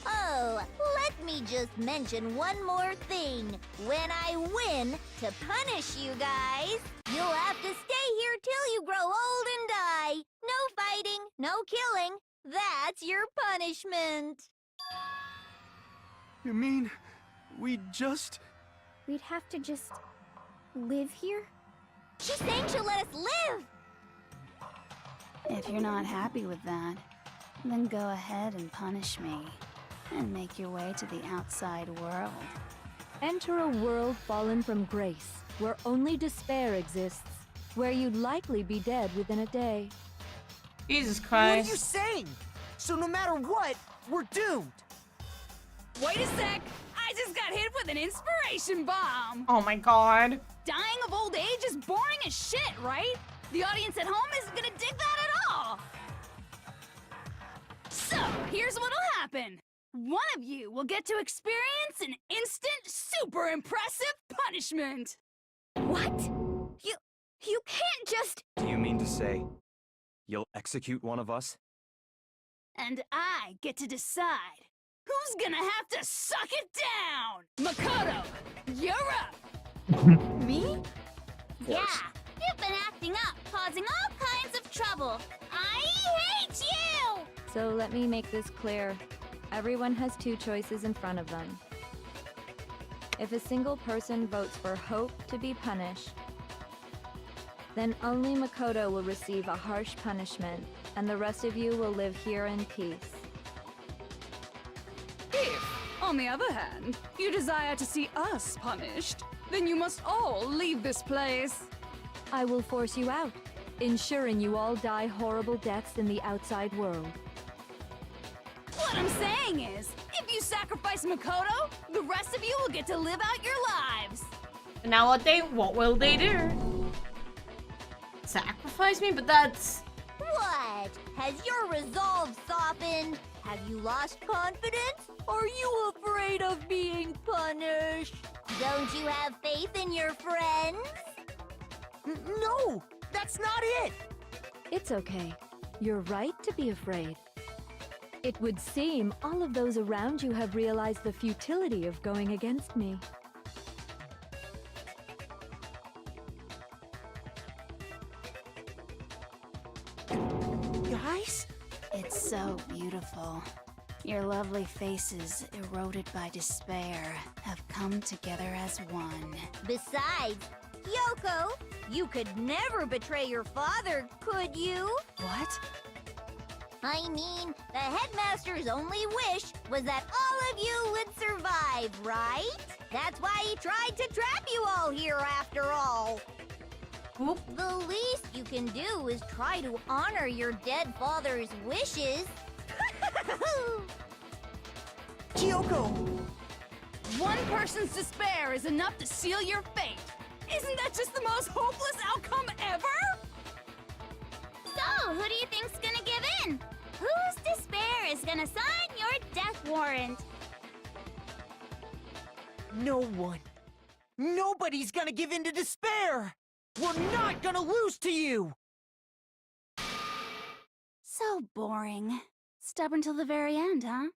Oh, let me just mention one more thing. When I win to punish you guys, you'll have to stay here till you grow old and die. No fighting, no killing. That's your punishment. You mean, we just... We'd have to just live here? She's saying she'll let us live. If you're not happy with that, then go ahead and punish me. And make your way to the outside world. Enter a world fallen from grace, where only despair exists, where you'd likely be dead within a day. Jesus What Christ. are you saying? So no matter what, we're doomed. Wait a sec! I just got hit with an inspiration bomb! Oh my god. Dying of old age is boring as shit, right? The audience at home isn't gonna dig that at all! So, here's what'll happen. One of you will get to experience an instant, super impressive punishment! What? You can't just... Do you mean to say you'll execute one of us? And I get to decide Who's gonna have to suck it down? Makoto, you're up! Me? Yeah, you've been acting up, causing all kinds of trouble. I hate you! So let me make this clear. Everyone has two choices in front of them. If a single person votes for Hope to be punished, then only Makoto will receive a harsh punishment, and the rest of you will live here in peace. If, on the other hand, you desire to see us punished, then you must all leave this place. I will force you out, ensuring you all die horrible deaths in the outside world. What I'm saying is, if you sacrifice Makoto, the rest of you will get to live out your lives. Now what will they do? Sacrifice me? But that's... What? Has your resolve softened? Have you lost confidence? Are you afraid of being punished? Don't you have faith in your friends? No! That's not it! It's okay. You're right to be afraid. It would seem all of those around you have realized the futility of going against me. Guys? It's so beautiful. Your lovely faces, eroded by despair, have come together as one. Besides, Yoko, you could never betray your father, could you? What? I mean, the headmaster's only wish was that all of you would survive, right? That's why he tried to trap you all here after all. Oop. The least you can do is try to honor your dead father's wishes. Kyoko! One person's despair is enough to seal your fate. Isn't that just the most hopeless outcome ever? So, who do you think's gonna give in? Whose despair is gonna sign your death warrant? No one. Nobody's gonna give in to despair! We're not gonna lose to you! So boring. Stubborn till the very end, huh?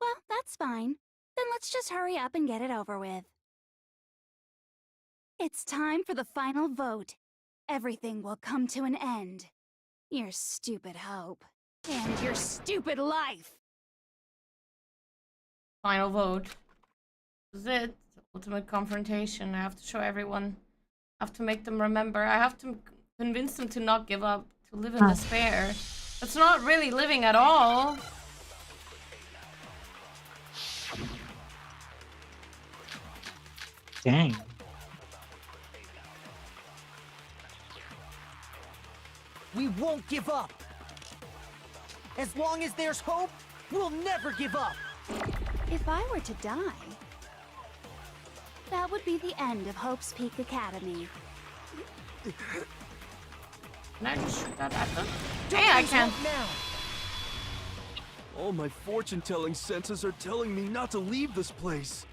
Well, that's fine. Then let's just hurry up and get it over with. It's time for the final vote. Everything will come to an end. Your stupid hope. And your stupid life. Final vote. This is it. Ultimate confrontation. I have to show everyone. I have to make them remember. I have to convince them to not give up. To live in despair. It's not really living at all. Dang. We won't give up! As long as there's hope, we'll never give up! If I were to die, that would be the end of Hope's Peak Academy. Can I just shoot that at them? Yeah, I can. Now. All my fortune-telling senses are telling me not to leave this place.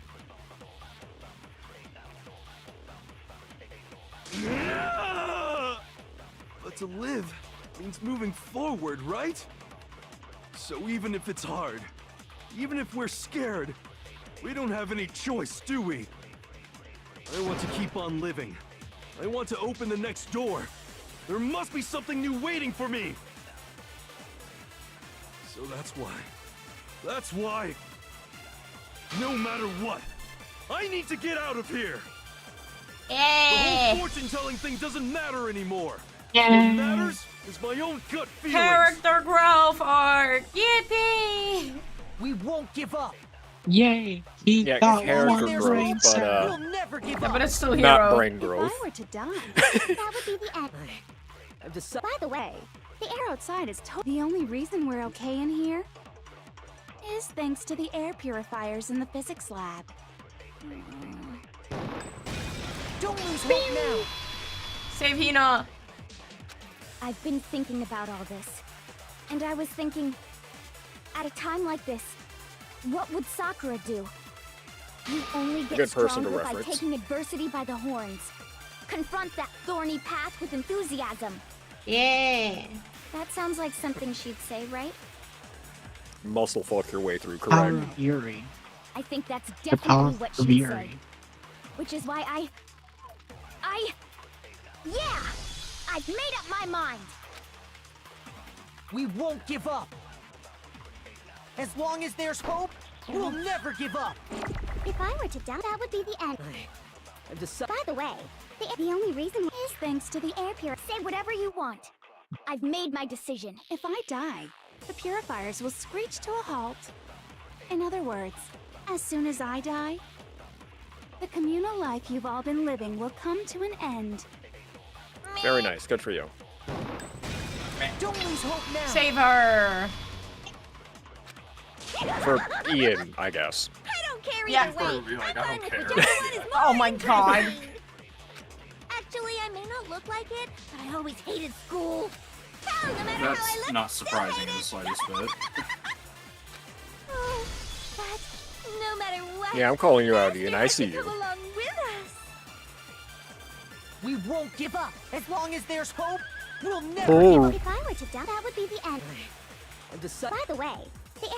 But to live means moving forward, right? So even if it's hard, even if we're scared, we don't have any choice, do we? I want to keep on living. I want to open the next door. There must be something new waiting for me! So that's why, no matter what, I need to get out of here! The whole fortune-telling thing doesn't matter anymore! What matters is my own gut feelings! Character growth arc! Yippee! We won't give up! Yay! Yeah, character growth, but We'll never give Yeah, up! but it's still not hero. brain growth. If I were to die, that would be the end. By the way, the air outside is the only reason we're okay in here is thanks to the air purifiers in the physics lab. Don't lose hope now! Save Hina. I've been thinking about all this. And I was thinking, at a time like this, what would Sakura do? You only get Good person to stronger by reference. taking adversity by the horns. Confront that thorny path with enthusiasm. Yeah. That sounds like something she'd say, right? muscle fuck your way through, Power correct? of Yuri. I think that's The power definitely what of she Yuri. said. Which is why yeah! I've made up my mind! We won't give up. As long as there's hope, we'll never give up. If I were to die, that would be the end. I've decided. By the way, the only reason is thanks to the air purifier. Say whatever you want. I've made my decision. If I die, the purifiers will screech to a halt. In other words, as soon as I die, the communal life you've all been living will come to an end. Very nice. Good for you. Don't lose hope now. Save her. For Ian, I guess. I don't care Yeah. either way. I don't care. Oh my god. Actually, I may not look like it, but I always hated school. Hell, no matter how I That's look, not surprising in the slightest bit. oh, but no matter what. Yeah, I'm calling you out, Ian. I see Come you. along with us. We won't give up. As long as there's hope, we'll never Oh. give up. If I were to die, that would be the end. I've decided. By the way,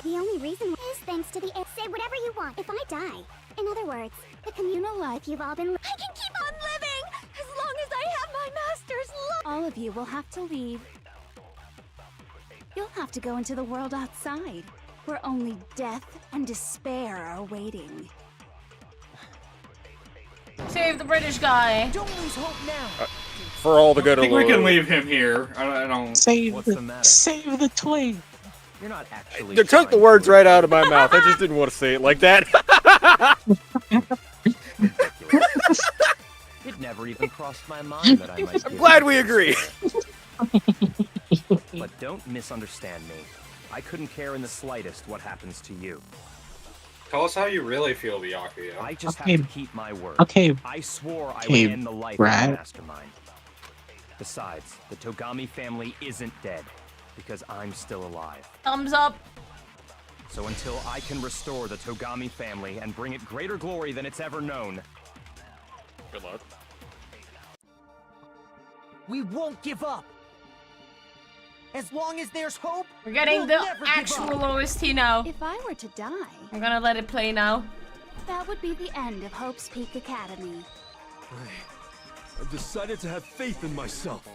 the only reason is thanks to the air. Say whatever you want. If I die, in other words, the communal life you've all been. I can keep on living as long as I have my master's love. All of you will have to leave. You'll have to go into the world outside, where only death and despair are waiting. Save the British guy. Don't lose hope now. For all the I good of think the we can world. leave him here. I don't. Save What's the matter? save the twig. You're not actually. You took the words right out of my mouth. I just didn't want to say it like that. It never even crossed my mind that I might. I'm glad we agree. But don't misunderstand me. I couldn't care in the slightest what happens to you. Tell us how you really feel, Byakuya. I just Okay. have to keep my word. Okay. I swore I Okay, would end the life Brad. of the mastermind. Besides, the Togami family isn't dead, because I'm still alive. Thumbs up. So until I can restore the Togami family and bring it greater glory than it's ever known, Good luck. We won't give up. As long as there's hope, We're getting we'll the never give actual up. OST now. If I were to die, I'm gonna let it play now. that would be the end of Hope's Peak Academy. I've decided to have faith in myself.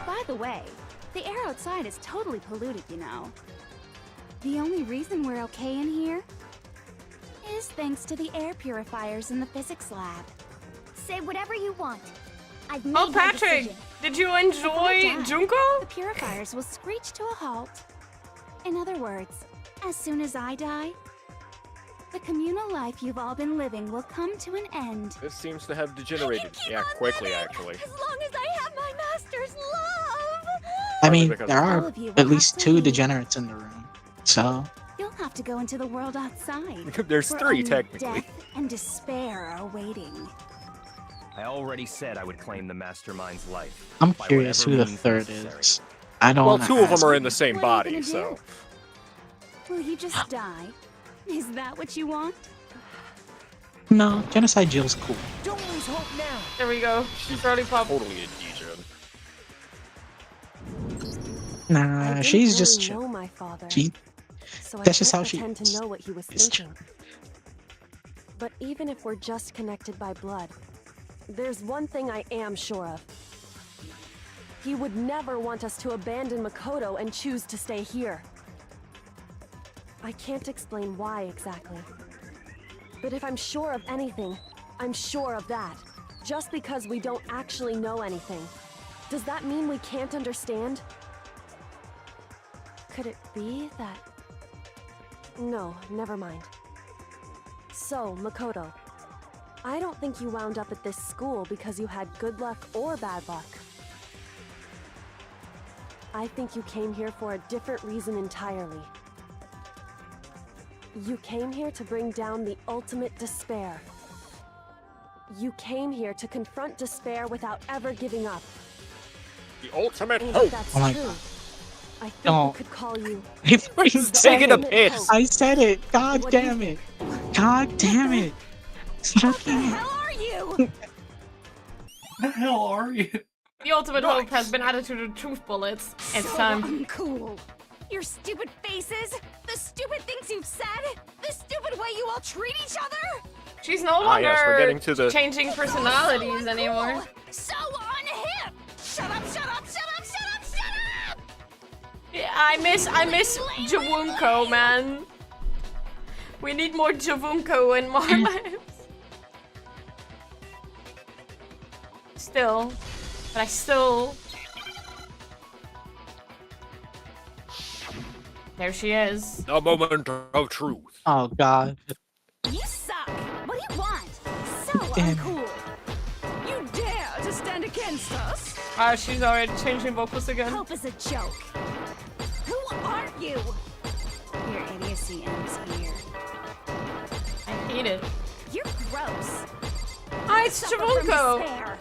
By the way, the air outside is totally polluted, you know. The only reason we're okay in here is thanks to the air purifiers in the physics lab. Say whatever you want. I've made Oh, my Patrick, decision. did you If I enjoy die, Junko? The purifiers will screech to a halt. In other words, as soon as I die, the communal life you've all been living will come to an end. This seems to have degenerated. Yeah, quickly, actually. As long as I have my master's love. I mean, because there all are of you will at have least to 2 leave. degenerates in the room. So, You'll have to go into the world outside. There's where 3, only technically. Death and despair are waiting. I already said I would claim the mastermind's life. I'm by curious whatever who the means third necessary. is. I don't Well, wanna 2 of them ask are you. in the same What are you body, gonna so. Will you just die? Is that what you want? No, Genocide Jill's cool. Don't lose hope now. There we go. Girly pop. Totally a degen. I Nah, didn't she's really just chill. know my father, She, so I that's just can't how she pretend is. to know what he was It's thinking. But even if we're just connected by blood, there's one thing I am sure of. He would never want us to abandon Makoto and choose to stay here. I can't explain why exactly. But if I'm sure of anything, I'm sure of that. Just because we don't actually know anything, does that mean we can't understand? Could it be that... No, never mind. So, Makoto, I don't think you wound up at this school because you had good luck or bad luck. I think you came here for a different reason entirely. You came here to bring down the ultimate despair. You came here to confront despair without ever giving up. The ultimate And hope. if that's Oh my true, God. I think No. we could call you... I freaking said Taking a it. piss. I said it. God What do you damn it. God damn it. Fucking. How are you? the hell are you? The ultimate hope has been added to the truth bullets. It's So time. uncool. Your stupid faces, the stupid things you've said, the stupid way you all treat each other. She's no longer yes, we're getting to the... changing personalities anymore. So unhip. Shut up, shut up, shut up, shut up, shut up. Yeah, I miss Jawunko, man. We need more Jawunko in our lives. Still, but I still. There she is. The moment of truth. Oh god. You suck. What do you want? So uncool. You dare to stand against us? Ah, she's already changing vocals again. Hope is a joke. Who are you? Your idiocy ends here. I hate it. You're gross. Ah, it's Suffer from Jawunko. despair.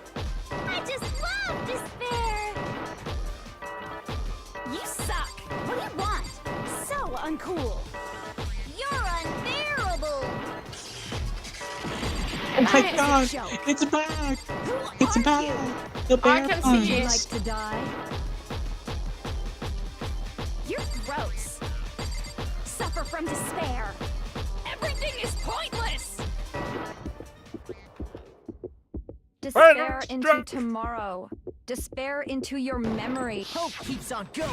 I just love despair. You suck. What do you want? So uncool. You're unbearable. Oh my That is a god! joke. It's back! Who It's are back! you? The bear I can punch. see Would you it. like to die? You're gross. Suffer from despair. Everything is pointless. Despair into tomorrow. Despair into your memory. Hope keeps on going.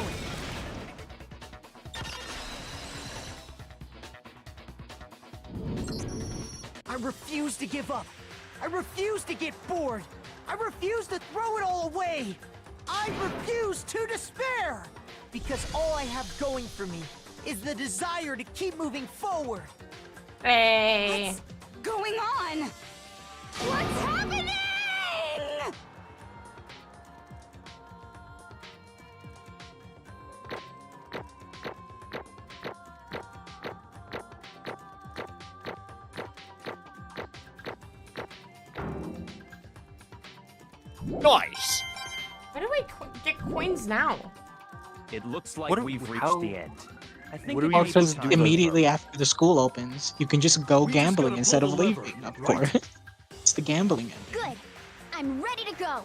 I refuse to give up. I refuse to get bored. I refuse to throw it all away. I refuse to despair. Because all I have going for me is the desire to keep moving forward. Hey. What's going on? What's happening? Nice. Where do we get coins now? It looks like What are- we've reached how- the end. I think what do it we may Also, be supposed to time do to immediately go. after the school opens, you can just go We just gambling gotta instead pull of the lever, leaving, of right? course. It's the gambling end. Good. I'm ready to go.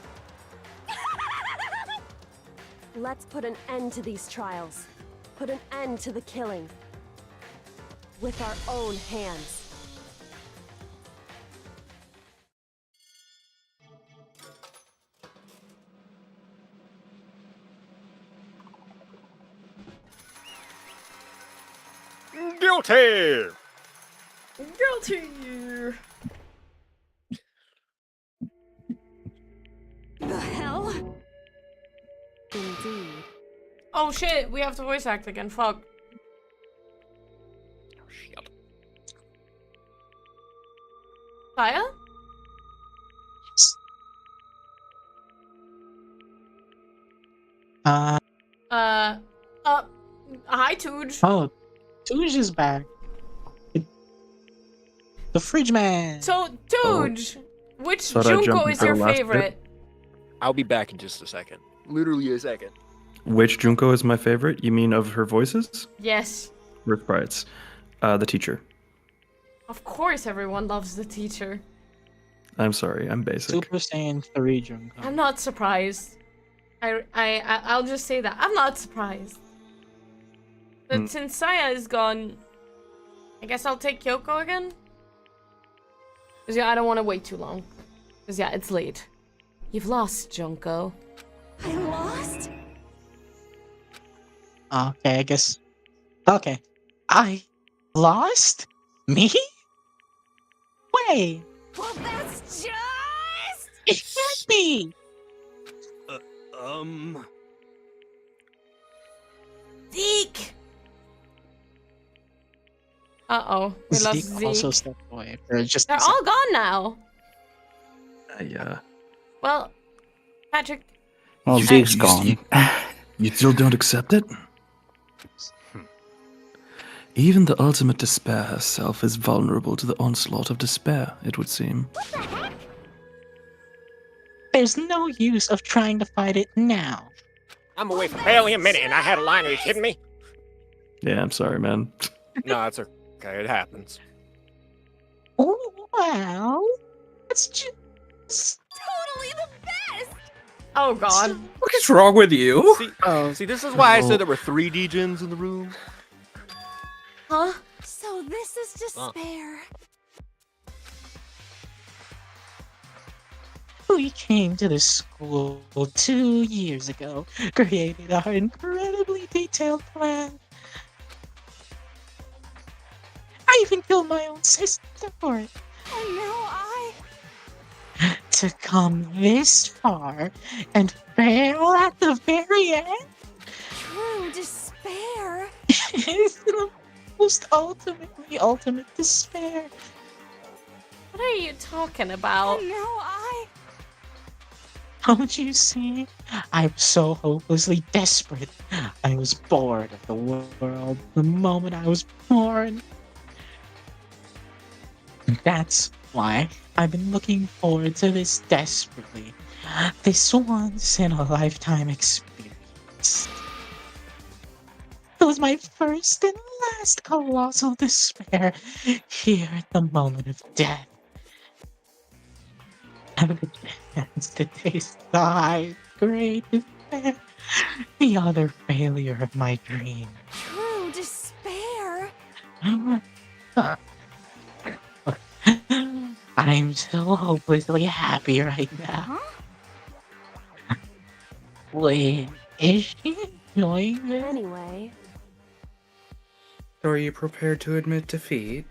Let's put an end to these trials. Put an end to the killing. With our own hands. Guilty. Guilty. The hell? Indeed. Oh shit, we have to voice act again. Fuck. Saya? Hi, Tooge. Oh, Tooge is back. The Fridge Man. So, Tooge, which Thought I'd jump Junko in is for your the last bit. favorite? I'll be back in just a second. Literally a second. Which Junko is my favorite? You mean of her voices? Yes. Or sprites? The teacher. Of course, everyone loves the teacher. I'm sorry, I'm basic. Super Saiyan 3 Junko. I'm not surprised. I'll just say that I'm not surprised. But since Saya is gone, I guess I'll take Kyoko again. Cause yeah, I don't want to wait too long. Cause yeah, it's late. You've lost, Junko. I lost? Okay, I guess. Okay. I lost? Me? Wait. Well, that's just... It can't be. Zeke! Uh-oh. We lost Zeke Zeke. also stepped away for just They're a second. all gone now. Well, Patrick. Well, Zeke's gone. You still don't accept it? Even the ultimate despair herself is vulnerable to the onslaught of despair, it would seem. There's no use of trying to fight it now. I'm away for barely a minute and I had a line. Are you kidding me? Yeah, I'm sorry, man. No, it's okay. It happens. Oh, well, it's just... Totally the best! Oh god. What is wrong with you? See, this is why I said there were 3 degens in the room. Huh? So this is despair. We came to this school 2 years ago, created our incredibly detailed plan. I even killed my own sister for it. And now To come this far and fail at the very end true despair. is the most ultimate despair. What are you talking about? And now Don't you see? I'm so hopelessly desperate. I was bored of the world the moment I was born. That's why I've been looking forward to this desperately. This once-in-a-lifetime experience. It was my first and last colossal despair here at the moment of death. Have the chance to taste the high, great despair, the other failure of my dream. true despair. I'm so hopelessly happy right now. Wait, is she enjoying this? Anyway. Are you prepared to admit defeat?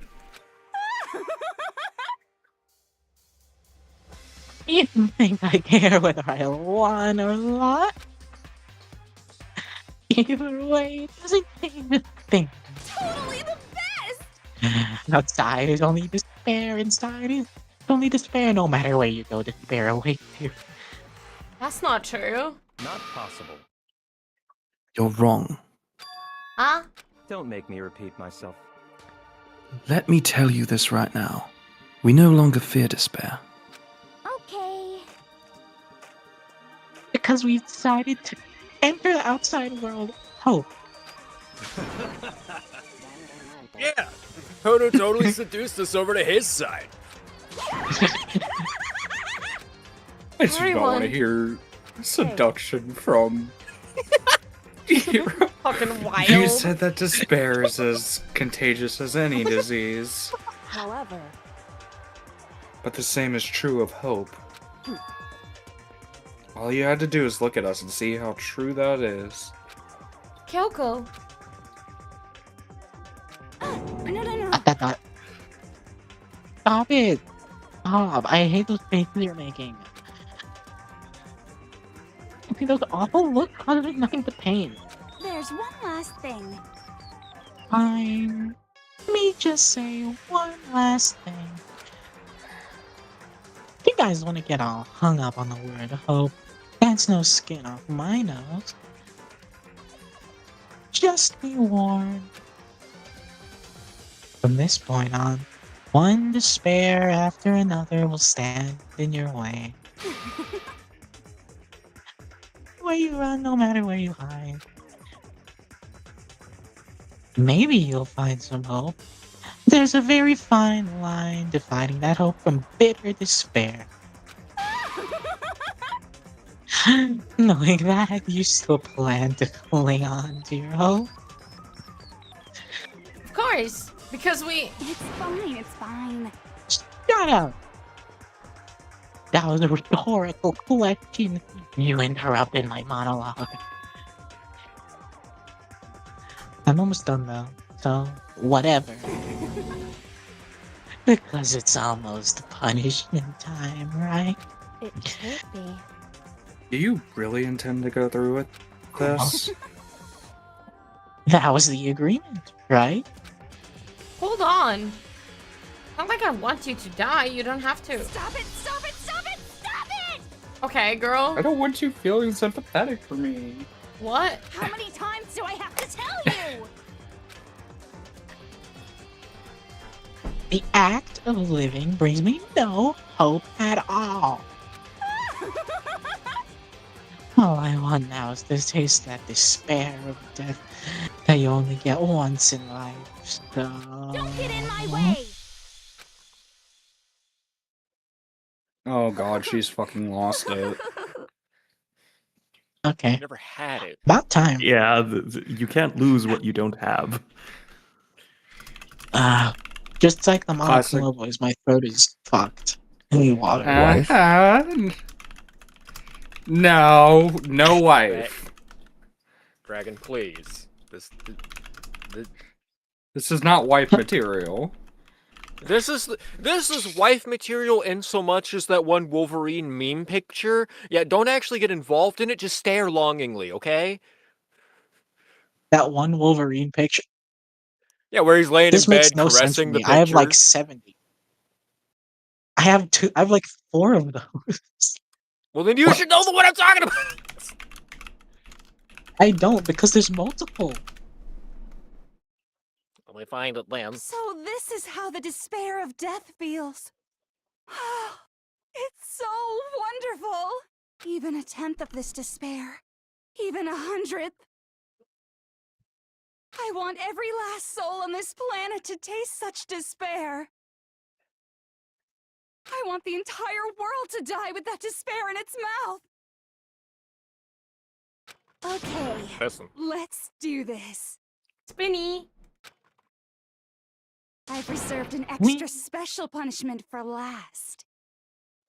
You think I care whether I won or lost? Either way, it doesn't change a thing. Totally the best. Outside is only despair, inside is only despair. No matter where you go, despair awaits you. That's not true. Not possible. You're wrong. Huh? Don't make me repeat myself. Let me tell you this right now. We no longer fear despair. Okay. Because we've decided to enter the outside world hope. Yeah, Kuroto totally seduced us over to his side. I do not want to hear seduction from Hero. Fucking wild. You said that despair is as contagious as any disease. However, But the same is true of hope. All you had to do is look at us and see how true that is. Kyoko. No. Stop it! Stop! I hate those faces you're making. You see those awful looks causing nothing but pain. There's one last thing. Fine. Let me just say one last thing. If you guys want to get all hung up on the word hope, that's no skin off my nose. Just be warned. From this point on, one despair after another will stand in your way. Where you run, no matter where you hide. Maybe you'll find some hope. There's a very fine line dividing that hope from bitter despair. Knowing that, you still plan to cling on to your hope? Of course, because we... It's fine. Shut up! That was a rhetorical question. You interrupted my monologue. I'm almost done though, so whatever. Because it's almost punishment time, right? it could be. Do you really intend to go through with this? That was the agreement, right? Hold on. Not like I want you to die. You don't have to. Stop it! Okay, girl. I don't want you feeling sympathetic for me. What? How many times do I have to tell you? The act of living brings me no hope at all. All I want now is to taste that despair of death that you only get once in life, so... Don't get in my way! Oh god, she's fucking lost it. Okay. Never had it. About time. Yeah, you can't lose what you don't have. Just like the Classic. Monokuma boys, my throat is fucked. I need water. Wife? No, no wife. Dragon, please. This This is not wife material. This is wife material in so much as that one Wolverine meme picture. Yeah, don't actually get involved in it. Just stare longingly, okay? That one Wolverine picture. Yeah, where he's laying This in makes bed no sense to caressing the me. I have like pictures. 70. I have like 4 of those. Well, then you should know the one I'm talking about. I don't because there's multiple. Let me find it, then. So this is how the despair of death feels. It's so wonderful. Even a tenth of this despair. Even 100th. I want every last soul on this planet to taste such despair. I want the entire world to die with that despair in its mouth. Okay, Listen. let's do this. Spinny. I've reserved an extra special punishment for last.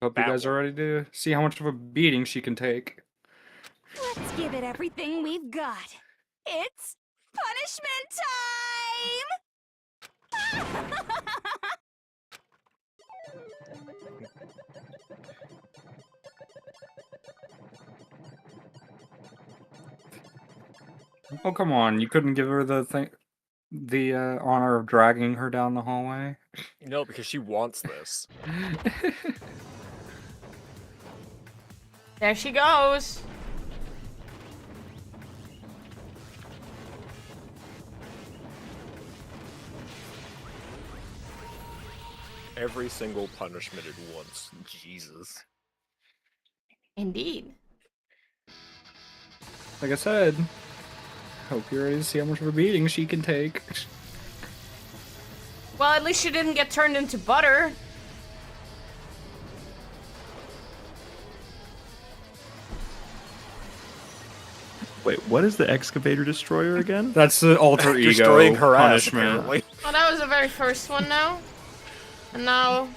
Hope you guys are ready to see how much of a beating she can take. Let's give it everything we've got. It's punishment time! Oh, come on. You couldn't give her the honor of dragging her down the hallway? No, because she wants this. There she goes. Every single punishment at once. Jesus. Indeed. Like I said, hope you're ready to see how much of a beating she can take. Well, at least she didn't get turned into butter. Wait, what is the excavator destroyer again? That's the alter ego Destroying her ass, punishment. apparently. Well, that was the very first one now. And now...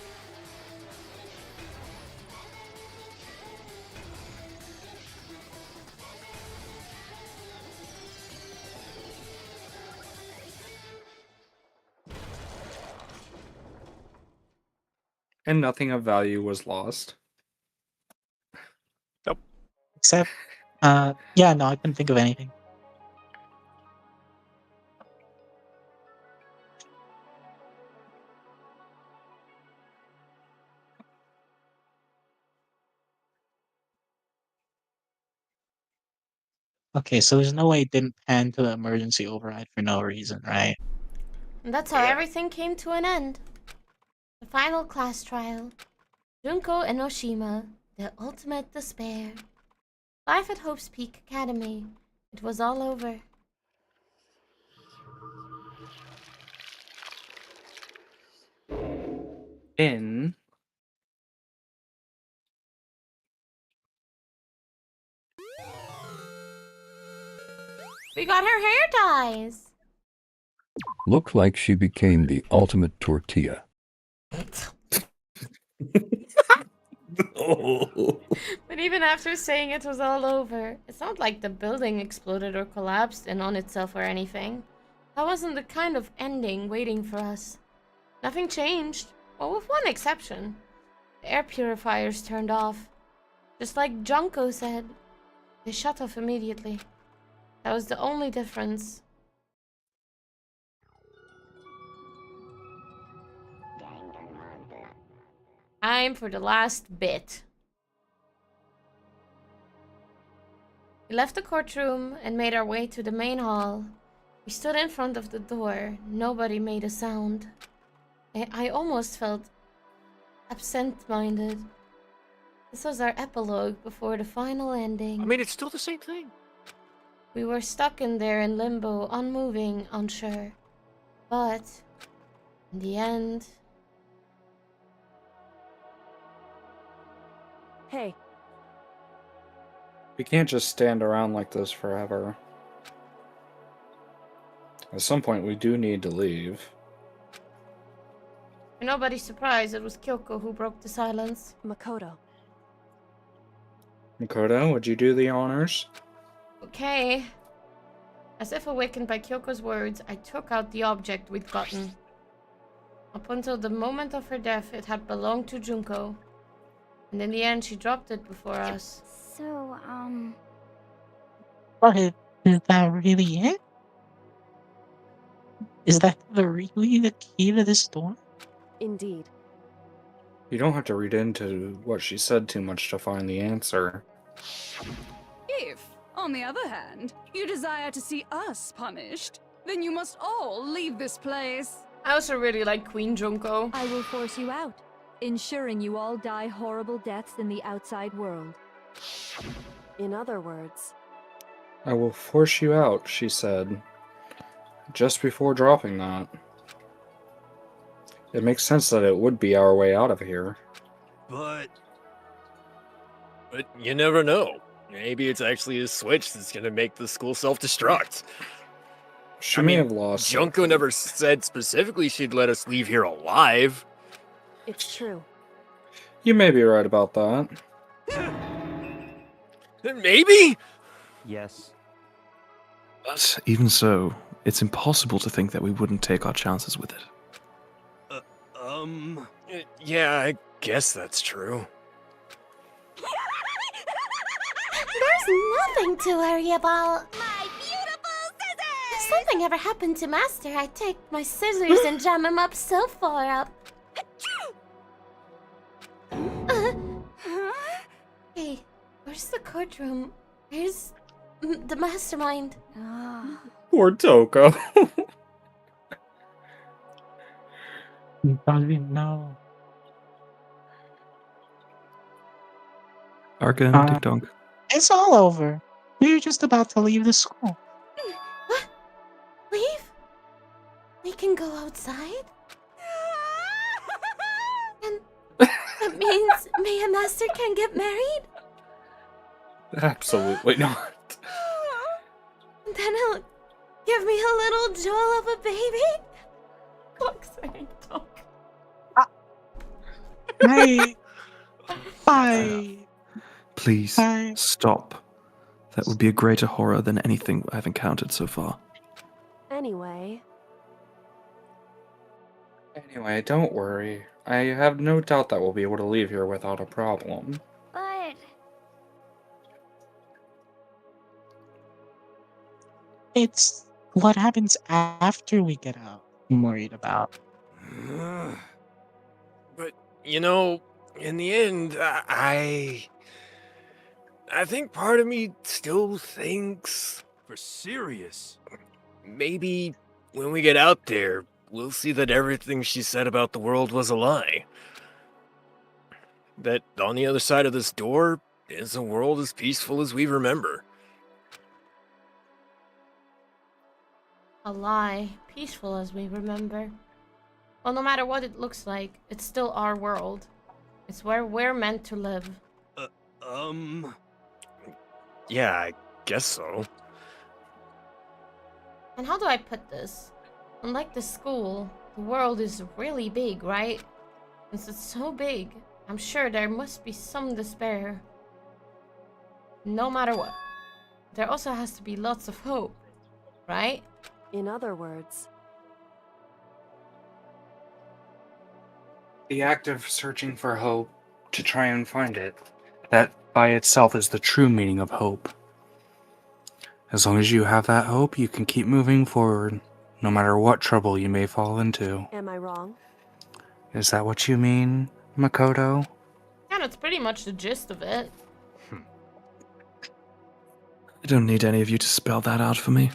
And nothing of value was lost. Nope. Except, yeah, no, I couldn't think of anything. Okay, so there's no way it didn't pan to the emergency override for no reason, right? And that's how everything came to an end. The final class trial. Junko and Oshima, the ultimate despair. Life at Hope's Peak Academy. It was all over. In We got her hair dyes. Looked like she became the ultimate tortilla. But even after saying it was all over, it's not like the building exploded or collapsed in on itself or anything. That wasn't the kind of ending waiting for us. Nothing changed, well, with one exception. The air purifiers turned off. Just like Junko said, they shut off immediately. That was the only difference. Time for the last bit. We left the courtroom and made our way to the main hall. We stood in front of the door. Nobody made a sound. I almost felt absent-minded. This was our epilogue before the final ending. I mean, it's still the same thing. We were stuck in there in limbo, unmoving, unsure. But, in the end... Hey. We can't just stand around like this forever. At some point, we do need to leave. For nobody's surprise, it was Kyoko who broke the silence. Makoto. Makoto, would you do the honors? Okay. As if awakened by Kyoko's words, I took out the object we'd gotten. Up until the moment of her death, it had belonged to Junko. And in the end, she dropped it before us. So, But is that really it? Is that really the key to this door? Indeed. You don't have to read into what she said too much to find the answer. If, on the other hand, you desire to see us punished, then you must all leave this place. I also really like Queen Junko. I will force you out, ensuring you all die horrible deaths in the outside world. In other words, I will force you out, she said, just before dropping that. It makes sense that it would be our way out of here. But you never know. Maybe it's actually a switch that's gonna make the school self-destruct. She may have lost. Junko never said specifically she'd let us leave here alive. it's true. You may be right about that. Maybe? Yes. But even so, it's impossible to think that we wouldn't take our chances with it. Yeah, I guess that's true. There's nothing to worry about. My beautiful scissors! If something ever happened to Master, I'd take my scissors and jam him up so far up. Hey, where's the courtroom? Where's the mastermind? Poor Toko. You doesn't know. Arca and Ding Dong. It's all over. We were just about to leave the school. What? Leave? We can go outside? And that means me and Master can get married? Absolutely not. Then he'll give me a little jewel of a baby? Bye. Please, Bye. stop. That would be a greater horror than anything I've encountered so far. Anyway, Anyway, don't worry. I have no doubt that we'll be able to leave here without a problem. But It's what happens after we get out I'm worried about. But, you know, in the end, I think part of me still thinks... For serious? Maybe when we get out there, we'll see that everything she said about the world was a lie. That on the other side of this door is a world as peaceful as we remember. A lie, peaceful as we remember. Well, no matter what it looks like, it's still our world. It's where we're meant to live. Yeah, I guess so. And how do I put this? Unlike the school, the world is really big, right? Since it's so big, I'm sure there must be some despair. No matter what. There also has to be lots of hope, right? in other words, The act of searching for hope to try and find it, that by itself is the true meaning of hope. As long as you have that hope, you can keep moving forward, no matter what trouble you may fall into. am I wrong? Is that what you mean, Makoto? Yeah, that's pretty much the gist of it. I don't need any of you to spell that out for me.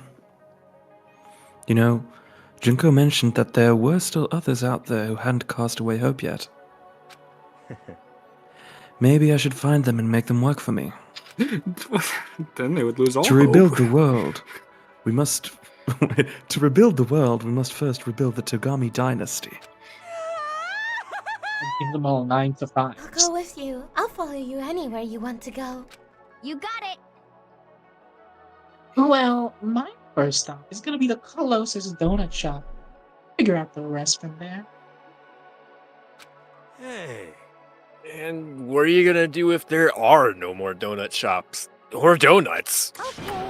You know, Junko mentioned that there were still others out there who hadn't cast away hope yet. Maybe I should find them and make them work for me. Then they would lose all To rebuild hope. the world, we must... to rebuild the world, we must first rebuild the Togami dynasty. Give them all 9 to 5. I'll go with you. I'll follow you anywhere you want to go. You got it. Well, my first stop is gonna be the closest donut shop. Figure out the rest from there. Hey. And what are you gonna do if there are no more donut shops? Or donuts? Okay.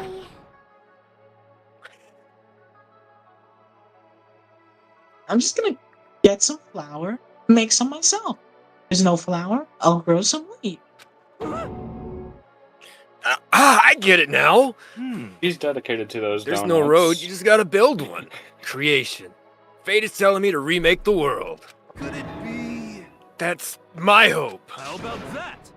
I'm just gonna get some flour, make some myself. There's no flour, I'll grow some wheat. I get it now. He's dedicated to those There's donuts. no road, you just gotta build one. Creation. Fate is telling me to remake the world. Could it be? That's my hope. How about that?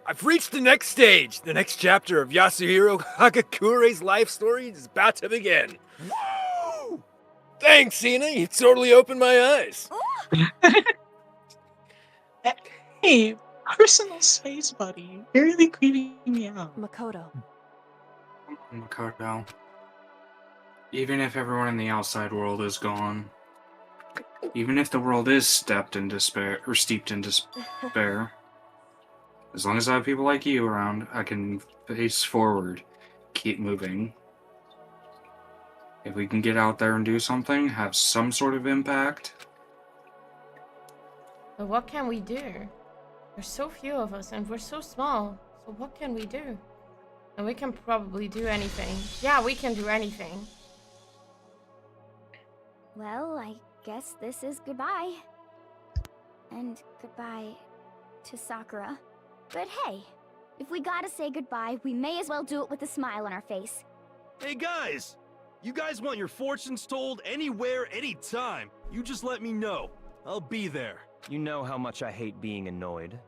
I've reached the next stage. The next chapter of Yasuhiro Hagakure's life story is about to begin. Woo! Thanks, Sina. You totally opened my eyes. Hey, personal space buddy. You're really creeping me out. Makoto. Makoto. Even if everyone in the outside world is gone, even if the world is steeped in despair, as long as I have people like you around, I can face forward, keep moving. If we can get out there and do something, have some sort of impact. But what can we do? There's so few of us and we're so small. So what can we do? And we can probably do anything. Yeah, we can do anything. Well, I guess this is goodbye. And goodbye to Sakura. But hey, if we gotta say goodbye, we may as well do it with a smile on our face. Hey guys! You guys want your fortunes told anywhere, anytime. You just let me know. I'll be there. You know how much I hate being annoyed,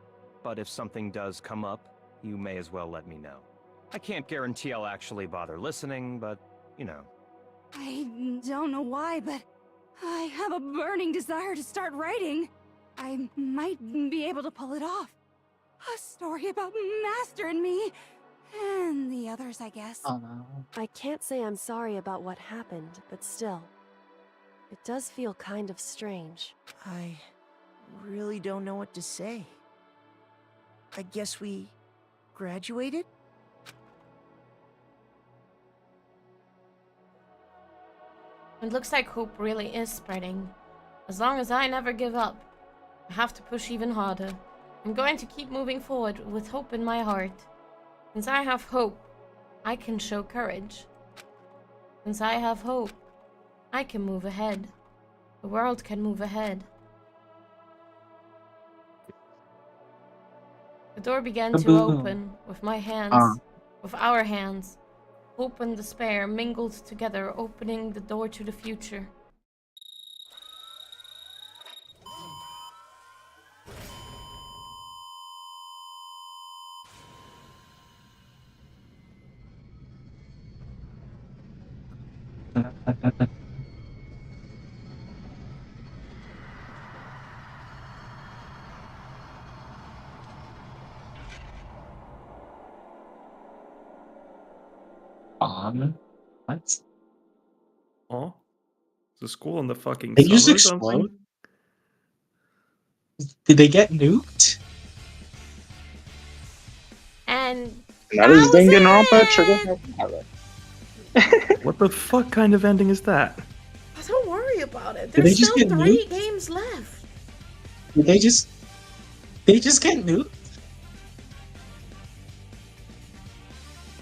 but if something does come up, you may as well let me know. I can't guarantee I'll actually bother listening, but, you know. I don't know why, but I have a burning desire to start writing. I might be able to pull it off. A story about Master and me, and the others, I guess. Oh no. I can't say I'm sorry about what happened, but still. It does feel kind of strange. I really don't know what to say. I guess we graduated? It looks like hope really is spreading. As long as I never give up, I have to push even harder. I'm going to keep moving forward with hope in my heart. Since I have hope, I can show courage. Since I have hope, I can move ahead. The world can move ahead. The door began to open with my hands, with our hands. Hope and despair mingled together, opening the door to the future. What? Oh? The school in the fucking They sun just or something? explode? Did they get nuked? And That is Danganronpa Trigger. What the fuck kind of ending is that? Don't worry about it. Did There's they just still get 3 nuked? games left. Did they just get nuked?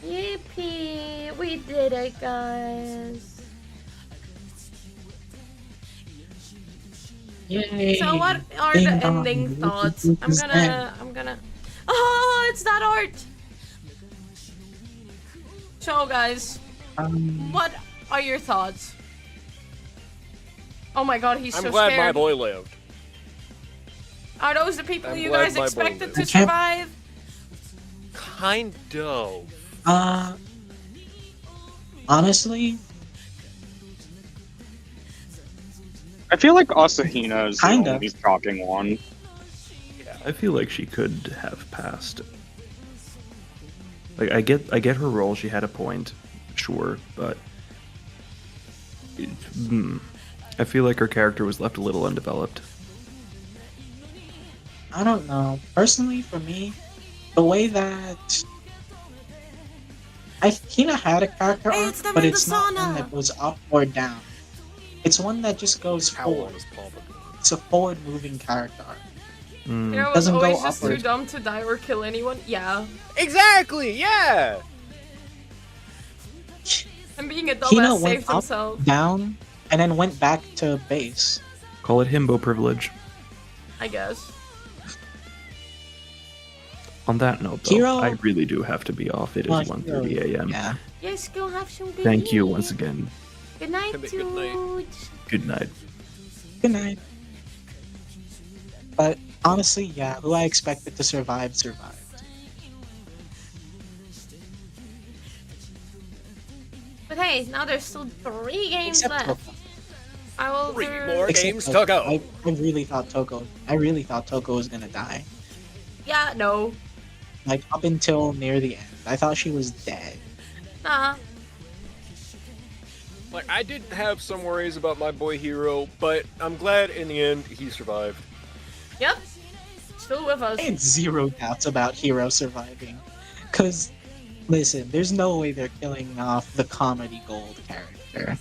Yippee! We did it, guys. Yay! So what are Ding the dong. ending thoughts? Look I'm who's gonna. Oh, it's that art. So, guys, what are your thoughts? Oh my God, he's I'm so glad scared. my boy lived. Are those the people I'm you glad guys my boy expected lived. to survive? Kind of. Honestly, I feel like Asahina is the Kinda. only shocking one. I feel like she could have passed. Like I get her role. She had a point, sure, but I feel like her character was left a little undeveloped. I don't know. Personally, for me, the way that Hina had a character Hey, arc, it's them but in the it's not one sauna. that goes up or down. It's one that just goes How long forward. is Palmer? It's a forward-moving character arc. Hero was Doesn't go always just too upward. dumb to die or kill anyone. Yeah. Exactly. Yeah. And being a Hina dumbass went saved up, himself. down, and then went back to base. Call it himbo privilege. I guess. On that note, though, Hero- I really do have to be off. It is Well, 1:30 a.m. Yeah. Yes, go have some good Thank you eat. once again. Good night, Good night. dude. Good night. Good night. But honestly, yeah, who I expected to survive survived. But hey, now there's still 3 games Except left. Toko. I will Three do... more Except games to go. I really thought Toko was gonna die. Yeah, no. Like up until near the end. I thought she was dead. Nah. Like, I did have some worries about my boy Hero, but I'm glad in the end he survived. Yep. Still with us. I had zero doubts about Hero surviving. Cause listen, there's no way they're killing off the comedy gold character.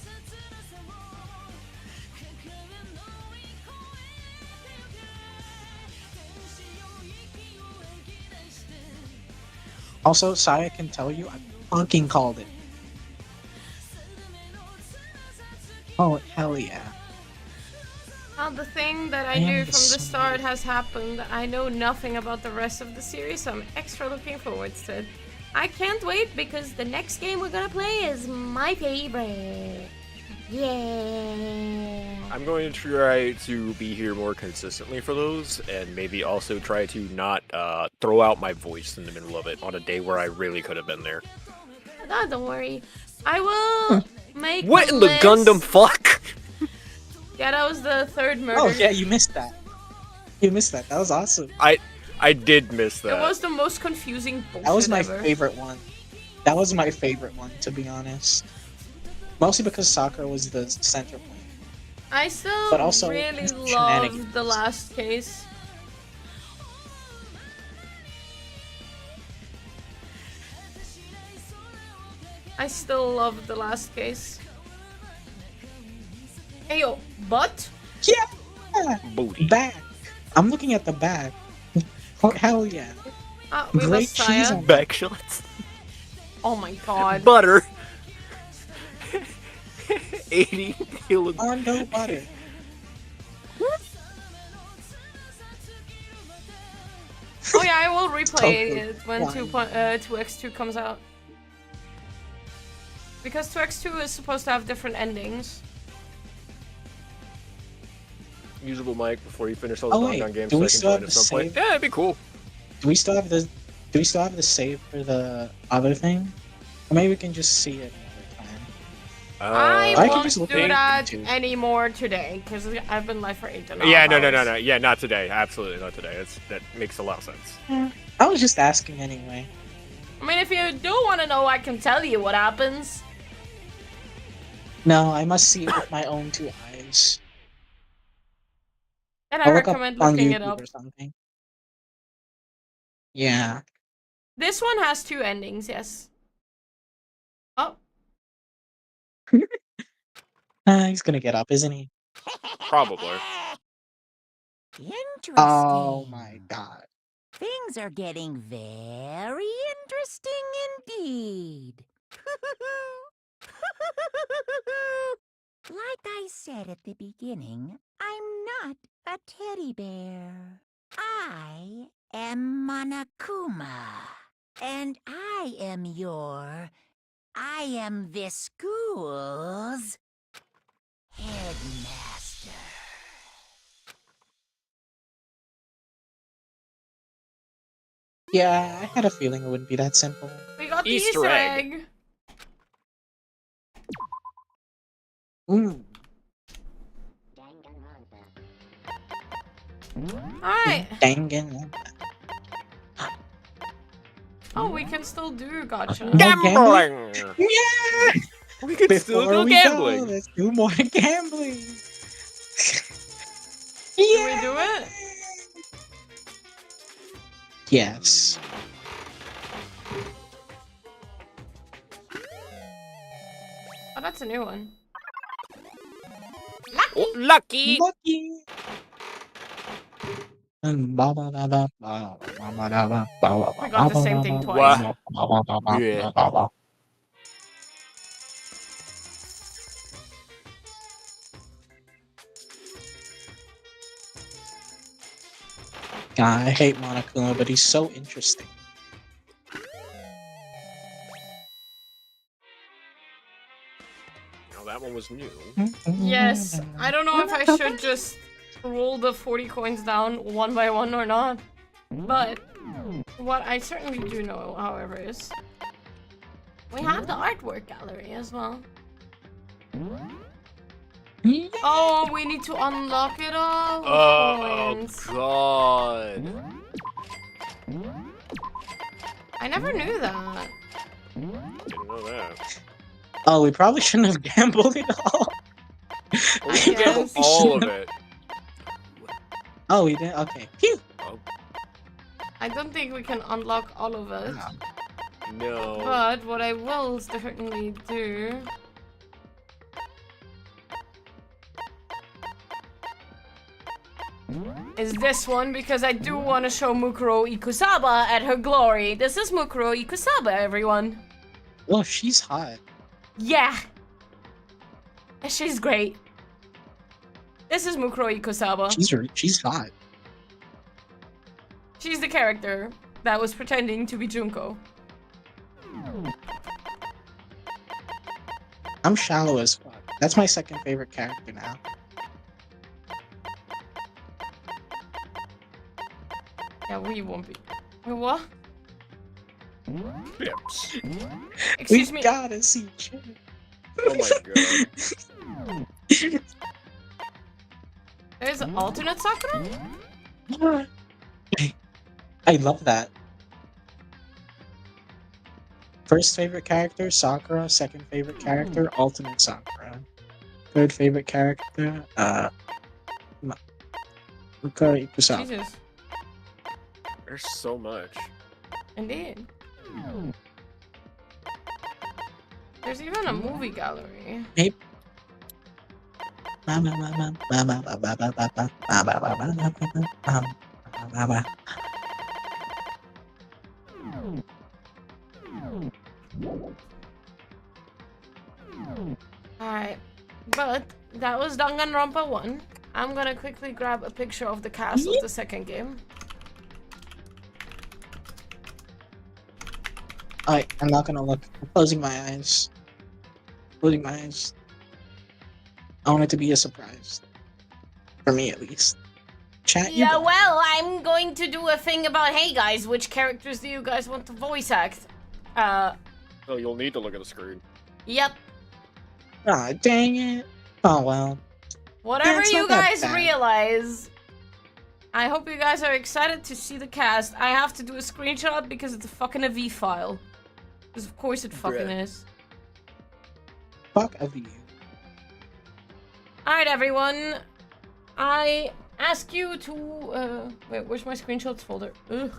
Also, Saya can tell you, I fucking called it. Oh, hell yeah. The thing that I I am knew the from the start smooth. has happened. I know nothing about the rest of the series, so I'm extra looking forward to it. I can't wait because the next game we're gonna play is my favorite. Yeah. I'm going to try to be here more consistently for those, and maybe also try to not throw out my voice in the middle of it on a day where I really could have been there. No, don't worry. I will make What a in the list. Gundam fuck? Yeah, that was the 3rd murder. Oh yeah, you missed that. You missed that. That was awesome. I did miss that. It was the most confusing bullshit That was my ever. favorite one. That was my favorite one, to be honest. Mostly because Sakura was the center point. I still But also really shenanigans. love the last case. I still love the last case. Hey yo, butt? Yeah! Booty. Back! I'm looking at the back. Oh, hell yeah. We Great must cheese Saya. on Back shots. Oh my god. Butter. 80 kilo. Mondo butter. Oh yeah, I will replay Totally it when fine. 2x2 comes out. Because 2x2 is supposed to have different endings. Usable mic before you finish all the Oh, wait, Gundam games do so we I can still join have at the some point. save? Yeah, it'd be cool. Do we still have the save for the other thing? Or maybe we can just see it another time. I can won't just look do at that YouTube. anymore today, because I've been live for 8 Yeah, hours. no. Yeah, not today. Absolutely not today. That makes a lot of sense. I was just asking anyway. I mean, if you do want to know, I can tell you what happens. No, I must see it with my own 2 eyes. And I I'll look up recommend on looking it YouTube up. or something. Yeah. This one has 2 endings, yes. Oh. He's gonna get up, isn't he? Probably. Interesting. Oh my god. Things are getting very interesting indeed. Like I said at the beginning, I'm not a teddy bear. I am Monokuma. And I am this school's headmaster. Yeah, I had a feeling it wouldn't be that simple. We got the Easter Easter egg. egg. Mm. Alright. Dangan. Oh, we can still do gotcha. Gambling! Yeah! We can still Before do we gambling. Go, let's do more gambling. Can we do it? Yes. Oh, that's a new one. Oh, lucky! Lucky! I got the same thing twice. Yeah. I hate Monokuma, but he's so interesting. Now that one was new. Yes, I don't know if I should just roll the 40 coins down one by one or not. But what I certainly do know, however, is we have the artwork gallery as well. Oh, we need to unlock it all with Oh coins. god. I never knew that. Didn't know that. Oh, we probably shouldn't have gambled it all. We can gamble all of it. Oh, we did? Okay. Phew! I don't think we can unlock all of it. No. But what I will certainly do is this one, because I do want to show Mukuro Ikusaba at her glory. This is Mukuro Ikusaba, everyone. Oh, she's hot. Yeah. She's great. This is Mukuro Ikusaba. She's hot. She's the character that was pretending to be Junko. I'm shallow as fuck. That's my second favorite character now. Yeah, we won't be. What? Pips. Excuse me. We gotta see Jin. Oh my god. There's an alternate Sakura? I love that. First favorite character, Sakura. Second favorite character, alternate Sakura. Third favorite character, Mukuro Ikusaba. Jesus. There's so much. Indeed. There's even a movie gallery. Hey. Alright, but that was Danganronpa 1. I'm gonna quickly grab a picture of the cast of the second game. Alright, I'm not gonna look. I'm closing my eyes. Closing my eyes. I want it to be a surprise. For me, at least. Chat, you Yeah, go. well, I'm going to do a thing about, hey guys, which characters do you guys want to voice act? So you'll need to look at the screen. Yep. Ah, dang it. Oh, well. Whatever It's you not that guys bad. realize, I hope you guys are excited to see the cast. I have to do a screenshot because it's a fucking AV file. Because of course it fucking Bruh. is. Fuck of you. Alright, everyone. I ask you to, wait, where's my screenshots folder? Ugh.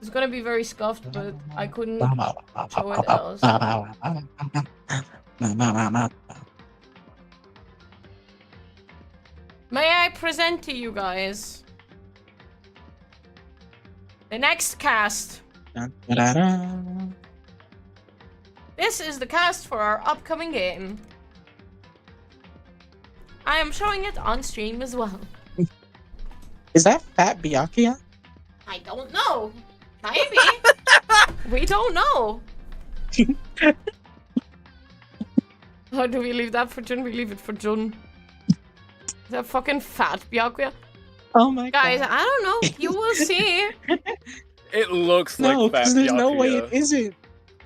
It's gonna be very scuffed, but I couldn't show it else. May I present to you guys the next cast. This is the cast for our upcoming game. I am showing it on stream as well. Is that Fat Byakuya? I don't know. Maybe. We don't know. How do we leave that for Jun? We leave it for Jun. Is that fucking fat Byakuya? Oh my Guys, god. I don't know. You will see. It looks No, like Fat because there's no way it Byakuya. isn't.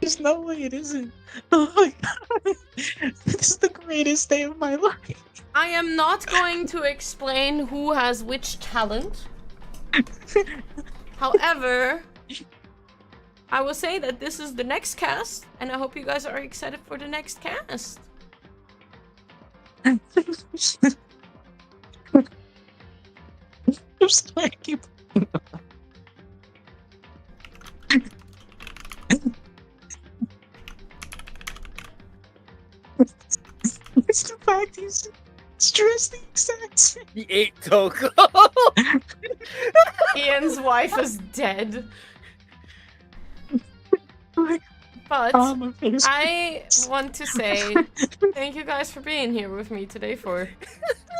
There's no way it isn't. Oh my god. This is the greatest day of my life. I am not going to explain who has which talent. However, I will say that this is the next cast, and I hope you guys are excited for the next cast. I'm sorry, I keep... It's the fact he's stressed the exact same. He ate Toko. Ian's wife is dead. But I want to say thank you guys for being here with me today for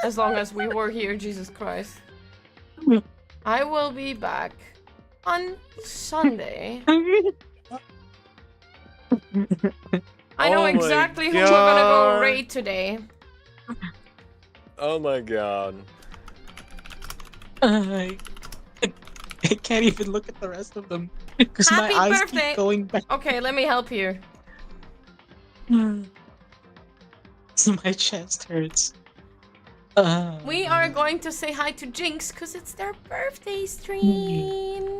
as long as we were here, Jesus Christ. I will be back on Sunday. I know Oh my exactly who we're gonna go God. raid today. Oh my god. I can't even look at the rest of them because my Happy eyes birthday! keep going back. Okay, let me help you. So my chest hurts. We are going to say hi to Jinx because it's their birthday stream.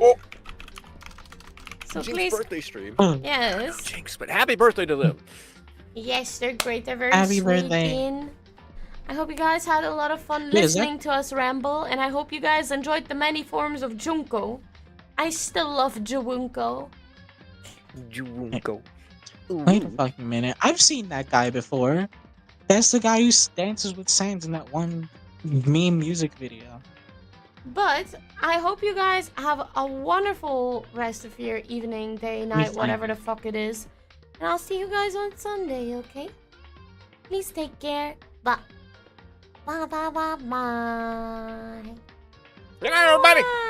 So Jinx please, birthday stream. yes, Jinx, but happy birthday to them. yes, they're great. They're very Happy sweet. birthday. Ian. I hope you guys had a lot of fun Yeah, is that- listening to us ramble, and I hope you guys enjoyed the many forms of Junko. I still love Jawunko. Junko. Wait a fucking minute. I've seen that guy before. That's the guy who dances with Sans in that one meme music video. But I hope you guys have a wonderful rest of your evening, day, night, whatever the fuck it is. And I'll see you guys on Sunday, okay? Please take care. Bye. Bye, bye, bye, bye. Good night, everybody. Bye.